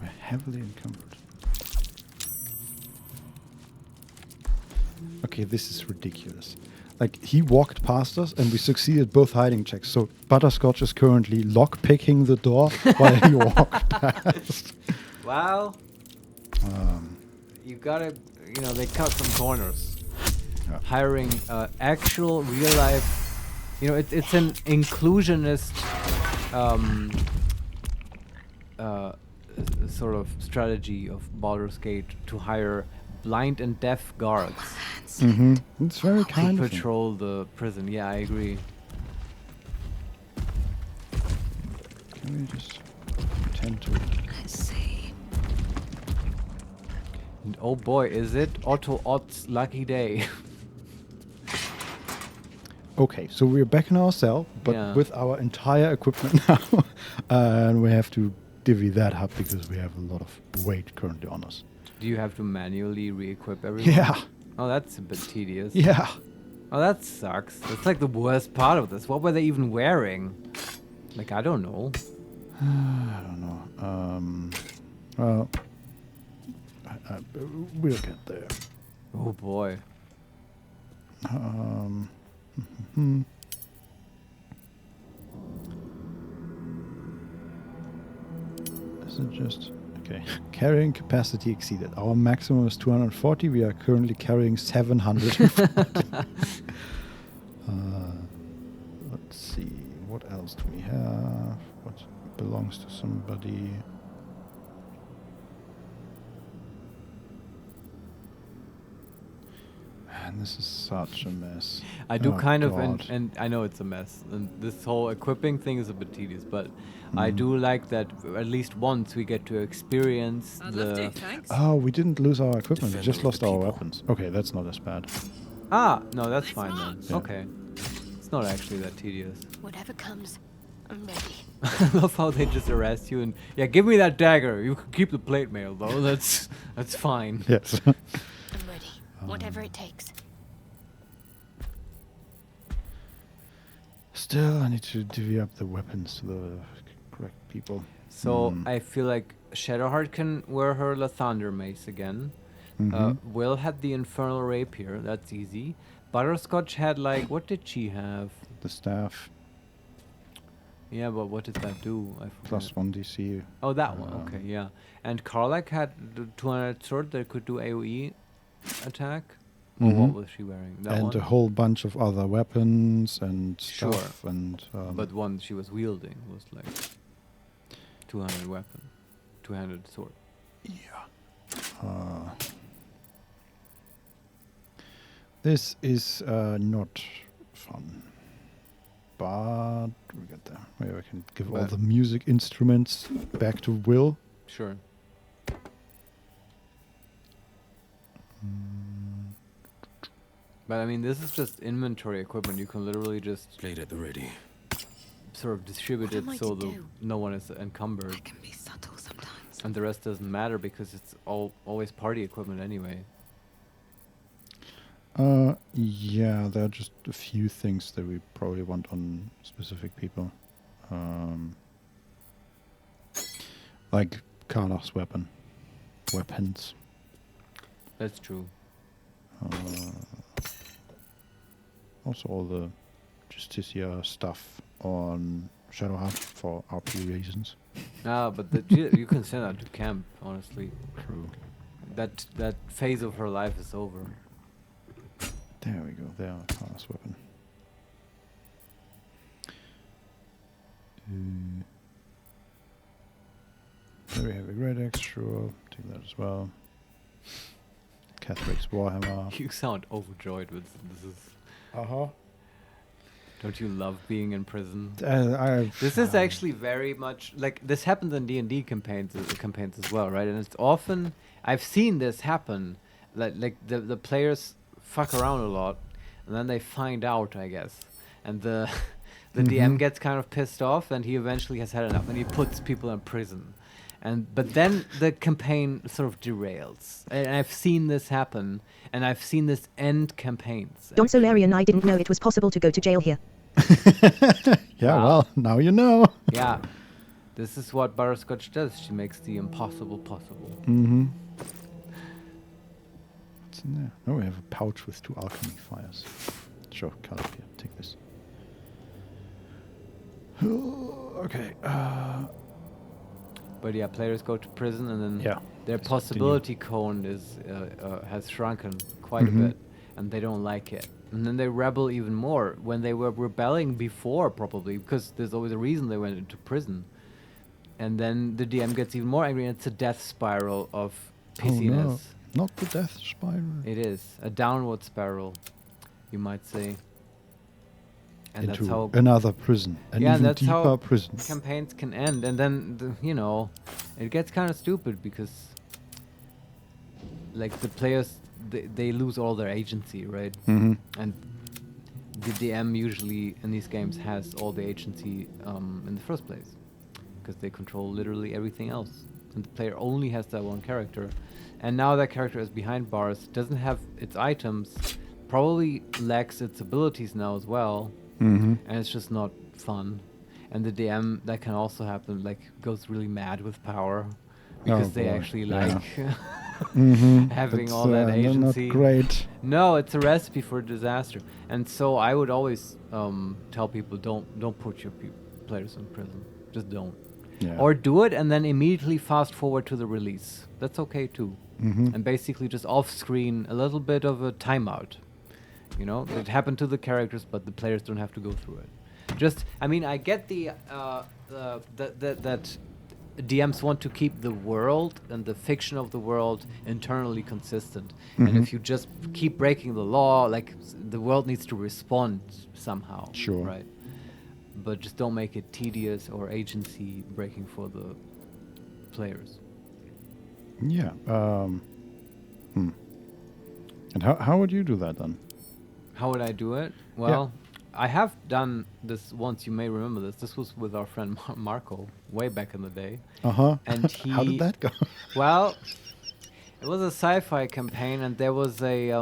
We're heavily encumbered. Okay, this is ridiculous. Like, he walked past us and we succeeded both hiding checks. So Butterscotch is currently lock-picking the door while he walked past. Wow. You gotta, you know, they cut some corners. Yeah. Hiring actual real-life, you know, it's an inclusionist sort of strategy of Baldur's Gate to hire blind and deaf guards. It's very kind to of him. patrol the prison. Yeah, I agree. Can we just pretend to... Let's see. And oh boy, is it Otto Ott's lucky day. Okay, so we're back in our cell, but with our entire equipment now. And we have to divvy that up because we have a lot of weight currently on us. Do you have to manually re-equip everyone? Yeah. Oh, that's a bit tedious. Yeah. Oh, that sucks. That's like the worst part of this. What were they even wearing? Like, I don't know. I don't know. Well, we'll get there. Oh boy. Is it just Okay. Carrying capacity exceeded. Our maximum is 240. We are currently carrying 740. Let's see. What else do we have? What belongs to somebody? Man, this is such a mess. I do kind of, God. and I know it's a mess, and this whole equipping thing is a bit tedious, but I do like that at least once we get to experience the... Oh, we didn't lose our equipment. We just lost our weapons. Okay, that's not as bad. Ah, no, that's fine then. Yeah. Okay. It's not actually that tedious. Whatever comes, I'm ready. I love how they just arrest you and... Yeah, give me that dagger. You can keep the plate mail, though. That's fine. Yes. I'm ready. Whatever it takes. Still, I need to divvy up the weapons to the correct people. So I feel like Shadowheart can wear her Lathander mace again. Will had the Infernal Rapier. That's easy. Butterscotch had like... What did she have? The staff. Yeah, but what did that do? I forget. +1 DC. Oh, that one. Okay, yeah. And Karlak had the 200 sword that could do AoE attack. Or what was she wearing? That and one? a whole bunch of other weapons and stuff. Sure. And but one she was wielding was like 200 weapon, 200 sword. Yeah. This is not fun. But we get there. Maybe I can give all the music instruments back to Will. Sure. But I mean, this is just inventory equipment. You can literally just plate at the ready. Sort of distribute it so no one is encumbered. I can be subtle sometimes. And the rest doesn't matter because it's always party equipment anyway. Yeah, there are just a few things that we probably want on specific people. Like Karlach's weapons. That's true. Also all the Justicia stuff on Shadowheart for RP reasons. But you can send that to camp, honestly. True. That phase of her life is over. There we go. There, Karlach's weapon. There we have a great axe, sure. Take that as well. Catheric's Warhammer. You sound overjoyed with this. Uh-huh. Don't you love being in prison? This is actually very much like this happens in D&D campaigns as well, right? And it's often I've seen this happen. Like the players fuck around a lot, and then they find out, I guess, and the DM gets kind of pissed off, and he eventually has had enough, and he puts people in prison. But then the campaign sort of derails. And I've seen this happen, and I've seen this end campaigns. Don Solarian, I didn't know it was possible to go to jail here. Yeah, well, now you know. Yeah. This is what Butterscotch does. She makes the impossible possible. Mm-hmm. What's in there? Oh, we have a pouch with 2 alchemy fires. Sure, cut up here. Take this. Okay. But yeah, players go to prison, and then their possibility cone has shrunken quite a bit, and they don't like it. And then they rebel even more when they were rebelling before, probably, because there's always a reason they went into prison. And then the DM gets even more angry, and it's a death spiral of pissiness. Oh, no. Not the death spiral. It is. A downward spiral, you might say. And into that's how another prison, an even that's deeper how prison. Campaigns can end, and then it gets kind of stupid because, like, the players they lose all their agency, right? And the DM usually in these games has all the agency in the first place because they control literally everything else, and the player only has that one character. And now that character is behind bars, doesn't have its items, probably lacks its abilities now as well. And it's just not fun. And the DM, that can also happen, like, goes really mad with power because they actually like having all that agency. Not great. No, it's a recipe for disaster. And so I would always tell people, don't put your players in prison. Just don't. Yeah. Or do it and then immediately fast forward to the release. That's okay too. And basically just off screen a little bit of a timeout. You know, it happened to the characters, but the players don't have to go through it. Just, I mean, I get that DMs want to keep the world and the fiction of the world internally consistent. And if you just keep breaking the law, like the world needs to respond somehow. Sure. Right. But just don't make it tedious or agency breaking for the players. Yeah. And how would you do that then? How would I do it? Well, I have done this once. You may remember this. This was with our friend Marco way back in the day. And he. How did that go? Well, it was a sci-fi campaign, and there was a.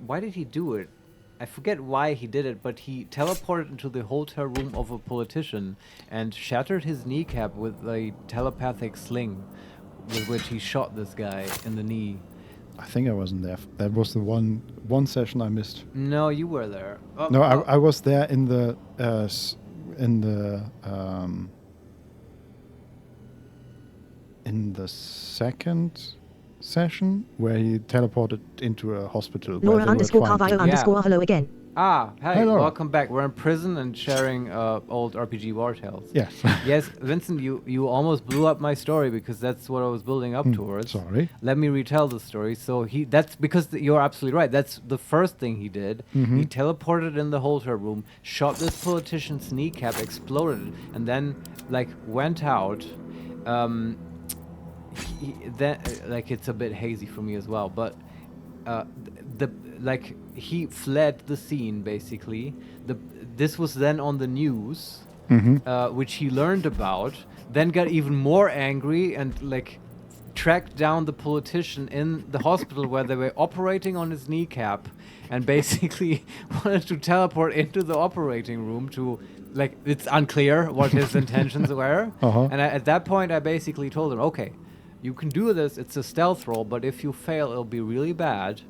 Why did he do it? I forget why he did it, but he teleported into the hotel room of a politician and shattered his kneecap with a telepathic sling, with which he shot this guy in the knee. I think I wasn't there. That was the one session I missed. No, you were there. No, I was there in the second session where he teleported into a hospital. Laura_Carvalho_ hello again. Ah, hey, Hello. welcome back. We're in prison and sharing old RPG war tales. Yes. Yes, Vincent, you almost blew up my story because that's what I was building up towards. Sorry. Let me retell the story. So that's because you're absolutely right. That's the first thing he did. He teleported in the hotel room, shot this politician's kneecap, exploded, and then like went out. It's a bit hazy for me as well, but he fled the scene basically. This was then on the news, which he learned about, then got even more angry and like tracked down the politician in the hospital where they were operating on his kneecap, and basically wanted to teleport into the operating room to, like, it's unclear what his intentions were. And at that point I basically told him, okay, you can do this, it's a stealth roll, but if you fail it'll be really bad.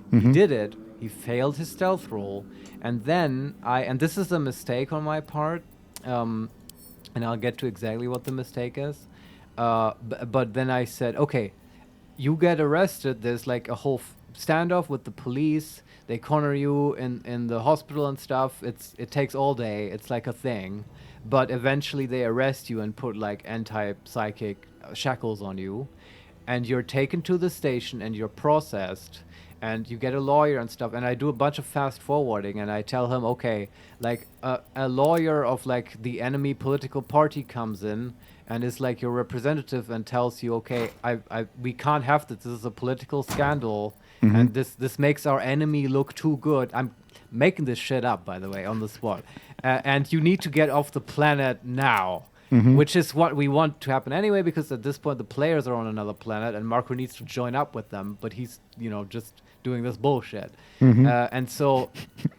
He did it. He failed his stealth roll, and then and this is a mistake on my part, and I'll get to exactly what the mistake is. But then I said, okay, you get arrested. There's like a whole standoff with the police. They corner you in the hospital and stuff. It takes all day. It's like a thing, but eventually they arrest you and put like anti-psychic shackles on you, and you're taken to the station and you're processed. And you get a lawyer and stuff, and I do a bunch of fast forwarding, and I tell him, okay, like a lawyer of like the enemy political party comes in and is like your representative and tells you, okay, we can't have this. This is a political scandal, and this makes our enemy look too good. I'm making this shit up, by the way, on the spot. And you need to get off the planet now. Which is what we want to happen anyway, because at this point the players are on another planet and Marco needs to join up with them, but he's, just doing this bullshit. And so...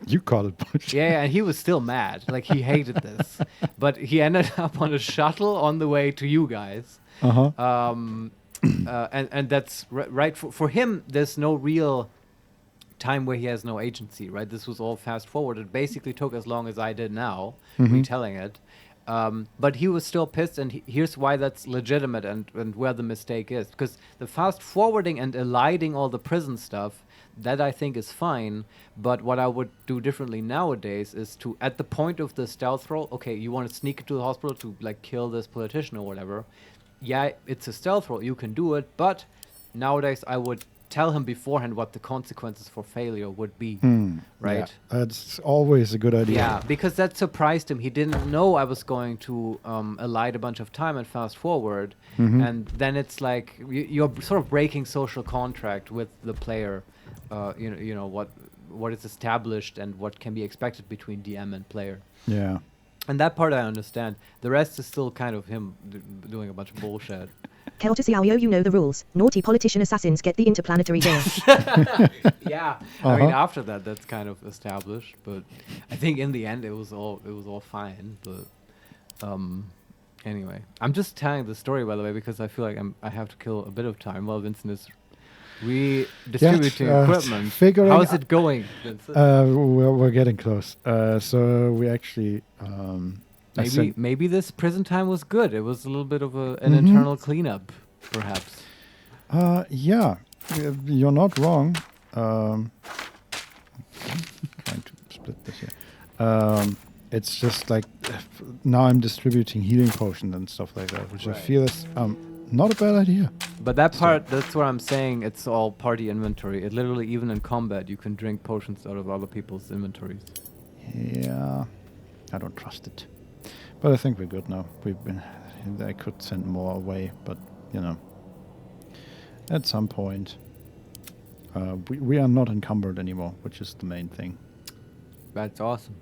You call it bullshit. Yeah, and he was still mad. Like, he hated this. But he ended up on a shuttle on the way to you guys. And that's right. For him, there's no real time where he has no agency, right? This was all fast forward. It basically took as long as I did now, retelling it. But he was still pissed, and here's why that's legitimate and where the mistake is. Because the fast forwarding and eliding all the prison stuff, that I think is fine. But what I would do differently nowadays is to, at the point of the stealth roll, okay, you want to sneak into the hospital to like kill this politician or whatever. Yeah, it's a stealth roll, you can do it. But nowadays I would tell him beforehand what the consequences for failure would be, right? Yeah, that's always a good idea. Yeah, because that surprised him. He didn't know I was going to elide a bunch of time and fast forward, and then it's like you're sort of breaking social contract with the player. You know what is established and what can be expected between DM and player. Yeah. And that part I understand. The rest is still kind of him doing a bunch of bullshit. Keltasiao, you know the rules. Naughty politician assassins get the interplanetary jail. Yeah, I mean after that, that's kind of established. But I think in the end, it was all fine. But anyway, I'm just telling the story, by the way, because I feel like I have to kill a bit of time while Vincent is redistributing equipment. How's it going, Vincent? We're getting close. So we actually Maybe this prison time was good. It was a little bit of an internal cleanup, perhaps. Yeah, you're not wrong. Trying to split this here. It's just like now I'm distributing healing potions and stuff like that, which I feel is not a bad idea. But that part, that's what I'm saying. It's all party inventory. It literally, even in combat, you can drink potions out of other people's inventories. Yeah, I don't trust it. But I think we're good now. I could send more away, but you know, at some point, we are not encumbered anymore, which is the main thing. That's awesome.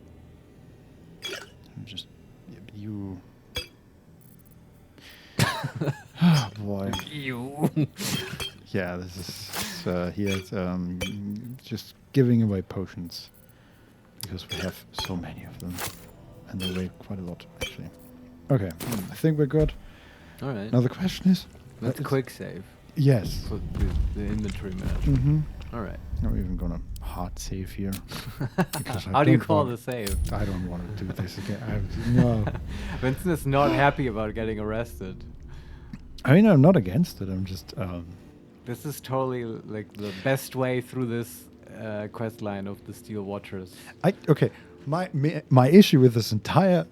Just you. Oh boy. You. Yeah, this is here. Just giving away potions because we have so many of them, and they weigh quite a lot actually. Okay, I think we're good. All right. Now the question is, let's quick save. Yes. For the inventory management. Mm-hmm. All right. I'm even gonna hard save here. How do you call the save? I don't want to do this again. No. Vincent is not happy about getting arrested. I mean, I'm not against it. I'm just. This is totally like the best way through this quest line of the Steel Watchers. Okay. My issue with this entire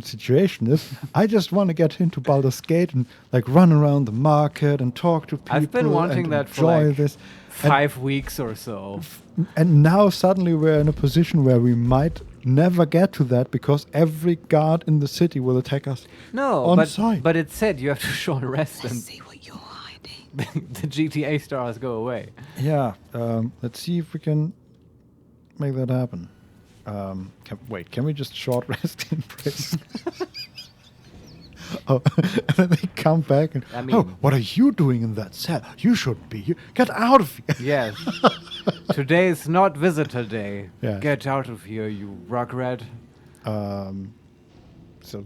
situation is I just want to get into Baldur's Gate and like run around the market and talk to people. I've been wanting and that enjoy for like this. 5 weeks or so. And now suddenly we're in a position where we might never get to that because every guard in the city will attack us on site. But it said you have to show unrest and see what you're hiding. The GTA stars go away. Yeah, let's see if we can make that happen. Can we just short rest in prison? Oh, and then they come back and, what are you doing in that cell? You shouldn't be here. Get out of here. Yes. Today is not visitor day. Yeah. Get out of here, you rugrat. So,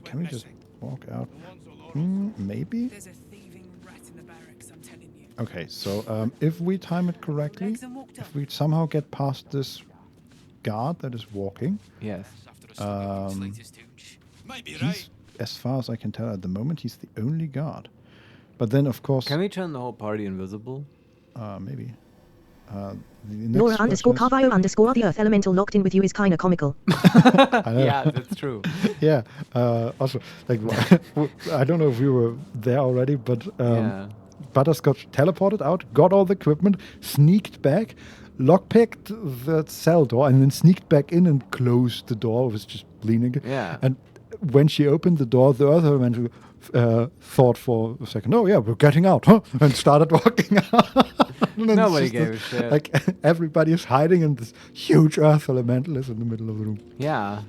can we just walk out? Maybe? There's a thieving rat in the barracks, I'm telling you. Okay, so if we time it correctly, if we somehow get past this guard that is walking. Yes. As far as I can tell at the moment, he's the only guard. But then, of course... Can we turn the whole party invisible? Maybe. Laura _Carvalho_ the Earth Elemental locked in with you is kinda comical. Yeah, that's true. Yeah. Also, like, I don't know if we were there already, but Butterscotch teleported out, got all the equipment, sneaked back, lockpicked the cell door, and then sneaked back in and closed the door. It was just leaning. Yeah. And when she opened the door, the Earth Elemental thought for a second, oh yeah, we're getting out, huh? And started walking out. Nobody gave a shit. Like, everybody is hiding and this huge Earth Elemental is in the middle of the room. Yeah.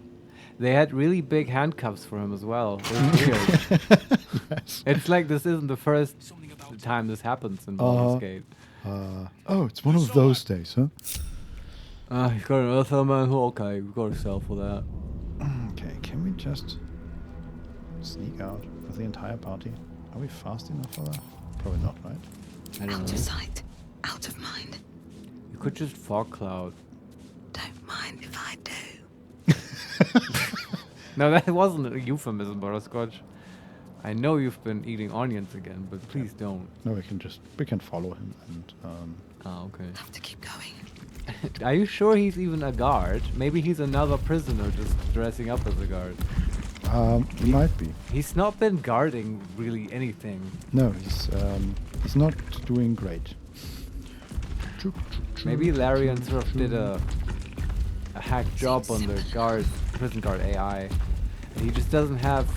They had really big handcuffs for him as well. It was weird. Yes. It's like this isn't the first time this happens in Baldur's Gate. Oh, it's one of those days, huh? He's got an Earth Elemental. Okay, we've got to sell for that. Okay, can we just sneak out with the entire party? Are we fast enough for that? Probably not, right? I don't know. Out of sight, out of mind. You could just fog cloud. Don't mind if I do. No, that wasn't a euphemism, Butterscotch. I know you've been eating onions again, but please don't. No, we can follow him and. Okay. Have to keep going. Are you sure he's even a guard? Maybe he's another prisoner just dressing up as a guard. He might be. He's not been guarding really anything. No, he's not doing great. Maybe Larian sort of did a hack job on the prison guard AI. And he just doesn't have,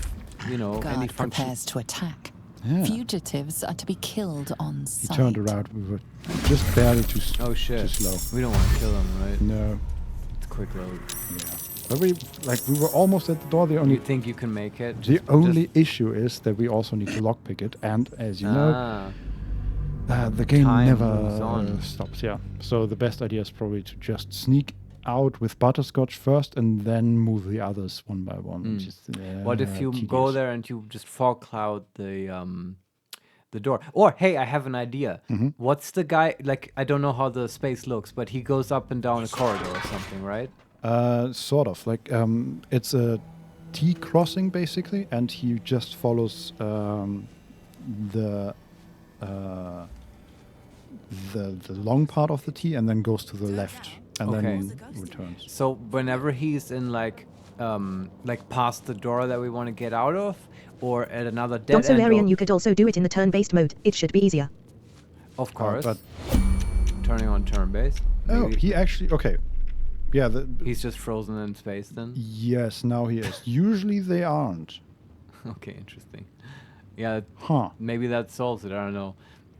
any Guard function. prepares to attack. Yeah. Fugitives are to be killed on He sight. turned around. We were just barely too Oh shit! too slow. We don't want to kill him, right? No. It's quick road. Yeah. But we were almost at the door. You think you can make it? The only issue is that we also need to lockpick it, and as you know, the game Time never moves on. stops. Yeah. So the best idea is probably to just sneak out with Butterscotch first, and then move the others one by one. Just, What if you tedious. go there and you just fog cloud the door? Or hey, I have an idea. What's the guy like? I don't know how the space looks, but he goes up and down a corridor or something, right? Sort of like it's a T crossing basically, and he just follows the long part of the T and then goes to the left and then returns. So whenever he's in like past the door that we want to get out of, or at another dead Don't end. Larian, you could also do it in the turn-based mode. It should be easier. Of course. But turning on turn-based. Oh, he actually Yeah, he's just frozen in space then. Yes, now he is. Usually they aren't. Okay, interesting. Yeah. Huh. Maybe that solves it. I don't know.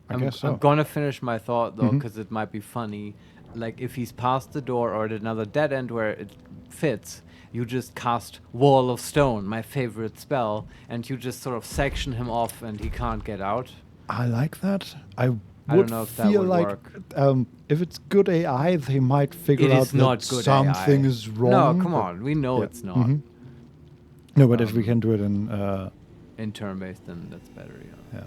I guess so. I'm gonna finish my thought though, Mhm. because it might be funny. Like if he's past the door or at another dead end where it fits, you just cast Wall of Stone, my favorite spell, and you just sort of section him off and he can't get out. I like that. I don't would know if that feel would like work. If it's good AI, they might figure It out is not that good something AI. is wrong. No, come but- on, we know it's not. Mhm. No, but if we can do it in turn-based, then that's better. Yeah.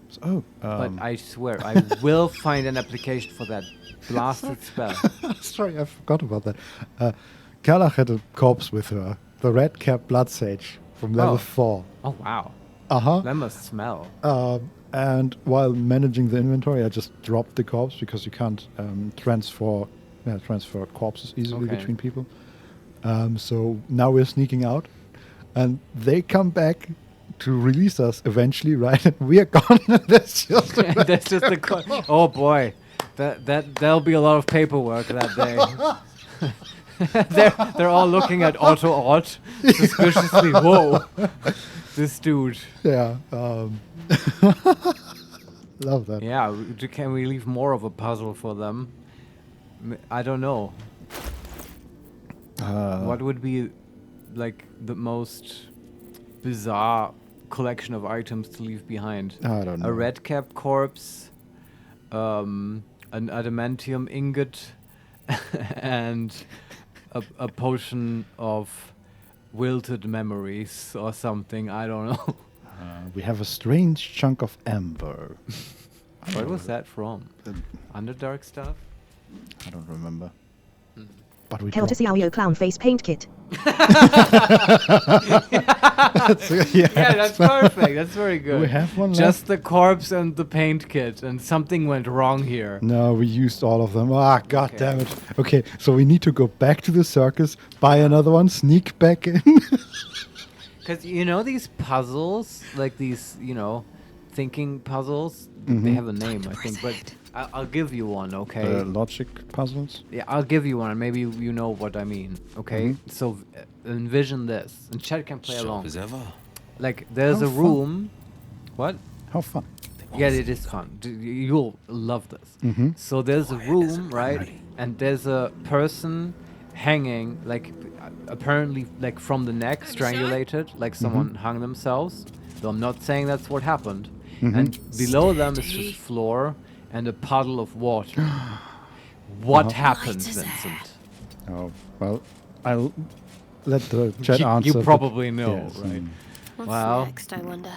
So, but I swear, I will find an application for that blasted spell. Sorry, I forgot about that. Karlach had a corpse with her, the red-capped blood sage from level 4. Oh wow. That must smell. And while managing the inventory, I just dropped the corpse because you can't transfer corpses easily Okay. between people. So now we're sneaking out, and they come back to release us eventually, right? And we are gone. That's just That's just the oh boy, there'll be a lot of paperwork that day. they're all looking at Otto Ott suspiciously. Whoa, this dude. Yeah. Love that. Yeah. Can we leave more of a puzzle for them? I don't know. What would be like the most bizarre collection of items to leave behind? I don't know. A red-capped corpse, an adamantium ingot, and a potion of wilted memories or something. I don't know. We have a strange chunk of amber. What was that from? Underdark stuff? I don't remember. But we Kelta Xiaoyo clown face paint kit. Yeah, that's perfect. That's very good. We have one Just the corpse and the paint kit, and something went wrong here. No, we used all of them. God damn it. Okay, so we need to go back to the circus, buy another one, sneak back in. Because, these puzzles, like these, thinking puzzles, they Mhm. have a name, I think, but I'll give you one, okay? Logic puzzles? Yeah, I'll give you one, and maybe you know what I mean, okay? Mhm. So envision this, and Chad can play Sharp along. as ever. Like, there's How a fun. room. What? How fun. Yeah, it is fun. You'll love this. Mhm. So there's a room, right? And there's a person hanging, like, apparently, like, from the neck, strangulated, like someone hung themselves. Though I'm not saying that's what happened. Mhm. And below them is just floor and a puddle of water. What happened, Vincent? Oh, well, I'll let the chat You answer. but- probably know, yes, right? What's Wow. next, I wonder?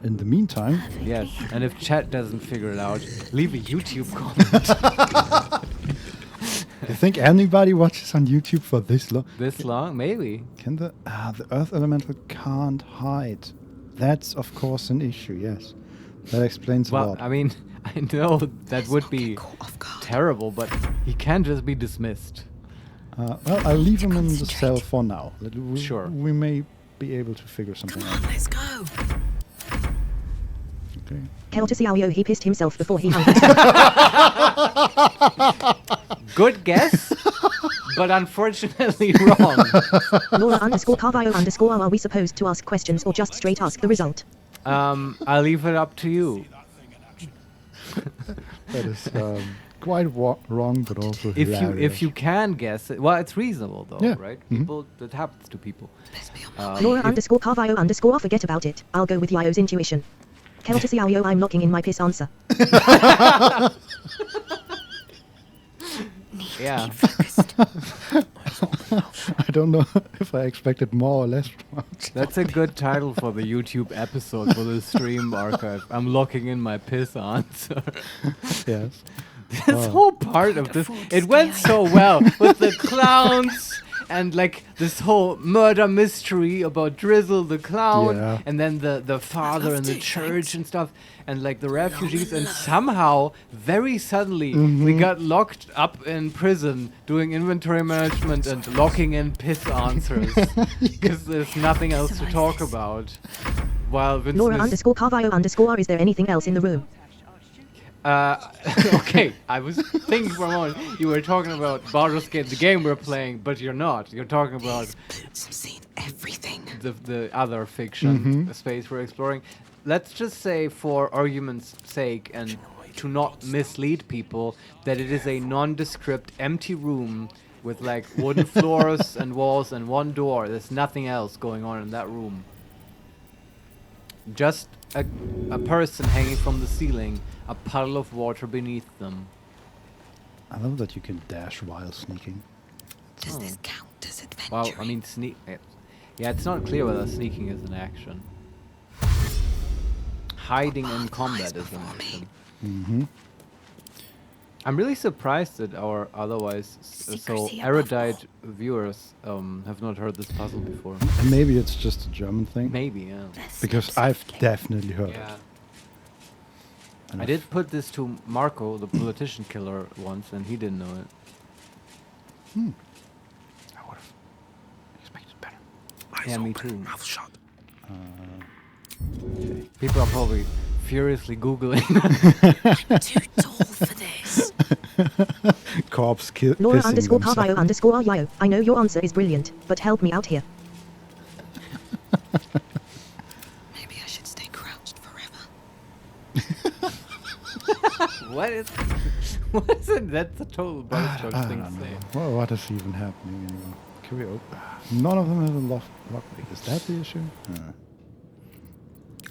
In the meantime, Yes, and if chat doesn't figure it out, leave a YouTube comment. do you think anybody watches on YouTube for this long? This long? Maybe. Can the Earth Elemental can't hide? That's of course an issue. Yes, that explains a Well, lot. I mean, I know that would be terrible, but he can't just be dismissed. Well, I'll leave him in the cell for now. Sure. We may be able to figure something out. Let's go. Okay. Kelta Xiaoyo, he pissed himself before he hung himself. Good guess, but unfortunately wrong. Laura _Carvio_ are we supposed to ask questions or just straight ask the result? I'll leave it up to you. That is quite wrong, but also If hilarious. you can guess it, well, it's reasonable though, Yeah. right? Mhm. People that happens to people. Laura _Carvio_ forget about it. I'll go with Yao's intuition. Kelta Xiaoyo, I'm locking in my piss answer. Yeah. I don't know if I expected more or less. That's a good title for the YouTube episode for the stream archive. I'm locking in my piss answer. Yes. This whole part of this, it went so well with the clowns and like this whole murder mystery about Drizzle the clown, Yeah. and then the father in the church and stuff, and like the refugees, and somehow very suddenly we got locked up in prison doing inventory management and locking in piss answers because there's nothing else to talk about. While Vincent Laura is underscore Carvalho underscore, is there anything else in the room? okay, I was thinking for a moment you were talking about Baldur's Gate, the game we're playing, but you're not. You're talking about Seen everything. the other fiction space we're exploring. Let's just say, for argument's sake, and to not mislead people, that it is a nondescript, empty room with like wooden floors and walls and one door. There's nothing else going on in that room. Just a person hanging from the ceiling, a puddle of water beneath them. I love that you can dash while sneaking. Does this count as adventure? Well, I mean, yeah, it's not clear whether sneaking is an action. Hiding in combat is an action. I'm really surprised that our otherwise so erudite viewers have not heard this puzzle before. And maybe it's just a German thing. Maybe, yeah. Because I've definitely heard it. And I did put this to Marco, the politician killer, once, and he didn't know it. I would have expected better. Yeah, me too. Mouth shut. People are probably furiously Googling. Too tall for this. Corpse kill. Laura underscore Carvalho underscore Yo. I know your answer is brilliant, but help me out here. Maybe I should stay crouched forever. What is it? That's a total Butterscotch thing to say. Well, what is even happening anymore? Can we open? None of them have a lockpick. Is that the issue?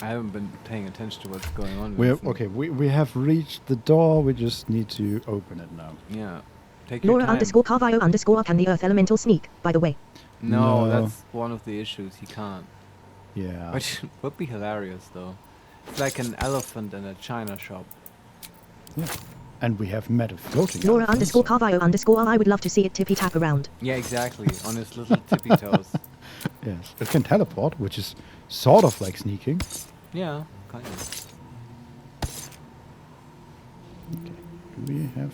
I haven't been paying attention to what's going on. We have reached the door. We just need to open it now. Yeah. Take your Laura time. underscore Carvalho underscore, can the earth elemental sneak, by the way? No, that's one of the issues. He can't. Yeah. Which would be hilarious, though. It's like an elephant in a china shop. Yeah. And we have met a floating Laura elephant, underscore Carvalho underscore, I would love to see it tippy tap around. Yeah, exactly. On his little tippy toes. Yes. It can teleport, which is sort of like sneaking. Yeah, kind of. Okay. Do we have...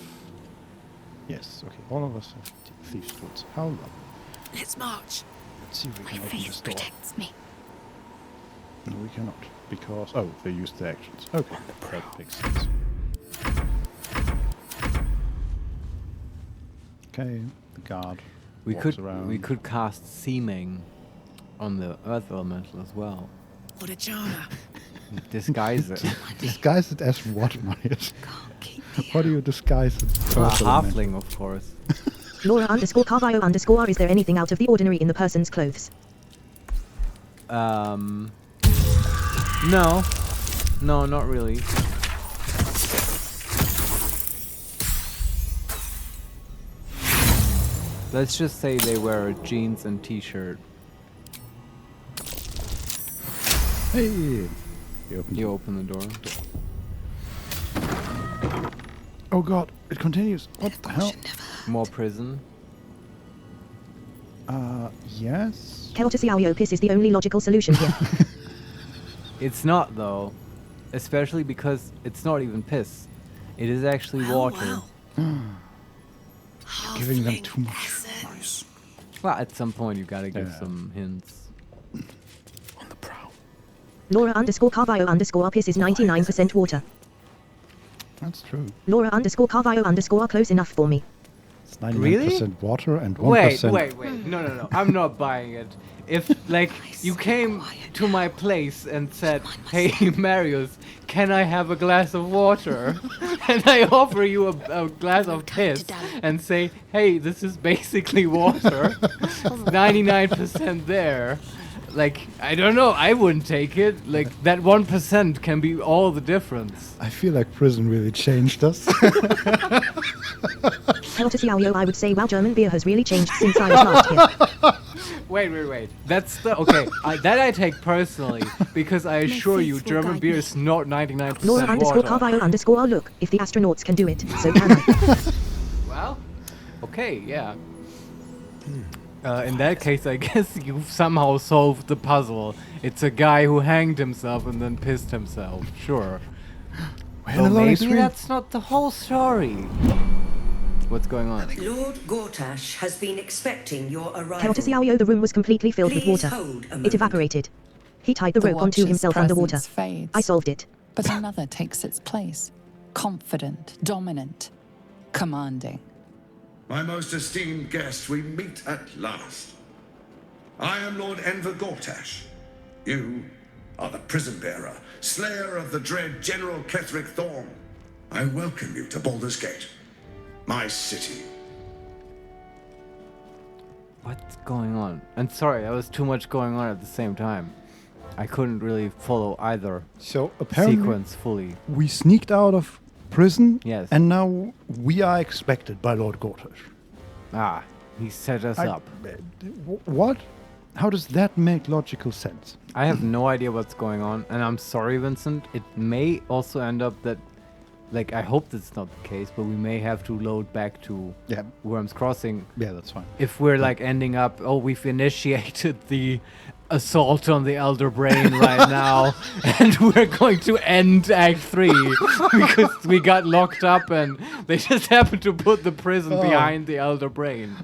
Yes. Okay. All of us have thieves' tools. How long? Let's march. Let's see if we can open this door. Protects me. No, we cannot. Because... Oh, they used the actions. Okay. That makes sense. Okay. The guard walks around. We could cast seeming on the earth elemental as well. What a charmer. Disguise it. Disguise it as what, Marius? What do you disguise it? A halfling, of course. Laura underscore Carvalho underscore, is there anything out of the ordinary in the person's clothes? No. No, not really. Let's just say they wear jeans and t-shirt. Hey! You open the door. Oh god, it continues. What the hell? More prison. Yes? Keltasiao piss is the only logical solution here. It's not, though. Especially because it's not even piss. It is actually water. You're giving them too much. Nice. Well, at some point you gotta give some hints. Laura underscore Carvalho underscore, piss is 99% water. That's true. Laura underscore Carvalho underscore, close enough for me. It's 99% Really? water and 1%. Wait. No. I'm not buying it. If, like, you came to my place and said, hey, Marius, can I have a glass of water? And I offer you a glass of piss and say, hey, this is basically water. 99% there. Like, I don't know, I wouldn't take it. Like, that 1% can be all the difference. I feel like prison really changed us. Keltasiao, I would say, wow, German beer has really changed since I was last here. Wait. That's the... Okay, that I take personally, because I assure you, German beer is not 99% Laura underscore water. Carvalho underscore, look, if the astronauts can do it, so can I. Well, okay, yeah. In that case, I guess you've somehow solved the puzzle. It's a guy who hanged himself and then pissed himself. Sure. Well, maybe that's not the whole story. What's going on? Lord Gortash has been expecting your arrival. Countess Yaoyo, the room was completely filled with water. It evaporated. He tied the rope onto himself underwater. Fades, I solved it. But another takes its place. Confident, dominant, commanding. My most esteemed guest, we meet at last. I am Lord Enver Gortash. You are the prison bearer, slayer of the dread General Ketheric Thorn. I welcome you to Baldur's Gate, my city. What's going on? And sorry, there was too much going on at the same time. I couldn't really follow either sequence fully. We sneaked out of prison, yes, and now we are expected by Lord Gortash. Ah, he set us up. What? How does that make logical sense? I have no idea what's going on, and I'm sorry, Vincent. It may also end up that, like, I hope that's not the case, but we may have to load back to Worm's Crossing. Yeah, that's fine. If we're, like, ending up, we've initiated the assault on the Elder Brain right now, and we're going to end Act 3 because we got locked up and they just happened to put the prison behind the Elder Brain.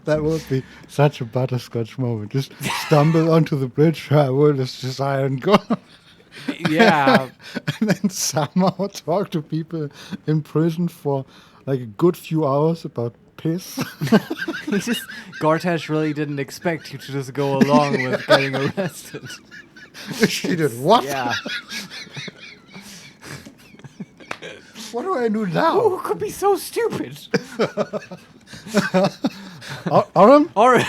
That would be such a Butterscotch moment. Just stumble onto the bridge, where is this iron gone? Yeah. And then somehow talk to people in prison for like a good few hours about piss. Gortash really didn't expect you to just go along with getting arrested. She did what? Yeah. What do I do now? Who could be so stupid? Oren? Oren!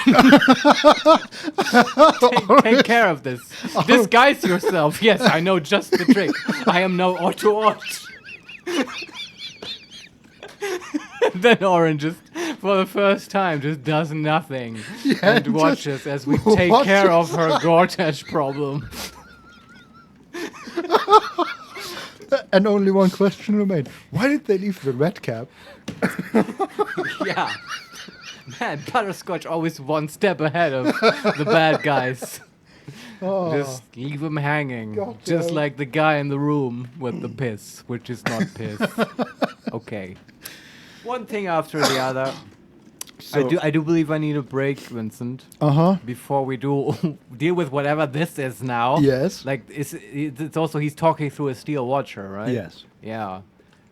Take care of this. Disguise yourself. Yes, I know just the trick. I am no Otto. Then Oren just, for the first time, just does nothing and watches as we take care of her Gortash problem. And only one question remained. Why did they leave the red cap? Yeah. Man, Butterscotch always one step ahead of the bad guys. Just leave them hanging. God just damn. like the guy in the room with the piss, which is not piss. Okay. One thing after the other. I do believe I need a break, Vincent. Before we do deal with whatever this is now. Yes. Like it's also he's talking through a steel watcher, right? Yes. Yeah.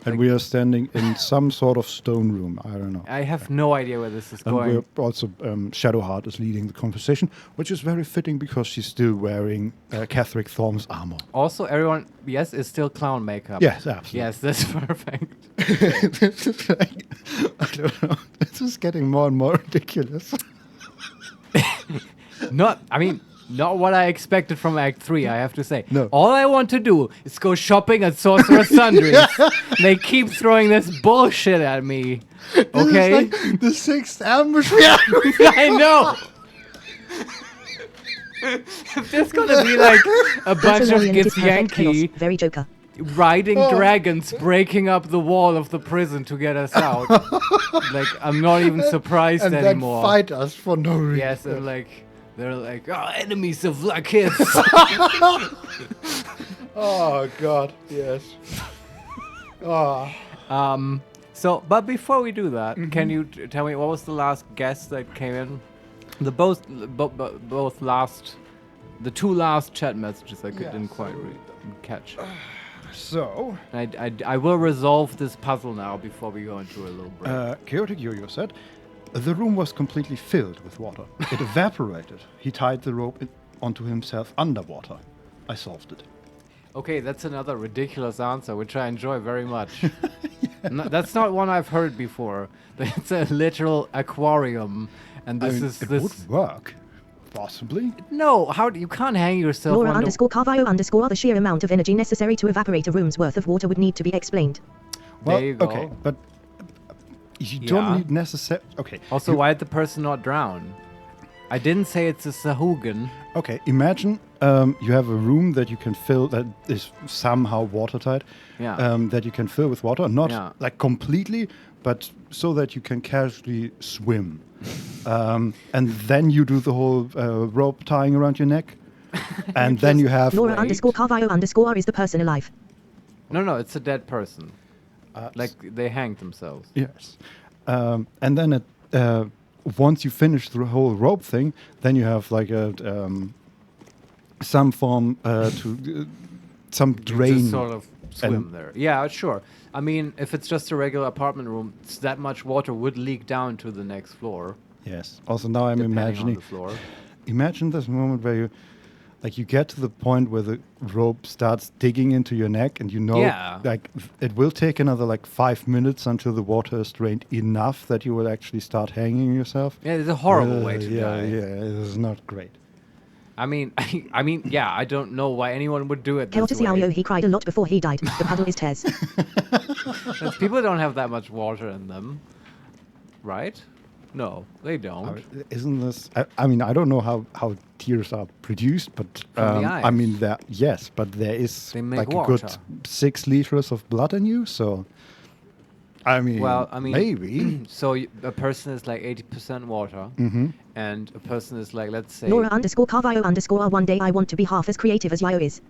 And we are standing in some sort of stone room. I don't know. I have no idea where this is And going. we're also Shadowheart is leading the conversation, which is very fitting because she's still wearing Ketheric Thorm's armor. Also, everyone, yes, is still clown makeup. Yes, absolutely. Yes, that's perfect. This is like, I don't know. This is getting more and more ridiculous. Not what I expected from Act 3, I have to say. No. All I want to do is go shopping at Sorcerer's Sundries. They keep throwing this bullshit at me. Okay? This is like the sixth ambush. I know. If there's gonna be like a bunch of Githyanki very Joker. riding dragons breaking up the wall of the prison to get us out, like I'm not even surprised and anymore. then fight us for no reason. Yes, and like they're like, enemies of Lakith. Oh God, yes. So, but before we do that, can you tell me what was the last guest that came in? The two last chat messages I didn't quite catch. So I will resolve this puzzle now before we go into a little break. Chaotic Yo-Yo said, the room was completely filled with water. It evaporated. He tied the rope onto himself underwater. I solved it. Okay, that's another ridiculous answer, which I enjoy very much. That's not one I've heard before. It's a literal aquarium, and this it would work, possibly. No, you can't hang yourself. Laura _Carvalho_ the sheer amount of energy necessary to evaporate a room's worth of water would need to be explained. Well, there you go. Okay, but you don't need necessary. Okay. Also, why did the person not drown? I didn't say it's a Sahugan. Okay, imagine you have a room that you can fill that is somehow watertight. Yeah. That you can fill with water, not like completely, but so that you can casually swim. And then you do the whole rope tying around your neck. And then you have... Laura _Carvalho_ is the person alive. No, it's a dead person. Like they hanged themselves. Yes. And then once you finish the whole rope thing, then you have like some form some drain. Just sort of swim there. Yeah, sure. I mean, if it's just a regular apartment room, that much water would leak down to the next floor. Yes. Also, now I'm imagining. On the floor. Imagine this moment where you get to the point where the rope starts digging into your neck, and like it will take another like 5 minutes until the water is drained enough that you will actually start hanging yourself. Yeah, it's a horrible way to die. Yeah, it is not great. I mean, yeah, I don't know why anyone would do it this way. He cried a lot before he died. The paddle is tears. People don't have that much water in them, right? No, they don't. Isn't this... I mean, I don't know how tears are produced, but I mean, yes, but there is like a good 6 liters of blood in you, so... I mean, maybe. So a person is like 80% water, and a person is like, let's say... Laura _Carvalho_ one day I want to be half as creative as Yayo is.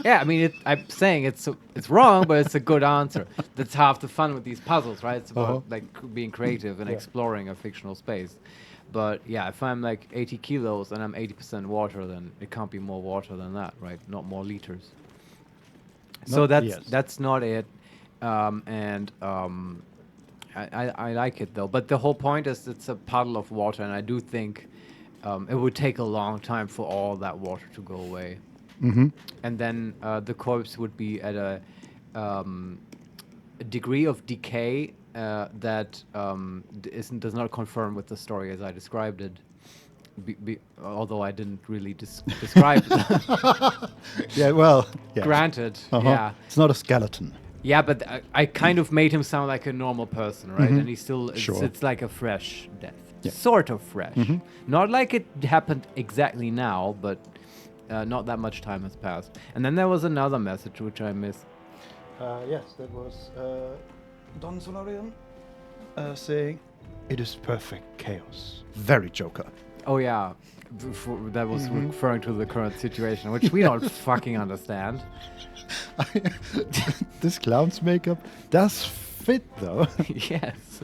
Yeah, I mean, I'm saying it's wrong, but it's a good answer. That's half the fun with these puzzles, right? It's about like being creative and exploring a fictional space. But yeah, if I'm like 80 kilos and I'm 80% water, then it can't be more water than that, right? Not more liters. So that's not it. I like it though. But the whole point is it's a puddle of water, and I do think it would take a long time for all that water to go away. And then the corpse would be at a degree of decay that does not confirm with the story as I described it. Although I didn't really describe it. Yeah, well, yes. Granted, yeah. It's not a skeleton. Yeah, but I kind of made him sound like a normal person, right? And he still, it's like a fresh death. Yeah. Sort of fresh. Not like it happened exactly now, but not that much time has passed. And then there was another message which I missed. Yes, that was Don Solarian saying, "It is perfect chaos." Very Joker. Oh yeah, that was referring to the current situation, which we don't fucking understand. This clown's makeup does fit, though. Yes.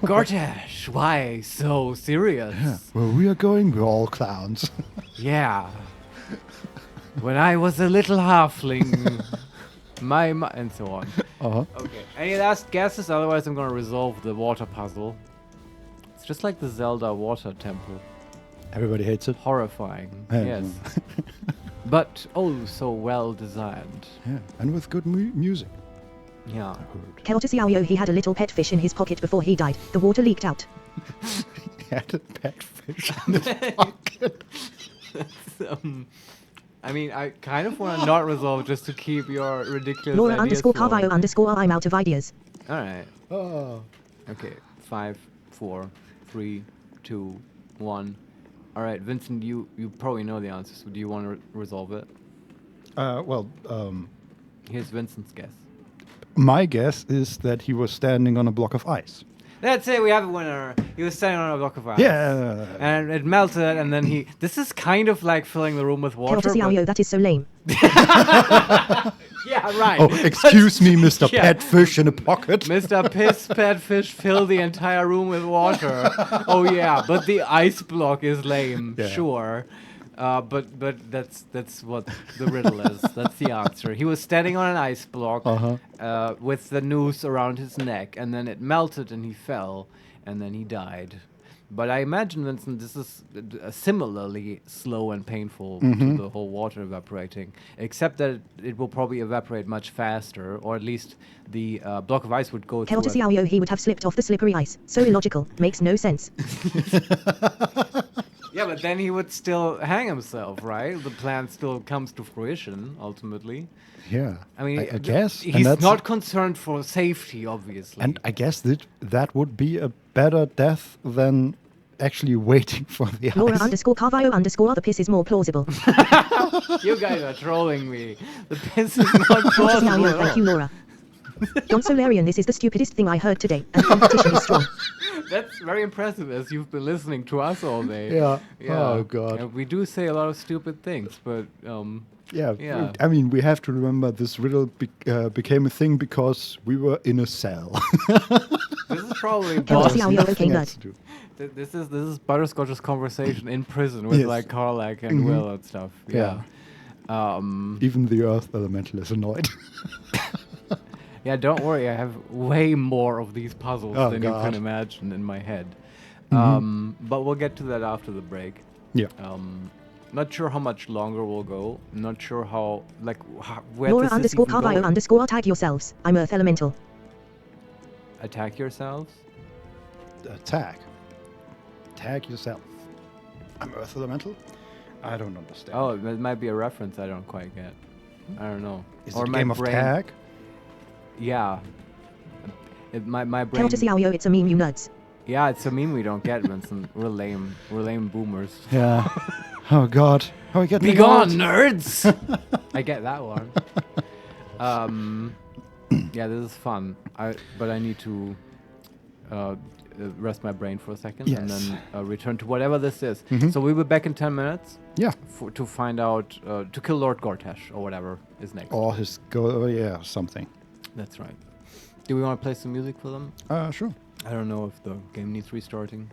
Gortash, why so serious? Yeah. Where we are going, we're all clowns. Yeah. When I was a little halfling, and so on. Okay. Any last guesses? Otherwise, I'm going to resolve the water puzzle. It's just like the Zelda water temple. Everybody hates it. Horrifying. Yes. But oh, so well designed. Yeah, and with good music. Yeah. Keltasiao, he had a little pet fish in his pocket before he died. The water leaked out. He had a pet fish in his pocket. I mean, I kind of want to not resolve just to keep your ridiculous Laura ideas _Carvalho_ I'm out of ideas. All right. Oh. Okay. 5, 4, 3, 2, 1. All right, Vincent, you probably know the answers. So do you want to resolve it? Here's Vincent's guess. My guess is that he was standing on a block of ice. Let's say we have a winner. He was standing on a block of ice. Yeah. And it melted, and then this is kind of like filling the room with water. That is so lame. Yeah, right. Oh, excuse me, Mr. Pet Fish in a pocket. Mr. Piss Pet Fish filled the entire room with water. Oh yeah, but the ice block is lame. Yeah. Sure. But that's what the riddle is. That's the answer. He was standing on an ice block with the noose around his neck, and then it melted and he fell, and then he died. But I imagine, Vincent, this is similarly slow and painful to the whole water evaporating, except that it will probably evaporate much faster, or at least the block of ice would go through it. He would have slipped off the slippery ice. So illogical. Makes no sense. Yeah, but then he would still hang himself, right? The plan still comes to fruition, ultimately. Yeah. I mean, I guess. He's not concerned for safety, obviously. And I guess that would be a better death than actually waiting for the Laura ice. _Carvalho_ the piss is more plausible. You guys are trolling me. The piss is not plausible. Thank you, Laura. Don Solarian, this is the stupidest thing I heard today, and competition is strong. That's very impressive, as you've been listening to us all day. Yeah. Oh, God. And we do say a lot of stupid things, but yeah. I mean, we have to remember this riddle became a thing because we were in a cell. This is probably This is Butterscotch's conversation in prison with like Karlak and Will and stuff. Yeah. Even the Earth Elemental is annoyed. Yeah, don't worry. I have way more of these puzzles than you can imagine in my head. But we'll get to that after the break. Yeah. Not sure how much longer we'll go. Not sure how, where Laura this is even _Carvio going. _ tag yourselves. I'm Earth Elemental. Attack yourselves? Tag yourself. I'm Earth Elemental? I don't understand. Oh, it might be a reference I don't quite get. I don't know. Is it a game of tag? Yeah. My brain... Counter Xiaoyo, it's a meme, you nuts. Yeah, it's a meme we don't get, Vincent. We're lame. We're lame boomers. Yeah. Oh, God. How we get Be gone, nerds! I get that one. Yeah, this is fun. But I need to rest my brain for a second and then return to whatever this is. So we'll be back in 10 minutes. Yeah. To find out, to kill Lord Gortash or whatever is next. Or something. That's right. Do we want to play some music for them? Sure. I don't know if the game needs restarting.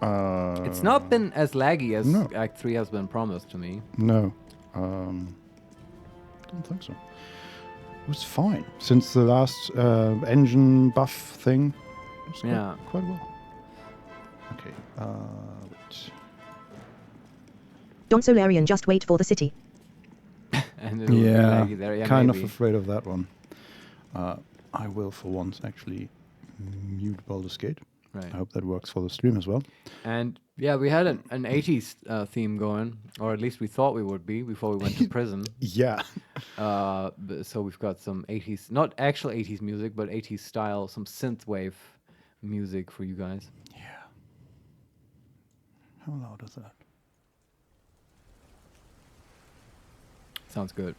It's not been as laggy as Act 3 has been promised to me. No. Don't think so. It was fine. Since the last engine buff thing. It was quite well. Okay. Wait. Don Solarian, just wait for the city. And it'll be laggy there. Yeah, kind maybe. of afraid of that one. I will, for once, actually mute Baldur's Gate. Right. I hope that works for the stream as well. And yeah, we had an 80s theme going, or at least we thought we would be before we went to prison. Yeah. So we've got some 80s, not actual 80s music, but 80s style, some synthwave music for you guys. Yeah. How loud is that? Sounds good.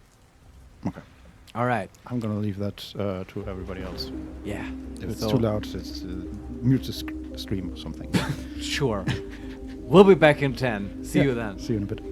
Okay. All right. I'm going to leave that to everybody else. Yeah. If it's too loud, it's mute the stream or something. Sure. We'll be back in 10. See you then. See you in a bit.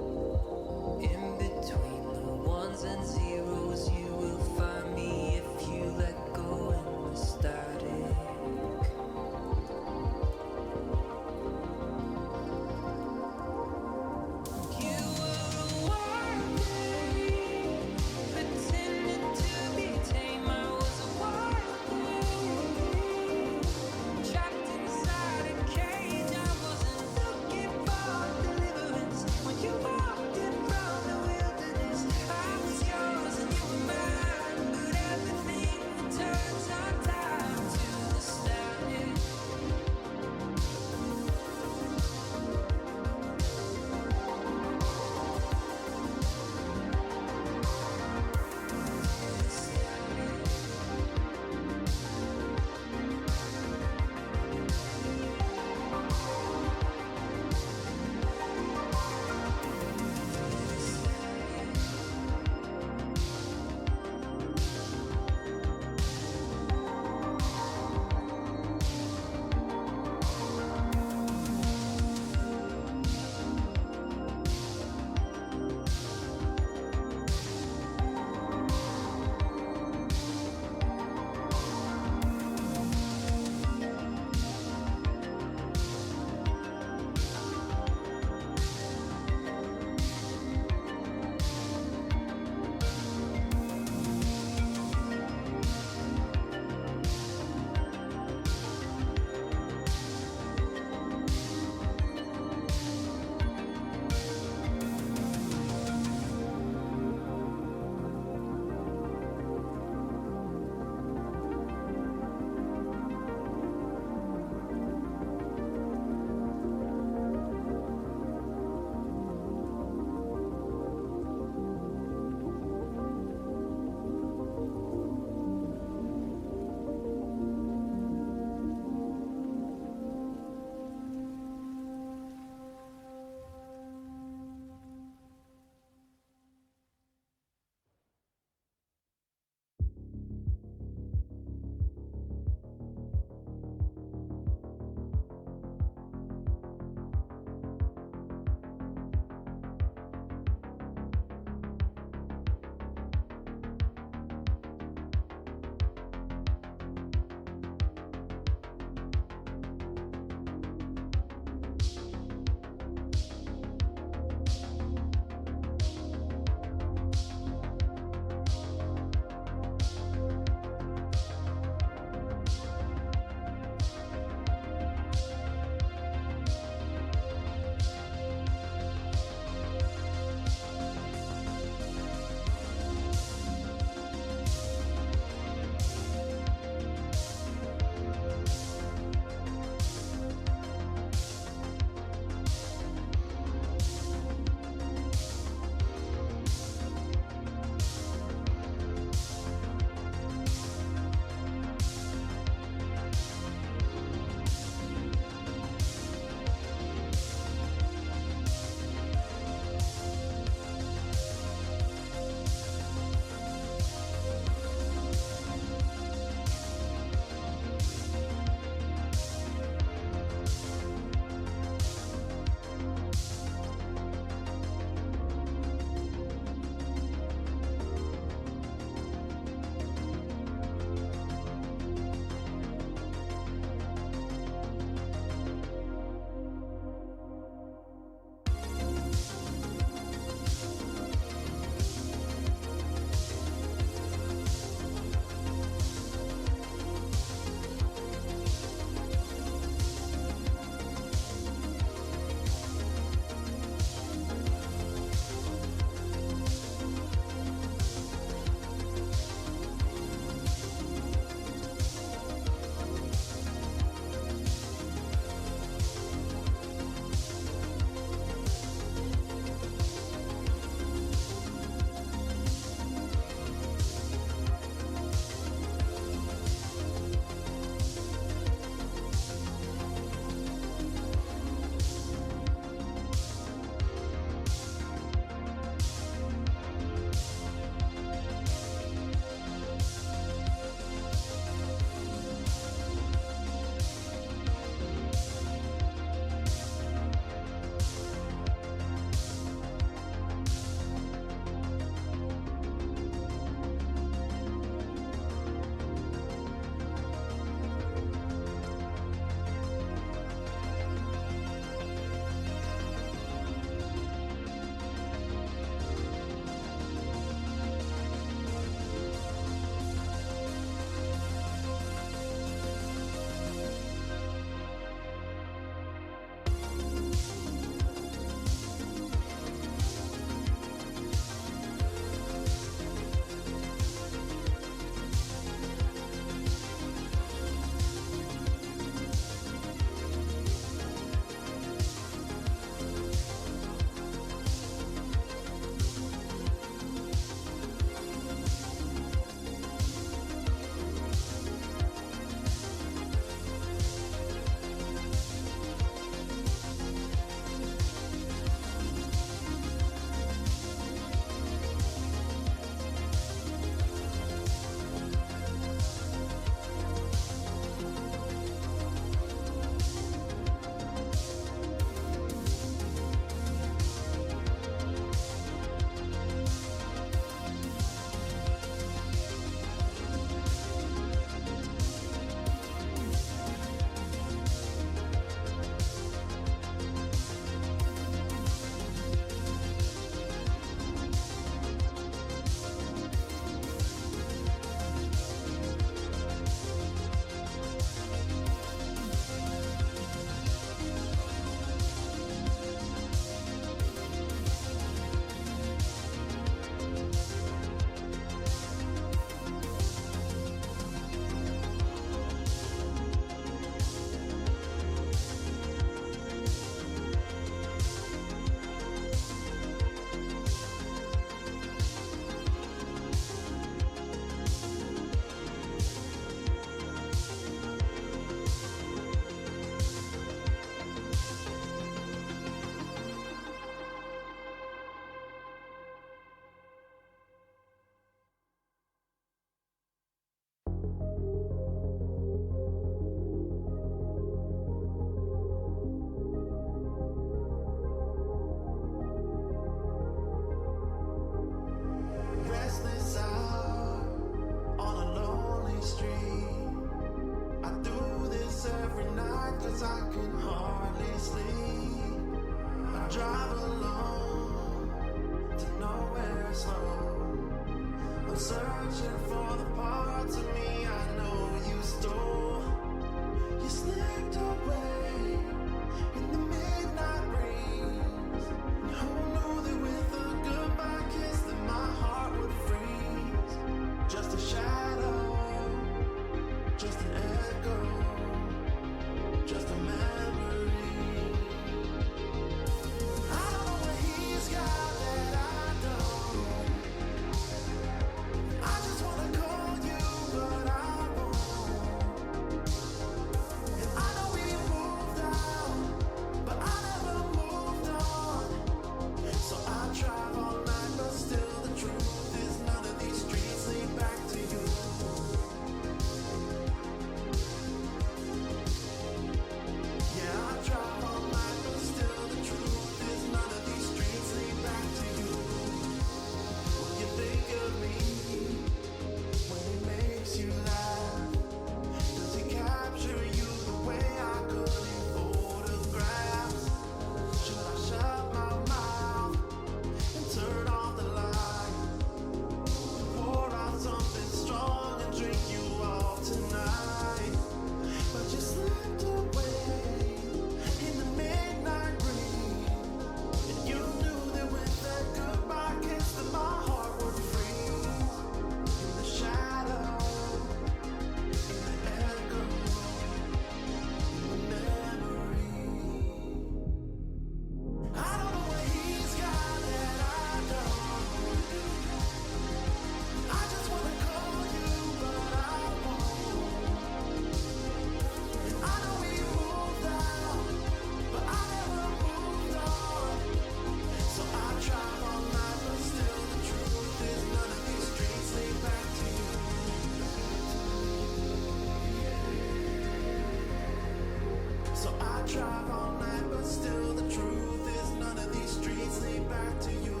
drive all night, but still the truth is none of these streets lead back to you.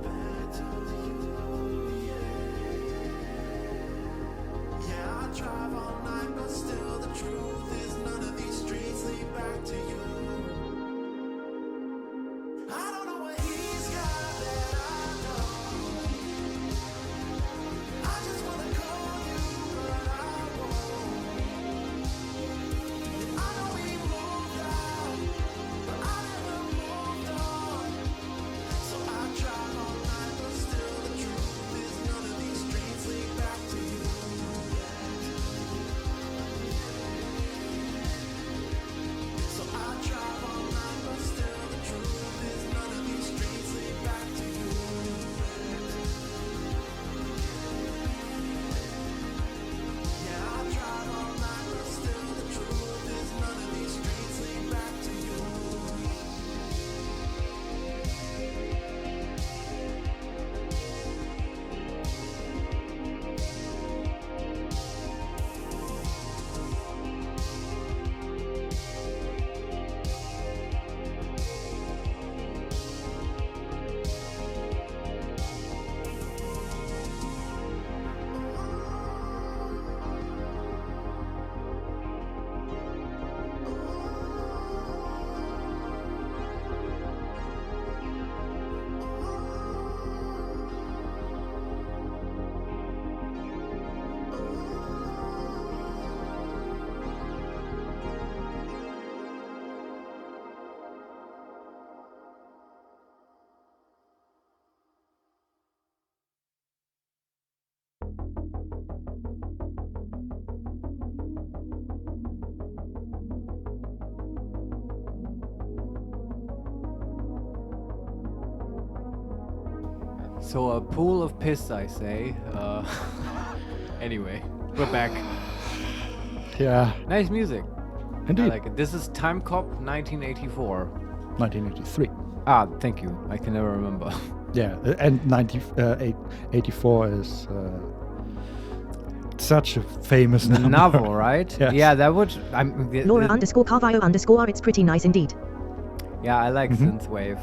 Back to you, yeah, I drive all night, but still the truth is none of these streets lead back to you. I don't know what he's got that I don't. I just wanna call you, but I won't. I know we moved out, but I never moved on. So I drive all night, but still the truth is none of these streets lead back to you. So I drive all night, but still the truth is none of these streets lead back to you. Yeah, I drive all night, but still the truth is none of these streets lead back to you. So a pool of piss, I say. Anyway, we're back. Yeah. Nice music. Indeed. I like it. This is Time Cop 1984. 1983. Ah, thank you. I can never remember. Yeah, and 84 is such a famous The number. novel, right? Yes. Yeah, that would. Laura underscore Carvalho underscore, it's pretty nice indeed. Yeah, I like Mhm. synthwave,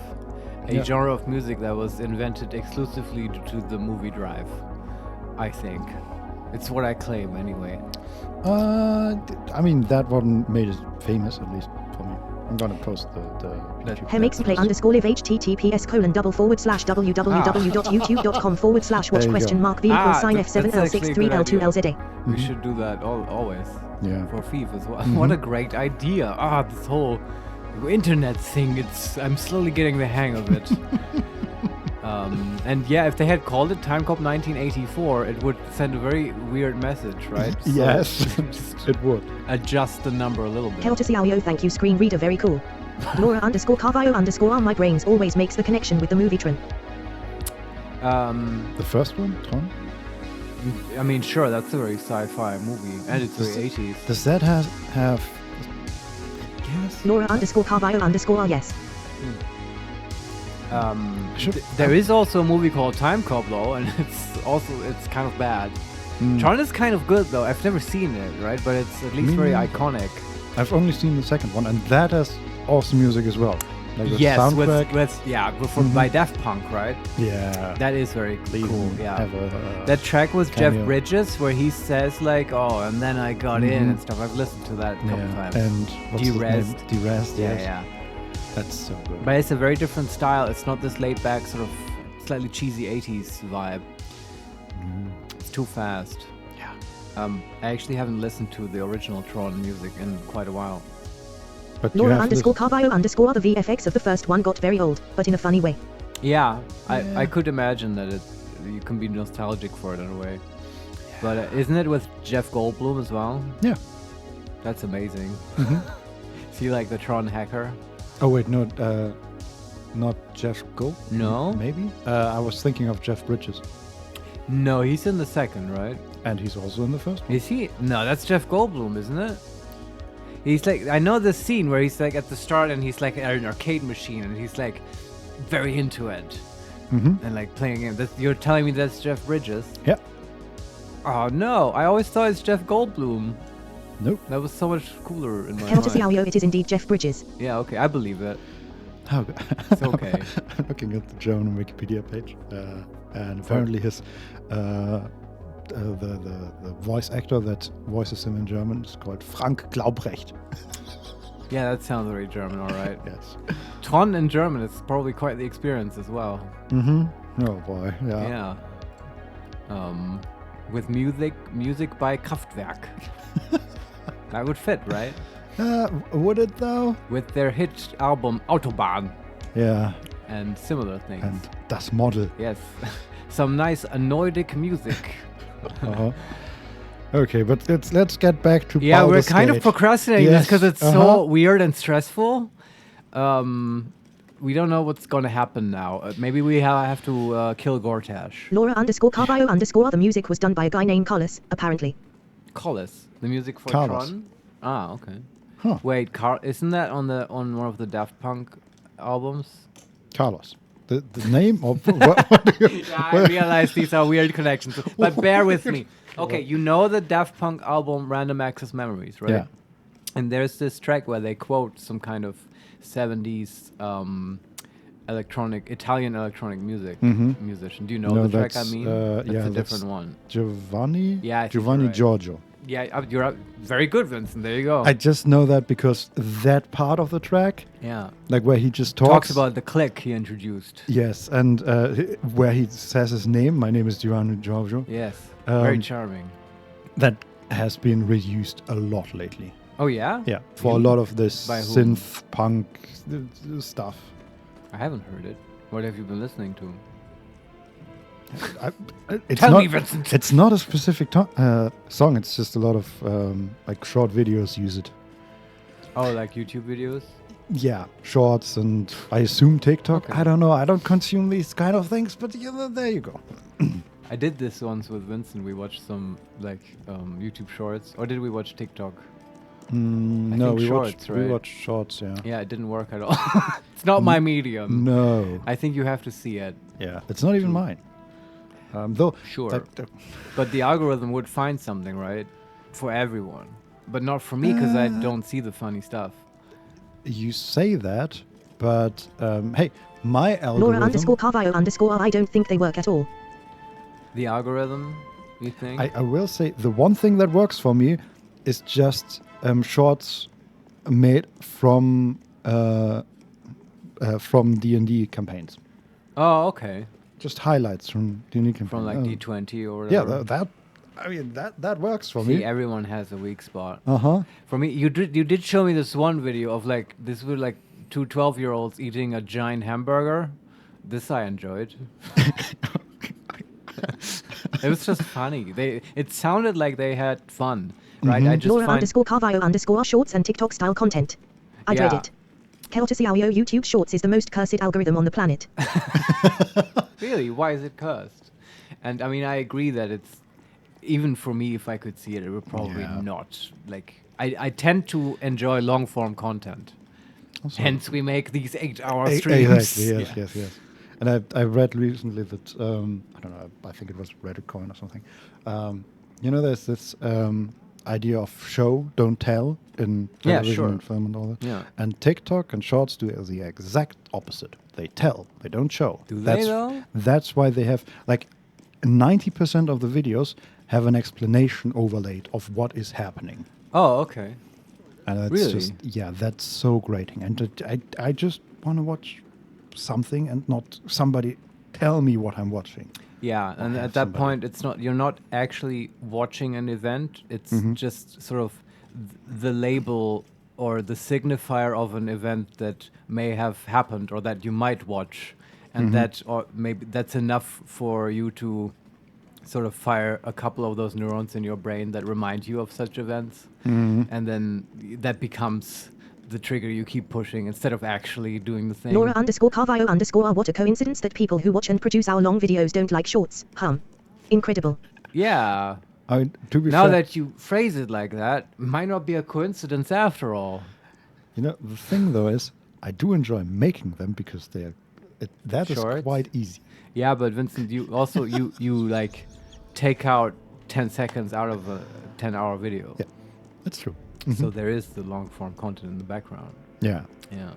a Yeah. genre of music that was invented exclusively due to the movie Drive. I think it's what I claim anyway. I mean, that one made it famous, at least for me. I'm gonna post the YouTube HeMakesMePlay underscore live https://www.youtube.com/watch?vehicle that's actually a good idea. F7L63L2LZA. We should do that always. Yeah. For Thief as well. Mhm. What a great idea! This whole internet thing. I'm slowly getting the hang of it. And yeah, if they had called it Time Cop 1984, it would send a very weird message, right? So Yes, just it would. adjust the number a little bit. Hell to Xiaoyo, thank you, screen reader, very cool. Laura underscore Carvalho underscore, my brains always makes the connection with the movie Tron. The first one, Tron? I mean, sure, that's a very sci-fi movie, and it's very 80s. Does that have yes? Laura underscore Carvalho underscore, yes. There is also a movie called Time Cop though, and it's kind of bad. Tron is kind of good though. I've never seen it, right? But it's at least very iconic. I've only seen the second one, and that has awesome music as well. Like the Yes, soundtrack. by Daft Punk, right? Yeah. That is very cool. Yeah. have a, that track was cameo. Jeff Bridges, where he says like, "Oh, and then I got in and stuff." I've listened to that a couple times. And what's his name? Derest. Derest, Yeah, yes. yeah. That's so good. But it's a very different style. It's not this laid back, sort of slightly cheesy 80s vibe. It's too fast. Yeah. I actually haven't listened to the original Tron music in quite a while. But Laura underscore Carvalho underscore, the VFX of the first one got very old, but in a funny way. Yeah, I could imagine that you can be nostalgic for it in a way. But isn't it with Jeff Goldblum as well? Yeah. That's amazing. Mhm. Is he like the Tron hacker? Oh wait, no, not Jeff Gold. No? Maybe. I was thinking of Jeff Bridges. No, he's in the second, right? And he's also in the first one. Is he? No, that's Jeff Goldblum, isn't it? He's like, I know this scene where he's like at the start and he's like at an arcade machine and he's like very into it and like playing it. You're telling me that's Jeff Bridges? Yeah. Oh no, I always thought it's Jeff Goldblum. Nope. That was so much cooler in my Counter mind. CRO, it is indeed Jeff Bridges. Yeah, okay, I believe it. How It's okay. I'm looking at the German Wikipedia page, and apparently his the voice actor that voices him in German is called Frank Glaubrecht. Yeah, that sounds very German, all right. Yes. Tron in German is probably quite the experience as well. Mm-hmm. Oh boy, yeah. Yeah. With music by Kraftwerk. That would fit, right? Would it though? With their hit album Autobahn. Yeah. And similar things. And Das Model. Yes. Some nice Nordic music. Uh-huh. Okay, but let's get back to yeah, we're Baldur's kind of Gate. procrastinating this because it's so weird and stressful. We don't know what's going to happen now. Maybe we have to kill Gortash. Laura_Carvalho_. The music was done by a guy named Collis, apparently. Collis, the music for Carlos. Tron. Ah, okay. Huh. Wait, isn't that on one of the Daft Punk albums? Carlos. The name of what do you, Yeah, I realize these are weird connections, but bear with me. Okay, you know the Daft Punk album Random Access Memories, right? Yeah. And there's this track where they quote some kind of 70s Italian electronic music musician. Do you know the track I mean? That's a different one. Giovanni? Yeah, I think Giovanni you're right. Giorgio. Yeah, you're very good, Vincent. There you go. I just know that because that part of the track, yeah, like where he just talks about the click he introduced. Yes, and where he says his name. My name is Giovanni Giorgio. Yes, very charming. That has been reused a lot lately. Oh yeah? Yeah, for a lot of this By whom? synth punk stuff. I haven't heard it. What have you been listening to? It's Tell not, me, Vincent. It's not a specific song. It's just a lot of like short videos use it. Oh, like YouTube videos? Yeah, shorts and I assume TikTok. Okay. I don't know. I don't consume these kind of things, but there you go. I did this once with Vincent. We watched some like YouTube shorts, or did we watch TikTok? No, think we shorts, we right? watched shorts. Yeah. Yeah, it didn't work at all. It's not my medium. No. I think you have to see it. Yeah, it's not even mine. Though. Sure. But the algorithm would find something, right? For everyone. But not for me, because I don't see the funny stuff. You say that, but hey, my algorithm. Laura_Carvalho_. I don't think they work at all. The algorithm, you think? I will say the one thing that works for me is just shorts made from D&D campaigns. Oh, okay. Just highlights from D&D campaigns. From like D20 or whatever. Yeah, that works for See, me. everyone has a weak spot. Uh-huh. For me, you did show me this one video of like, this were like two 12-year-olds eating a giant hamburger. This I enjoyed. It was just funny. It sounded like they had fun, right? I just Laura_Carvalho_ shorts and TikTok style content. I dread it. Kelter CRO YouTube Shorts is the most cursed algorithm on the planet. Really? Why is it cursed? And I mean, I agree that it's, even for me, if I could see it, it would probably not. Like, I tend to enjoy long form content. Also, hence, we make these 8-hour streams. Exactly, yes. And I read recently that, I don't know, I think it was Reddit coin or something. You know, there's this idea of show, don't tell in television and film and all that. Yeah. And TikTok and Shorts do the exact opposite. They tell, they don't show. Do they though? That's why they have, like, 90% of the videos have an explanation overlaid of what is happening. Oh, okay. And that's really? just, that's so grating. And I just want to watch something and not somebody tell me what I'm watching. Yeah, and at that point, you're not actually watching an event. It's just sort of the label or the signifier of an event that may have happened or that you might watch, and that, or maybe that's enough for you to sort of fire a couple of those neurons in your brain that remind you of such events, and then that becomes the trigger you keep pushing instead of actually doing the thing. Laura_Carvalho_. What a coincidence that people who watch and produce hour-long videos don't like shorts. Incredible. Yeah. To be now fair, that you phrase it like that, might not be a coincidence after all. You know, the thing though is, I do enjoy making them because that is quite easy. Yeah, but Vincent, you also you like take out 10 seconds out of a 10-hour video. Yeah. That's true. So there is the long form content in the background. Yeah. Yeah.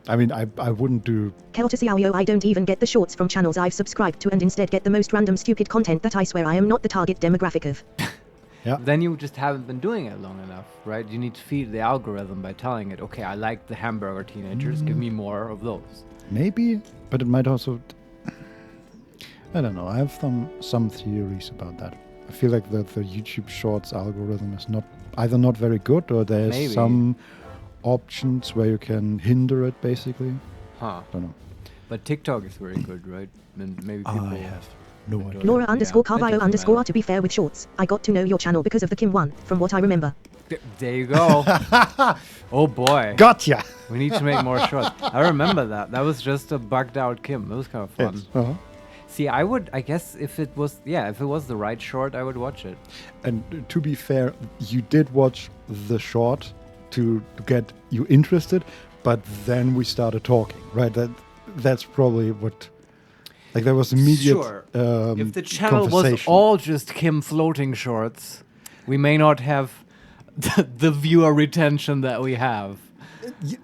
I mean, I wouldn't do... Keltasiao, I don't even get the shorts from channels I've subscribed to and instead get the most random stupid content that I swear I am not the target demographic of. Yeah. Then you just haven't been doing it long enough, right? You need to feed the algorithm by telling it, okay, I like the hamburger teenagers, give me more of those. Maybe, but it might also... I don't know. I have some theories about that. I feel like the YouTube Shorts algorithm is either not very good or there's some options where you can hinder it, basically. Huh. Don't know. But TikTok is very good, right? And maybe people... I have no idea. Nora _Carvalho _ to be fair with shorts. I got to know your channel because of the Kim one, from what I remember. There you go. Oh boy. Gotcha. We need to make more shorts. I remember that. That was just a bugged out Kim. It was kind of fun. Yes. See, I guess if it was the right short, I would watch it. And to be fair, you did watch the short to get you interested, but then we started talking, right? That's probably what... Like, there was immediate Sure. If the channel was conversation. all just Kim floating shorts, we may not have the viewer retention that we have.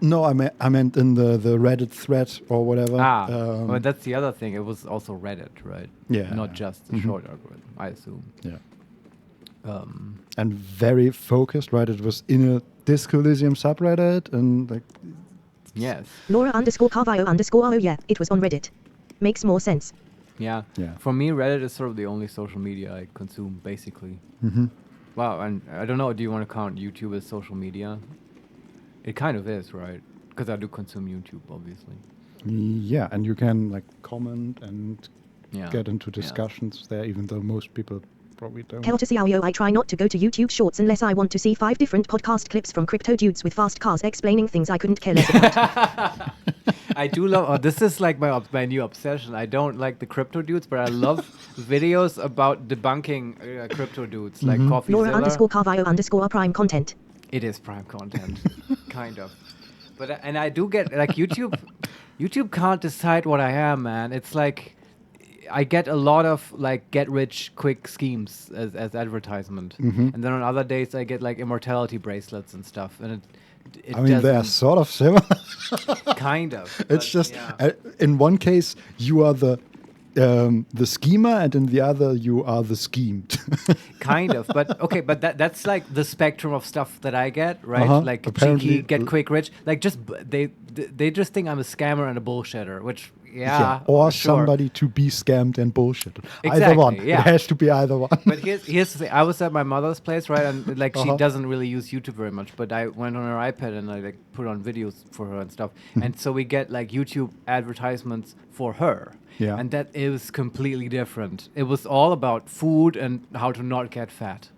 No, I meant in the Reddit thread or whatever. Well, that's the other thing. It was also Reddit, right? Yeah. Not just the short algorithm, I assume. Yeah. And very focused, right? It was in a Disco Elysium subreddit and like... Yes. Nora _Carvalho _ oh yeah, it was on Reddit. Makes more sense. Yeah. Yeah. For me, Reddit is sort of the only social media I consume, basically. Wow, and I don't know, do you want to count YouTube as social media? It kind of is, right? Because I do consume YouTube, obviously. Yeah, and you can like comment and Yeah. get into discussions there, even though most people probably don't. Keltasiao, I try not to go to YouTube Shorts unless I want to see 5 different podcast clips from crypto dudes with fast cars explaining things I couldn't care less about. I do love... this is like my new obsession. I don't like the crypto dudes, but I love videos about debunking crypto dudes, like Coffee Nora Zilla. _Carvalho _ prime content. It is prime content, kind of. But and I do get like YouTube. YouTube can't decide what I am, man. It's like I get a lot of like get rich quick schemes as advertisement, and then on other days I get like immortality bracelets and stuff. And it I mean, they're sort of similar. kind of. It's just in one case you are the schemer, and in the other you are the schemed. Kind of, but okay, but that's like the spectrum of stuff that I get, right? Like Apparently, cheeky, get quick rich. Like just they just think I'm a scammer and a bullshitter, which or sure. somebody to be scammed and bullshit. Exactly, either one. yeah. It has to be either one. But here's the thing. I was at my mother's place, right, and like she doesn't really use YouTube very much, but I went on her iPad and I like put on videos for her and stuff, and so we get like YouTube advertisements for her. Yeah. And that is completely different. It was all about food and how to not get fat.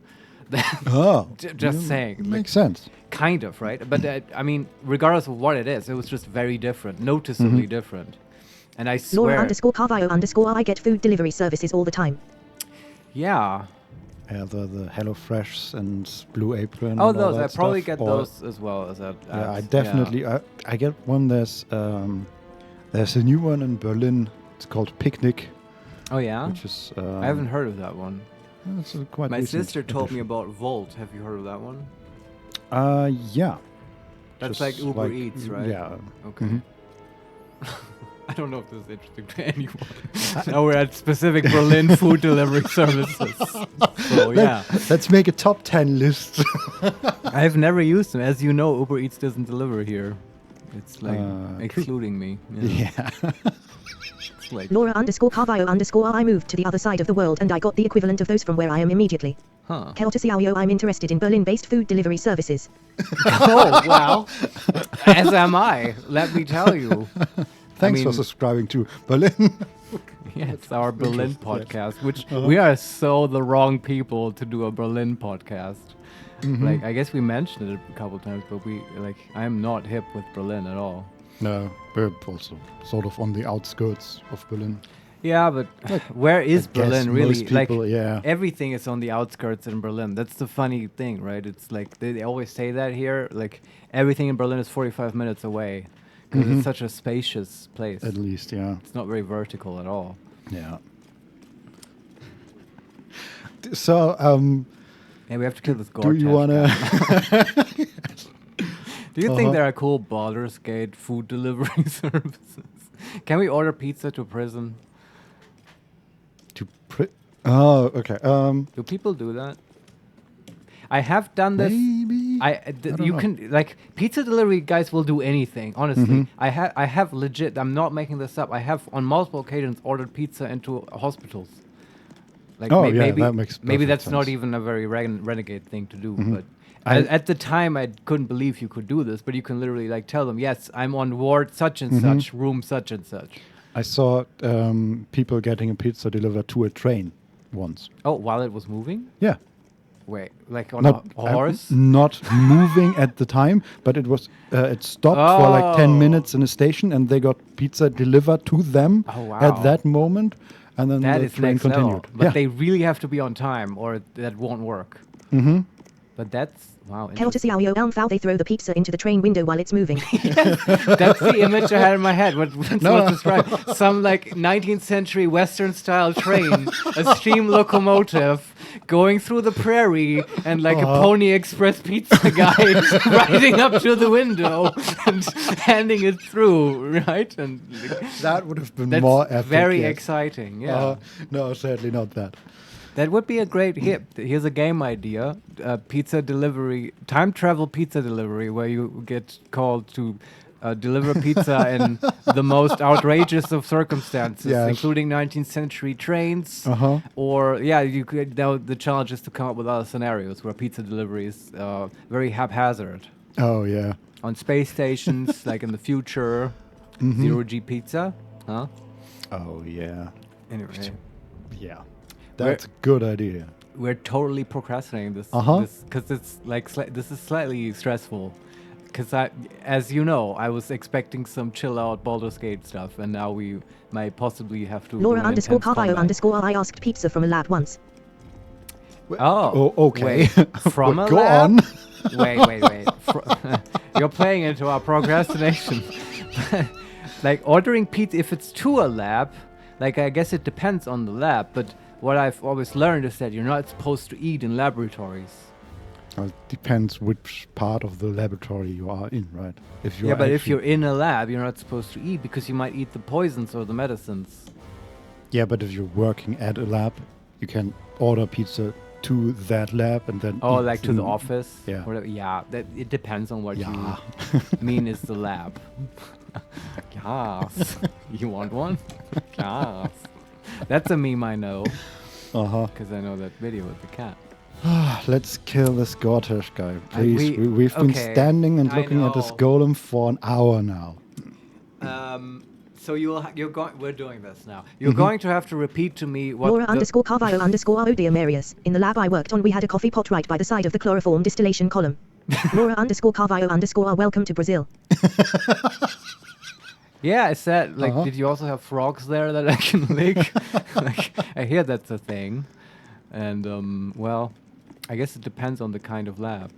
Just saying. Makes sense. Kind of, right? But I mean, regardless of what it is, it was just very different, noticeably different. And I swear... Nora _Carvalho _ I get food delivery services all the time. Yeah. Yeah, the HelloFresh and Blue Apron. Oh, and all those. that I probably stuff. get those as well as that. Yeah, I definitely. I get one. There's a new one in Berlin. It's called Picnic. Oh yeah. Which is. I haven't heard of that one. It's a quite My recent sister told me edition. about Volt. Have you heard of that one? Yeah. That's Just like Uber Eats, right? Yeah. Okay. I don't know if this is interesting to anyone. Now we're at specific Berlin food delivery services. So yeah. Let's make a top 10 list. I've never used them. As you know, Uber Eats doesn't deliver here. It's like excluding me. Yeah. It's like Nora _Carvalho _ I moved to the other side of the world and I got the equivalent of those from where I am immediately. Keltasiao, I'm interested in Berlin-based food delivery services. Oh, well, as am I, let me tell you. Thanks for subscribing to Berlin. Yeah, it's our Berlin podcast, which we are so the wrong people to do a Berlin podcast. Like, I guess we mentioned it a couple times, but I am not hip with Berlin at all. No, we're also sort of on the outskirts of Berlin. Yeah, but where is Berlin really? Most people, everything is on the outskirts in Berlin. That's the funny thing, right? It's like they always say that here. Like everything in Berlin is 45 minutes away because it's such a spacious place. At least, yeah. It's not very vertical at all. Yeah. So, Hey, we have to kill this Do Gore-Tex you wanna? guy. Do you think Uh-huh. there are cool Baldur's Gate food delivery services? Can we order pizza to prison? Oh, okay. Do people do that? I have done this. Maybe. You don't know. can like pizza delivery guys will do anything. Honestly, Mhm. I have legit. I'm not making this up. I have on multiple occasions ordered pizza into hospitals. Like Oh, yeah, maybe that makes maybe perfect that's not sense. even a very renegade thing to do. Mhm. But I- at the time, I couldn't believe you could do this. But you can literally like tell them, yes, I'm on ward such and Mhm. such, room such and such. I saw people getting a pizza delivered to a train once. Oh, while it was moving? Yeah. Wait, like on Not a horse? not moving at the time, but it was it stopped for like 10 Oh. minutes in a station, and they got pizza delivered to them Oh, wow. at that moment, and then That the is train next level. continued. But Yeah. they really have to be on time, or that won't work. Mm-hmm. But that's wow. Kelter Siao Elmfao, they throw the pizza into the train window while it's moving. That's the image I had in my head. What's No. described? Some like 19th century Western style train, a steam locomotive going through the prairie, and like a Pony Express pizza guy riding up to the window and handing it through, right? And That would have been that's more epic. very yes. exciting. Yeah. No, sadly not that. That would be a great hit. Here's a game idea: pizza delivery, time travel pizza delivery, where you get called to deliver pizza in the most outrageous of circumstances, Yes. including 19th century trains. Uh-huh. Or you could. Now the challenge is to come up with other scenarios where pizza delivery is very haphazard. Oh yeah. On space stations, like in the future, Mhm. zero-G pizza, huh? Oh yeah. Anyway. Yeah. That's a good idea. We're totally procrastinating this Uh-huh. because it's like this is slightly stressful. Because as you know, I was expecting some chill out Baldur's Gate stuff, and now we might possibly have to. Laura do an _Carvio intense combat. _ I asked pizza from a lab once. Oh, okay. Wait, from a Go lab? on. Wait. You're playing into our procrastination. Like ordering pizza, if it's to a lab, like I guess it depends on the lab, but what I've always learned is that you're not supposed to eat in laboratories. Well, it depends which part of the laboratory you are in, right? If you're Yeah, but if actually- you're in a lab, you're not supposed to eat because you might eat the poisons or the medicines. Yeah, but if you're working at a lab, you can order pizza to that lab and then. Oh, eat like to the in- office? Yeah. Whatever. Yeah, it depends on what Yeah. you mean is the lab. Yes. You want one? Yes. That's a meme I know. Uh-huh. Because I know that video with the cat. Let's kill this Gortash guy, please. we- We've been okay, standing and I looking at this know. golem for an hour now. So you're going. We're doing this now. You're Mhm. going to have to repeat to me what Laura the- _Carvio _ oh dear Marius. In the lab I worked on, we had a coffee pot right by the side of the chloroform distillation column. Laura _Carvio _ welcome to Brazil. Yeah, is that like? Uh-huh. Did you also have frogs there that I can lick? Like, I hear that's a thing, and well, I guess it depends on the kind of lab.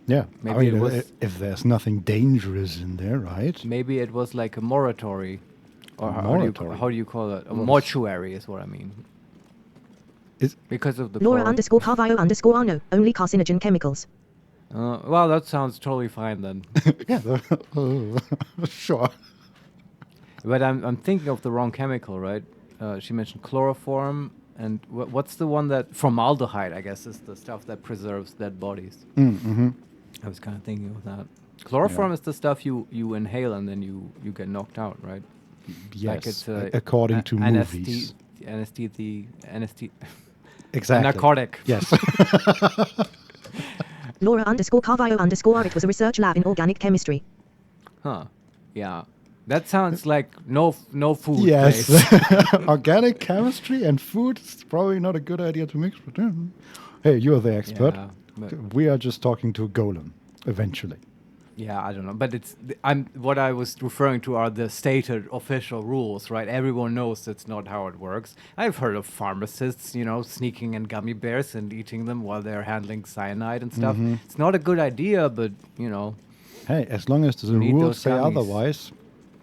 Yeah. Maybe I mean, it was. if there's nothing dangerous in there, right? Maybe it was like a moratory, or A how do you call it? A What is- mortuary is what I mean. Is because of the Laura chlor- _Carvio _ no, only carcinogen chemicals. Well, that sounds totally fine then. Yeah. Sure. But I'm thinking of the wrong chemical, right? She mentioned chloroform, and what's the one that formaldehyde? I guess is the stuff that preserves dead bodies. Mm-hmm. I was kind of thinking of that. Chloroform is the stuff you inhale and then you get knocked out, right? Yes, according to movies. Exactly. Narcotic. Yes. Laura _Carvio _ it was a research lab in organic chemistry. Huh. Yeah. That sounds like no food. Yes. place. Organic chemistry and food is probably not a good idea to mix. But hey, you're the expert. Yeah, but- We are just talking to a golem eventually. Yeah, I don't know, but what I was referring to are the stated official rules, right? Everyone knows that's not how it works. I've heard of pharmacists, sneaking in gummy bears and eating them while they're handling cyanide and stuff. Mhm. It's not a good idea, but Hey, as long as the You need rules those say gummies. otherwise,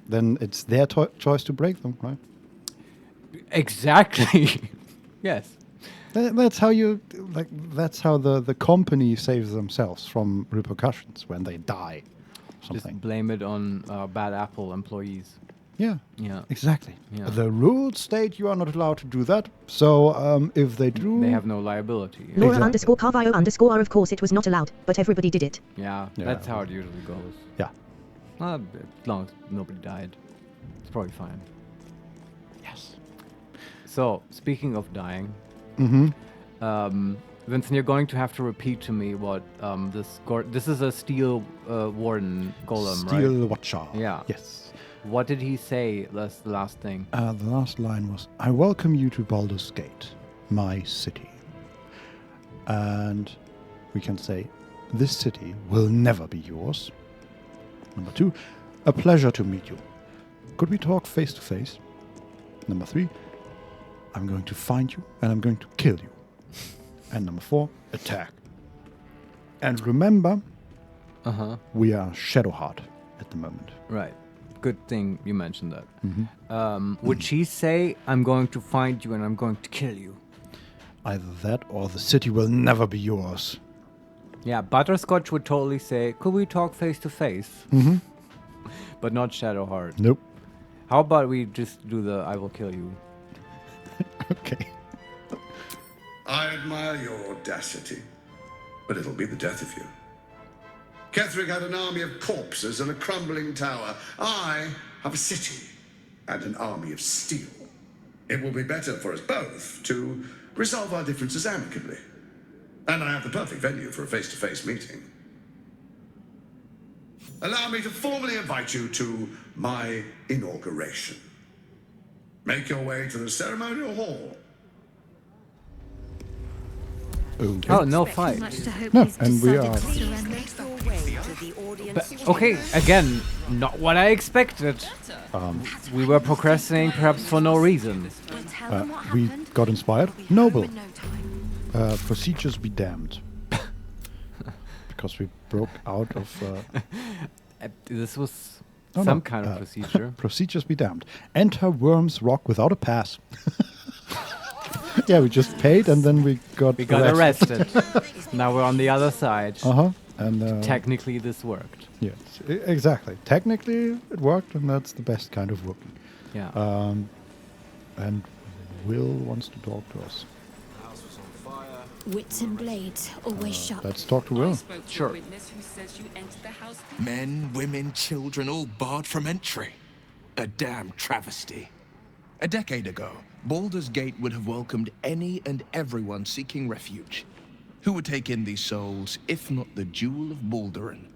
then it's their choice to break them, right? exactly. Yes. That's how you like. That's how the company saves themselves from repercussions when they die. Something. Just blame it on bad Apple employees. Yeah. Yeah. Exactly. Yeah. The rules state you are not allowed to do that. So if they do, They have no liability. Laura underscore Carvio underscore of course it was not allowed, but everybody did it. Yeah, that's how it usually goes. Yeah. As long as nobody died, it's probably fine. Yes. So, speaking of dying, Mm-hmm. Vincent, you're going to have to repeat to me what this is a steel warden golem, right? Steel Watcher. Yeah. Yes. What did he say? That's the last thing. The last line was, "I welcome you to Baldur's Gate, my city." And we can say, "This city will never be yours." Number 2, "A pleasure to meet you. Could we talk face to face?" Number 3, "I'm going to find you and I'm going to kill you." And number 4, "Attack." And remember, we are Shadowheart at the moment. Right. Good thing you mentioned that. Mhm. Would she say, "I'm going to find you and I'm going to kill you"? Either that or the city will never be yours. Yeah, Butterscotch would totally say, "Could we talk face to face?" Mhm. But not Shadowheart. Nope. How about we just do the "I will kill you"? Okay. I admire your audacity, but it'll be the death of you. Ketheric had an army of corpses and a crumbling tower. I have a city and an army of steel. It will be better for us both to resolve our differences amicably. And I have the perfect venue for a face-to-face meeting. Allow me to formally invite you to my inauguration. Make your way to the ceremonial hall. Okay. Oh, no fight. No, and we are. But, okay, again, not what I expected. We were procrastinating perhaps for no reason. We got inspired. Noble. Procedures be damned. Because we broke out of. This was some kind of procedure. Procedures be damned. Enter Worm's Rock without a pass. Yeah, we just paid and then we got arrested. Now we're on the other side. And technically this worked. Yes, exactly. Technically it worked, and that's the best kind of working. Yeah. And Will wants to talk to us. Wits and blades always sharp. Let's talk to Will. Sure. Men, women, children, all barred from entry. A damn travesty. A decade ago, Baldur's Gate would have welcomed any and everyone seeking refuge. Who would take in these souls, if not the Jewel of Baldurin?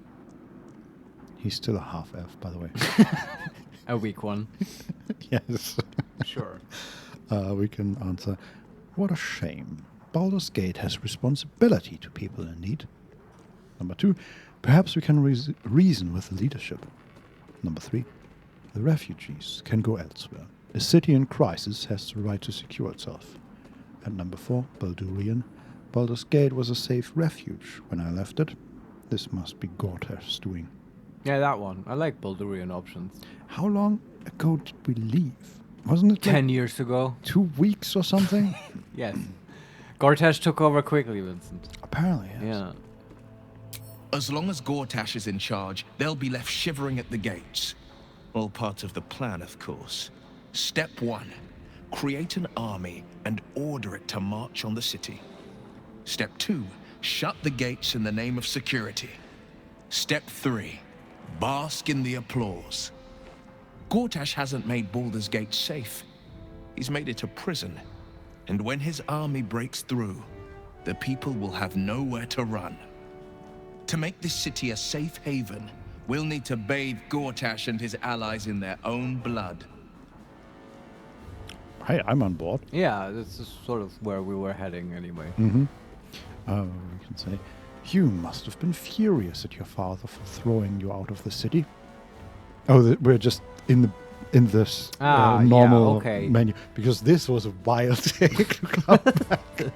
He's still a half-elf, by the way. A weak one. Yes. Sure. We can answer, what a shame. Baldur's Gate has responsibility to people in need. Number 2, perhaps we can reason with the leadership. Number 3, the refugees can go elsewhere. A city in crisis has the right to secure itself. And number 4, Baldurian. Baldur's Gate was a safe refuge when I left it. This must be Gortash's doing. Yeah, that one. I like Baldurian options. How long ago did we leave? Wasn't it 10 years ago? 2 weeks or something? Yes. Gortash took over quickly, Vincent. Apparently, yes. Yeah. As long as Gortash is in charge, they'll be left shivering at the gates. All part of the plan, of course. Step 1, create an army and order it to march on the city. Step 2, shut the gates in the name of security. Step 3, bask in the applause. Gortash hasn't made Baldur's Gate safe. He's made it a prison. And when his army breaks through, the people will have nowhere to run. To make this city a safe haven, we'll need to bathe Gortash and his allies in their own blood. Hey, I'm on board. Yeah, this is sort of where we were heading anyway. Mm-hmm. We can say, you must have been furious at your father for throwing you out of the city. Oh, we're just in this normal menu, because this was a wild take to come back.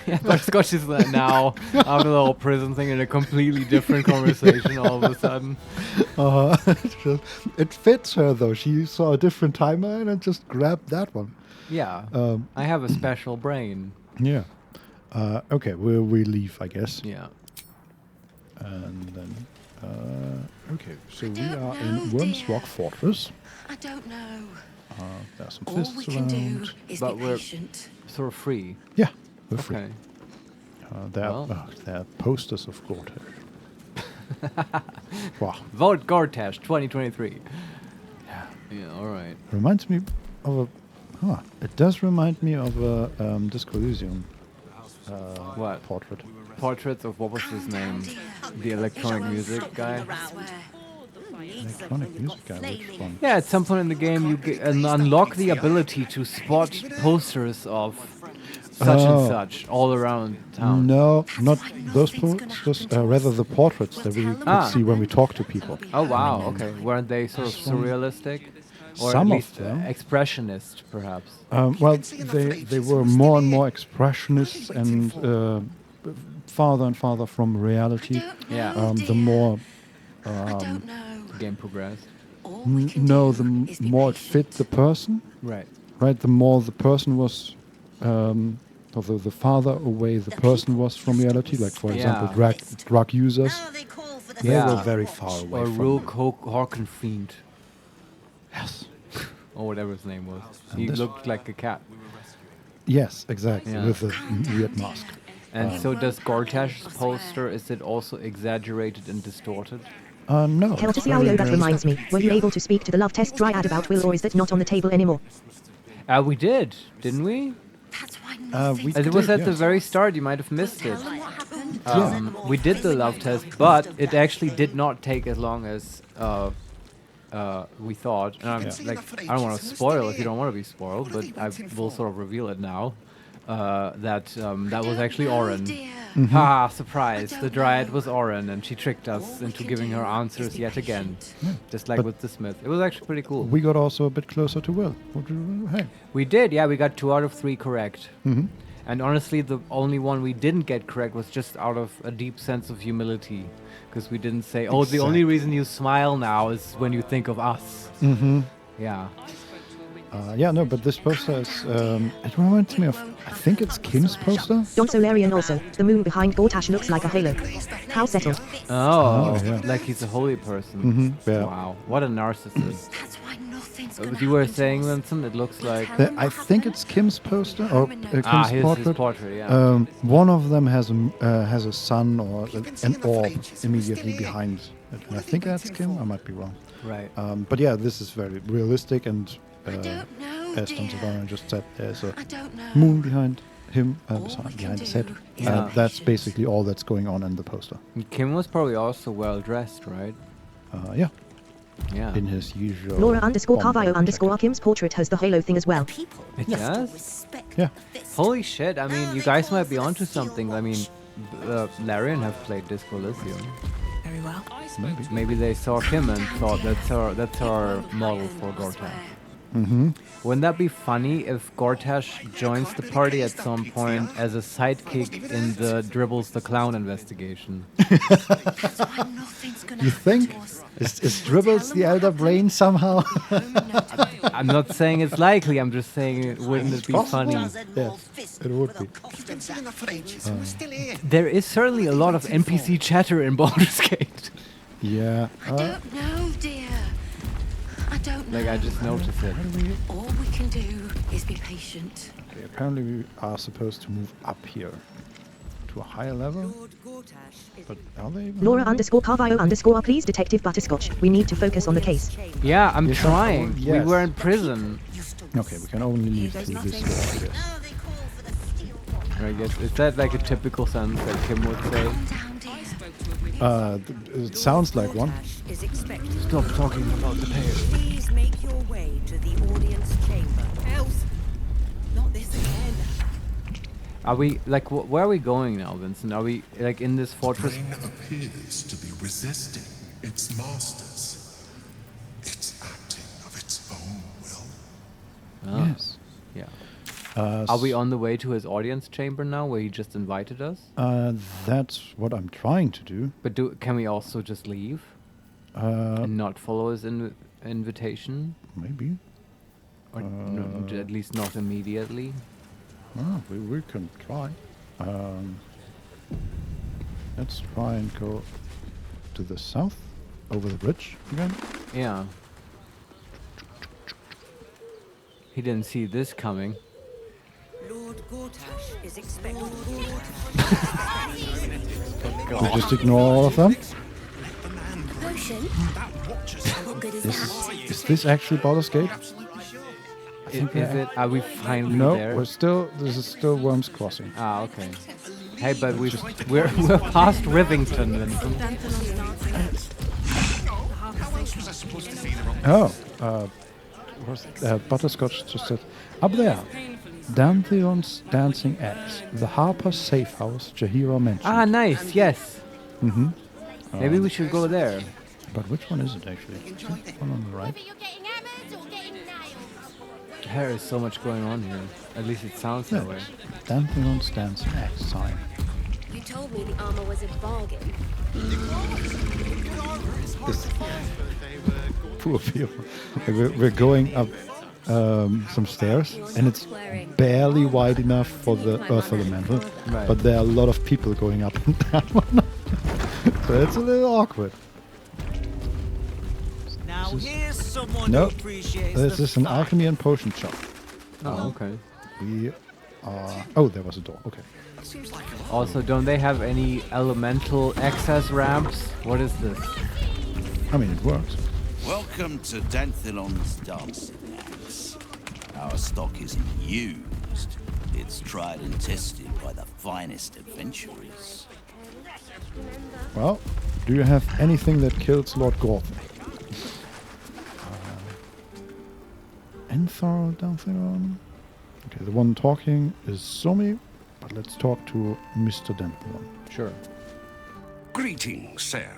Yeah, Butterscotch is now, after the whole prison thing, in a completely different conversation all of a sudden. It fits her, though. She saw a different timeline and just grabbed that one. Yeah. I have a special brain. Yeah. Okay, we leave, I guess. Yeah. And then, okay, so we are in Worm's Rock Fortress. I don't know. There's some All fists we can do around. is But be we're patient. sort of free. Yeah, we're free. Okay. There Well. are posters of Gortash. Wow. Vote Gortash 2023. Yeah, alright. Reminds me of a... it does remind me of a Disco Elysium What? portrait. Portraits of what was his name? The electronic music guy? Electronic music guy, which one? Yeah, at some point in the game you unlock the ability to spot posters of such and such all around town. No, not those posters, rather the portraits that we could see when we talk to people. Oh wow, okay. Weren't they sort of surrealistic? Or Some at of least them. expressionist, perhaps? Well, they were more and more expressionists and farther and farther from reality. Yeah. The more... the game progressed. No, the more it fit the person. Right. Right, the more the person was... although the farther away the person was from reality, like, for example, drug users, they were very far away or from... Rook Horkenfiend. Yes. Or whatever his name was. And He this- looked like a cat. Yes, exactly, Yeah. with a weird mask. And so does Gortash's poster, is it also exaggerated and distorted? No. Keltasiario, that reminds me. Were you able to speak to the love test dryad about Will, or is that not on the table anymore? We did, didn't we? We It was did, at the yes. very start, you might have missed it. We did the love test, but it actually did not take as long as we thought. And I'm, I don't want to spoil if you don't want to be spoiled, but I will sort of reveal it now. That was actually Oren. Ha! Surprise! The Dryad was Oren, and she tricked us into giving her answers yet again, just like But with the Smith. It was actually pretty cool. We got also a bit closer to Will. Hey. We did, yeah. We got 2 out of 3 correct. Mhm. And honestly, the only one we didn't get correct was just out of a deep sense of humility, because we didn't say, "Oh, the only reason you smile now is when you think of us." Mm-hmm. Yeah. Yeah, no, but this poster is... it reminds me of... I think it's Kim's poster? Don Solarian also. The moon behind Gortash looks like a halo. How settled. Oh, yeah. like he's a holy person. Mhm, yeah. Wow, what a narcissist. You were saying, Vincent, it looks like... I think it's Kim's poster, or Kim's his portrait. portrait, yeah. One of them has a sun or an orb immediately behind it. And I think that's Kim. I might be wrong. Right. But yeah, this is very realistic, and as Tom Savara just said, there's a moon behind him, behind his head. Yeah. That's basically all that's going on in the poster. Kim was probably also well dressed, right? Yeah. Yeah. In his usual... Laura_Carvalho_ Kim's portrait has the halo thing as well. It does? Yeah. Holy shit, I mean, you guys might be onto something. I mean, Larian have played Disco Elysium. Very well. Maybe they saw Kim and thought that's our model for Gortash. Mm-hmm. Wouldn't that be funny if Gortash joins the party at some point as a sidekick in the Dribbles the Clown investigation? You think? Is Dribbles the elder brain somehow? I'm not saying it's likely, I'm just saying, wouldn't it be funny? Yes, it would be. You've been sitting up for ages. We're still here. There is certainly a lot of NPC chatter in Baldur's Gate. Yeah. I don't know, dear. I don't know. Like, I just noticed it. All we can do is be patient. Okay, apparently we are supposed to move up here to a higher level. But are they? Laura_Carvalho_ please, Detective Butterscotch. We need to focus on the case. Yeah, I'm Yes, trying. yes. We were in prison. Okay, we can only leave through this door, I guess. I guess, is that like a typical sentence that Kim would say? It sounds like one. Stop talking about the pale. Please make your way to the audience chamber. Else. Not this again. Are we, like, where are we going now, Vincent? Are we, like, in this fortress? The brain appears to be resisting its masters. It's acting of its own will. Oh. Yes. Yeah. Are we on the way to his audience chamber now, where he just invited us? That's what I'm trying to do. But can we also just leave and not follow his invitation? Maybe. Or at least not immediately. We can try. Let's try and go to the south, over the bridge again. Yeah. He didn't see this coming. Lord Gortash is expected. We just ignore all of them. Potion? What good is that? Is this actually Baldur's Gate? Is it? Are we finally there? No, this is still Worm's Crossing. Ah, okay. Hey, but we're past Rivington, Vincent. Butterscotch just said, up there, Dantheon's dancing axe, the Harper's safe house Jahira mentioned. Ah, nice, yes. Mm-hmm. Maybe we should go there. But which one is it actually? Is it one on the right? There is so much going on here. At least it sounds that way. Dantheon's dancing axe sign. You told me the armor was a bargain. Poor people. We're going up some stairs, and it's barely wide enough for the Earth Elemental, but there are a lot of people going up and down. So it's a little awkward. Now here's someone who appreciates this is an alchemy and potion shop. Oh, okay. We are... Oh, there was a door. Okay. Also, don't they have any elemental access ramps? What is this? I mean, it works. Welcome to Danthelon's dancing axe. Our stock isn't used. It's tried and tested by the finest adventurers. Well, do you have anything that kills Lord Gorthon? Enthar Danthelon? Okay, the one talking is Somi, but let's talk to Mr. Danthelon. Sure. Greetings, sir.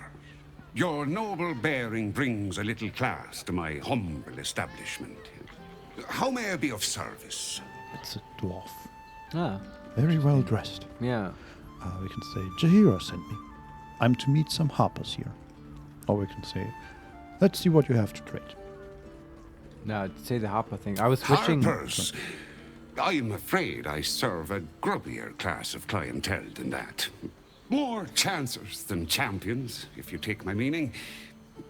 Your noble bearing brings a little class to my humble establishment. How may I be of service? It's a dwarf. Ah. Very well dressed. Yeah. We can say, Jahira sent me. I'm to meet some harpers here. Or we can say, let's see what you have to trade. No, say the harper thing. I was switching. Harpers? I'm afraid I serve a grubbier class of clientele than that. More chancers than champions, if you take my meaning.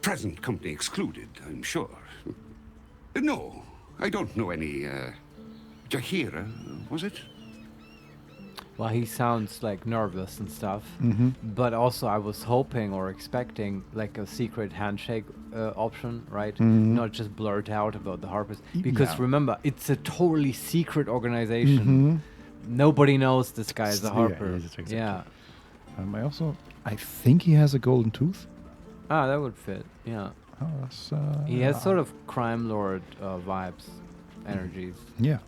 Present company excluded, I'm sure. No, I don't know any, Jahira, was it? Well, he sounds like nervous and stuff. Mm-hmm. But also I was hoping or expecting like a secret handshake option, right? Mhm. Not just blurt out about the harpers. Because remember, it's a totally secret organization. Mhm. Nobody knows this guy is a harper. yes, exactly. Yeah. I think he has a golden tooth. Ah, that would fit. Yeah. Oh, that's, he has sort of crime lord vibes, energies. Yeah,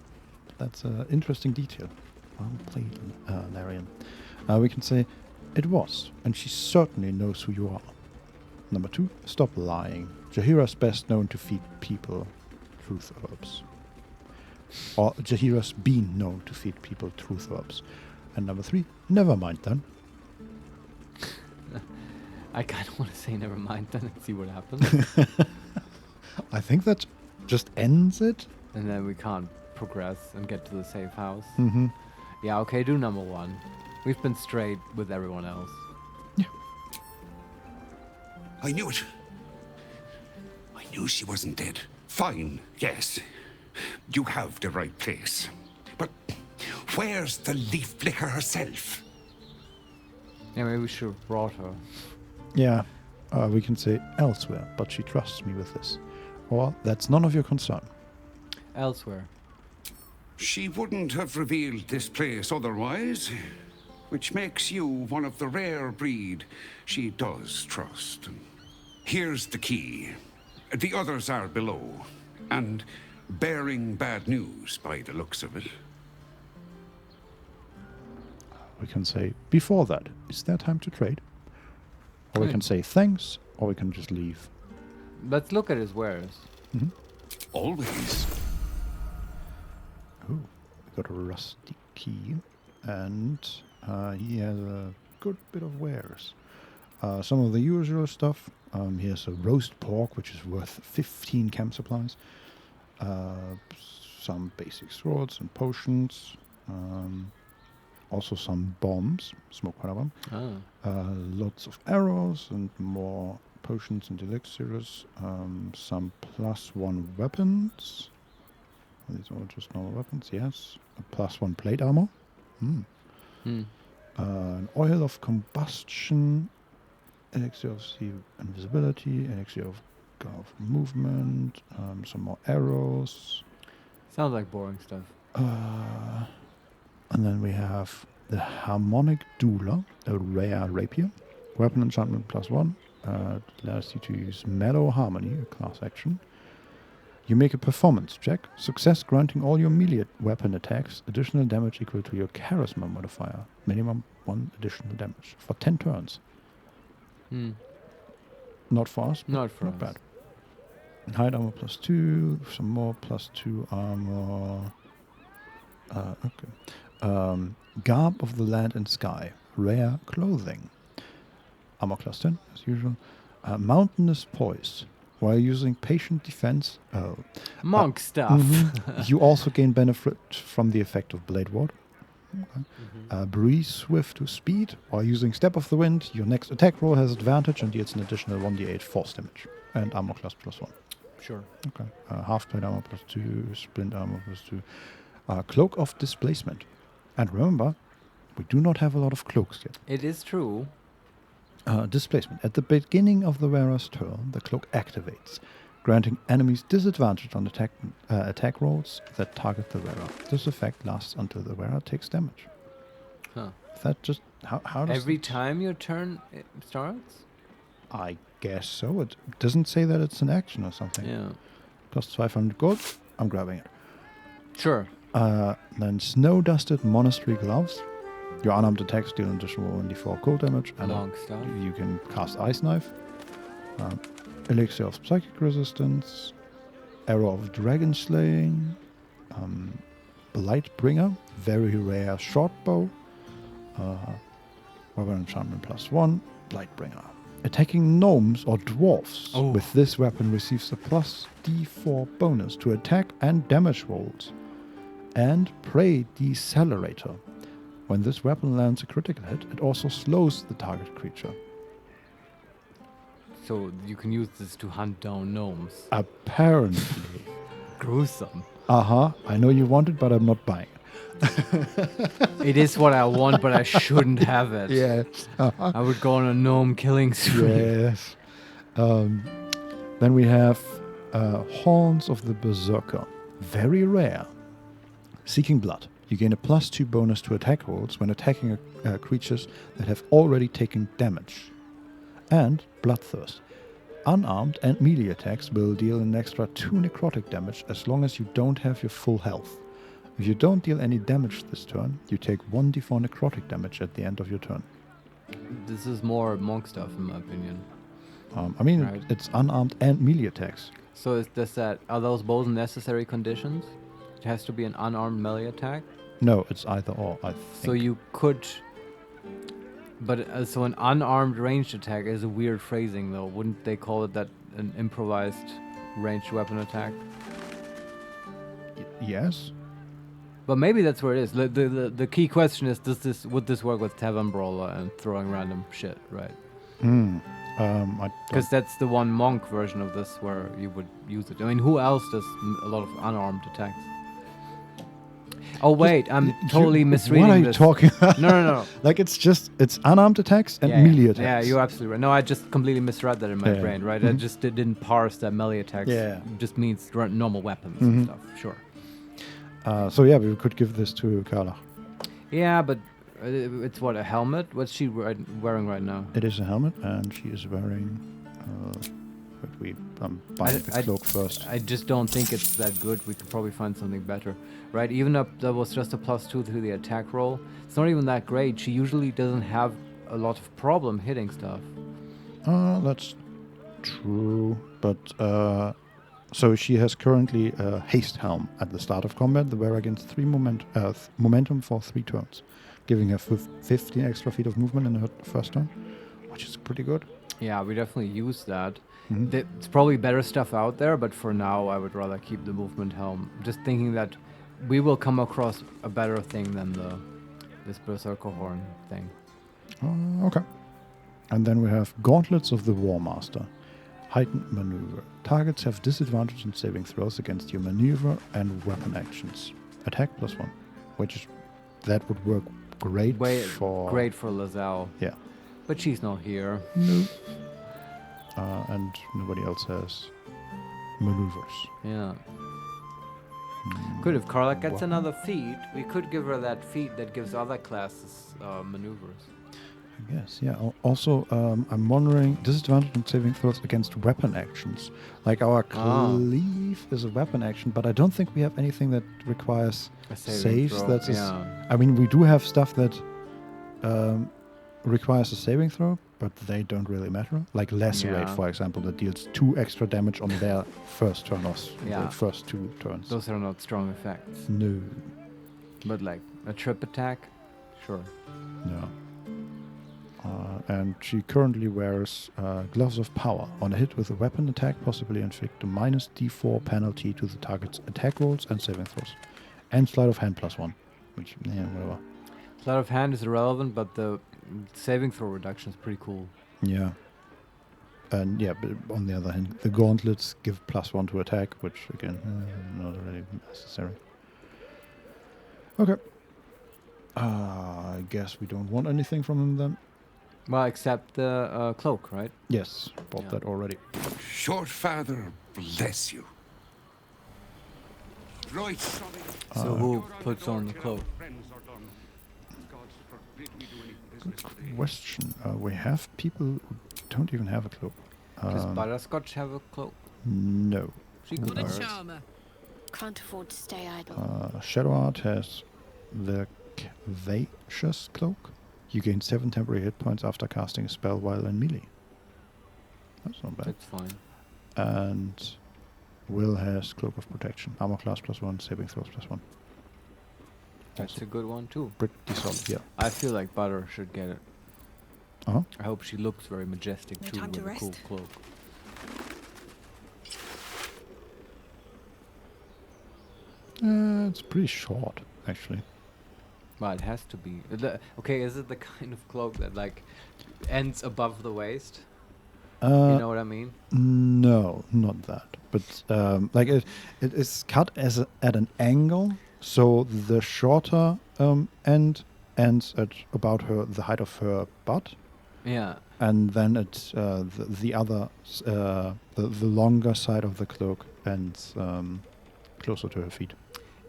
that's an interesting detail. Well played, Larian. We can say, it was, and she certainly knows who you are. Number 2, stop lying. Jahira's best known to feed people truth herbs. Or Jahira's been known to feed people truth herbs. And number 3, never mind then. I kind of want to say never mind then and see what happens. I think that just ends it. And then we can't progress and get to the safe house. Mm-hmm. Yeah, okay, do number 1. We've been straight with everyone else. Yeah. I knew it. I knew she wasn't dead. Fine, yes. You have the right place. But where's the leaf flicker herself? Yeah, maybe we should have brought her. Yeah, we can say elsewhere, but she trusts me with this. Or that's none of your concern. Elsewhere. She wouldn't have revealed this place otherwise, which makes you one of the rare breed she does trust. Here's the key. The others are below, and bearing bad news by the looks of it. We can say, before that, is there time to trade? Or we can say thanks, or we can just leave. Let's look at his wares. Mm-hmm. Always. Ooh, got a rusty key, and he has a good bit of wares. Some of the usual stuff. He has a roast pork, which is worth 15 camp supplies. Some basic swords and potions. Also some bombs, smoke powder bomb. Lots of arrows and more potions and elixirs. Some +1 weapons. Are these all just normal weapons? Yes. A +1 plate armor. An oil of combustion. Elixir of invisibility. Elixir of movement. Some more arrows. Sounds like boring stuff. And then we have the Harmonic Doula, a rare rapier. Weapon enchantment +1. It allows you to use Mellow Harmony, a class action. You make a performance check. Success granting all your melee weapon attacks additional damage equal to your charisma modifier. Minimum 1 additional damage for 10 turns. Not for us. Not for us. Bad. Hide armor +2. Some more +2 armor. Okay. Garb of the Land and Sky. Rare clothing. Armor class 10, as usual. Mountainous Poise. While using patient defense... Monk stuff. You also gain benefit from the effect of Blade Ward. Okay. Breeze Swift to Speed. While using Step of the Wind, your next attack roll has advantage and deals an additional 1d8 force damage. And armor class +1. Sure. Okay. Half plate armor +2. Splint armor +2. Cloak of Displacement. And remember, we do not have a lot of cloaks yet. It is true. Displacement. At the beginning of the wearer's turn, the cloak activates, granting enemies disadvantage on attack rolls that target the wearer. This effect lasts until the wearer takes damage. Huh. Is that just... How does Every time your turn starts? I guess so. It doesn't say that it's an action or something. Yeah. Costs 500 gold. I'm grabbing it. Sure. Then Snow-Dusted Monastery Gloves. Your unarmed attacks deal an additional 1d4 cold damage. And Long stuff. You can cast Ice Knife. Elixir of Psychic Resistance. Arrow of Dragon Slaying. Blightbringer. Very rare short bow. Weapon enchantment +1. Blightbringer. Attacking gnomes or dwarfs with this weapon receives a +d4 bonus to attack and damage rolls. And Prey Decelerator. When this weapon lands a critical hit, it also slows the target creature. So you can use this to hunt down gnomes. Apparently. Gruesome. I know you want it, but I'm not buying it. It is what I want, but I shouldn't have it. Yes. I would go on a gnome killing spree. Yes. Then we have Horns of the Berserker. Very rare. Seeking Blood. You gain a +2 bonus to attack rolls when attacking creatures that have already taken damage. And Bloodthirst. Unarmed and melee attacks will deal an extra 2 necrotic damage as long as you don't have your full health. If you don't deal any damage this turn, you take 1d4 necrotic damage at the end of your turn. This is more monk stuff, in my opinion. Right. It's unarmed and melee attacks. So are those both necessary conditions? It has to be an unarmed melee attack? No, it's either or, I think. So you could... But so an unarmed ranged attack is a weird phrasing, though. Wouldn't they call it that an improvised ranged weapon attack? Yes. But maybe that's where it is. The key question is, would this work with Tavern Brawler and throwing random shit, right? Because that's the one monk version of this where you would use it. I mean, who else does a lot of unarmed attacks? Oh wait, I'm totally misreading this. What are you talking about? No. Like it's unarmed attacks and melee attacks. Yeah, you're absolutely right. No, I just completely misread that in my brain, right? I just didn't parse that melee attacks. Yeah. Just means normal weapons and stuff. Sure. So yeah, we could give this to Carla. Yeah, but it's what, a helmet? What's she wearing right now? It is a helmet, and she is wearing... I'm buying the cloak first. I just don't think it's that good. We could probably find something better. Right, even that was just a +2 to the attack roll. It's not even that great. She usually doesn't have a lot of problem hitting stuff. That's true, but So she has currently a haste helm at the start of combat. The wearer gains 3 momentum for 3 turns, giving her 15 extra feet of movement in her first turn, which is pretty good. Yeah, we definitely use that. Mhm. It's probably better stuff out there, but for now, I would rather keep the movement helm. Just thinking that we will come across a better thing than this Berserker Horn thing. Okay. And then we have Gauntlets of the War Master. Heightened maneuver. Targets have disadvantage in saving throws against your maneuver and weapon actions. Attack +1, that would work great for... Great for Lazelle. Yeah. But she's not here. No. And nobody else has maneuvers. Yeah. Good, if Carla gets another feat, we could give her that feat that gives other classes maneuvers. I guess, yeah. Also, I'm wondering, disadvantage in saving throws against weapon actions. Like our cleave is a weapon action, but I don't think we have anything that requires saves. I mean, we do have stuff that requires a saving throw, but they don't really matter. Like Lacerate, for example, that deals 2 extra damage on their first turn or the first 2 turns. Those are not strong effects. No. But like a trip attack, sure. No. And she currently wears Gloves of Power. On a hit with a weapon attack, possibly inflict a -d4 penalty to the target's attack rolls and saving throws. And Sleight of Hand +1, which, whatever. Sleight of Hand is irrelevant, but the saving throw reduction is pretty cool. Yeah. And yeah, but on the other hand, the Gauntlets give +1 to attack, which again, not really necessary. Okay. I guess we don't want anything from them then. Well, except the cloak, right? Yes, bought that already. Short Father bless you. Right. So who puts on the cloak? Good question. We have people who don't even have a cloak. Does Butterscotch have a cloak? No. She What a could. charmer. Can't afford to stay idle. Shadowheart has the Vacious Cloak. You gain 7 temporary hit points after casting a spell while in melee. That's not bad. That's fine. And Will has Cloak of Protection. Armor class +1, saving throws +1. That's a good one too. Pretty solid, yeah. I feel like Butter should get it. Uh-huh. I hope she looks very majestic No too time with to a cool rest. cloak. It's pretty short, actually. Well, it has to be. Okay, is it the kind of cloak that like ends above the waist? You know what I mean? No, not that. But like it is cut at an angle, so the shorter end ends at about the height of her butt. Yeah. And then it's the other the longer side of the cloak ends closer to her feet.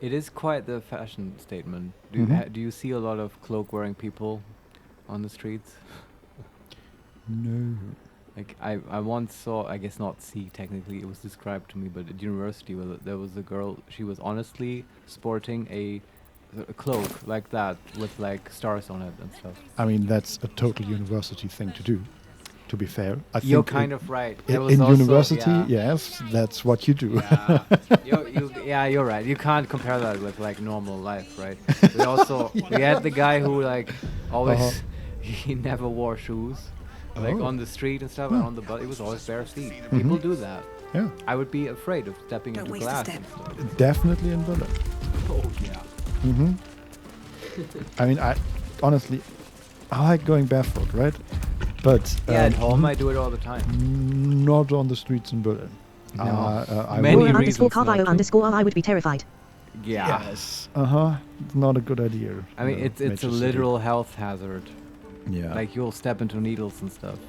It is quite the fashion statement. Do you see a lot of cloak-wearing people on the streets? No. Like I once saw, I guess not see technically, it was described to me, but at university there was a girl, she was honestly sporting a cloak like that with like stars on it and stuff. I mean, that's a total university thing to do. To be fair, I think you're kind of right. In university, yes, that's what you do. Yeah, you're right. You can't compare that with like normal life, right? We also we had the guy who like always he never wore shoes, like on the street and stuff, and on the bus. It was always bare feet. People do that. Yeah. I would be afraid of stepping into glass. Definitely in Berlin. Oh yeah. I mean, I honestly, I like going barefoot, right? But at home I do it all the time. Not on the streets in Berlin. No. Many reasons _I would be terrified. Yeah. Yes. Not a good idea. I mean, it's a literal health hazard. Yeah. Like you'll step into needles and stuff.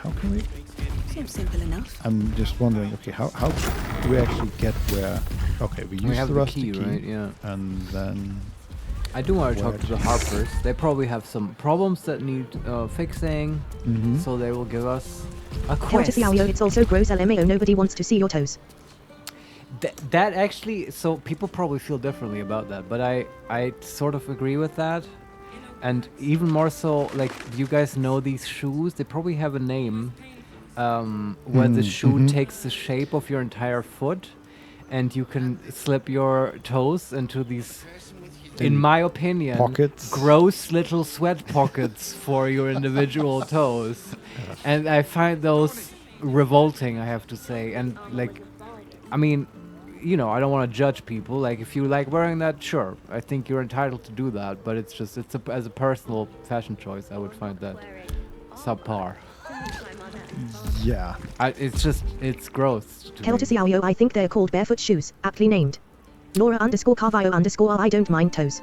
How can we? Seems simple enough. I'm just wondering. Okay, how do we actually get where? Okay, we use have the rusty key, right? Yeah. And then. I do want to talk to the Harpers. They probably have some problems that need fixing, so they will give us a quest. It's also gross LMAO. Nobody wants to see your toes. That actually, so people probably feel differently about that, but I sort of agree with that. And even more so, like, do you guys know these shoes? They probably have a name. where the shoe takes the shape of your entire foot, and you can slip your toes into these, in my opinion, pockets. Gross little sweat pockets for your individual toes. And I find those revolting, I have to say. And like, I mean, you know, I don't want to judge people. Like, if you like wearing that, sure, I think you're entitled to do that. But it's just, as a personal fashion choice, I would find that subpar. Yeah. It's gross. Keltasiao, I think they're called barefoot shoes, aptly named. Laura_Carvio_ I don't mind toes.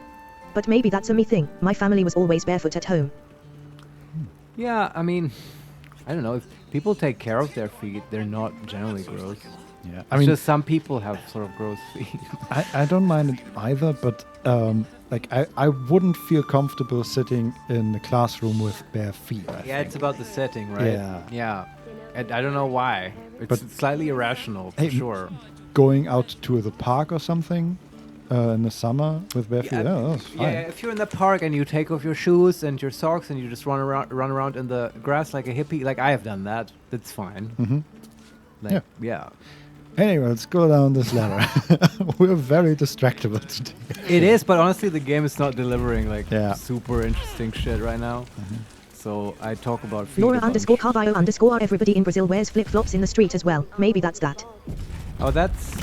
But maybe that's a me thing. My family was always barefoot at home. Yeah, I mean, I don't know. If people take care of their feet, they're not generally gross. Yeah, I mean, just some people have sort of gross feet. I don't mind it either, but like I wouldn't feel comfortable sitting in the classroom with bare feet. I think. It's about the setting, right? Yeah. And I don't know why. It's slightly irrational, for sure. Going out to the park or something in the summer with bare feet, that's fine. Yeah, if you're in the park and you take off your shoes and your socks and you just run around in the grass like a hippie, like I have done that. That's fine. Mm-hmm. Yeah. Anyway, let's go down this ladder. We're very distractible today. It is, but honestly, the game is not delivering super interesting shit right now. So I talk about feet. Laura_Carvio_ everybody in Brazil wears flip-flops in the street as well. Maybe that's that. Oh, that's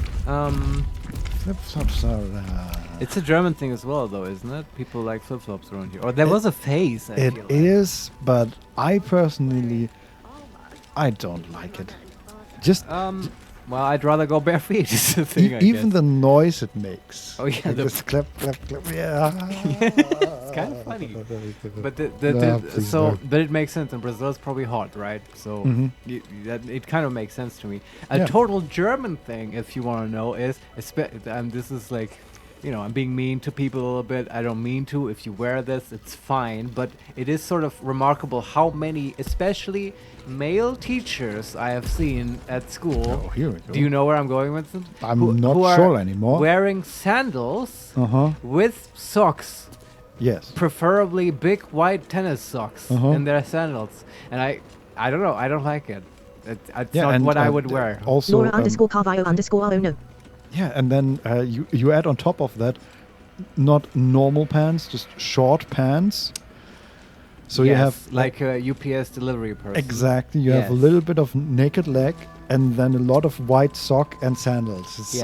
flip-flops are. It's a German thing as well, though, isn't it? People like flip-flops around here. Or there was a phase. It is, but I personally, I don't like it. Just. Well, I'd rather go bare feet. Is the thing, even the noise it makes. Oh yeah, the clap, clap, clap. Yeah. It's kind of funny. But but it makes sense. And Brazil is probably hot, right? So it kind of makes sense to me. A total German thing, if you want to know, is and this is like, you know, I'm being mean to people a little bit. I don't mean to. If you wear this, it's fine. But it is sort of remarkable how many, especially male teachers I have seen at school. Oh, here we go. Do you know where I'm going, Vincent? I'm not sure anymore. Wearing sandals with socks. Yes. Preferably big white tennis socks in their sandals. And I don't know. I don't like it. It's not what I would wear. Also, Laura_Carvio_ oh no. Yeah, and then you add on top of that, not normal pants, just short pants. So you have like a UPS delivery person. Exactly. You have a little bit of naked leg and then a lot of white sock and sandals. It's,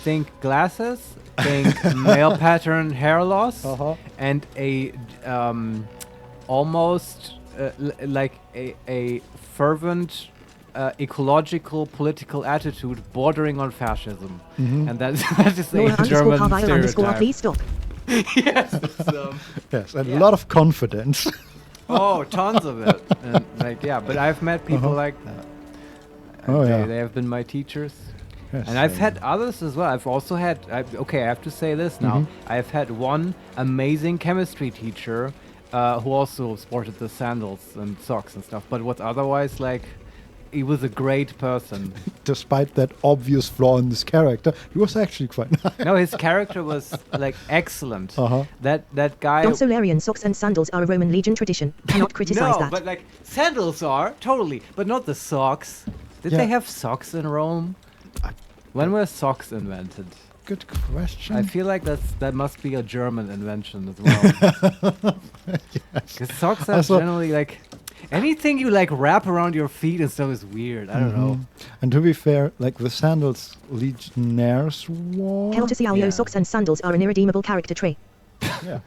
think glasses, think male pattern hair loss, and a almost like a fervent ecological political attitude bordering on fascism. And that is a German stereotype. Please stop. Yes. Yes, and a lot of confidence. Oh, tons of it. And but I've met people like that. They have been my teachers. Yes, and I've had others as well. I've also had, I have to say this now. I've had one amazing chemistry teacher who also sported the sandals and socks and stuff, but was otherwise he was a great person. Despite that obvious flaw in his character, he was actually quite nice. No, his character was excellent. That guy. Also, Larian socks and sandals are a Roman legion tradition. Cannot criticize that. No, but sandals are totally, but not the socks. Did they have socks in Rome? When were socks invented? Good question. I feel like that must be a German invention as well. Because socks are generally anything you wrap around your feet and stuff is weird. I don't know. And to be fair, the sandals legionnaires wore. Keltasiao socks and sandals are an irredeemable character trait. Yeah.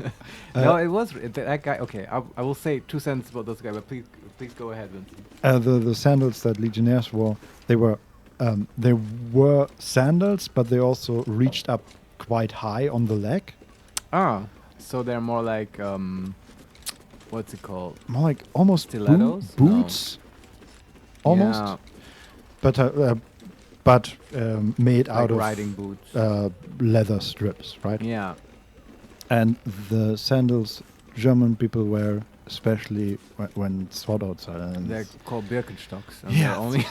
No, it was that guy. Okay, I will say 2 sentences about this guy, but please go ahead, Vincent. The sandals that legionnaires wore, they were sandals, but they also reached up quite high on the leg. Ah, so they're more like what's it called? More like almost stilettos, boots. No. Almost, but made out of riding boots, leather strips, right? Yeah. And the sandals German people wear, especially when it's hot outside. They're called Birkenstocks. And yeah. they're only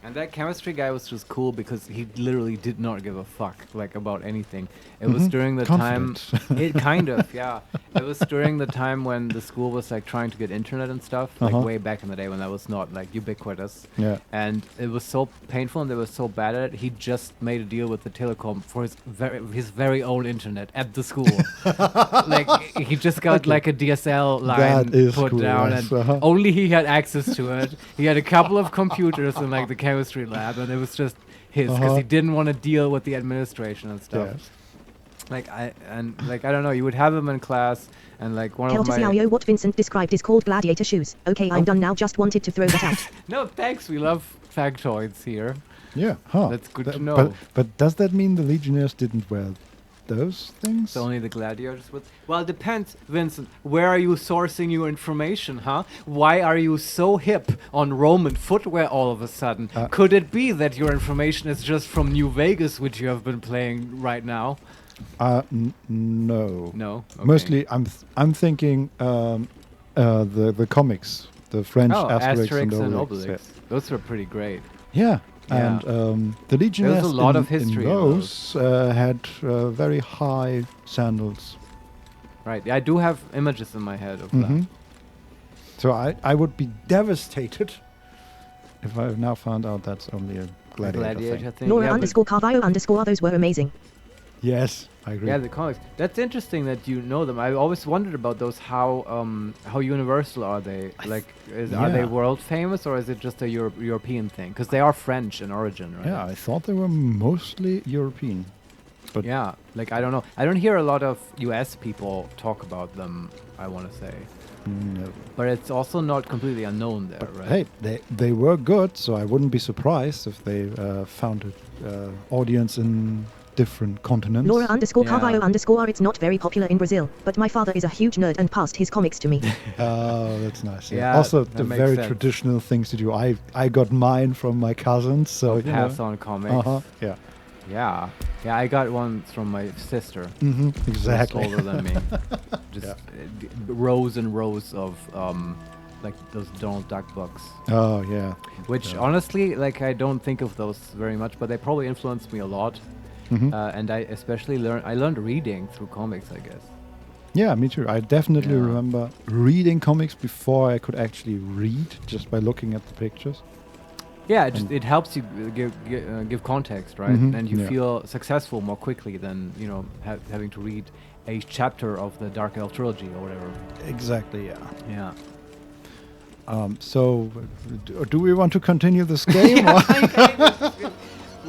And that chemistry guy was just cool because he literally did not give a fuck like about anything. It was during the Confident. time. It kind of, yeah. It was during the time when the school was like trying to get internet and stuff, like way back in the day when that was not like ubiquitous. Yeah. And it was so painful, and they were so bad at it. He just made a deal with the telecom for his very own internet at the school. Like he just got like a DSL line That is put cool, down, yes, and only he had access to it. He had a couple of computers in like the chemistry lab, and it was just his because he didn't want to deal with the administration and stuff. Yes. Like I don't know. You would have him in class, and like one of my. What Vincent described is called gladiator shoes. Okay, I'm done now. Just wanted to throw that out. No, thanks. We love factoids here. Yeah, huh. That's good to know. But does that mean the Legionnaires didn't wear those things? So only the gladiators would. Well, it depends, Vincent. Where are you sourcing your information, huh? Why are you so hip on Roman footwear all of a sudden? Could it be that your information is just from New Vegas, which you have been playing right now? No. No. Okay. Mostly, I'm thinking the comics, the French Asterix and Obelix. Obelix. Those were pretty great. Yeah. And the Legionnaires There's a lot of history in those had very high sandals. Right. I do have images in my head of that. So I would be devastated if I now found out that's only a gladiator thing. Laura _Carvalho_ those were amazing. Yes, I agree. Yeah, the comics. That's interesting that you know them. I always wondered about those. How universal are they? Like, are they world famous, or is it just a European thing? Because they are French in origin, right? Yeah, I thought they were mostly European. But yeah, like I don't know. I don't hear a lot of US people talk about them, I want to say. No. But it's also not completely unknown there, But right? hey, they were good, so I wouldn't be surprised if they found an audience in different continents. Laura _Carvalho_ it's not very popular in Brazil, but my father is a huge nerd and passed his comics to me. Oh, that's nice. Yeah, also, that the makes very sense. traditional things to do. I got mine from my cousins, so you Pass know. on comics. Yeah. Yeah. Yeah, I got one from my sister. Exactly. Who's older than me. Just rows and rows of like those Donald Duck books. Oh, yeah. Which honestly, like I don't think of those very much, but they probably influenced me a lot. And I especially learned reading through comics, I guess. Yeah, me too. I definitely remember reading comics before I could actually read, just by looking at the pictures. Yeah, it helps you give context, right? And you feel successful more quickly than having to read a chapter of the Dark Elf trilogy or whatever. Exactly. Yeah. Yeah. So, do we want to continue this game?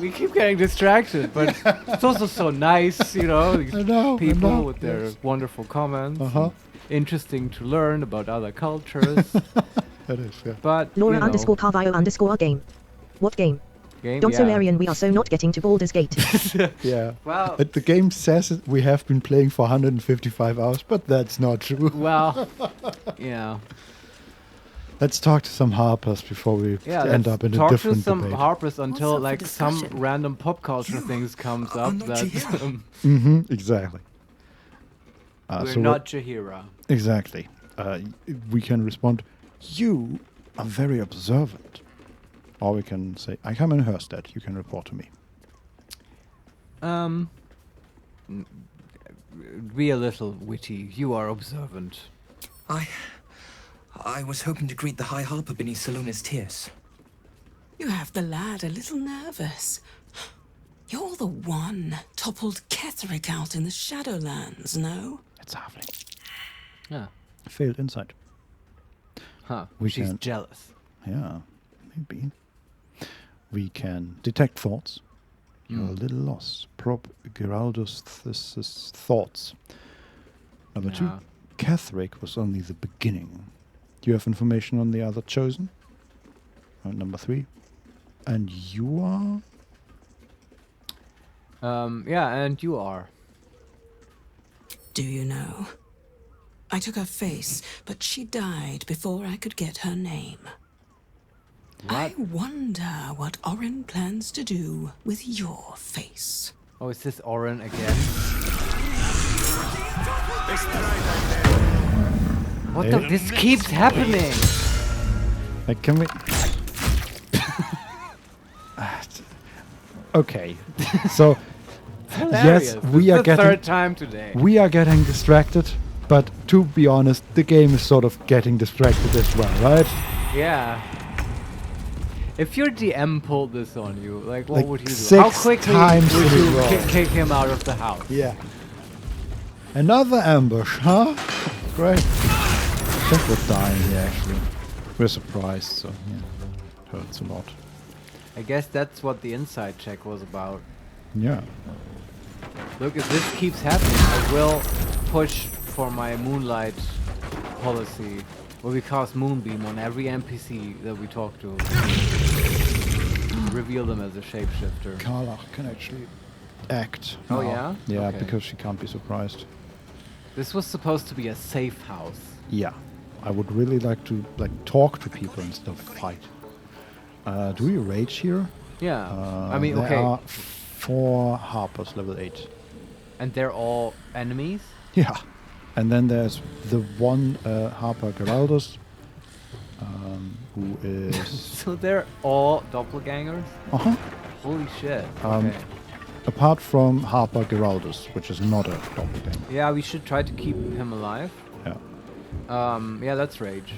We keep getting distracted, but it's also so nice, these people with their wonderful comments. Interesting to learn about other cultures. That is, yeah. But Laura _Carvalho_ game. What game? Don't so Larian, we are so not getting to Baldur's Gate. Yeah. Well, but the game says we have been playing for 155 hours, but that's not true. Well, yeah. Let's talk to some harpers before we end up in a different debate. Talk to some harpers until like some random pop culture things comes up that. Exactly. We're not Jahira. Exactly. We can respond, you are very observant. Or we can say, I come in Herstead, you can report to me. Be a little witty. You are observant. I was hoping to greet the High Harper beneath Salona's tears. You have the lad a little nervous. You're the one toppled Ketherick out in the Shadowlands, no? It's Halfling. Yeah. Failed insight. Huh. She's jealous. Yeah, maybe. We can detect thoughts. You're a little lost. Probe Geraldus' thoughts. Number 2. Ketherick was only the beginning. Do you have information on the other chosen? Number 3. And you are? Yeah, and you are. Do you know? I took her face, but she died before I could get her name. What? I wonder what Oren plans to do with your face. Oh, is this Oren again? What the? This keeps happening! Like, can we... Okay. So Hilarious. yes, we It's are the getting third time today. We are getting distracted, but to be honest, the game is sort of getting distracted as well, right? Yeah. If your DM pulled this on you, like what Like would you do? 6 How quickly times would in a you row. kick him out of the house? Yeah. Another ambush, huh? Great. I think we're dying here, actually. We're surprised, so yeah. Hurts a lot. I guess that's what the inside check was about. Yeah. Look, if this keeps happening, I will push for my moonlight policy, where we cast Moonbeam on every NPC that we talk to. Reveal them as a shapeshifter. Carla can actually act. Oh, now. yeah? Yeah, Okay. because she can't be surprised. This was supposed to be a safe house. Yeah. I would really like to talk to people instead of fight. Do we rage here? Yeah. I mean, there okay. are 4 Harpers level 8. And they're all enemies? Yeah. And then there's the one Harper Geraldus, who is... So they're all doppelgangers? Uh-huh. Holy shit. Okay. Apart from Harper Geraldus, which is not a doppelganger. Yeah, we should try to keep him alive. Yeah. Yeah, let's rage.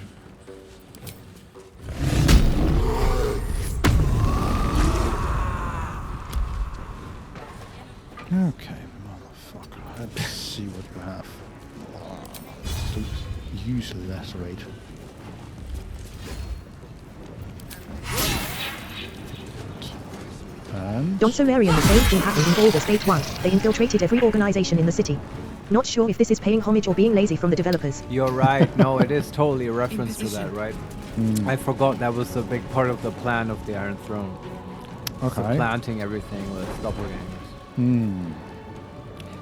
Okay, motherfucker. Let's see what we have. To use lacerate. And Don Solarian was saved in happened in August 8-1. They infiltrated every organization in the city. Not sure if this is paying homage or being lazy from the developers. You're right. No, it is totally a reference to that, right? I forgot that was a big part of the plan of the Iron Throne. Okay. Supplanting everything with doppelgangers. Hmm.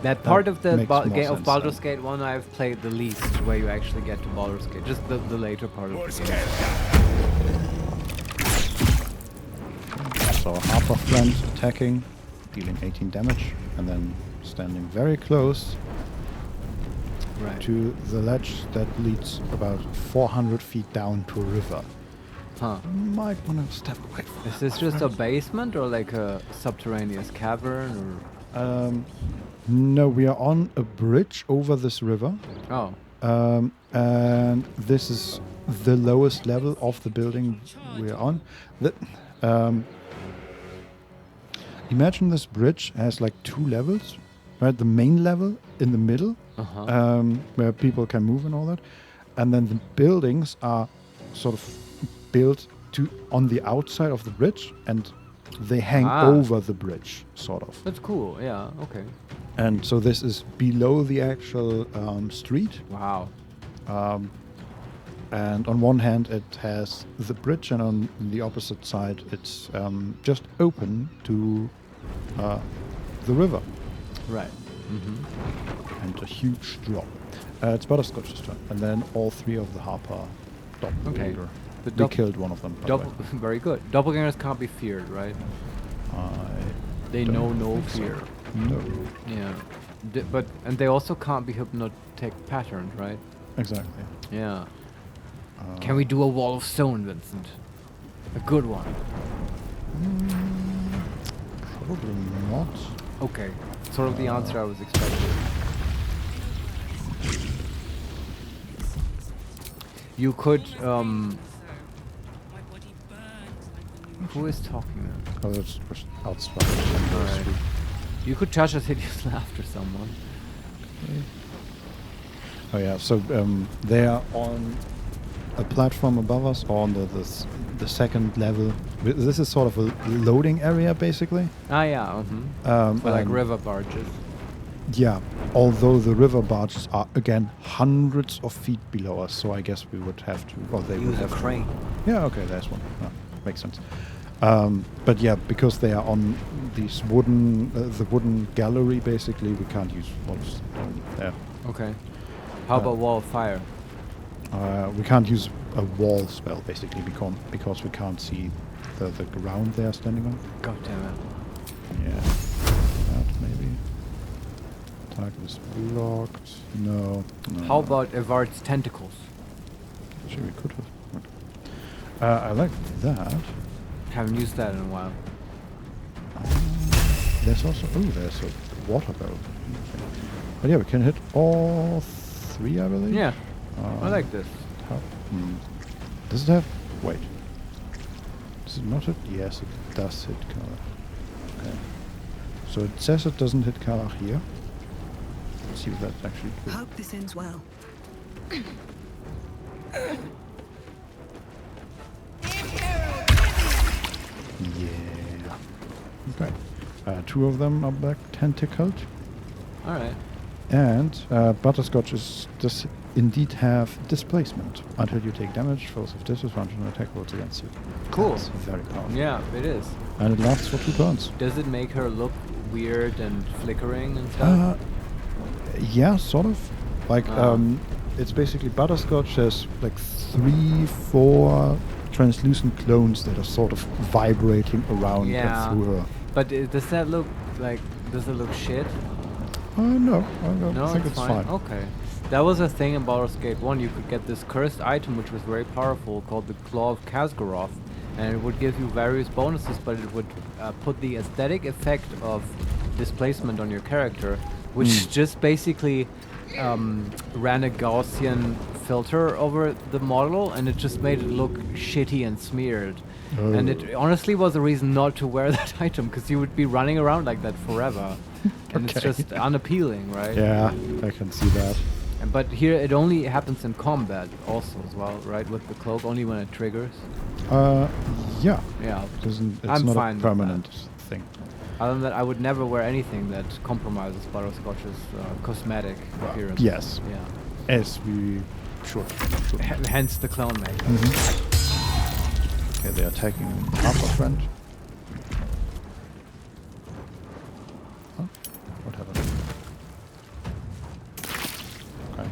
That part of the makes more game of sense Baldur's Gate 1 I've played the least, where you actually get to Baldur's Gate. Just the later part of the game. So Harper friend attacking, dealing 18 damage, and then standing very close to the ledge that leads about 400 feet down to a river. Huh. Might want to step away from Is this just a basement or like a subterraneous cavern or? No, we are on a bridge over this river. Oh. And this is the lowest level of the building we're on. Imagine this bridge has like 2 levels, right? The main level in the middle, where people can move and all that, and then the buildings are sort of built on the outside of the bridge, and they hang over the bridge, sort of. That's cool. Yeah. Okay. And so this is below the actual street. Wow. And on one hand it has the bridge, and on the opposite side it's just open to the river. Right. And a huge drop. It's Butterscotch's turn, and then all 3 of the Harper doppelganger. We killed one of them. by the way. Very good. Doppelgangers can't be feared, right? They know no fear. No. Yeah. And they also can't be hypnotic patterned, right? Exactly. Yeah. Can we do a wall of stone, Vincent? A good one. Probably not. Okay. Sort of the answer I was expecting. You could, who is talking now? Oh, that's outside. Alright. You could charge us hideous laughter, someone. Okay. Oh yeah, so they are on a platform above us, or on the second level. This is sort of a loading area, basically. Ah, yeah. For like river barges. Yeah, although the river barges are again hundreds of feet below us, so I guess we would have to, or they would Use a have crane. Yeah, okay, there's one. Makes sense. But yeah, because they are on these the wooden gallery, basically, we can't use what's there. Okay. How about wall of fire? We can't use a wall spell, basically, because we can't see the ground they are standing on. God damn it. Yeah. That maybe. Target is blocked. No. How about Evard's tentacles? Actually, we could have. Okay. I like that. Haven't used that in a while. There's also there's a water barrel. But yeah, we can hit all 3, I believe. Yeah, I like this. Does it have? Wait. Does it not hit? Yes, it does hit Kalach. Okay. So it says it doesn't hit Kalach here. Let's see if that's actually true. Hope this ends well. Yeah. Okay. 2 of them are back tentacled. All right. And Butterscotch does indeed have displacement. Until you take damage, foes of disadvantage on attack rolls against you. Cool. That's very powerful. Yeah, it is. And it lasts for 2 turns. Does it make her look weird and flickering and stuff? Yeah, sort of. Like, it's basically Butterscotch has like 3, 4 translucent clones that are sort of vibrating around and through her. But does that look like? Does it look shit? No, I think it's fine. fine. Okay. That was a thing in Baldur's Gate 1. You could get this cursed item which was very powerful called the Claw of Khazgaroth, and it would give you various bonuses, but it would put the aesthetic effect of displacement on your character, which just basically ran a Gaussian filter over the model, and it just made it look shitty and smeared. And it honestly was a reason not to wear that item, because you would be running around like that forever. And it's just unappealing, right? Yeah, I can see that. But here it only happens in combat also as well, right? With the cloak, only when it triggers. Yeah. Yeah. It's I'm not fine a with permanent thing. Other than that, I would never wear anything that compromises Butterscotch's cosmetic appearance. Yes. Yeah. As we should. Hence the clone make. Okay, they're attacking Harper friend. Huh? What happened? Okay.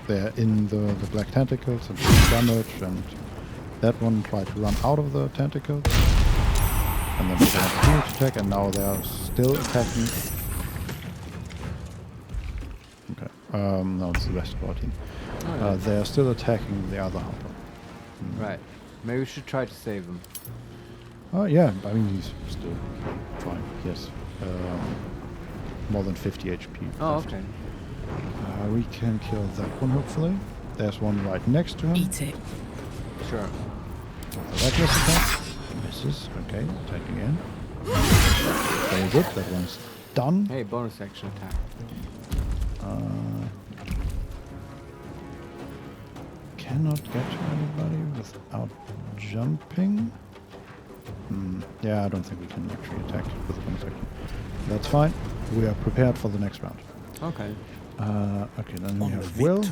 They're in the black tentacles and take damage, and that one tried to run out of the tentacles. And then they continue to attack, and now they are still attacking. Okay. No, it's the rest of our team. They are still attacking the other Harper. Right. Maybe we should try to save him. Yeah, I mean, he's still fine. Yes. More than 50 HP. Oh, left. okay. We can kill that one, hopefully. There's one right next to him. Eat it. Sure. The reckless attack. Misses. Okay, attack again. Very good. That one's done. Hey, bonus action attack. Cannot get to anybody without jumping. Yeah, I don't think we can actually attack with a bonus action. That's fine. We are prepared for the next round. Okay. Okay, then we have Will.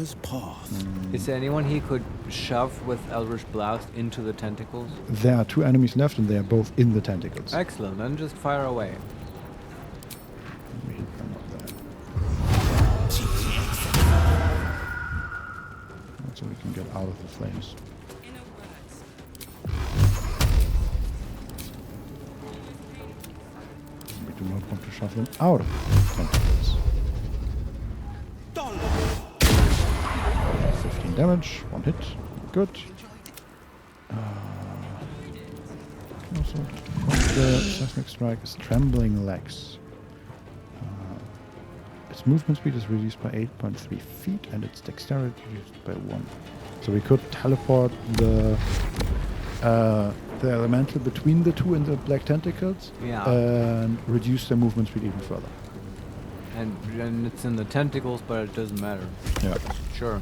Is there anyone he could shove with Eldritch Blast into the tentacles? There are 2 enemies left, and they are both in the tentacles. Excellent. Then just fire away. Let me hit them up there. So we can get out of the flames. We do not want to shove them out of the tentacles. 15 damage, 1 hit, good. Also, the seismic strike is trembling legs. Its movement speed is reduced by 8.3 feet, and its dexterity reduced by 1. So we could teleport the elemental between the 2 and the black tentacles, and reduce their movement speed even further. And it's in the tentacles, but it doesn't matter. Yeah. Sure.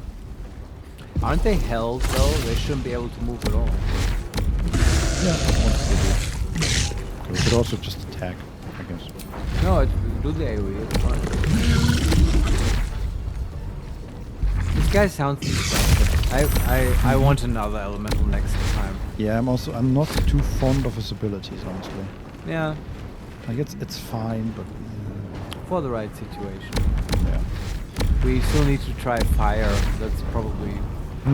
Aren't they held though? They shouldn't be able to move at all. Yeah. So we could also just attack, I guess. No, do the AoE. It's fine. This guy sounds disgusting. I want another elemental next time. Yeah, I'm not too fond of his abilities, honestly. Yeah. Like it's fine, but for the right situation. Yeah. We still need to try fire. That's probably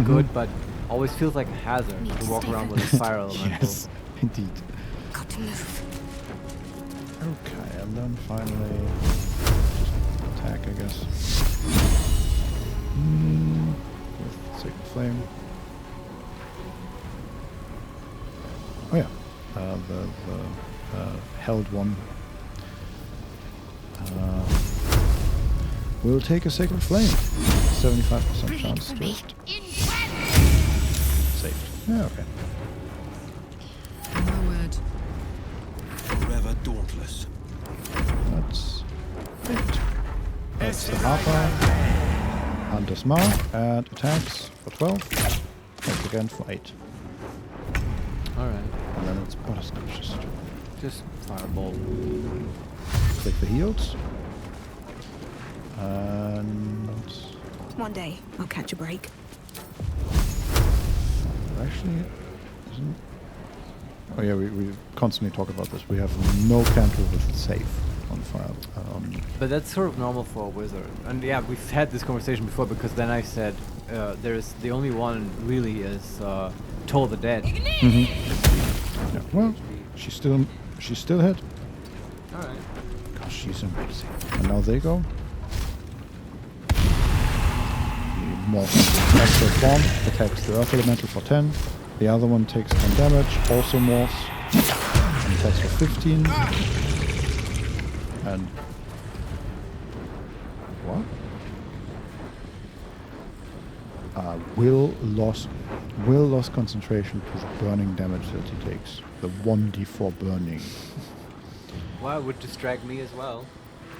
good, but always feels like a hazard to walk around with a fire elemental. Yes, indeed. Got to move. Okay, and then finally just attack, I guess. With Sacred Flame. Oh yeah, the held one. We'll take a Sacred Flame. 75% chance to it. Saved. Yeah, okay. My word. Forever dauntless. That's it. That's the Harper. Hunter's Mark and attacks for 12. Attacks again for 8. Alright. And then it's Butterscotch. Just fireball. Take the heals. And One day, I'll catch a break. actually, isn't. Oh yeah, we constantly talk about this. We have no cantrip with save on fire. But that's sort of normal for a wizard. And yeah, we've had this conversation before because then I said there's the only one really is Toll the Dead. Yeah, well, she's still hit. Alright. Gosh, she's amazing. And now they go. Morphs extra form, attacks the Earth Elemental for 10. The other one takes 10 damage, also morphs, and attacks for 15. And what? Will lost concentration to the burning damage that he takes. The 1d4 burning. Well, it would distract me as well.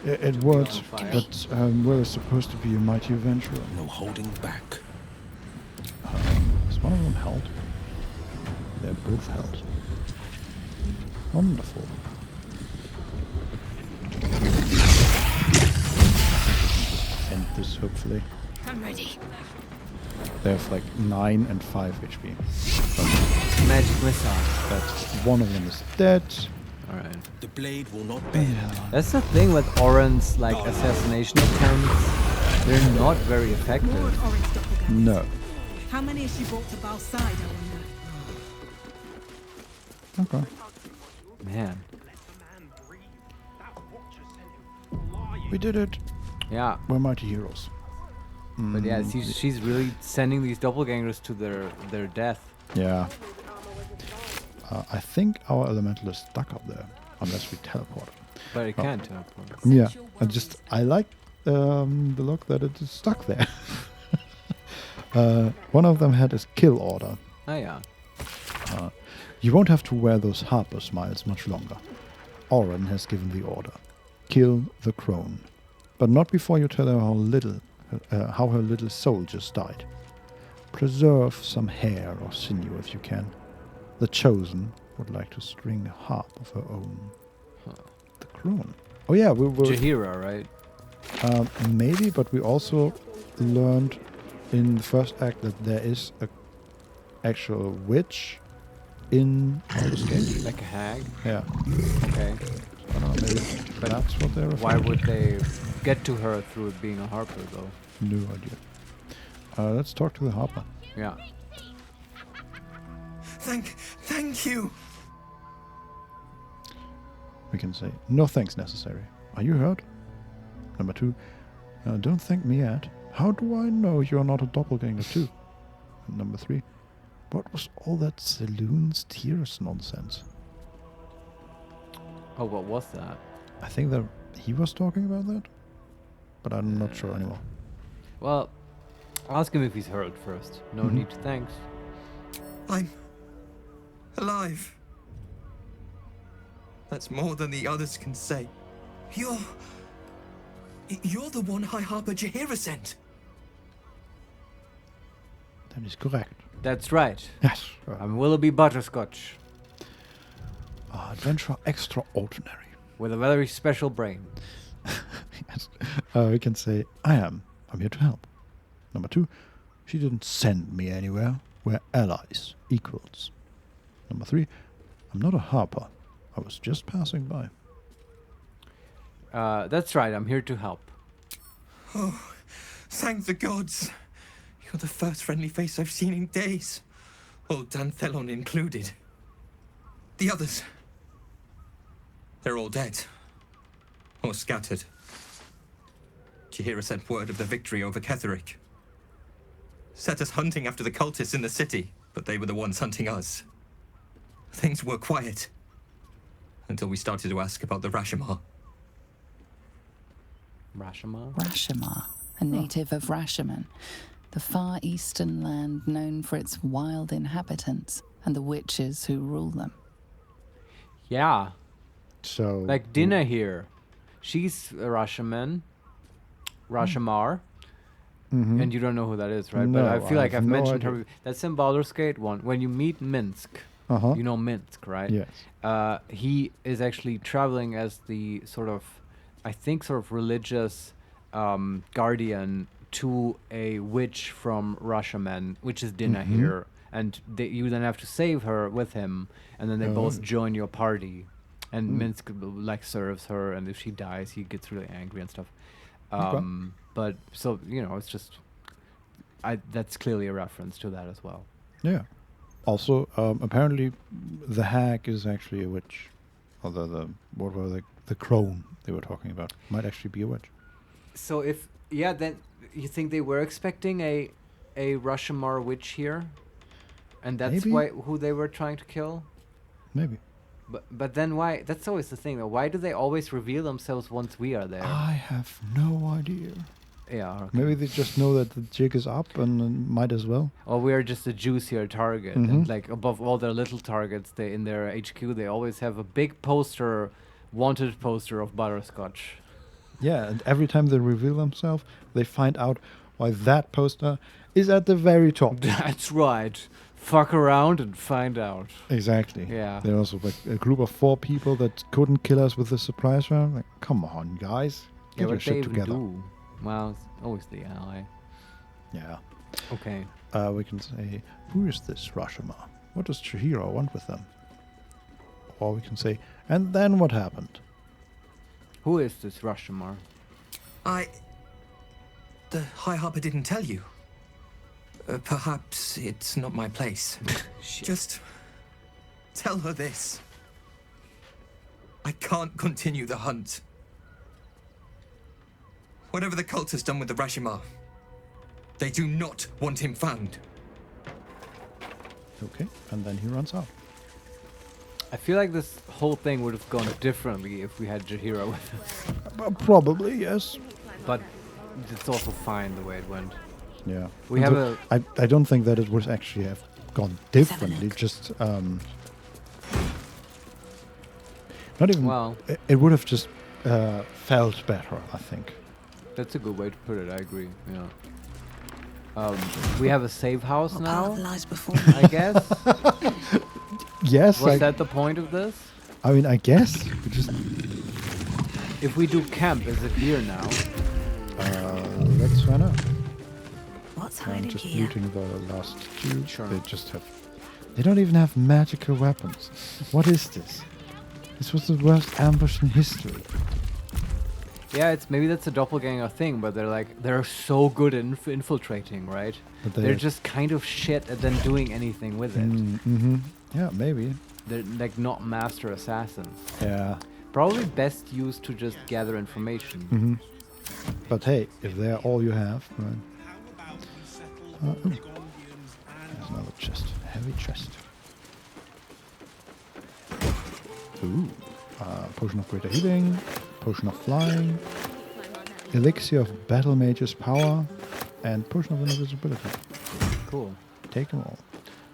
It would, but Will is supposed to be a mighty adventurer. No holding back. Is one of them held? They're both held. Wonderful. End this, hopefully. I'm ready. They have like 9 and 5 HP. Magic missile. But one of them is dead. Alright. The blade will not bend. That's the thing with Oren's like assassination attempts. They're not very effective. More of Oren's doppelgangers. No. How many has she brought to Bal's side, I wonder? Okay. Man. We did it. Yeah. We're mighty heroes. But yeah, she's really sending these doppelgangers to their death. Yeah. I think our elemental is stuck up there, unless we teleport. But it can teleport. Yeah, I like the look that it is stuck there. One of them had his kill order. Oh yeah. You won't have to wear those Harper smiles much longer. Oren has given the order. Kill the crone. But not before you tell her how her little soul just died. Preserve some hair or sinew if you can. The Chosen would like to string a harp of her own. The crone. Oh yeah, we were... Jaheira, right? Maybe, but we also learned in the first act that there is a actual witch in Baldur's Gate. Like a hag? Yeah. Okay. I don't know, maybe that's what they're referring Why would they get to her through it being a harper, though? No idea. Let's talk to the harper. Yeah. Thank you. We can say, no thanks necessary. Are you hurt? Number 2, don't thank me yet. How do I know you're not a doppelganger too? And number 3, what was all that Saloon's tears nonsense? Oh, what was that? I think that he was talking about that, but I'm not sure anymore. Well, ask him if he's hurt first. No need to thanks. I'm alive. That's more than the others can say. You're the one High Harper Jaheira sent. That is correct. That's right. Yes. I'm Willoughby Butterscotch. Adventurer extraordinary. With a very special brain. Yes. We can say, I'm here to help. Number 2, she didn't send me anywhere. We're allies, equals. Number 3, I'm not a harper. I was just passing by. That's right, I'm here to help. Oh, thank the gods. You're the first friendly face I've seen in days. Old Danthelon included. The others, they're all dead. Or scattered. Jaheira sent word of the victory over Ketheric. Set us hunting after the cultists in the city, but they were the ones hunting us. Things were quiet. Until we started to ask about the Rashomar. Rashomar? Rashomar, a native of Rashomon, the far eastern land known for its wild inhabitants and the witches who rule them. Yeah. So Like Dinah here. She's a Rashomar. Mhm. And you don't know who that is, right? No, but I feel I like have I've no mentioned idea. her. That's in Baldur's Gate 1. When you meet Minsk, Uh-huh. you know Minsk, right? Yes. He is actually traveling as the sort of, I think, sort of religious guardian to a witch from Rashomon, which is Dinah Mhm. here. And you then have to save her with him, and then they both Oh. join your party. And Hmm. Minsk like serves her, and if she dies, he gets really angry and stuff. Okay. But so it's just, that's clearly a reference to that as well. Yeah. Also, apparently, the hag is actually a witch. Or what were the crone they were talking about might actually be a witch. So then you think they were expecting a Rashomar witch here, and that's Maybe. who they were trying to kill. Maybe. But then why? That's always the thing, though. Why do they always reveal themselves once we are there? I have no idea. Yeah. Okay. Maybe they just know that the jig is up and might as well. Or we are just a juicier target, Mhm. and like above all their little targets, they in their HQ they always have a big poster, wanted poster of Butterscotch. Yeah, and every time they reveal themselves, they find out why that poster is at the very top. That's right. Fuck around and find out. Exactly. Yeah. There was like a group of 4 people that couldn't kill us with the surprise round. Like, come on, guys. Yeah, Get your what they shit even together. do? Well, it's always the ally. Yeah. Okay. We can say, who is this Rashomar? What does Chihiro want with them? Or we can say, and then what happened? Who is this Rashomar? The High Harper didn't tell you. Perhaps it's not my place. Just tell her this. I can't continue the hunt. Whatever the cult has done with the Rashomar, they do not want him found. Okay, and then he runs out. I feel like this whole thing would have gone differently if we had Chihiro with us. Probably, yes. But it's also fine the way it went. Yeah. We And have so I don't think that it would actually have gone differently. Just not even. Well. It would have just felt better, I think. That's a good way to put it. I agree. Yeah. We have a safe house What now. part of lies before me? I guess. Yes. Was that the point of this? I mean, I guess we just. If we do camp, is it here now? Let's find out. What's I'm hiding just here? muting the last two. Sure. They just have. They don't even have magical weapons. What is this? This was the worst ambush in history. Yeah, maybe that's a doppelganger thing, but they're so good at infiltrating, right? But They're just kind of shit at then doing anything with it. Mm-hmm. Yeah, maybe. They're like not master assassins. Yeah. Probably best used to just gather information. Mm-hmm. But hey, if they're all you have, right? There's another chest. Heavy chest. Ooh. Potion of greater healing. Potion of flying. Elixir of battle mage's power. And potion of invisibility. Cool. Take them all.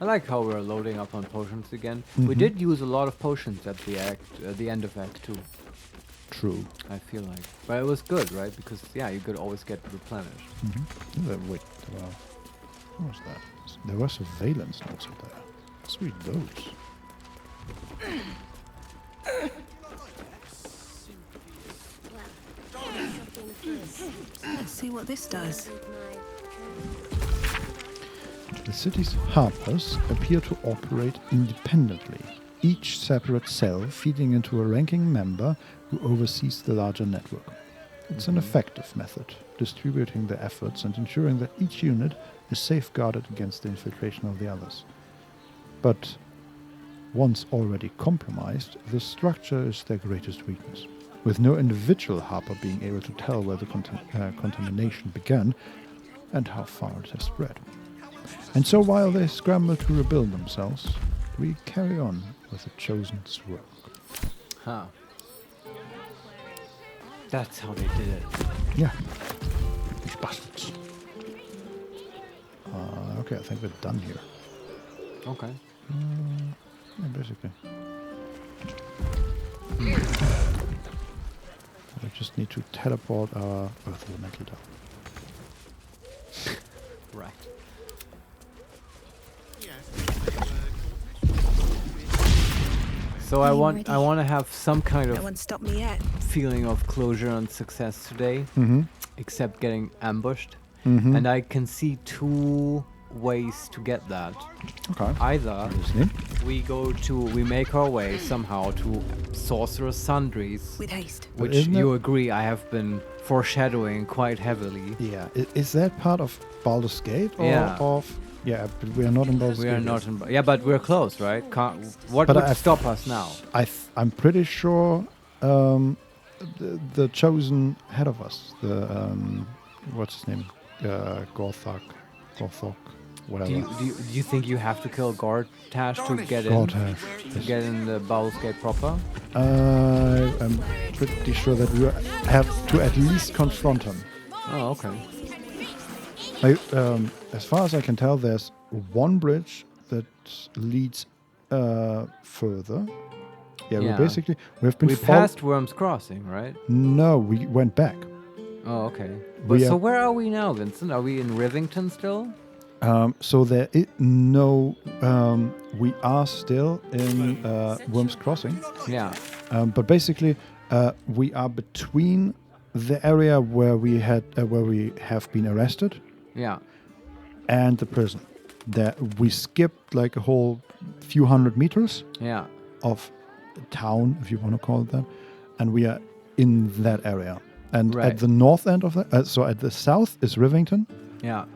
I like how we're loading up on potions again. We Mhm. did use a lot of potions at the end of Act 2. True. I feel like. But it was good, right? Because, yeah, you could always get replenished. Mm-hmm. Wait, well, what was that? There were surveillance notes up there. Let's read those. Let's see what this does. The city's harpers appear to operate independently, each separate cell feeding into a ranking member who oversees the larger network. It's an effective method, distributing the efforts and ensuring that each unit is safeguarded against the infiltration of the others. But once already compromised, the structure is their greatest weakness, with no individual harper being able to tell where the contamination began and how far it has spread. And so while they scramble to rebuild themselves, we carry on with the Chosen's work. Huh. That's how they did it. Yeah. These bastards. Okay, I think we're done here. Okay. Yeah, basically. We just need to teleport our Earth Elemental down. Right. So I want to have some kind No of one stopped me yet. feeling of closure and success today, except getting ambushed. And I can see two ways to get that. Okay. Either we make our way somehow to Sorcerer's Sundries, With haste. which Isn't you it- agree I have been foreshadowing quite heavily. Yeah. Is that part of Baldur's Gate or Yeah. of? Yeah, but we are not in Baldur's We Gate. are yet. not in. Yeah, but we're close, right? What But would I- stop us now? I'm pretty sure the chosen head of us, the what's his name, Gorthok, whatever. Do you think you have to kill Gortash to get Gortash, to get in the Baldur's Gate proper? I'm pretty sure that we have to at least confront him. Oh, okay. As far as I can tell, there's one bridge that leads further. Yeah, we've been. We passed Worm's Crossing, right? No, we went back. Oh, okay. We But so are- where are we now, Vincent? Are we in Rivington still? So there is no. We are still in Worm's Crossing. Yeah. But basically, we are between the area where we have been arrested. Yeah. And the prison. There we skipped like a whole few hundred meters. Yeah. Of town, if you want to call it that, and we are in that area. And Right. at the north end of that, so at the south is Rivington. Yeah.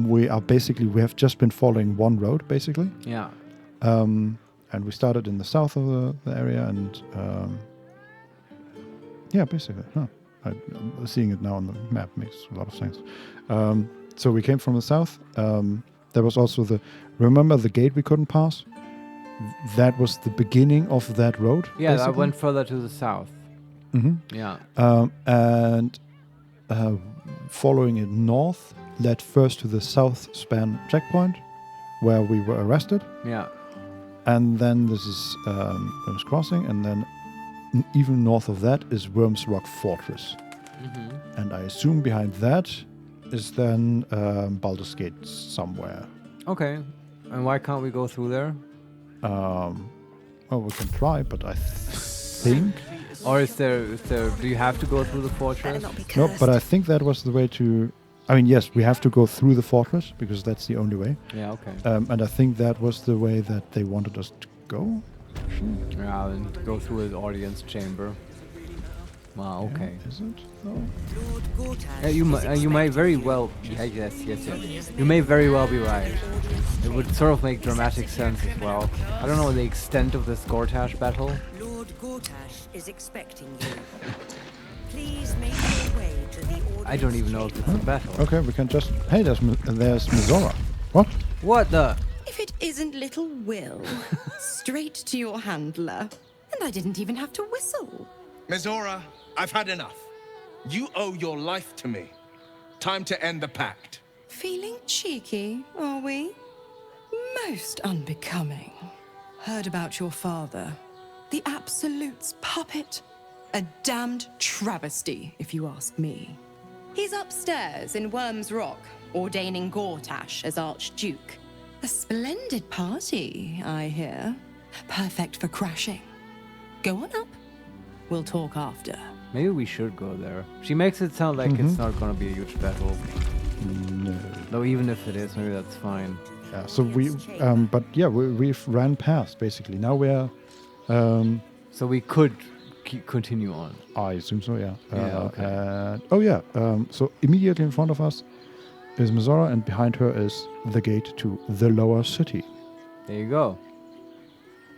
We have just been following one road basically. Yeah. And we started in the south of the area, and yeah, basically. Seeing it now on the map makes a lot of sense. So we came from the south. There was also remember the gate we couldn't pass? That was the beginning of that road. Yeah, I basically. went further to the south. Yeah. And following it north led first to the south span checkpoint, where we were arrested. Yeah. And then this is Worms Crossing, and then even north of that is Worms Rock Fortress. And I assume behind that is then Baldur's Gate somewhere. Okay. And why can't we go through there? Well, we can try, but I think... Or is there, do you have to go through the fortress? No, but I think that was the way to... I mean, yes, we have to go through the fortress, because that's the only way. Yeah, okay. And I think that was the way that they wanted us to go. Yeah, and go through the audience chamber. Wow, okay. Is it, though? Yeah, you may very well... yes. You may very well be right. It would sort of make dramatic sense as well. I don't know the extent of this Gortash battle. Lord Gortash is expecting you. Please make your way to the audience. I don't even know if it's a battle. Okay, we can just... Hey, there's Mizora. What? What the... If it isn't little Will, straight to your handler. And I didn't even have to whistle. Mizora, I've had enough. You owe your life to me. Time to end the pact. Feeling cheeky, are we? Most unbecoming. Heard about your father. The Absolute's puppet. A damned travesty, if you ask me. He's upstairs in Worm's Rock, ordaining Gortash as Archduke. A splendid party, I hear. Perfect for crashing. Go on up. We'll talk after. Maybe we should go there. She makes it sound like it's not going to be a huge battle. No. Though even if it is, maybe that's fine. Yeah, so we've ran past, basically. Now we're... so we could continue on. I assume so, yeah. Okay. So immediately in front of us is Mizora, and behind her is the gate to the lower city. There you go.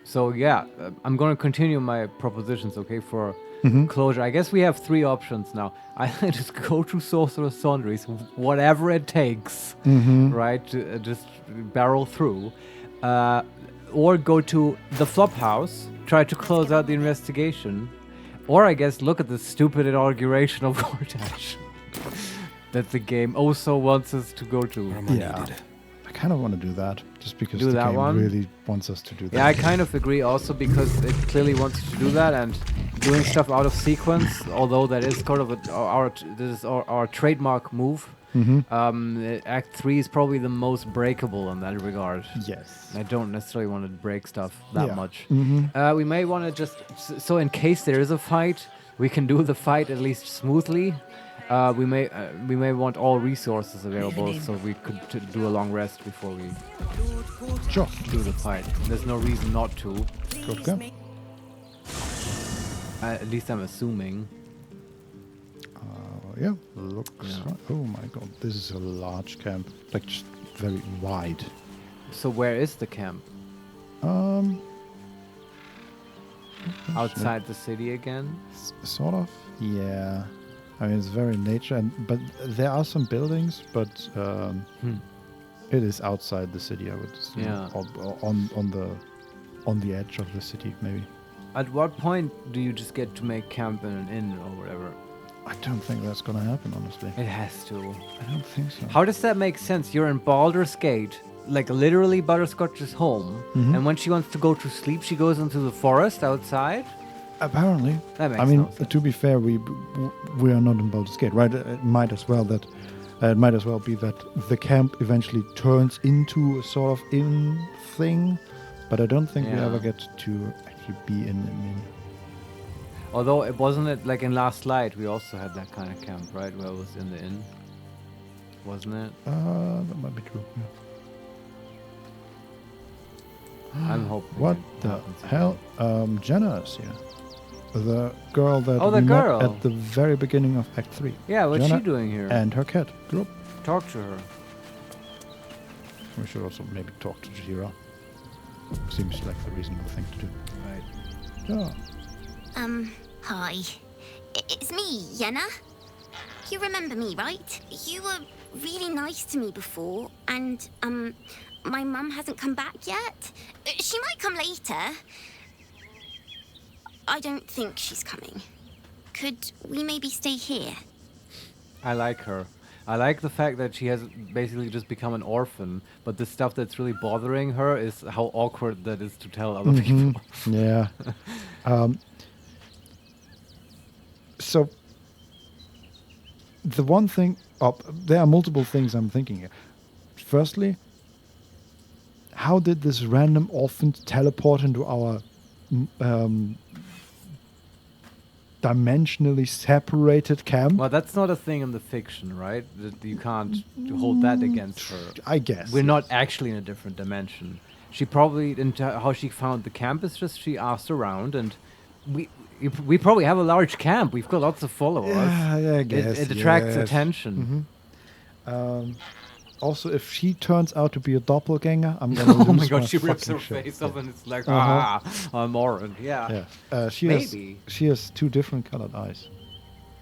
So yeah, I'm going to continue my propositions, okay, for closure. I guess we have three options now. I just go to Sorcerer's Sundries, whatever it takes, right, to just barrel through. Or go to the Flophouse, try to close out the investigation. Or I guess look at the stupid inauguration of Gortash. that the game also wants us to go to. Yeah. I kind of want to do that, just because Do the that game one? really wants us to do that. Yeah, I kind of agree also because it clearly wants us to do that, and doing stuff out of sequence, although that is sort of our trademark move. Act 3 is probably the most breakable in that regard. Yes. I don't necessarily want to break stuff that much. We may want to just... So in case there is a fight, we can do the fight at least smoothly. We may want all resources available, so we could do a long rest before we do the fight. There's no reason not to. Okay. At least I'm assuming. Yeah, looks. Right. Oh my god, this is a large camp, like just very wide. So where is the camp? Outside the city again? Sort of. Yeah. I mean, it's very nature, but there are some buildings, but it is outside the city. I would assume. Yeah. On the edge of the city, maybe. At what point do you just get to make camp in an inn or whatever? I don't think that's gonna happen, honestly. It has to. I don't think so. How does that make sense? You're in Baldur's Gate, like literally Butterscotch's home, and when she wants to go to sleep, she goes into the forest outside? Apparently. That makes I mean, no sense. to be fair, we are not in Baldur's Gate, right? It might as well be that the camp eventually turns into a sort of inn thing, but I don't think we ever get to actually be in an inn. Although it wasn't it like in Last Light, we also had that kind of camp, right? Where it was in the inn, wasn't it? That might be true. Yeah. I'm hoping. What the hell? Jenna is here. The girl that Oh, the we girl. met at the very beginning of Act 3. Yeah, what's Jenna she doing here? And her cat. Group. Talk to her. We should also maybe talk to Jira. Seems like the reasonable thing to do. Right. Yeah. Hi. It's me, Yenna. You remember me, right? You were really nice to me before, and, my mum hasn't come back yet. She might come later. I don't think she's coming. Could we maybe stay here? I like her. I like the fact that she has basically just become an orphan, but the stuff that's really bothering her is how awkward that is to tell other people. Yeah. So, the one thing... there are multiple things I'm thinking here. Firstly, how did this random orphan teleport into our dimensionally separated camp? Well, that's not a thing in the fiction, right? That you can't hold that against her. I guess. We're not actually in a different dimension. She probably, how she found the camp is just she asked around, and we probably have a large camp. We've got lots of followers. Yeah, I guess. It attracts attention. Also, if she turns out to be a doppelganger, I'm gonna lose Oh my god, she fucking rips her shit. face off and it's like, Uh-huh. I'm orange. Yeah. She has two different colored eyes.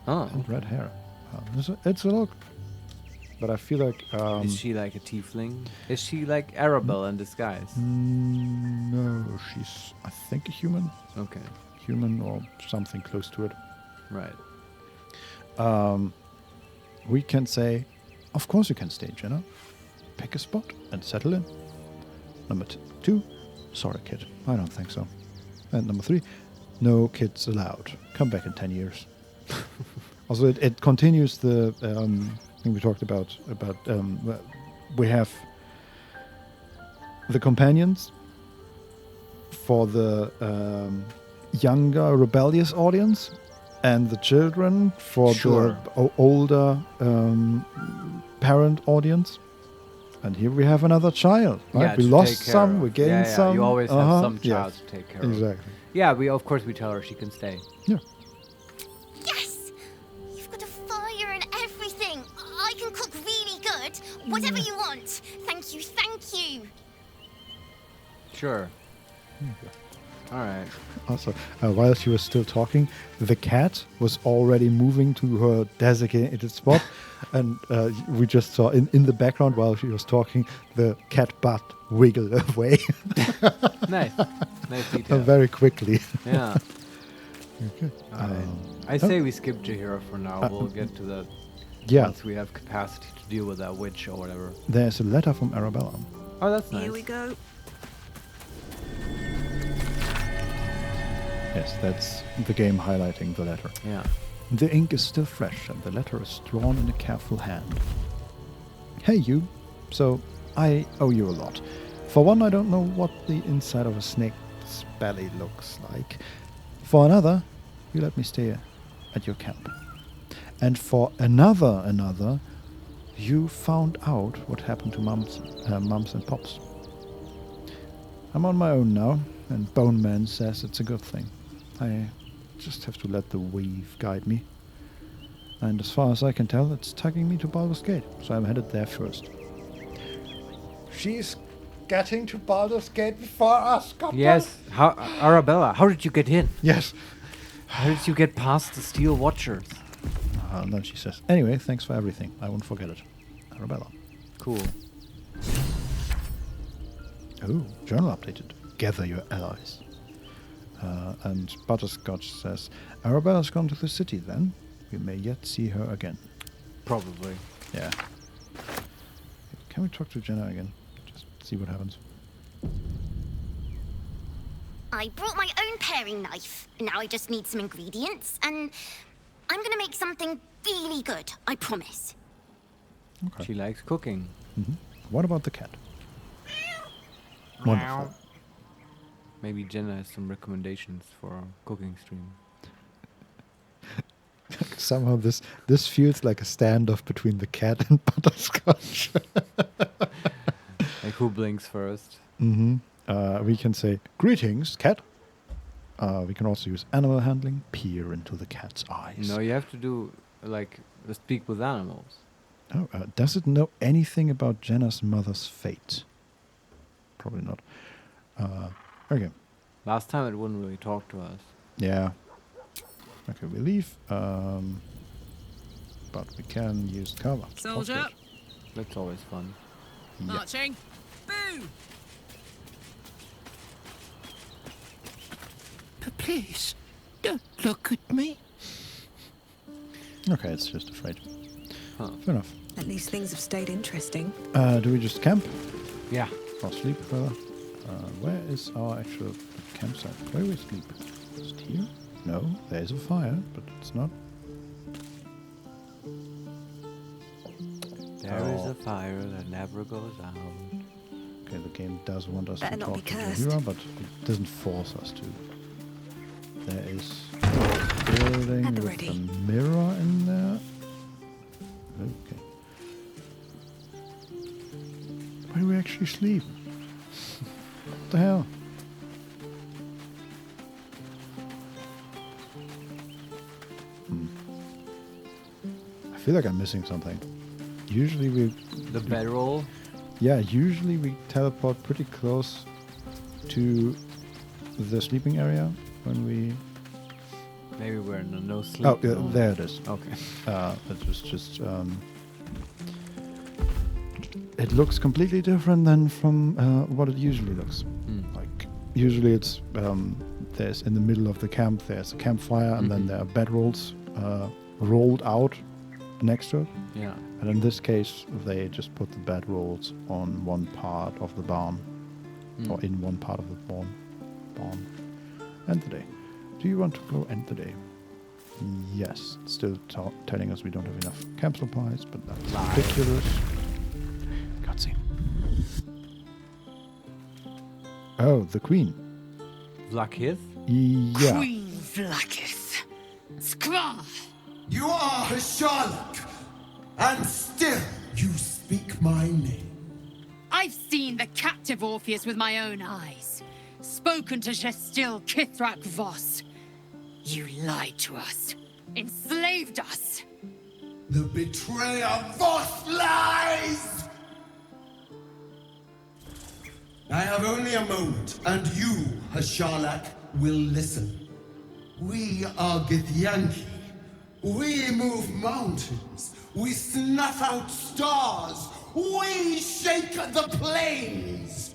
Oh. And red hair. It's a look. But I feel like... is she like a tiefling? Is she like Arabelle in disguise? No, she's, I think, a human. Okay. Human or something close to it. Right. We can say, of course you can stay, Jenna. Pick a spot and settle in. Number 2, sorry kid, I don't think so. And number 3, no kids allowed. Come back in 10 years. Also, it continues the thing we talked about we have the companions for the younger rebellious audience, and the children for the older parent audience. And here we have another child. Right? Yeah, We to lost take care some, of. we gained Yeah, some. you always have some child yes. to take care of. Exactly. Yeah, of course we tell her she can stay. Yeah. Yes! You've got a fire and everything. I can cook really good. Whatever you want. Thank you, thank you. Sure. All right. Also, while she was still talking, the cat was already moving to her designated spot, and we just saw in the background while she was talking, the cat butt wiggle away. Nice detail. Very quickly. Yeah. Okay. I say we skip Jahira for now. We'll get to that Yeah. Once we have capacity to deal with that witch or whatever. There's a letter from Arabella. Oh, that's nice. Here we go. Yes, that's the game highlighting the letter. Yeah. The ink is still fresh and the letter is drawn in a careful hand. Hey you, so I owe you a lot. For one, I don't know what the inside of a snake's belly looks like. For another, you let me stay at your camp. And for another, you found out what happened to mums and pops. I'm on my own now, and Bone Man says it's a good thing. I just have to let the weave guide me. And as far as I can tell, it's tugging me to Baldur's Gate, so I'm headed there first. She's getting to Baldur's Gate before us, Copper. Yes. Arabella, how did you get in? Yes. How did you get past the Steel Watchers? And then she says, anyway, thanks for everything. I won't forget it. Arabella. Cool. Oh, journal updated. Gather your allies. And Butterscotch says, Arabella's gone to the city then. We may yet see her again. Probably. Yeah. Can we talk to Jenna again? Just see what happens. I brought my own paring knife. Now I just need some ingredients, and I'm gonna make something really good, I promise. Okay. She likes cooking. Mm-hmm. What about the cat? Wonderful. Maybe Jenna has some recommendations for a cooking stream. Somehow this feels like a standoff between the cat and Butterscotch. Like who blinks first? Mm-hmm. We can say, greetings, cat. We can also use animal handling, peer into the cat's eyes. No, you have to do, like, speak with animals. Oh, does it know anything about Jenna's mother's fate? Probably not. Okay. Last time it wouldn't really talk to us. Yeah. Okay, we leave. But we can use cover. Soldier. That's always fun. Yeah. Marching. Boo! Please, don't look at me. Okay, it's just afraid. Huh. Fair enough. At least things have stayed interesting. Do we just camp? Yeah. Or sleep further? Where is our actual campsite? Where do we sleep? Just here? No, there's a fire, but it's not. There is a fire that never goes out. Okay, the game does want us Better to not talk be to cursed. Jahira, but it doesn't force us to. There is a building At the with ready. a mirror in there. Okay. Where do we actually sleep? What the hell? I feel like I'm missing something. Usually we... The bedroll? Yeah, usually we teleport pretty close to the sleeping area when we... Maybe we're in a no sleep. Oh, yeah, zone. there it is. Okay. It was just... it looks completely different than from what it usually looks. Like, usually it's... there's in the middle of the camp, there's a campfire, and then there are bedrolls rolled out next to it. Yeah. And in this case, they just put the bedrolls on one part of the barn, or in one part of the barn. End the day. Do you want to go end the day? Yes. It's still telling us we don't have enough camp supplies, but that's ridiculous. Cutscene. Oh, the queen. Vlakith? Yeah. Queen Vlakith. Skra! You are a Sherlock, and still you speak my name. I've seen the captive Orpheus with my own eyes. Spoken to Gestil Kithrak Voss. You lied to us. Enslaved us. The betrayer Voss lies! I have only a moment, and you, a Sherlock, will listen. We are Githyanki. We move mountains. We snuff out stars. We shake the plains.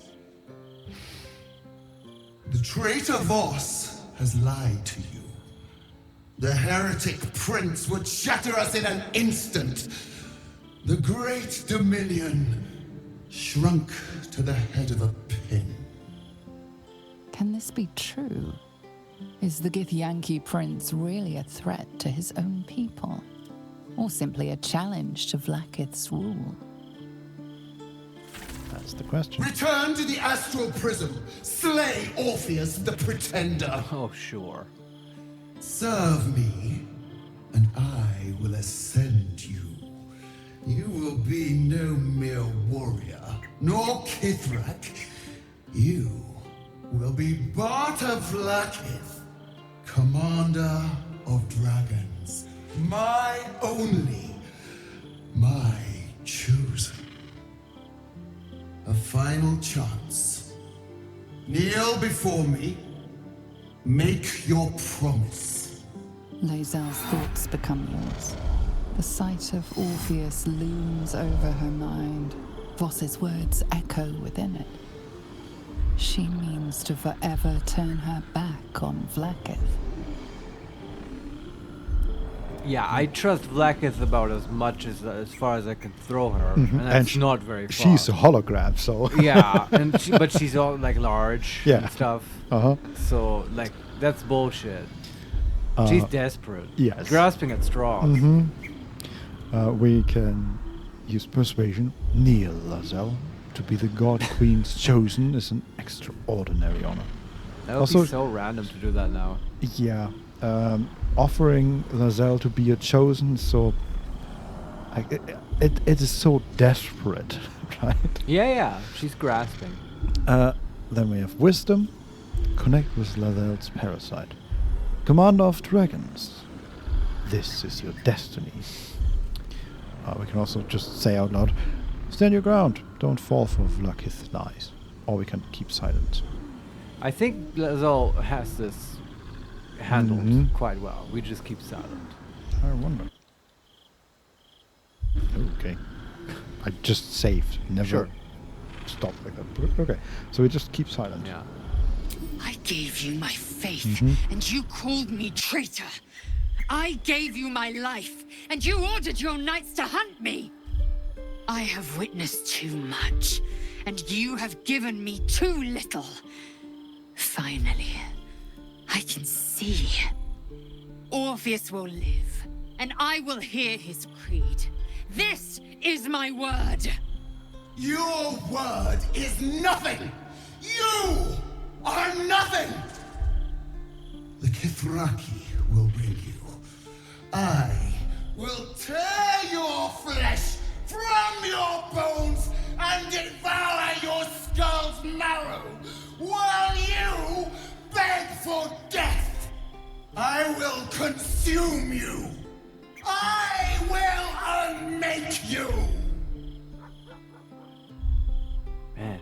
The traitor Voss has lied to you. The heretic prince would shatter us in an instant. The great dominion shrunk to the head of a pin. Can this be true? Is the Githyanki prince really a threat to his own people? Or simply a challenge to Vlaakith's rule? That's the question. Return to the astral prism. Slay Orpheus the Pretender. Oh, sure. Serve me, and I will ascend you. You will be no mere warrior, nor Kithrak. You will be Bart of Vlaakith, commander of dragons. My only, my chosen. A final chance. Kneel before me. Make your promise. Lae'zel's thoughts become yours. The sight of Orpheus looms over her mind. Voss's words echo within it. She means to forever turn her back on Vlaakith. Yeah, I trust Vlaakith about as much as far as I can throw her, Mhm. and that's not very far. She's a hologram, so Yeah, but she's all like large Yeah. and stuff. Uh-huh. So like that's bullshit. She's desperate. Yes. Grasping at straws. We can use persuasion. Kneel, Lae'zel. To be the God Queen's chosen is an extraordinary honor. That would Also, be so random to do that now. yeah, offering Lae'zel to be a chosen, so like it is so desperate, right? Yeah, she's grasping. Then we have wisdom. Connect with Lae'zel's parasite. Commander of dragons. This is your destiny. We can also just say out loud, stand your ground. Don't fall for Vlaakith's lies. Or we can keep silent. I think Lae'zel has this handled quite well. We just keep silent. I wonder. Okay. I just saved. Never stopped like that. Okay. So we just keep silent. Yeah. I gave you my faith, and you called me traitor. I gave you my life, and you ordered your knights to hunt me. I have witnessed too much, and you have given me too little. Finally, I can see. Orpheus will live, and I will hear his creed. This is my word. Your word is nothing. You are nothing. The Kithraki will bring you. I will tear your flesh from your bones and devour your skull's marrow while you beg for death. I will consume you. I will unmake you. Man,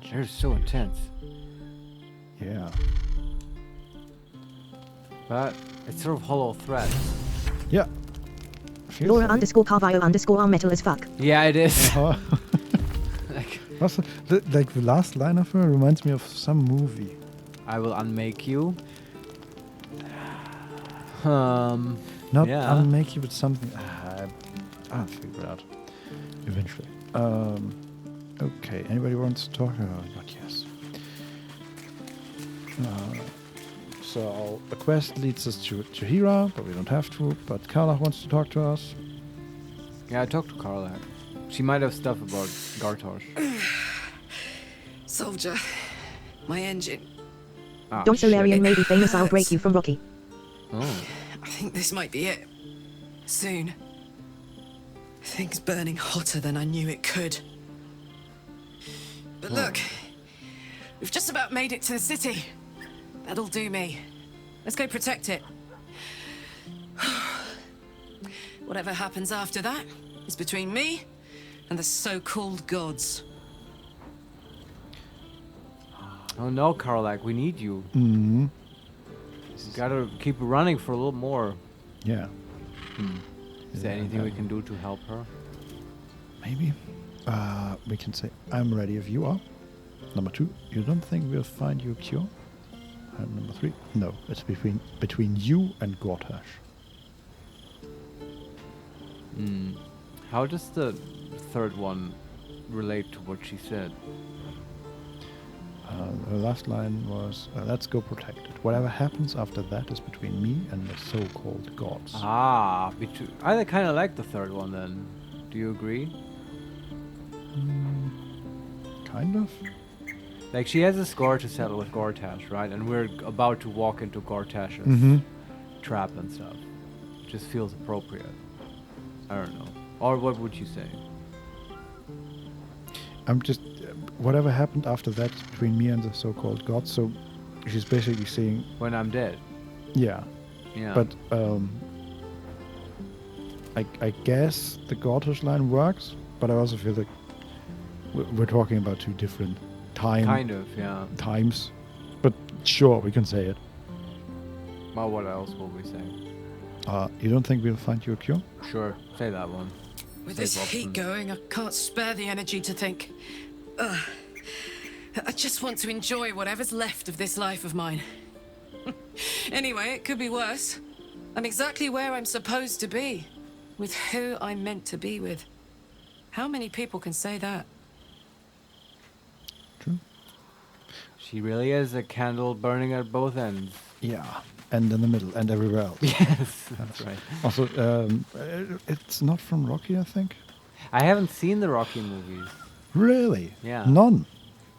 they're so intense. Yeah. But it's sort of hollow threat. Yeah. Laura _Carvalho _ metal as fuck. Yeah, it is. Also, like the last line of her reminds me of some movie. I will unmake you. Not yeah. unmake you, but something. I'll figure it out eventually. Okay. Anybody wants to talk? Not yes. So the quest leads us to Hira, but we don't have to. But Karlach wants to talk to us. Yeah, I talked to Karlach. She might have stuff about Gartosh. Soldier, my engine. Don't so Larian may be famous, I'll break you from Rocky. Oh. I think this might be it. Soon. Things burning hotter than I knew it could. But look, we've just about made it to the city. That'll do me. Let's go protect it. Whatever happens after that is between me and the so-called gods. Oh no, Karlach, we need you. Mm-hmm. You gotta keep running for a little more. Yeah. Is there anything we can do to help her? Maybe. We can say, I'm ready if you are. Number 2, you don't think we'll find you a cure? And number 3. No, it's between you and Gortash. How does the third one relate to what she said? Her last line was, let's go protected. Whatever happens after that is between me and the so-called gods. Ah, I kind of like the third one then. Do you agree? Kind of. Like, she has a score to settle with Gortash, right? And we're about to walk into Gortash's trap and stuff. It just feels appropriate. I don't know. Or what would you say? I'm just... whatever happened after that is between me and the so-called gods. So she's basically saying... when I'm dead. Yeah. Yeah. But I guess the Gortash line works, but I also feel like we're talking about two different times. But sure, we can say it. Well, what else will we say? You don't think we'll find you a cure? Sure, say that one. With this heat going, I can't spare the energy to think. I just want to enjoy whatever's left of this life of mine. Anyway, it could be worse. I'm exactly where I'm supposed to be, with who I'm meant to be with. How many people can say that? True. She really is a candle burning at both ends. Yeah, and in the middle, and everywhere else. Yes, that's right. Also, it's not from Rocky, I think. I haven't seen the Rocky movies. Really? Yeah. None?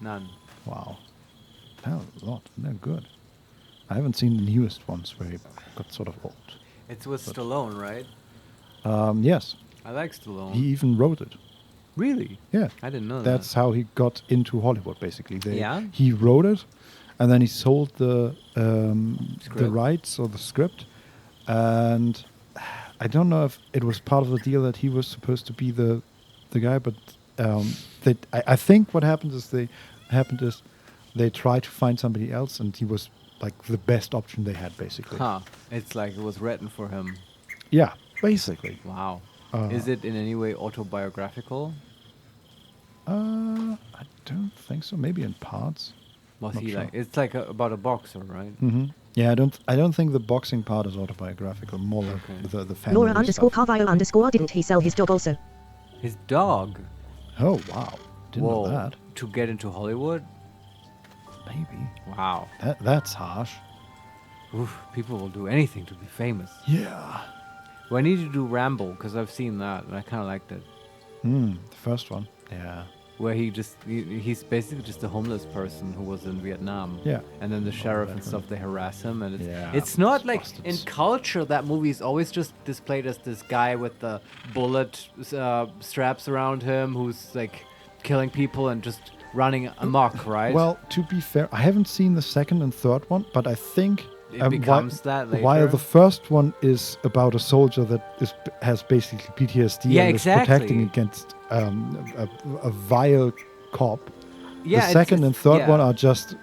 None. Wow. Hell, a lot. They're good. I haven't seen the newest ones where he got sort of old. It's with Stallone, right? Yes. I like Stallone. He even wrote it. Really? Yeah. I didn't know That's how he got into Hollywood, basically. Yeah? He wrote it, and then he sold the rights or the script, and I don't know if it was part of the deal that he was supposed to be the guy, but I think what happened is they tried to find somebody else, and he was like the best option they had, basically. Huh. It's like it was written for him. Yeah, basically. Wow. Is it in any way autobiographical? I don't think so. Maybe in parts. Was Not he sure. like? It's like about a boxer, right? Mm-hmm. Yeah, I don't think the boxing part is autobiographical. More like the family Laura __ stuff. Carvalho _ didn't he sell his dog also? His dog? Oh, wow. Didn't know that. To get into Hollywood? Maybe. Wow. That's harsh. Oof, people will do anything to be famous. Yeah. Well, I need to do Rambo, because I've seen that, and I kind of liked it. The first one. Yeah. Where he's basically just a homeless person who was in Vietnam. Yeah. And then the sheriff and stuff, they harass him. And Yeah, it's not like, bastards. in culture, that movie is always just displayed as this guy with the bullet straps around him who's like killing people and just running amok, right? Well, to be fair, I haven't seen the second and third one, but I think It becomes that later. While the first one is about a soldier that has basically PTSD and is protecting against a vile cop. Yeah, the second and third one are just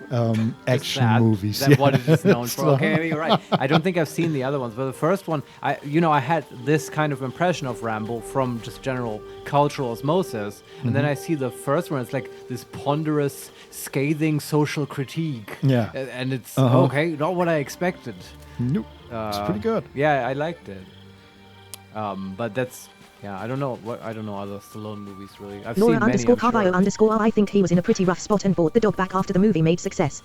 action movies. That's what it is known for. Okay, you're right. I don't think I've seen the other ones, but the first one, I had this kind of impression of Rambo from just general cultural osmosis, and then I see the first one. It's like this ponderous, scathing social critique. Yeah, and it's okay, not what I expected. Nope, it's pretty good. Yeah, I liked it. But that's. Yeah, I don't know other Stallone movies really. I've Laura seen many, _ Carvalho _ I think he was in a pretty rough spot and bought the dog back after the movie made success.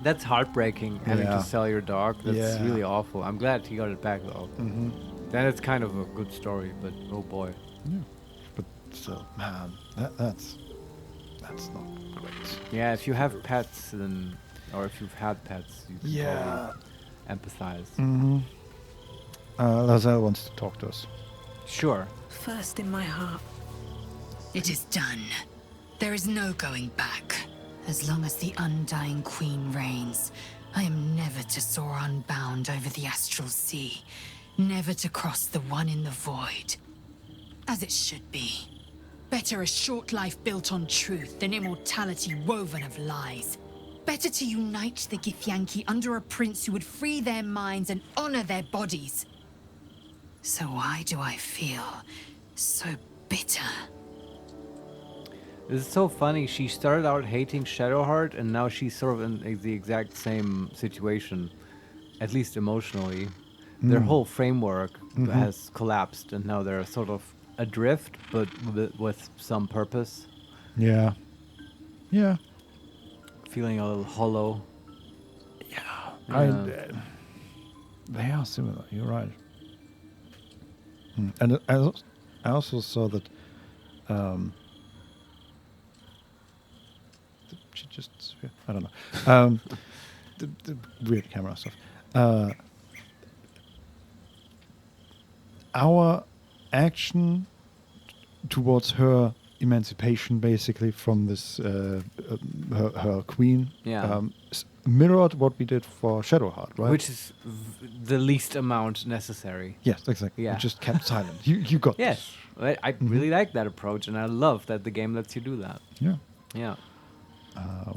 That's heartbreaking, having to sell your dog. That's really awful. I'm glad he got it back though. Mm-hmm. Then it's kind of a good story, but oh boy. Yeah. But still, man, that's not great. Yeah, if you have pets, then, or if you've had pets, you can totally empathize. Mm-hmm. Lazelle wants to talk to us. Sure. First in my heart. It is done. There is no going back. As long as the Undying Queen reigns, I am never to soar unbound over the astral sea, never to cross the one in the void. As it should be. Better a short life built on truth than immortality woven of lies. Better to unite the Githyanki under a prince who would free their minds and honor their bodies. So why do I feel so bitter? This is so funny. She started out hating Shadowheart, and now she's sort of in the exact same situation, at least emotionally. Their whole framework has collapsed, and now they're sort of adrift, but with some purpose. Yeah. Yeah. Feeling a little hollow. Yeah. They are similar. You're right. And I also saw that she just, I don't know. The weird camera stuff. Our action towards her emancipation, basically, from this her queen, mirrored what we did for Shadowheart, right? Which is the least amount necessary. Yes, exactly. Yeah. We just kept silent. You got yes. this. I really like that approach, and I love that the game lets you do that. Yeah. Yeah.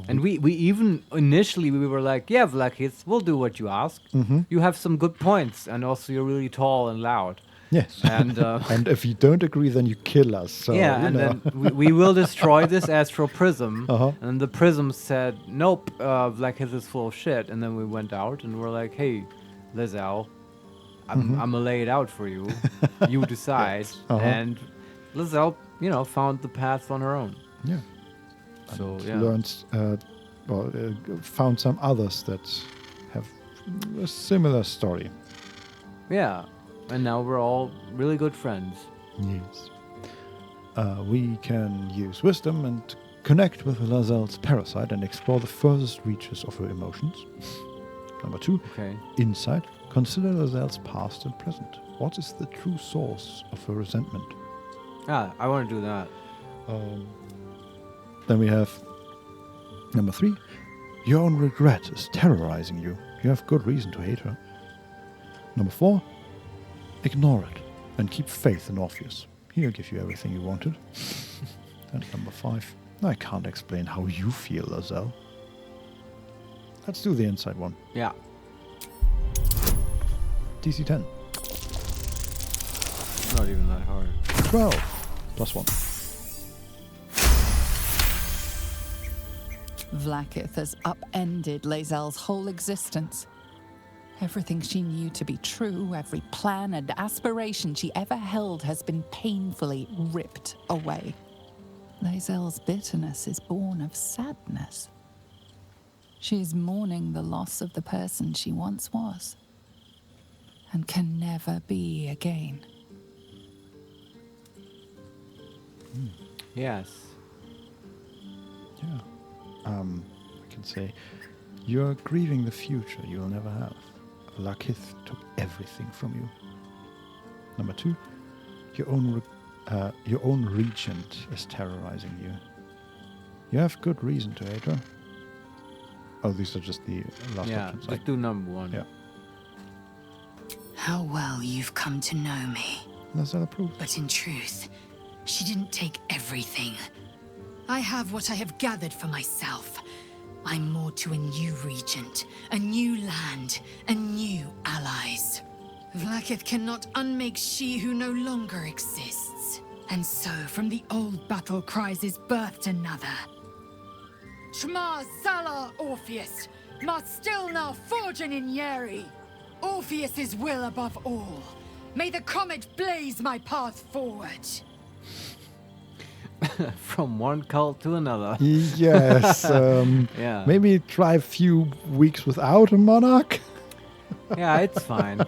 And we even initially we were like, yeah, Vlakith, we'll do what you ask. You have some good points, and also you're really tall and loud. Yes. And and if you don't agree, then you kill us. So, yeah, and then we will destroy this astral prism. And the prism said, nope, Vlakith is full of shit. And then we went out and we're like, hey, Lizelle, I'm gonna lay it out for you. You decide. Yes. And Lizelle, found the path on her own. Yeah. So learned, found some others that have a similar story. Yeah, and now we're all really good friends. Yes. We can use wisdom and connect with Lazelle's parasite and explore the furthest reaches of her emotions. Number 2, insight. Consider Lazelle's past and present. What is the true source of her resentment? I want to do that. Then we have number 3. Your own regret is terrorizing you. You have good reason to hate her. Number 4. Ignore it and keep faith in Orpheus. He'll give you everything you wanted. And number 5. I can't explain how you feel, Lazelle. Let's do the inside one. Yeah. DC 10. Not even that hard. 12 plus 1. Vlakith has upended Lazelle's whole existence. Everything she knew to be true, every plan and aspiration she ever held has been painfully ripped away. Lazelle's bitterness is born of sadness. She is mourning the loss of the person she once was, and can never be again. Yes. Yeah. I can say, you're grieving the future you'll never have. Vlakith took everything from you. Number 2, your own regent is terrorizing you. You have good reason to hate her. Oh, these are just the last options. Just do number 1. Yeah. How well you've come to know me. Lazelle approves. But in truth, she didn't take everything. I have what I have gathered for myself. I'm more to a new regent, a new land, and new allies. Vlakith cannot unmake she who no longer exists. And so, from the old battle cries is birthed another. Shma Salar Orpheus, ma Stilna Forgin in Yeri. Orpheus's will above all. May the comet blaze my path forward. From one cult to another. Yes. Yeah. Maybe try a few weeks without a monarch. Yeah, it's fine.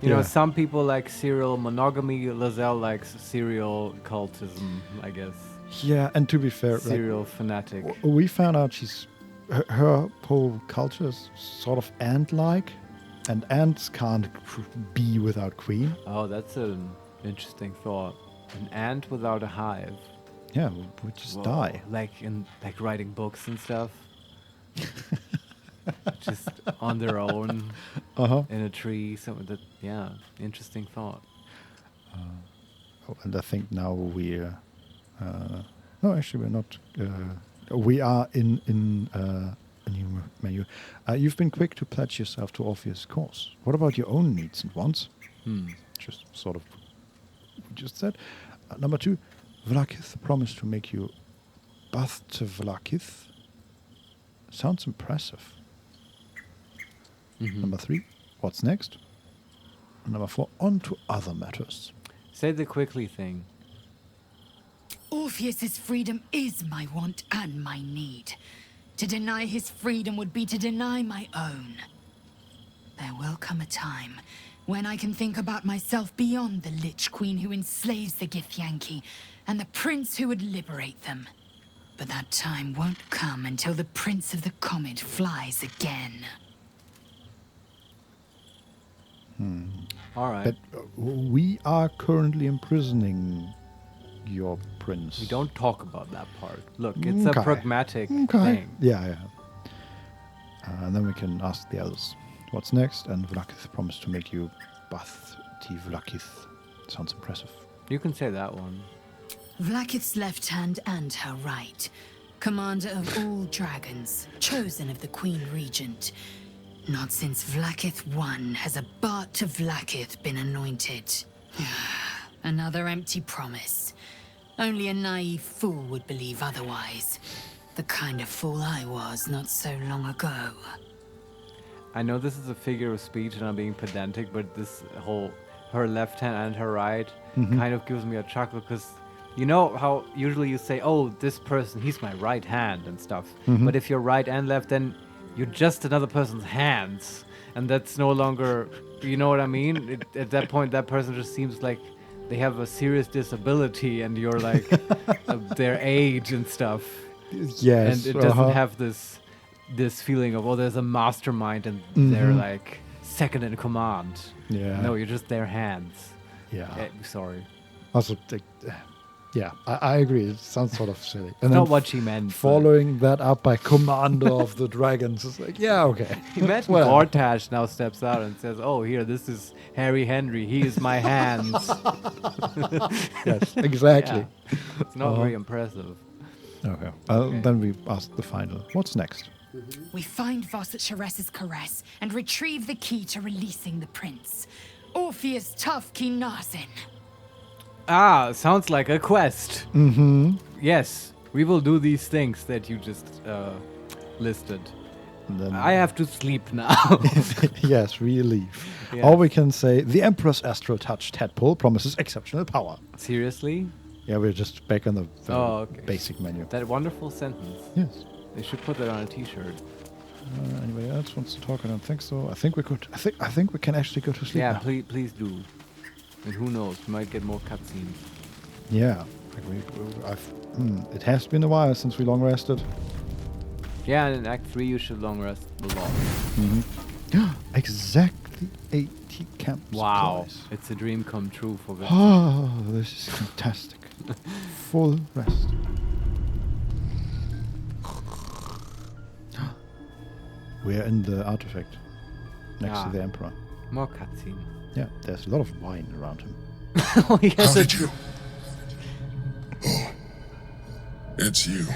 You know, some people like serial monogamy. Lazelle likes serial cultism, I guess. Yeah, and to be fair, serial fanatic. We found out her whole culture is sort of ant-like, and ants can't be without queen. Oh, that's an interesting thought. An ant without a hive. Yeah, we just die. Like writing books and stuff. Just on their own in a tree. Something that, interesting thought. And I think now we're no, actually we're not. We are in a new menu. You've been quick to pledge yourself to Orpheus' cause. What about your own needs and wants? Just sort of, we just said. Number 2, Vlakith promised to make you Bath to Vlakith. Sounds impressive. Number 3, what's next? And number 4, on to other matters. Say the quickly thing. Orpheus's freedom is my want and my need. To deny his freedom would be to deny my own. There will come a time when I can think about myself beyond the Lich Queen who enslaves the Githyanki and the prince who would liberate them. But that time won't come until the Prince of the Comet flies again. All right. But we are currently imprisoning your prince. We don't talk about that part. Look, it's a pragmatic thing. Yeah. And then we can ask the others. What's next? And Vlakith promised to make you Bath T. Vlakith. Sounds impressive. You can say that one. Vlakith's left hand and her right. Commander of all dragons. Chosen of the Queen Regent. Not since Vlakith I has a Bart to Vlakith been anointed. Another empty promise. Only a naive fool would believe otherwise. The kind of fool I was not so long ago. I know this is a figure of speech and I'm being pedantic, but this whole, her left hand and her right, kind of gives me a chuckle because you know how usually you say, oh, this person, he's my right hand and stuff. But if you're right and left, then you're just another person's hands. And that's no longer, you know what I mean? At that point, that person just seems like they have a serious disability and you're like their age and stuff. Yes. And it doesn't have this feeling of, oh, there's a mastermind and they're like second in command. Yeah. No, you're just their hands. Yeah. Sorry. Also, yeah, I agree. It sounds sort of silly. And not what she meant. Following that up by Commander of the Dragons is like, yeah, okay. Imagine Gortash now steps out and says, oh, here, this is Harry Henry. He is my hands. Yes, exactly. Yeah. It's not very impressive. Okay. Then we ask the final. What's next? We find Voss at Sharess's caress and retrieve the key to releasing the prince. Orpheus Tufki Narsin. Ah, sounds like a quest. Yes, we will do these things that you just listed. Then I have to sleep now. Yes, we leave. Yes. Or we can say, the Emperor's Astral Touch tadpole promises exceptional power. Seriously? Yeah, we're just back on the basic menu. That wonderful sentence. Yes. They should put that on a t-shirt. Anybody else wants to talk? I don't think so. I think we could. I think we can actually go to sleep Yeah, now. please do. And who knows, we might get more cutscenes. Yeah. It has been a while since we long rested. Yeah, and in Act 3 you should long rest a lot. Exactly 80 camps. Wow, it's a dream come true for Vincent. Oh, this is fantastic. Full rest. We're in the artifact next to the Emperor. More cutscene. Yeah, there's a lot of wine around him. Oh, yes, How did you? Oh, it's you.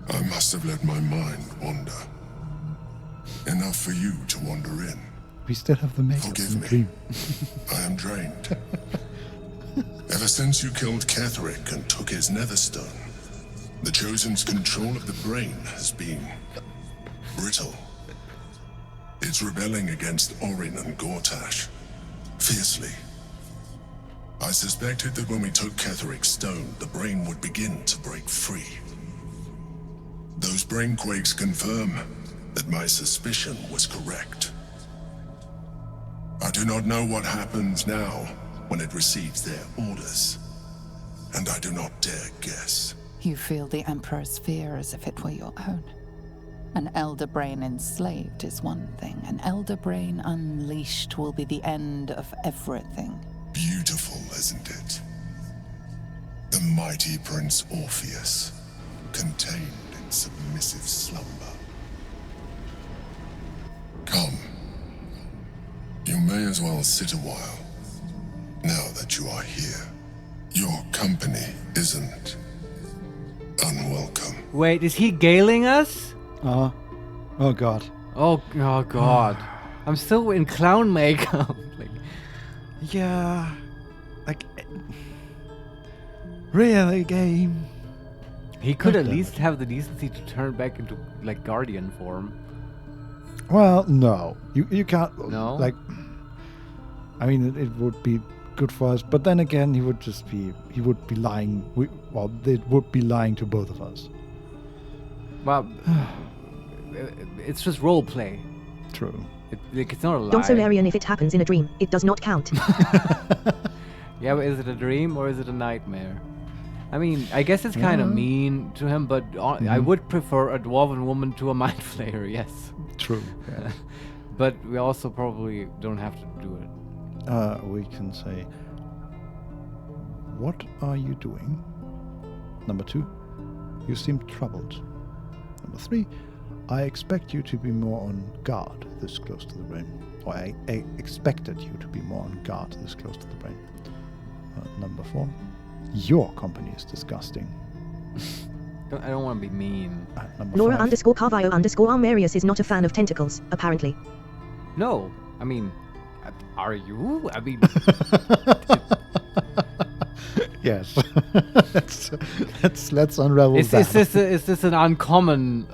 I must have let my mind wander. Enough for you to wander in. We still have the makeup. Forgive me. Dream. I am drained. Ever since you killed Ketheric and took his netherstone, the Chosen's control of the brain has been brittle. It's rebelling against Orin and Gortash, fiercely. I suspected that when we took Ketheric's stone, the brain would begin to break free. Those brainquakes confirm that my suspicion was correct. I do not know what happens now when it receives their orders, and I do not dare guess. You feel the Emperor's fear as if it were your own. An elder brain enslaved is one thing. An elder brain unleashed will be the end of everything. Beautiful, isn't it? The mighty Prince Orpheus, contained in submissive slumber. Come. You may as well sit a while, now that you are here. Your company isn't unwelcome. Wait, is he galing us? Oh god. Oh god. I'm still in clown makeup. Yeah. Like, really, game? He could Not at that least much. have the decency to turn back into like guardian form. Well, no. You can't. No? Like, I mean, it would be good for us, but then again, he would be lying. It would be lying to both of us. Well, it's just role play. True. It's not a lie. Don't so Larian if it happens in a dream. It does not count. Yeah, but is it a dream or is it a nightmare? I mean, I guess it's kind of mean to him, but I would prefer a dwarven woman to a mind flayer, yes. True. Yeah. But we also probably don't have to do it. We can say, what are you doing? Number 2, you seem troubled. Number 3, I expect you to be more on guard this close to the brain. Or I expected you to be more on guard this close to the brain. Number 4, your company is disgusting. I don't want to be mean. Number Nora 5, _Carvio_ Marius is not a fan of tentacles, apparently. No, I mean, are you? I mean, yes. let's unravel that. Is this an uncommon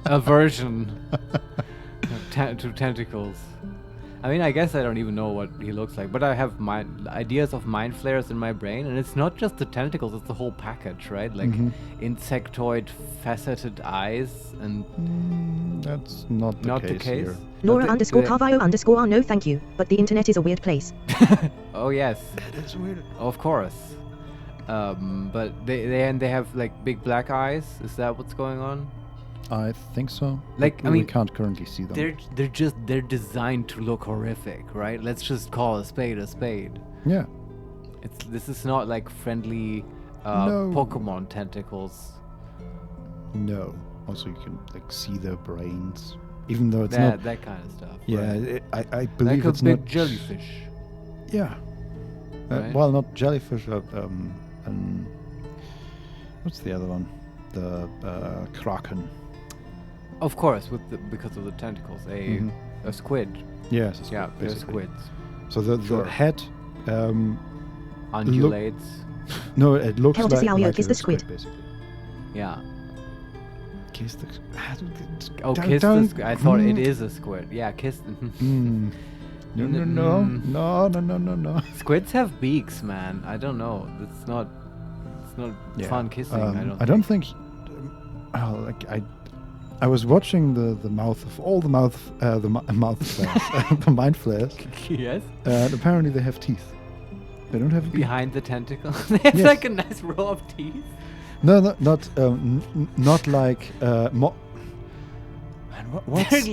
aversion to tentacles? I mean, I guess I don't even know what he looks like, but I have ideas of mind flayers in my brain, and it's not just the tentacles; it's the whole package, right? Like insectoid, faceted eyes, and that's not the case here. Nora _Carvio_ no thank you, but the internet is a weird place. Oh yes, it is weird. Of course, but they have like big black eyes. Is that what's going on? I think so. Like, I mean, we can't currently see them. They're designed to look horrific, right? Let's just call a spade a spade. Yeah. This is not like friendly No. Pokemon tentacles. No. Also, you can like see their brains, even though it's that not that kind of stuff. Yeah, right? I believe like it's a big not jellyfish. Yeah. Right? Well, not jellyfish. What's the other one? The kraken. Of course, because of the tentacles, a squid. Yes, yeah, they're basically. squids. So the head undulates. No, it looks like kiss the squid. Basically. Yeah. Kiss the Oh, kiss the squid. I thought it is a squid. Yeah, kiss. No. Squids have beaks, man. I don't know. It's not fun kissing. I don't think. I was watching the mouth of all the mouth flares, the mind flares. Yes. And apparently they have teeth. They don't have behind the tentacle. They have like a nice row of teeth. No, not like more.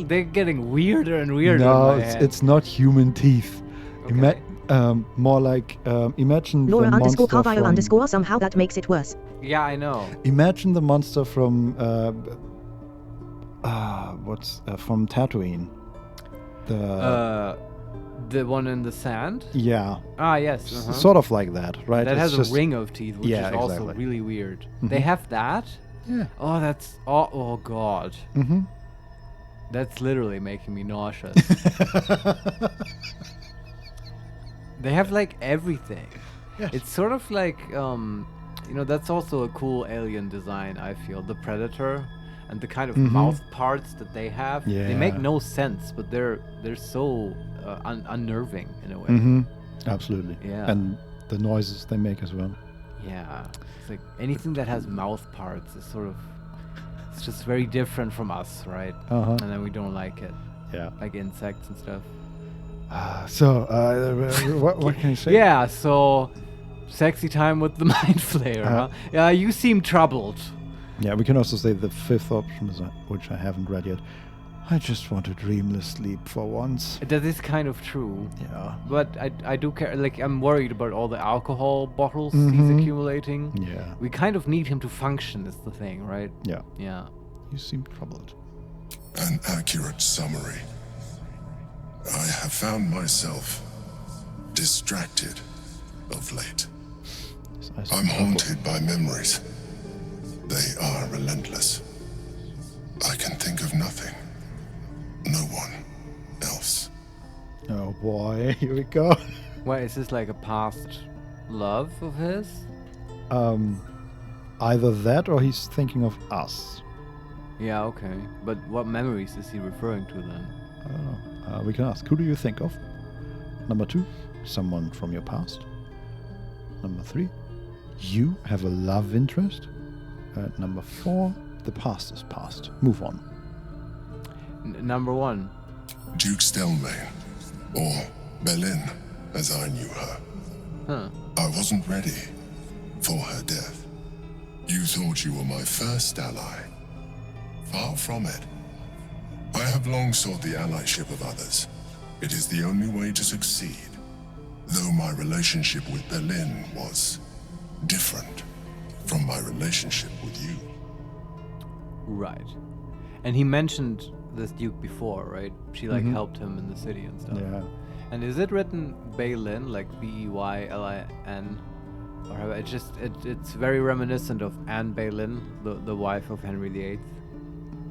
They're getting weirder and weirder. No, it's not human teeth. Okay. More like imagine Nora the monster _Carvio_ somehow that makes it worse. Yeah, I know. Imagine the monster from from Tatooine. The one in the sand? Yeah. Ah, yes. Sort of like that, right? That it's has a ring of teeth, which is also exactly. really weird. They have that? Yeah. Oh, that's... Oh, God. Mm-hmm. That's literally making me nauseous. They have, like, everything. Yes. It's sort of like, that's also a cool alien design, I feel. The Predator and the kind of mouth parts that they have. Yeah. They make no sense, but they're so unnerving in a way. Mm-hmm. Absolutely. Yeah. And the noises they make as well. Yeah. It's like anything that has mouth parts is sort of... It's just very different from us, right? Uh-huh. And then we don't like it. Yeah. Like insects and stuff. What can you say? Yeah, so... Sexy time with the Mind Flayer, huh? Yeah, you seem troubled. Yeah, we can also say the fifth option, which I haven't read yet. I just want a dreamless sleep for once. That is kind of true. Yeah. But I do care. Like, I'm worried about all the alcohol bottles he's accumulating. Yeah. We kind of need him to function, is the thing, right? Yeah. Yeah. You seem troubled. An accurate summary. I have found myself distracted of late. I'm haunted by memories. They are relentless. I can think of nothing. No one else. Oh boy, here we go. What, is this like a past love of his? either that or he's thinking of us. Yeah, okay. But what memories is he referring to then? I don't know. We can ask. Who do you think of? Number 2, someone from your past. Number 3, you have a love interest. Number 4, the past is past. Move on. Number 1. Duke Stelmane, or Berlin, as I knew her. Huh. I wasn't ready for her death. You thought you were my first ally. Far from it. I have long sought the allyship of others. It is the only way to succeed. Though my relationship with Berlin was different from my relationship with you. Right. And he mentioned this Duke before, right? She helped him in the city and stuff. Yeah. And is it written Baylin, like Beylin? Or it's very reminiscent of Anne Boleyn, the wife of Henry VIII,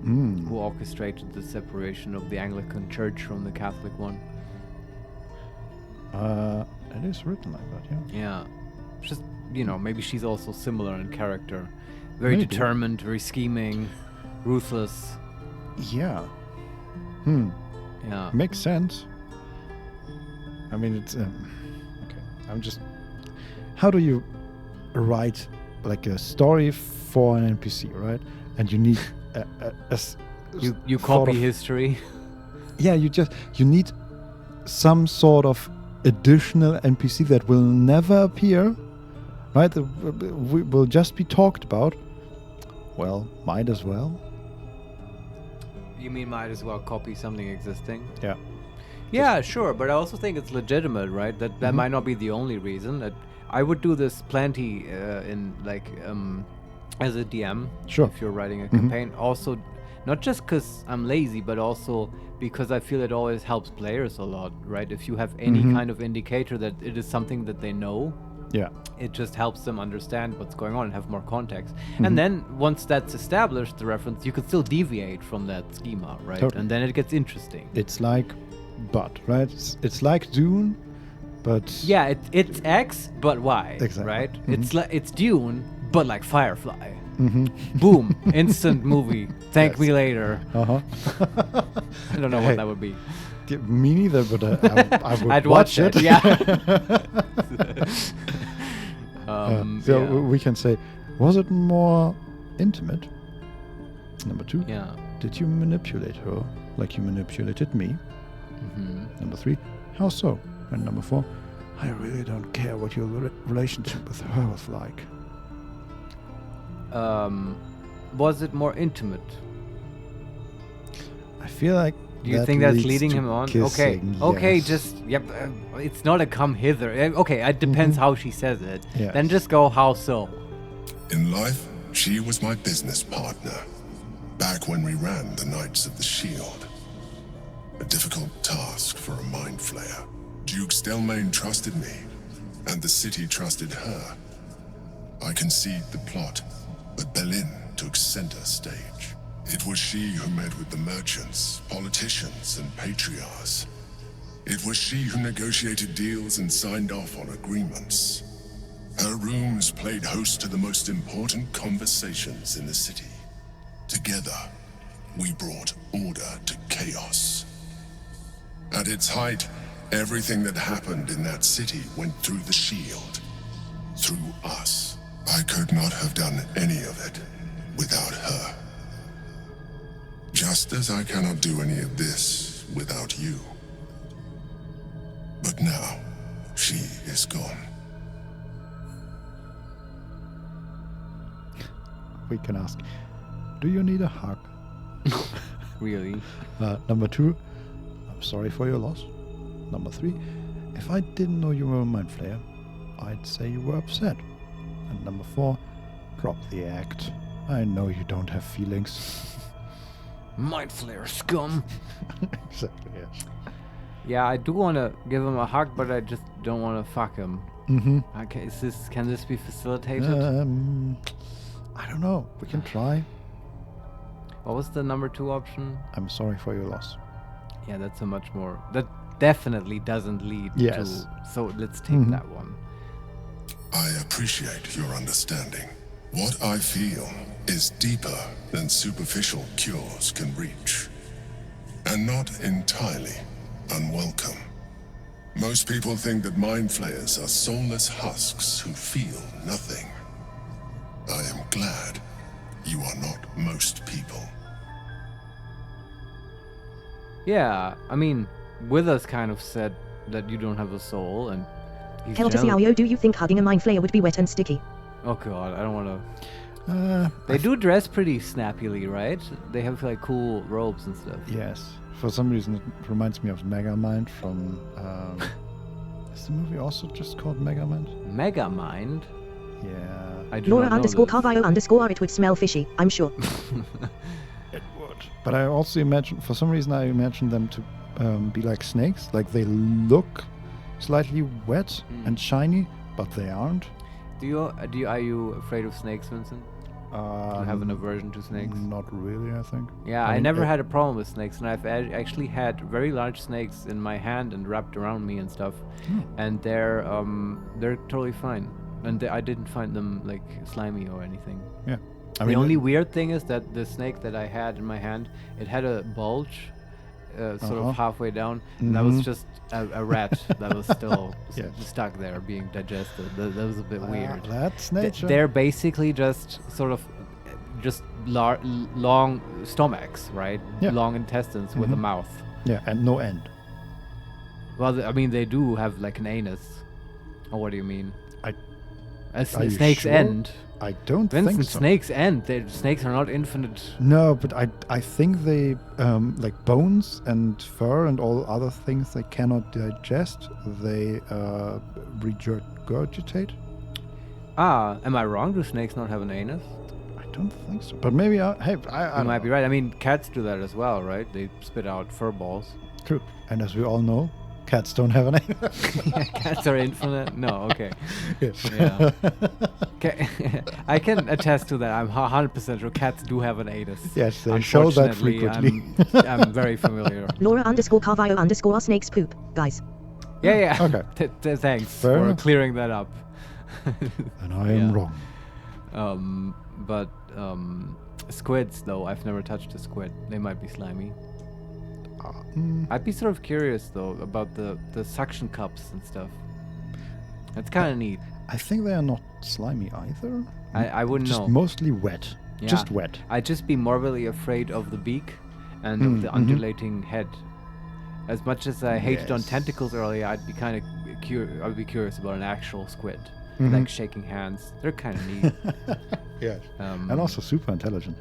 who orchestrated the separation of the Anglican Church from the Catholic one. It is written like that, yeah. Yeah. Just, maybe she's also similar in character. Very determined, very scheming, ruthless. Yeah. Yeah. Makes sense. I mean, it's... okay. I'm just... How do you write, like, a story for an NPC, right? And you need You copy history. Yeah, you need some sort of additional NPC that will never appear, right? That will just be talked about. Well, might as well. You mean might as well copy something existing? Yeah. Yeah, sure, but I also think it's legitimate, right? That might not be the only reason. I would do this plenty as a DM. Sure. If you're writing a campaign. Also, not just because I'm lazy, but also because I feel it always helps players a lot, right? If you have any kind of indicator that it is something that they know, yeah, it just helps them understand what's going on and have more context. And then once that's established, the reference, you can still deviate from that schema, right? Totally. And then it gets interesting. It's like right? It's like Dune, but... Yeah, it's X, but Y, exactly. Right? It's Dune, but like Firefly. Boom, instant movie. Thank me later. I don't know what that would be. Me neither, but I would I'd watch it. Yeah. So we can say, was it more intimate? Number 2. Yeah. Did you manipulate her like you manipulated me? Number 3. How so? And number 4. I really don't care what your relationship with her was like. Was it more intimate? I feel like. Do you think that's leading him on? Kissing, Okay, yes. just it's not a come hither. Okay, it depends how she says it. Yes. Then just go how so. In life, she was my business partner. Back when we ran the Knights of the Shield. A difficult task for a Mind Flayer. Duke Stelmane trusted me, and the city trusted her. I conceived the plot, but Berlin took center stage. It was she who met with the merchants, politicians, and patriarchs. It was she who negotiated deals and signed off on agreements. Her rooms played host to the most important conversations in the city. Together, we brought order to chaos. At its height, everything that happened in that city went through the shield. Through us. I could not have done any of it without her. Just as I cannot do any of this without you. But now, she is gone. We can ask, do you need a hug? Really? Number 2, I'm sorry for your loss. Number 3, if I didn't know you were a Mind Flayer, I'd say you were upset. And number 4, drop the act. I know you don't have feelings. Mind Flayer scum. Exactly, yes. Yeah, I do want to give him a hug, but I just don't want to fuck him. Okay, can this be facilitated? I don't know. We can try. What was the number 2 option? I'm sorry for your loss. Yeah, that's a much more... That definitely doesn't lead to... So let's take that one. I appreciate your understanding. What I feel is deeper than superficial cures can reach, and not entirely unwelcome. Most people think that Mind Flayers are soulless husks who feel nothing. I am glad you are not most people. Yeah, I mean, Withers kind of said that you don't have a soul, and he's Keltasiao, do you think hugging a Mind Flayer would be wet and sticky? Oh god, I don't want to... They do dress pretty snappily, right? They have like cool robes and stuff. Yes. For some reason, it reminds me of Megamind from... is the movie also just called Megamind? Megamind? Yeah. I do Laura underscore Carvio underscore it would smell fishy, I'm sure. It would. But I also imagine, for some reason I imagine them to be like snakes. Like they look slightly wet and shiny, but they aren't. Are you afraid of snakes, Vincent? Do you have an aversion to snakes? Not really, I think. Yeah, I never had a problem with snakes, and I've actually had very large snakes in my hand and wrapped around me and stuff, and they're totally fine, and I didn't find them like slimy or anything. Yeah, the only weird thing is that the snake that I had in my hand, it had a bulge, sort of halfway down, and that was just a rat that was still stuck there being digested. That was a bit weird. That's nature. They're basically just sort of long stomachs, right? Yeah. Long intestines with a mouth. Yeah, and no end. Well, I mean, they do have like an anus. Or what do you mean? A snake's sure? end. I don't Vincent, think so. snake's end. Snakes are not infinite. No, but I think they like bones and fur and all other things they cannot digest. They regurgitate. Am I wrong? Do snakes not have an anus? I don't think so. But maybe I might be right. I mean, cats do that as well, right? They spit out fur balls. True. And as we all know, cats don't have an anus. Yeah, cats are infinite. No, okay. Yes. Yeah. Okay. I can attest to that. I'm 100% sure cats do have an anus. Yes, they show that frequently. I'm very familiar. Laura underscore Carvio underscore snakes poop, guys. Yeah. Okay. Thanks Fair for enough. clearing that up. And I am wrong. But squids, though, I've never touched a squid. They might be slimy. I'd be sort of curious, though, about the suction cups and stuff. That's kind of neat. I think they are not slimy either. I wouldn't know. Just mostly wet. Yeah. Just wet. I'd just be morbidly afraid of the beak and of the undulating head. As much as I hated on tentacles earlier, I'd be kind of I'd be curious about an actual squid. Like shaking hands. They're kind of neat. Yes. And also super intelligent.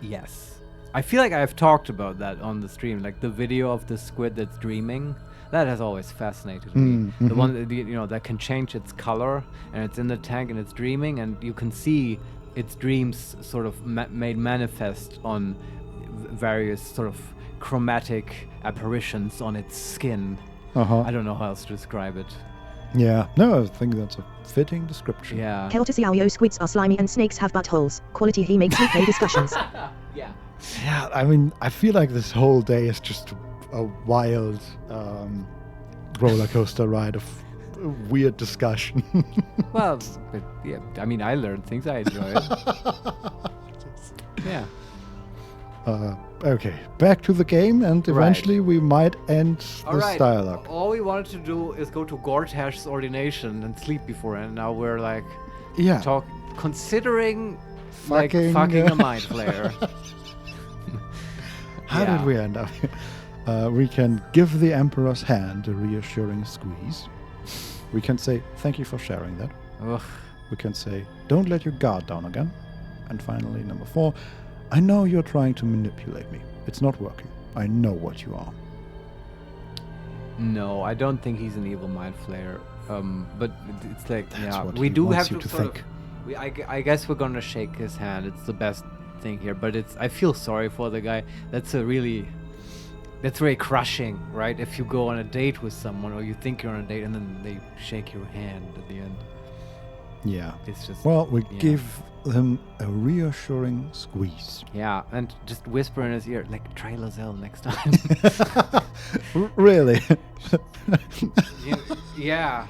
Yes. I feel like I've talked about that on the stream, like the video of the squid that's dreaming. That has always fascinated me. The one that, that can change its color, and it's in the tank and it's dreaming, and you can see its dreams sort of made manifest on various sort of chromatic apparitions on its skin. I don't know how else to describe it. Yeah, no, I think that's a fitting description. Yeah. Keltasiao, squids are slimy and snakes have buttholes. Quality HeMakesMePlay discussions. Yeah. Yeah, I mean, I feel like this whole day is just a wild roller coaster ride of weird discussion. Well, but yeah, I mean, I learned things. I enjoy it. Yeah. Okay, back to the game, and eventually we might end this dialogue. All we wanted to do is go to Gortash's ordination and sleep beforehand. Now we're like, considering fucking a Mind Flayer. How did we end up here? We can give the Emperor's hand a reassuring squeeze. We can say, thank you for sharing that. Ugh. We can say, don't let your guard down again. And finally, number 4, I know you're trying to manipulate me. It's not working. I know what you are. No, I don't think he's an evil Mind Flayer. But it's like, That's what we he do wants have you to to sort think. of. I guess we're gonna shake his hand. It's the best thing here. But I feel sorry for the guy. That's very crushing, right? If you go on a date with someone, or you think you're on a date, and then they shake your hand at the end. Yeah. It's just. Well, we give him a reassuring squeeze. Yeah, and just whisper in his ear, like, try Lozelle next time. Really? Yeah.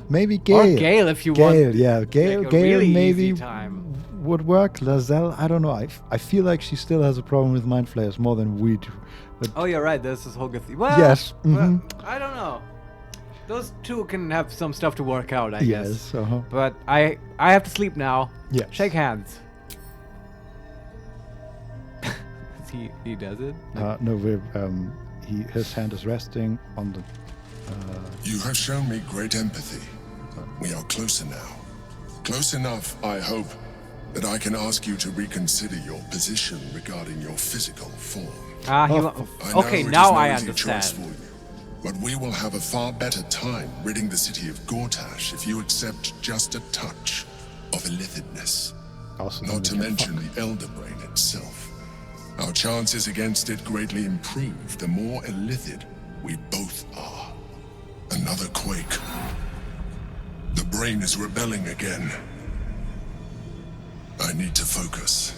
Maybe Gale. Or Gale, if you Gale, want. yeah. Gale, like a Gale really maybe easy time. would work. Lazelle, I don't know. I feel like she still has a problem with Mind Flayers more than we do. But Oh, you're right. There's this whole well, yes. well, I don't know. Those two can have some stuff to work out, I guess. Yes. But I have to sleep now. Yes. Shake hands. he does it? No, his hand is resting on the. You have shown me great empathy. We are closer now. Close enough, I hope, that I can ask you to reconsider your position regarding your physical form. Okay, now I understand. But we will have a far better time ridding the city of Gortash if you accept just a touch of illithidness. Not to mention the Elder Brain itself. Our chances against it greatly improve the more illithid we both are. Another quake. The brain is rebelling again. I need to focus.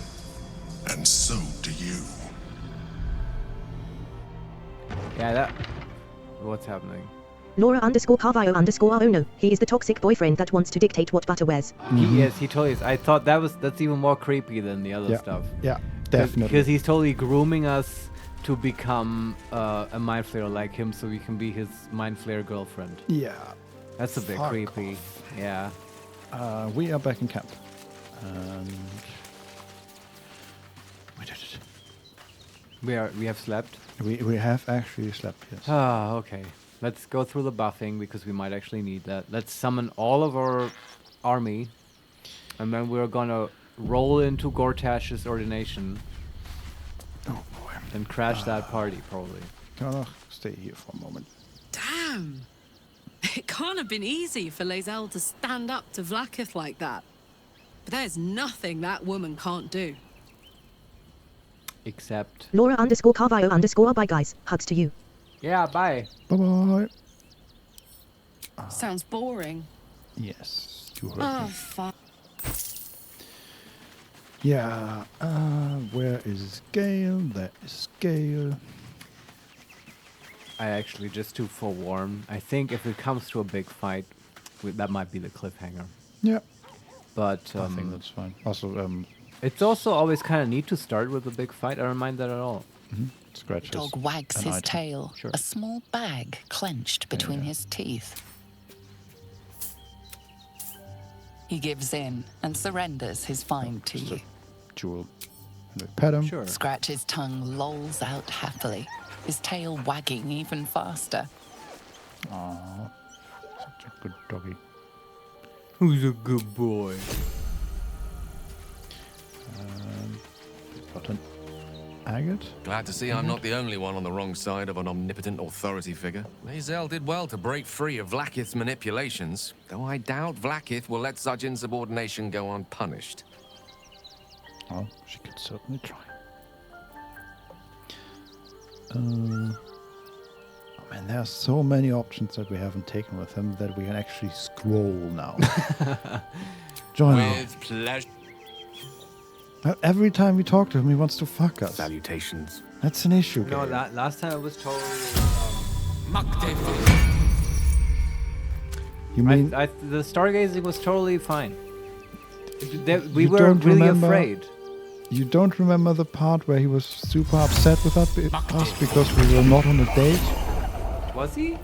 And so do you. Yeah, what's happening? Laura_Carvalho_Ono. He is the toxic boyfriend that wants to dictate what Butter wears. He is. He totally is. I thought that's even more creepy than the other stuff. Yeah, definitely. Because he's totally grooming us to become a Mind Flayer like him, so we can be his Mind Flayer girlfriend. Yeah. That's a bit creepy. Yeah. We are back in camp. And we did it. We have slept. We have actually slept. Yes. Ah, okay. Let's go through the buffing because we might actually need that. Let's summon all of our army, and then we're gonna roll into Gortash's ordination. Oh boy! And crash that party probably. Gonna stay here for a moment. Damn! It can't have been easy for Lae'zel to stand up to Vlaakith like that. But there's nothing that woman can't do. Except Laura_Carvalho_bye guys. Hugs to you. Yeah, bye. Bye-bye. Sounds boring. Yes, you heard Oh, me. fuck. Yeah, where is Gale? There is Gale. I actually, just to forewarn, I think if it comes to a big fight, that might be the cliffhanger. Yeah. But I think that's fine. Also, it's also always kind of neat to start with a big fight. I don't mind that at all. Scratches. Dog wags his tail, Sure. a small bag clenched between his teeth. He gives in and surrenders his find to you. Jewel. Pet him. Sure. Scratch's tongue lolls out happily, his tail wagging even faster. Aww. Such a good doggy. Who's a good boy? Got an agate. Glad to see I'm not the only one on the wrong side of an omnipotent authority figure. Lae'zel did well to break free of Vlaakith's manipulations, though I doubt Vlaakith will let such insubordination go unpunished. Oh, she could certainly try. Oh man, there are so many options that we haven't taken with him that we can actually scroll now. Join With pleasure. Every time we talk to him, he wants to fuck us. Salutations. That's an issue. No, Gale. last time it was totally. You mean the stargazing was totally fine. We you were don't really remember- afraid. You don't remember the part where he was super upset with us because we were not on a date? Was he?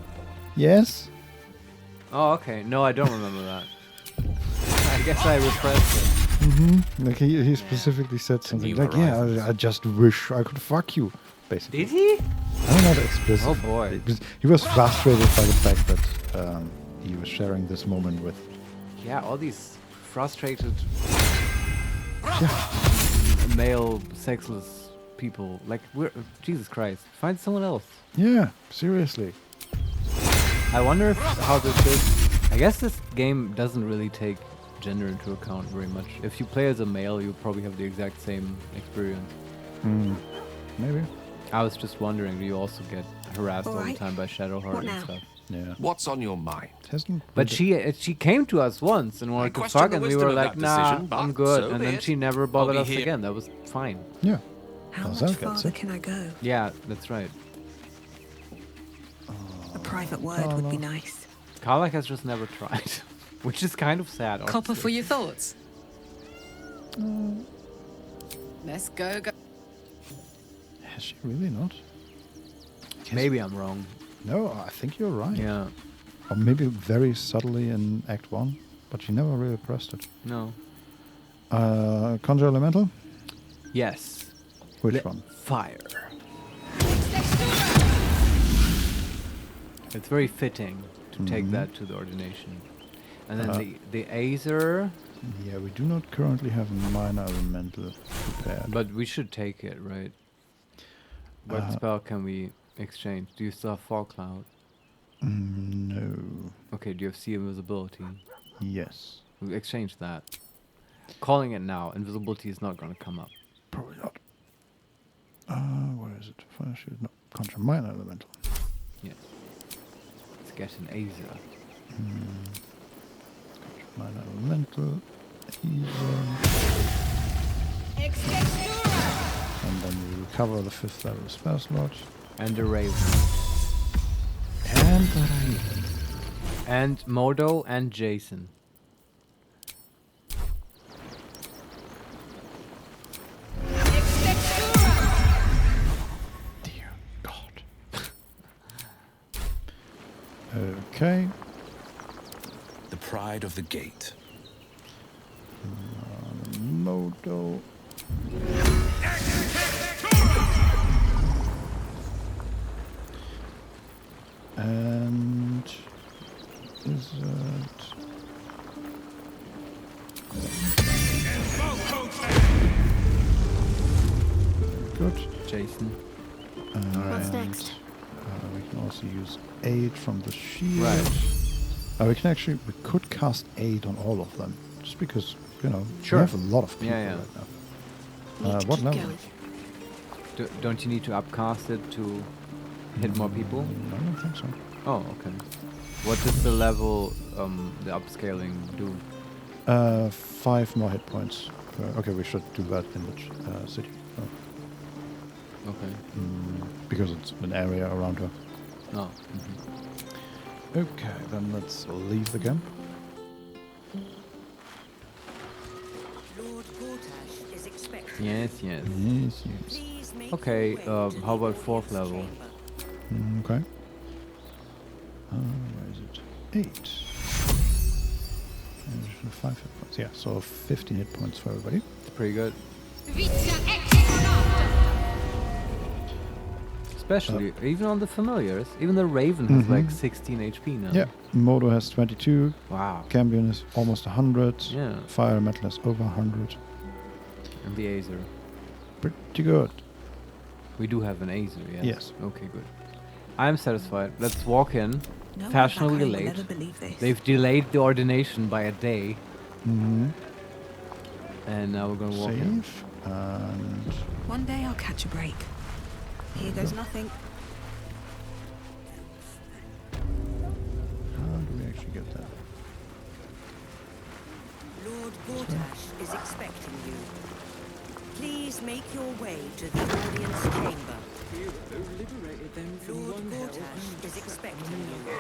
Yes? Oh, okay. No, I don't remember that. I guess I repressed it. Mm-hmm. Like he specifically said something like, "Yeah, I just wish I could fuck you." Basically. Did he? I'm not explicit. Oh boy. He was frustrated by the fact that he was sharing this moment with. Yeah, all these frustrated male sexless people. Like, Jesus Christ. Find someone else. Yeah, seriously. I wonder how this is. I guess this game doesn't really take gender into account very much. If you play as a male, you probably have the exact same experience. Maybe. I was just wondering, do you also get harassed all the Alright. time by Shadowheart What and now? stuff? Yeah. What's on your mind? But she came to us once and wanted to question fuck, the and we wisdom were of like, that nah, decision, but I'm good. so And be then it. she never bothered I'll us be here. again. That was fine. Yeah. How Well, much that gets farther it. can I go? Yeah, that's right. A private word would be nice. Karlach has just never tried, which is kind of sad. Copper honestly. for your thoughts. Let's go. Has she really not? Maybe I'm wrong. No, I think you're right. Yeah. Or maybe very subtly in Act 1, but she never really pressed it. No. Conjure Elemental? Yes. Which one? Fire. It's very fitting to take that to the ordination. And then the Aether. Yeah, we do not currently have a minor elemental prepared. But we should take it, right? What spell can we exchange? Do you still have Fog Cloud? No. Okay, do you have Sea Invisibility? Yes. We exchange that. Calling it now, invisibility is not going to come up. Probably not. Where is it? Fire shield? No. Conjure minor elemental. Yes. Let's get an Aether. Conjure minor elemental. Aether. And then we recover the 5th level spell slot. And the Raven. And the Raven. And Modo and Jason. Dear God. Okay. The pride of the gate. Modo. And is it? Good. Jason. What's next? We can also use aid from the shield. Right. We could cast aid on all of them, just because Sure. we have a lot of people Yeah. right now. What level? Don't you need to upcast it to hit more people? I don't think so. Oh, okay. What does the level, the upscaling do? 5 more hit points. Okay, we should do that in the city. Okay. Because it's an area around her. Oh. Okay, then let's leave the camp. Lord Gortash is expected. Yes. Please make Okay, your way to how the about 4th audience level? chamber. Okay. Where is it? 8. And 5 hit points. Yeah, so 15 hit points for everybody. It's pretty good. Especially, even on the familiars. Even the Raven has like 16 HP now. Yeah, Modo has 22. Wow. Cambion is almost 100. Yeah. Fire Elemental has over 100. And the Aether. Pretty good. We do have an Aether, yes. Yes. Okay, good. I'm satisfied. Let's walk in. No one Fashionably back home will late. ever believe this. They've delayed the ordination by a day. Mm-hmm. And now we're going to walk in. Save. And One day I'll catch a break. Here goes nothing. how do we actually get there? Lord Gortash is expecting you. Please make your way to the audience chamber. Lord Gortash is expecting you.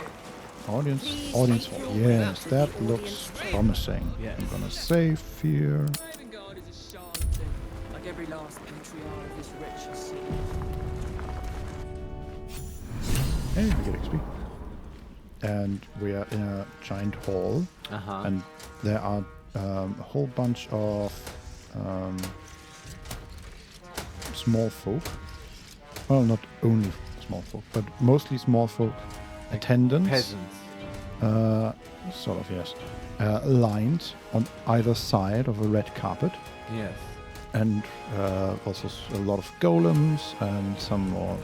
Audience hall. Yes, that looks promising. Yes. I'm gonna save here. Ravengard is a charlatan, like every last patriarch of this wretched city. Hey, we get XP. And we are in a giant hall. And there are a whole bunch of small folk. Well, not only small folk, but mostly small folk. Attendants. Peasants. Sort of, yes. Lined on either side of a red carpet. Yes. And also a lot of golems and some more,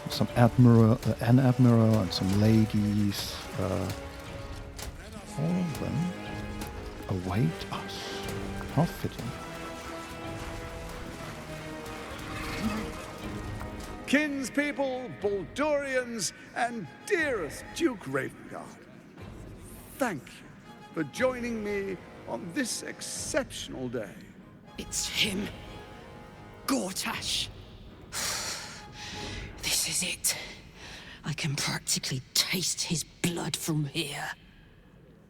some an admiral and some ladies. All of them await us. How fitting. Kinspeople, Baldurians, and dearest Duke Ravengard, thank you for joining me on this exceptional day. It's him. Gortash. This is it. I can practically taste his blood from here.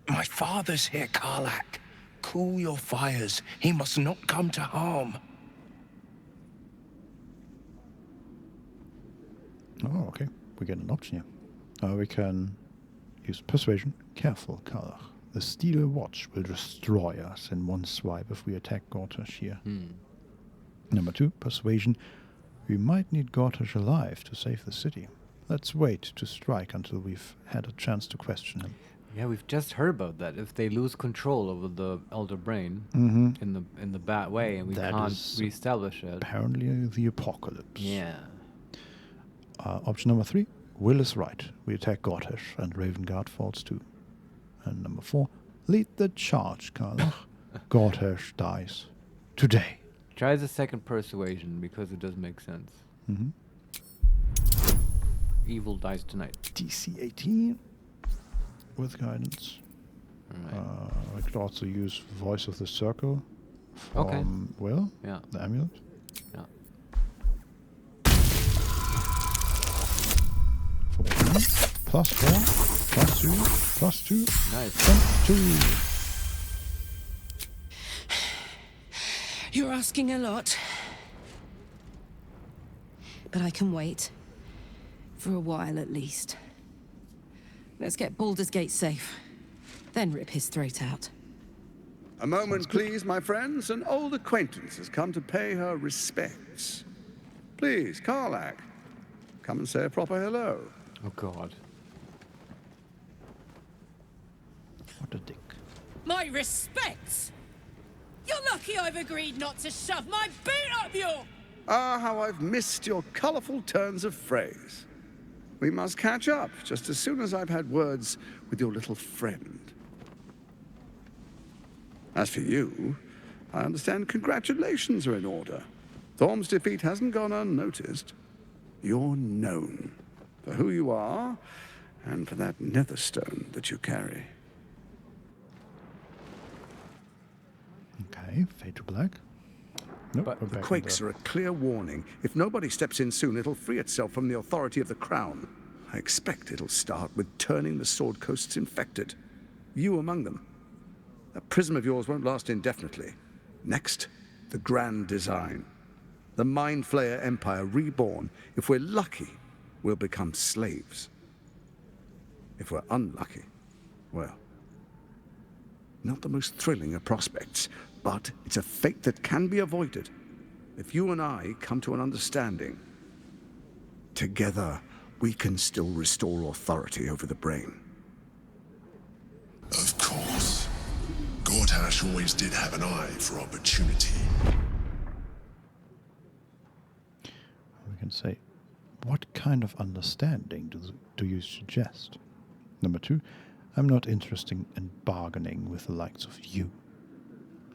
My father's here, Karlach. Cool your fires. He must not come to harm. Oh, okay. We get an option here. We can use persuasion. Careful, Karlach. The steel watch will destroy us in one swipe if we attack Gortash here. Number 2, persuasion. We might need Gortash alive to save the city. Let's wait to strike until we've had a chance to question him. Yeah, we've just heard about that. If they lose control over the Elder Brain in the bad way, and we can't reestablish it. Apparently, the apocalypse. Yeah. Option number 3, Will is right. We attack Gortash, and Ravengard falls too. And number 4, lead the charge, Karlach. Gortash dies today. Try the second persuasion because it does make sense. Evil dies tonight. DC 18 with guidance. I could also use Voice of the Circle from Will, the amulet. Yeah. 14 plus 4 plus 2 plus 2. Nice. 22. You're asking a lot. But I can wait. For a while, at least. Let's get Baldur's Gate safe. Then rip his throat out. A moment, please, my friends. An old acquaintance has come to pay her respects. Please, Karlach, come and say a proper hello. Oh, God. What a dick. My respects! You're lucky I've agreed not to shove my boot up your... Ah, how I've missed your colourful turns of phrase. We must catch up just as soon as I've had words with your little friend. As for you, I understand congratulations are in order. Thorm's defeat hasn't gone unnoticed. You're known for who you are and for that netherstone that you carry. Okay, fade to black. Nope, But the quakes are a clear warning. If nobody steps in soon, it'll free itself from the authority of the Crown. I expect it'll start with turning the Sword Coasts infected. You among them. That prism of yours won't last indefinitely. Next, the grand design. The Mind Flayer Empire reborn. If we're lucky, we'll become slaves. If we're unlucky, well, not the most thrilling of prospects, but it's a fate that can be avoided if you and I come to an understanding. Together, we can still restore authority over the brain. Of course. Gortash always did have an eye for opportunity. We can say, what kind of understanding do you suggest? Number 2, I'm not interested in bargaining with the likes of you.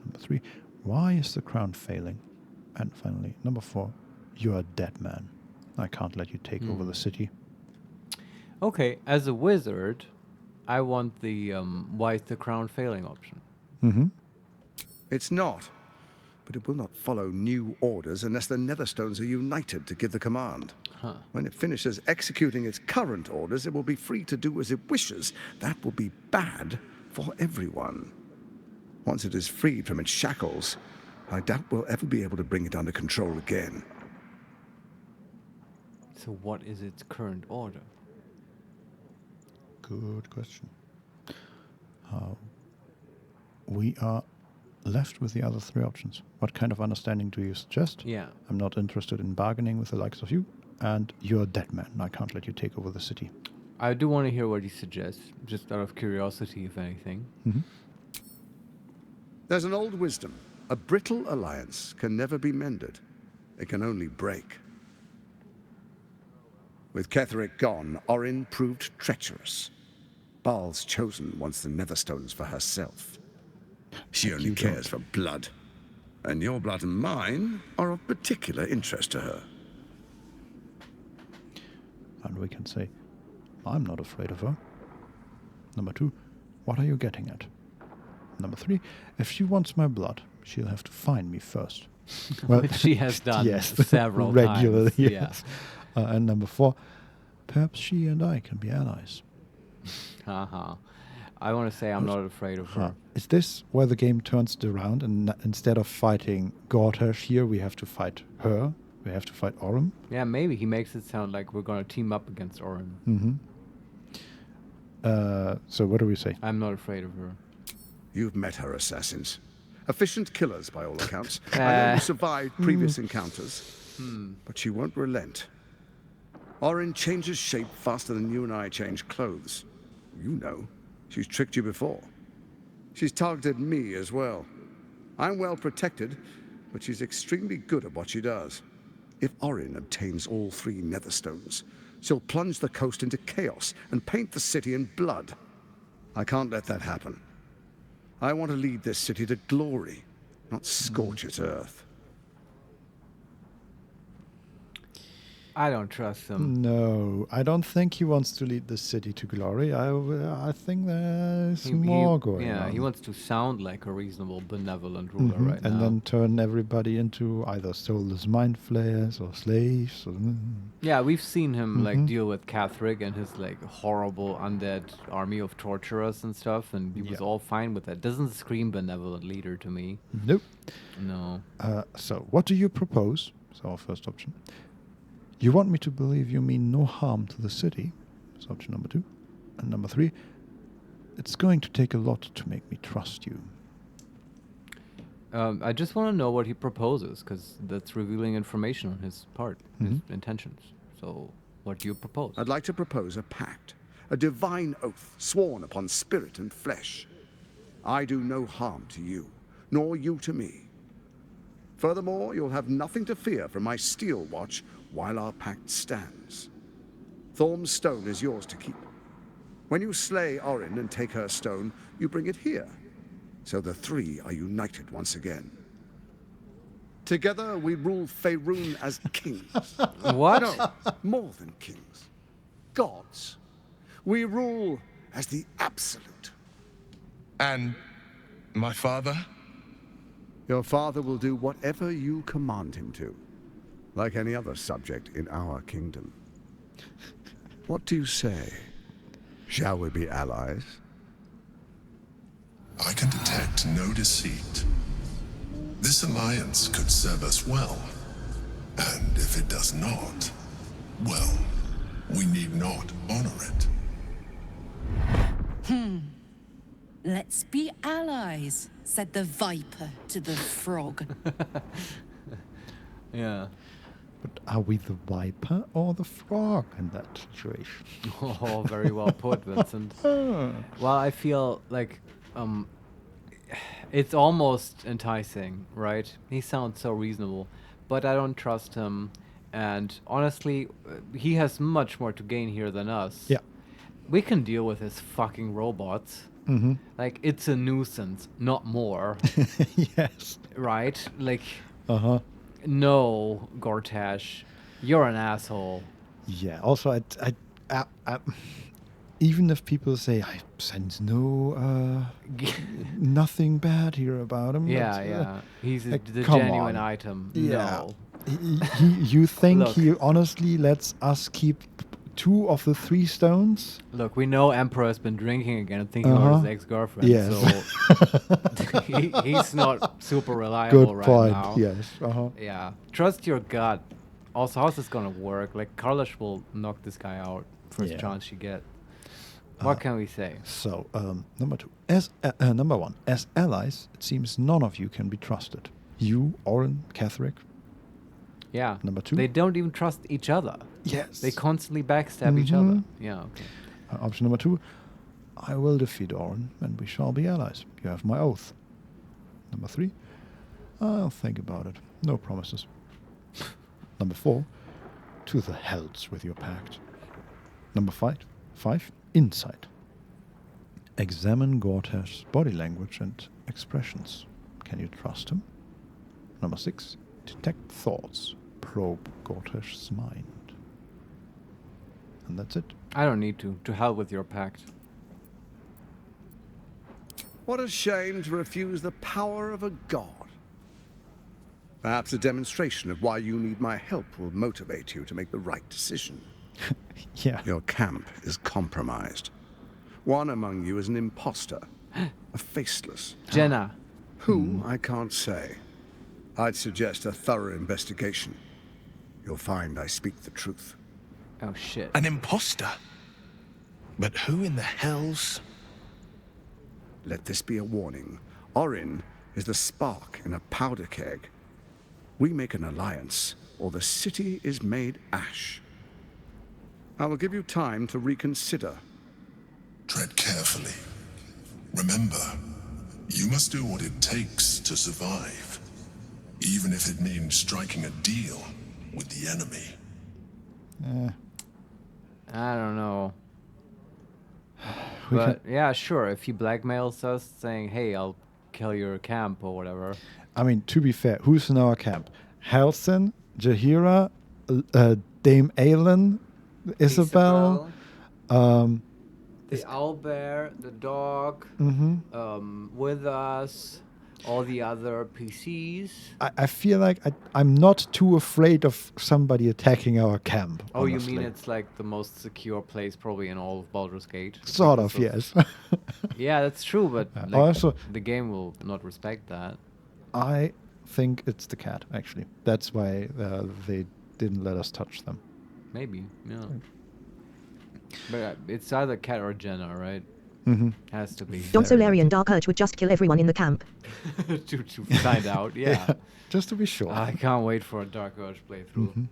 Number 3, why is the crown failing? And finally, number 4, you're a dead man. I can't let you take over the city. Okay, as a wizard, I want the why is the crown failing option. It's not, but it will not follow new orders unless the Netherstones are united to give the command. When it finishes executing its current orders, it will be free to do as it wishes. That will be bad for everyone. Once it is freed from its shackles, I doubt we'll ever be able to bring it under control again. So what is its current order? Good question. We are left with the other 3 options. What kind of understanding do you suggest? Yeah. I'm not interested in bargaining with the likes of you. And you're a dead man. I can't let you take over the city. I do want to hear what he suggests, just out of curiosity, if anything. There's an old wisdom. A brittle alliance can never be mended. It can only break. With Ketheric gone, Orin proved treacherous. Baal's chosen wants the Netherstones for herself. She only cares for blood. And your blood and mine are of particular interest to her. And we can say, I'm not afraid of her. Number 2, what are you getting at? Number 3, if she wants my blood, she'll have to find me first. Well, which she has done several regularly, times. Yes. And number 4, perhaps she and I can be allies. Haha. I want to say I'm not afraid of her. Is this where the game turns it around, and instead of fighting Gortash here, we have to fight her? We have to fight Orin? Yeah, maybe he makes it sound like we're going to team up against Orin. Mm-hmm. So what do we say? I'm not afraid of her. You've met her assassins. Efficient killers, by all accounts. I know you survived previous encounters, but she won't relent. Orin changes shape faster than you and I change clothes. You know, she's tricked you before. She's targeted me as well. I'm well protected, but she's extremely good at what she does. If Orin obtains all 3 Netherstones, she'll plunge the coast into chaos and paint the city in blood. I can't let that happen. I want to lead this city to glory, not scorch its earth. I don't trust him. No, I don't think he wants to lead the city to glory. I think there's more going on. Yeah, he wants to sound like a reasonable, benevolent ruler right now. And then turn everybody into either soulless mind flayers or slaves. Or, yeah, we've seen him like deal with Catherick and his like horrible undead army of torturers and stuff, and he was all fine with that. Doesn't scream benevolent leader to me. Nope. No. So what do you propose? It's our first option. You want me to believe you mean no harm to the city? That's option number 2. And number 3, it's going to take a lot to make me trust you. I just want to know what he proposes, because that's revealing information on his part, his intentions. So, what do you propose? I'd like to propose a pact, a divine oath sworn upon spirit and flesh. I do no harm to you, nor you to me. Furthermore, you'll have nothing to fear from my steel watch while our pact stands. Thorm's stone is yours to keep. When you slay Orin and take her stone, you bring it here, so the 3 are united once again. Together we rule Faerun as kings. What? No, more than kings. Gods. We rule as the absolute. And my father? Your father will do whatever you command him to, like any other subject in our kingdom. What do you say? Shall we be allies? I can detect no deceit. This alliance could serve us well. And if it does not, well, we need not honor it. Let's be allies, said the viper to the frog. Yeah. But are we the viper or the frog in that situation? Oh, very well put, Vincent. Well, I feel like it's almost enticing, right? He sounds so reasonable, but I don't trust him. And honestly, he has much more to gain here than us. Yeah. We can deal with his fucking robots. Like, it's a nuisance, not more. Yes. Right? Like, Uh-huh. no, Gortash, you're an asshole. Yeah. Also, I even if people say I sense no nothing bad here about him. Yeah. He's the come genuine on. item. Yeah. No. You think Look. he honestly lets us keep 2 of the 3 stones? Look, we know Emperor has been drinking again and thinking about his ex-girlfriend. Yes. So he's not super reliable Good right point. now. Yes. Yeah. Trust your gut. Also, how's this gonna work? Like, Karlash will knock this guy out first chance she get. What can we say? So, number 2. Number 1. As allies, it seems none of you can be trusted. You, Orin, Catherick. Yeah. Number 2. They don't even trust each other. Yes. They constantly backstab each other. Yeah, okay. Option number 2. I will defeat Orin, and we shall be allies. You have my oath. Number 3. I'll think about it. No promises. Number 4. To the hells with your pact. Number 5. Insight. Examine Gortash's body language and expressions. Can you trust him? Number 6. Detect thoughts. Probe Gortash's mind. And that's it. I don't need to. To hell with your pact. What a shame to refuse the power of a god. Perhaps a demonstration of why you need my help will motivate you to make the right decision. Yeah. Your camp is compromised. One among you is an imposter, a faceless. Jenna. Who, I can't say. I'd suggest a thorough investigation. You'll find I speak the truth. Oh, shit. An imposter? But who in the hell's... Let this be a warning. Orin is the spark in a powder keg. We make an alliance, or the city is made ash. I will give you time to reconsider. Tread carefully. Remember, you must do what it takes to survive, even if it means striking a deal with the enemy. I don't know. But yeah, sure. If he blackmails us, saying, "Hey, I'll kill your camp" or whatever. I mean, to be fair, who's in our camp? Halsin, Jaheira, Dame Aelin, Isabel. The owlbear, the dog, with us, all the other PCs. I feel like I'm not too afraid of somebody attacking our camp. Oh, honestly. you mean it's like the most secure place probably in all of Baldur's Gate? Sort of, yes. Yeah, that's true, but like, also, the game will not respect that. I think it's the cat, actually. That's why they didn't let us touch them. Maybe, yeah. But it's either Cat or Jenna, right? Has to be. Don't so Larian Dark Urge would just kill everyone in the camp. to find out, yeah. Just to be sure. I can't wait for a Dark Urge playthrough.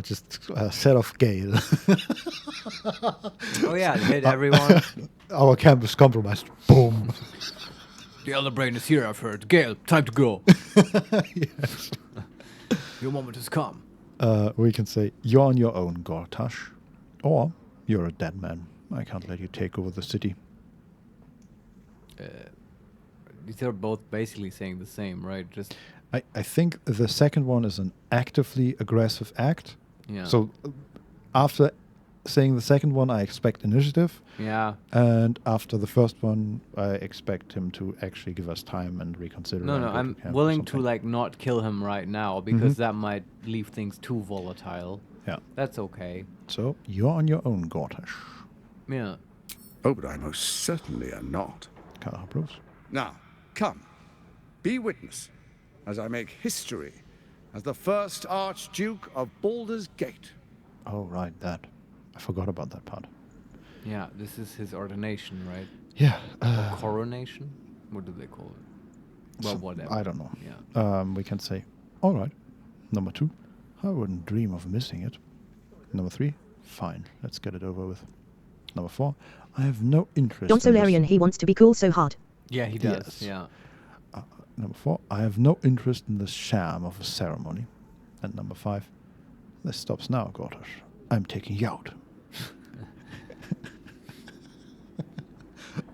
Just set off Gale. Oh yeah, hit everyone. Our camp is compromised. Boom. The Elder Brain is here, I've heard. Gale, time to go. Yes. Your moment has come. We can say, you're on your own, Gortash. Or, you're a dead man. I can't let you take over the city. These are both basically saying the same, right? Just I think the second one is an actively aggressive act. Yeah. So, after saying the second one, I expect initiative. Yeah. And after the first one, I expect him to actually give us time and reconsider. No, I'm willing to like not kill him right now because that might leave things too volatile. Yeah. That's okay. So, you're on your own, Gortash. Yeah. Oh, but I most certainly am not. Carl approves. Now, come. Be witness as I make history as the first Archduke of Baldur's Gate. Oh, right, that. I forgot about that part. Yeah, this is his ordination, right? Yeah. Or coronation? What do they call it? Well, whatever. I don't know. Yeah. We can say, all right. Number 2, I wouldn't dream of missing it. Number 3, fine. Let's get it over with. Number 4, I have no interest. Don Solarian, he wants to be cool so hard. Yeah, he does. Yes. Yeah. Number 4, I have no interest in the sham of a ceremony. And number 5, this stops now, Gortash. I'm taking you out.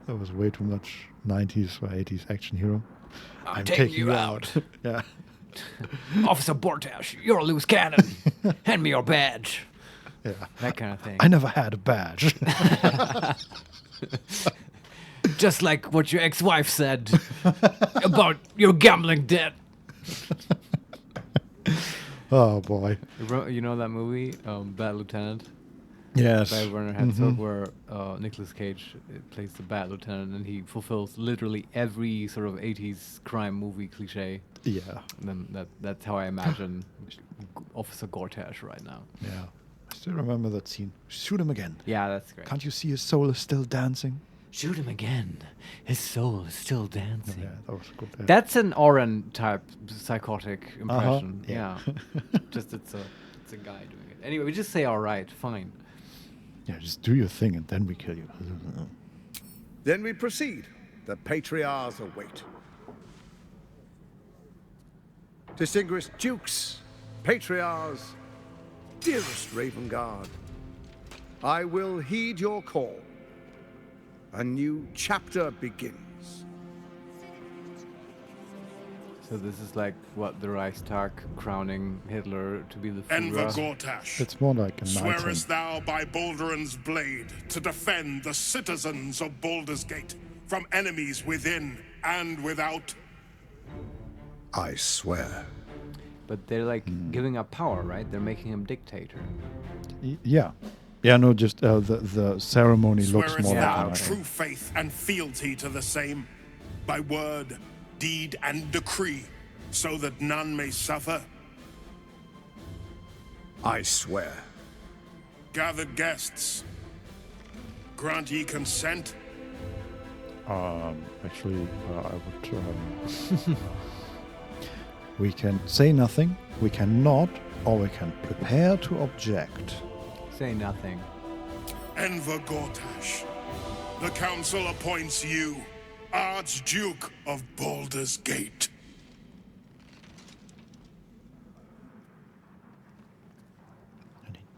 That was way too much 90s or 80s action hero. I'm taking you out. Yeah. Officer Bortash, you're a loose cannon. Hand me your badge. Yeah. That kind of thing. I never had a badge. Just like what your ex-wife said about your gambling debt. Oh, boy. You know that movie, Bad Lieutenant? Yes. By Werner Herzog, where Nicolas Cage plays the bad lieutenant, and he fulfills literally every sort of 80s crime movie cliche. Yeah. And then that's how I imagine Officer Gortash right now. Yeah. I still remember that scene. Shoot him again. Yeah, that's great. Can't you see his soul is still dancing? Shoot him again. His soul is still dancing. Yeah, that was good. Yeah. That's an Oren type psychotic impression. Yeah. Just it's a guy doing it. Anyway, we just say all right, fine. Yeah, just do your thing and then we kill you. Then we proceed. The patriarchs await. Distinguished dukes, patriarchs, dearest Ravengard, I will heed your call. A new chapter begins. So this is like what the Reichstag crowning Hitler to be the Enver Führer. Gortash, It's more like a knighting. swearest thou by Balduran's blade to defend the citizens of Baldur's Gate from enemies within and without? I swear. But they're like giving up power, right? They're making him dictator. Yeah. Yeah, no, just the ceremony looks Swearest more thou like true faith and fealty to the same, by word, deed, and decree, so that none may suffer? I swear. Gathered guests, grant ye consent? Actually, I would. We can say nothing, we can nod, or we can prepare to object. Say nothing. Enver Gortash, the council appoints you Archduke of Baldur's Gate.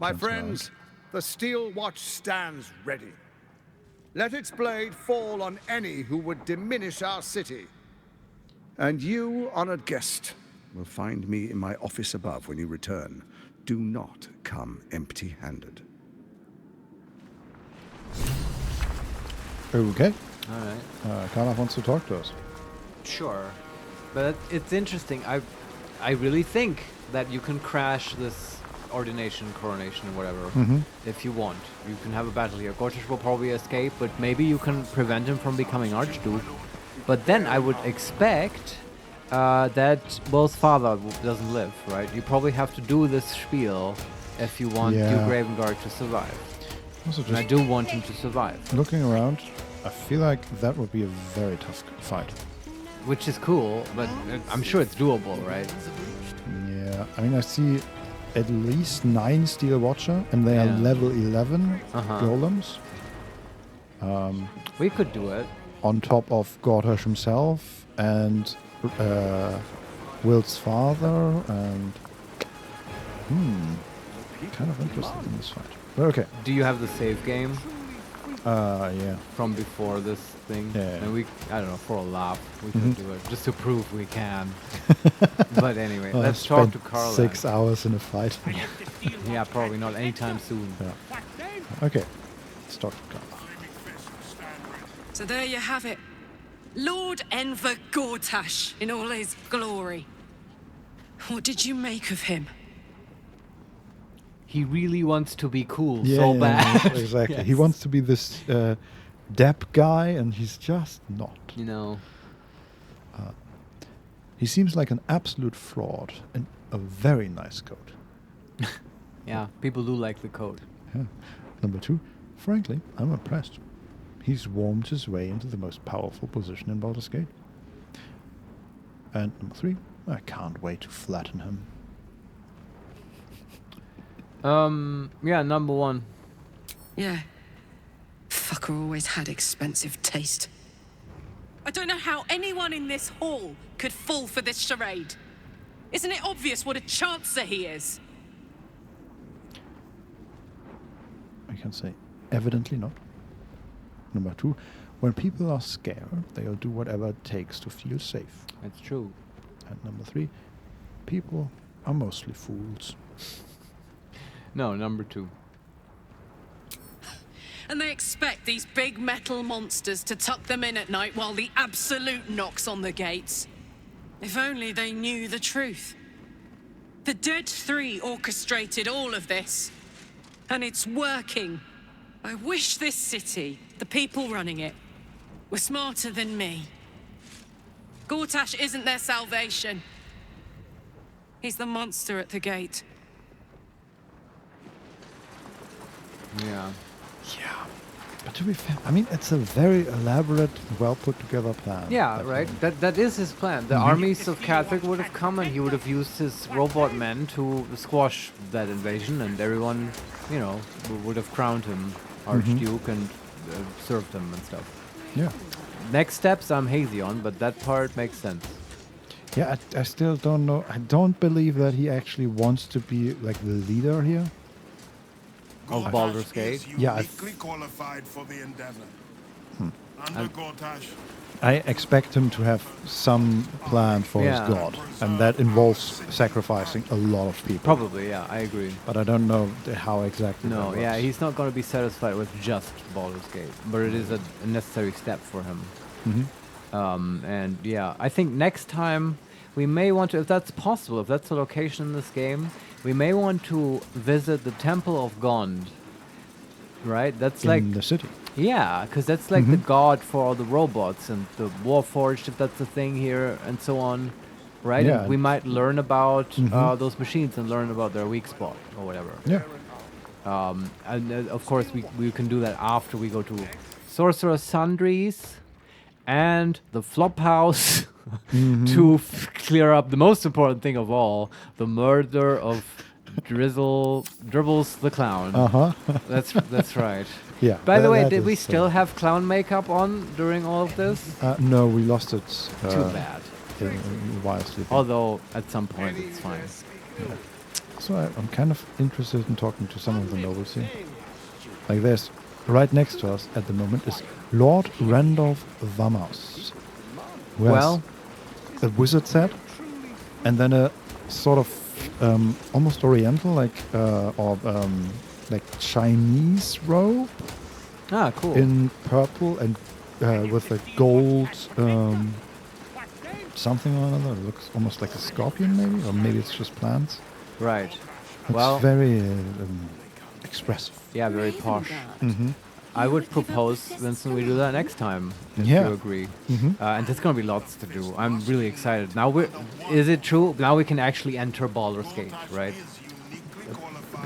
My friends, the steel watch stands ready. Let its blade fall on any who would diminish our city. And you, honored guest, will find me in my office above when you return. Do not come empty-handed. Okay. All right. Karnaf wants to talk to us. Sure, but it's interesting. I really think that you can crash this ordination, coronation, whatever, if you want. You can have a battle here. Gortash will probably escape, but maybe you can prevent him from becoming Archduke. But then I would expect that Will's father doesn't live, right? You probably have to do this spiel if you want Duke Ravengard to survive. Also, and I do want him to survive. Looking around, I feel like that would be a very tough fight. Which is cool, but I'm sure it's doable, right? Yeah, I mean, I see at least 9 Steel Watcher, and they are level 11 golems. We could do it. On top of Gortash himself, and Will's father, and... kind of interested in this fight. But okay. Do you have the save game? Yeah. From before this thing? Yeah. And we, I don't know, for a laugh, we could do it, just to prove we can. But anyway, Well, let's I talk to spent Carla. 6 hours in a fight. Yeah, probably not anytime soon. Yeah. Okay, let's talk to Carla. So there you have it. Lord Enver Gortash in all his glory. What did you make of him? He really wants to be cool so bad. Exactly. Yes. He wants to be this dap guy, and he's just not. You know. He seems like an absolute fraud in a very nice coat. Yeah, people do like the coat. Yeah. Number 2, frankly, I'm impressed. He's wormed his way into the most powerful position in Baldur's Gate. And number 3, I can't wait to flatten him. Yeah, number 1. Yeah. Fucker always had expensive taste. I don't know how anyone in this hall could fall for this charade. Isn't it obvious what a chancer he is? I can say, evidently not. Number 2, when people are scared, they'll do whatever it takes to feel safe. That's true. And number 3, people are mostly fools. No, number 2. And they expect these big metal monsters to tuck them in at night while the Absolute knocks on the gates. If only they knew the truth. The Dead Three orchestrated all of this. And it's working. I wish this city, the people running it, were smarter than me. Gortash isn't their salvation. He's the monster at the gate. Yeah. Yeah. But to be fair, I mean, it's a very elaborate, well put together plan. Yeah, right. That is his plan. The armies of Catherick would have come, and he would have used his robot men to squash that invasion, and everyone, you know, would have crowned him Archduke and served him and stuff. Yeah. Next steps, I'm hazy on, but that part makes sense. Yeah, I still don't know. I don't believe that he actually wants to be like the leader here. Of Baldur's Gate? Yeah. Uniquely qualified for the endeavor. Under Gortash. I expect him to have some plan for his god, and that involves sacrificing a lot of people. Probably, yeah, I agree. But I don't know how exactly. No, that yeah, works. he's not going to be satisfied with just Baldur's Gate, but it is a necessary step for him. And yeah, I think next time we may want to, if that's possible, if that's the location in this game, we may want to visit the Temple of Gond right? That's in like the city. Yeah, because that's like the god for all the robots and the Warforged, if that's a thing here, and so on, right? Yeah. And we might learn about those machines and learn about their weak spot or whatever. Yeah. And of course, we can do that after we go to Sorcerer Sundries and the Flophouse to clear up the most important thing of all, the murder of Dribbles the Clown. That's right. Yeah. By the way, did we still have clown makeup on during all of this? No, we lost it. Too bad. While sleeping. Although at some point it's fine. Yeah. So I'm kind of interested in talking to some of the nobles here. Like this, right next to us at the moment is Lord Randolph Vamos. Well, a wizard set, and then a sort of almost oriental, like Chinese robe. Ah, cool. In purple and with a gold something or another. It looks almost like a scorpion, maybe, or maybe it's just plants. Right. It's very expressive. Yeah, very posh. Mhm. I would propose, Vincent, we do that next time, if Yeah. you agree. And there's going to be lots to do. I'm really excited. Now, is it true? Now we can actually enter Baldur's Gate, right?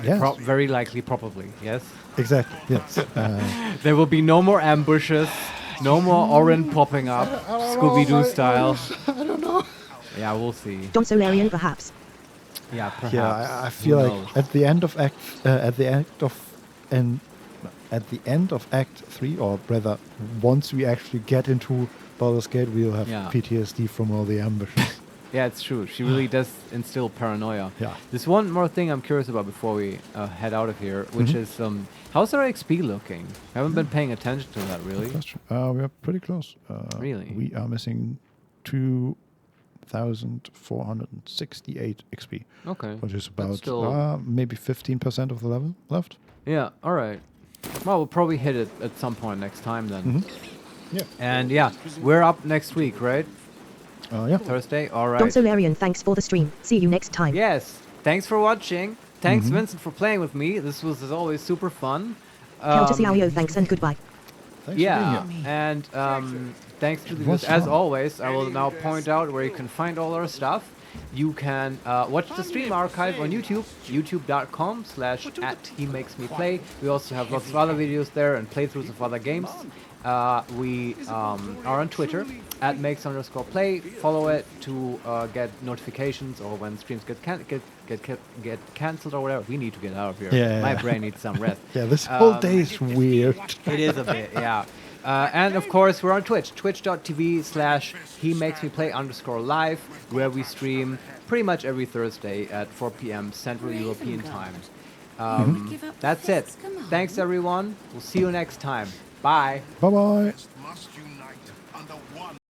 Yes. Very likely, probably, yes? Exactly, yes. There will be no more ambushes, no more Orin popping up, Scooby-Doo style. I don't know. Yeah, we'll see. Don Solarian, perhaps. Yeah, perhaps. Yeah, I feel Who like knows? at the end of Act 3, or rather, once we actually get into Baldur's Gate, we'll have PTSD from all the ambushes. Yeah, it's true. She really does instill paranoia. Yeah. There's one more thing I'm curious about before we head out of here, which is how's our XP looking? I haven't been paying attention to that really. We are pretty close. Really? We are missing 2,468 XP. Okay. Which is That's about still- maybe 15% of the level left. Yeah, all right. Well, we'll probably hit it at some point next time then. Yeah. And yeah, we're up next week, right? Yeah. Thursday? All right. Don Solarian, thanks for the stream. See you next time. Yes. Thanks for watching. Thanks, Vincent, for playing with me. This was, as always, super fun. Celtic thanks and goodbye. Thanks Yeah, for being here. and thanks to the was viewers. As fun. always, I will now point out where you can find all our stuff. You can watch the stream archive on YouTube, youtube.com/@HeMakesMePlay. We also have lots of other videos there and playthroughs of other games. We are on Twitter @makes_play. Follow it to get notifications or when streams get cancelled or whatever. We need to get out of here. Yeah. My brain needs some rest. Yeah, this whole day is weird. It is a bit, yeah. And of course, we're on Twitch, twitch.tv/HeMakesMePlay_live, where we stream pretty much every Thursday at 4 p.m. Central European Time. That's it. Thanks, everyone. We'll see you next time. Bye. Bye-bye.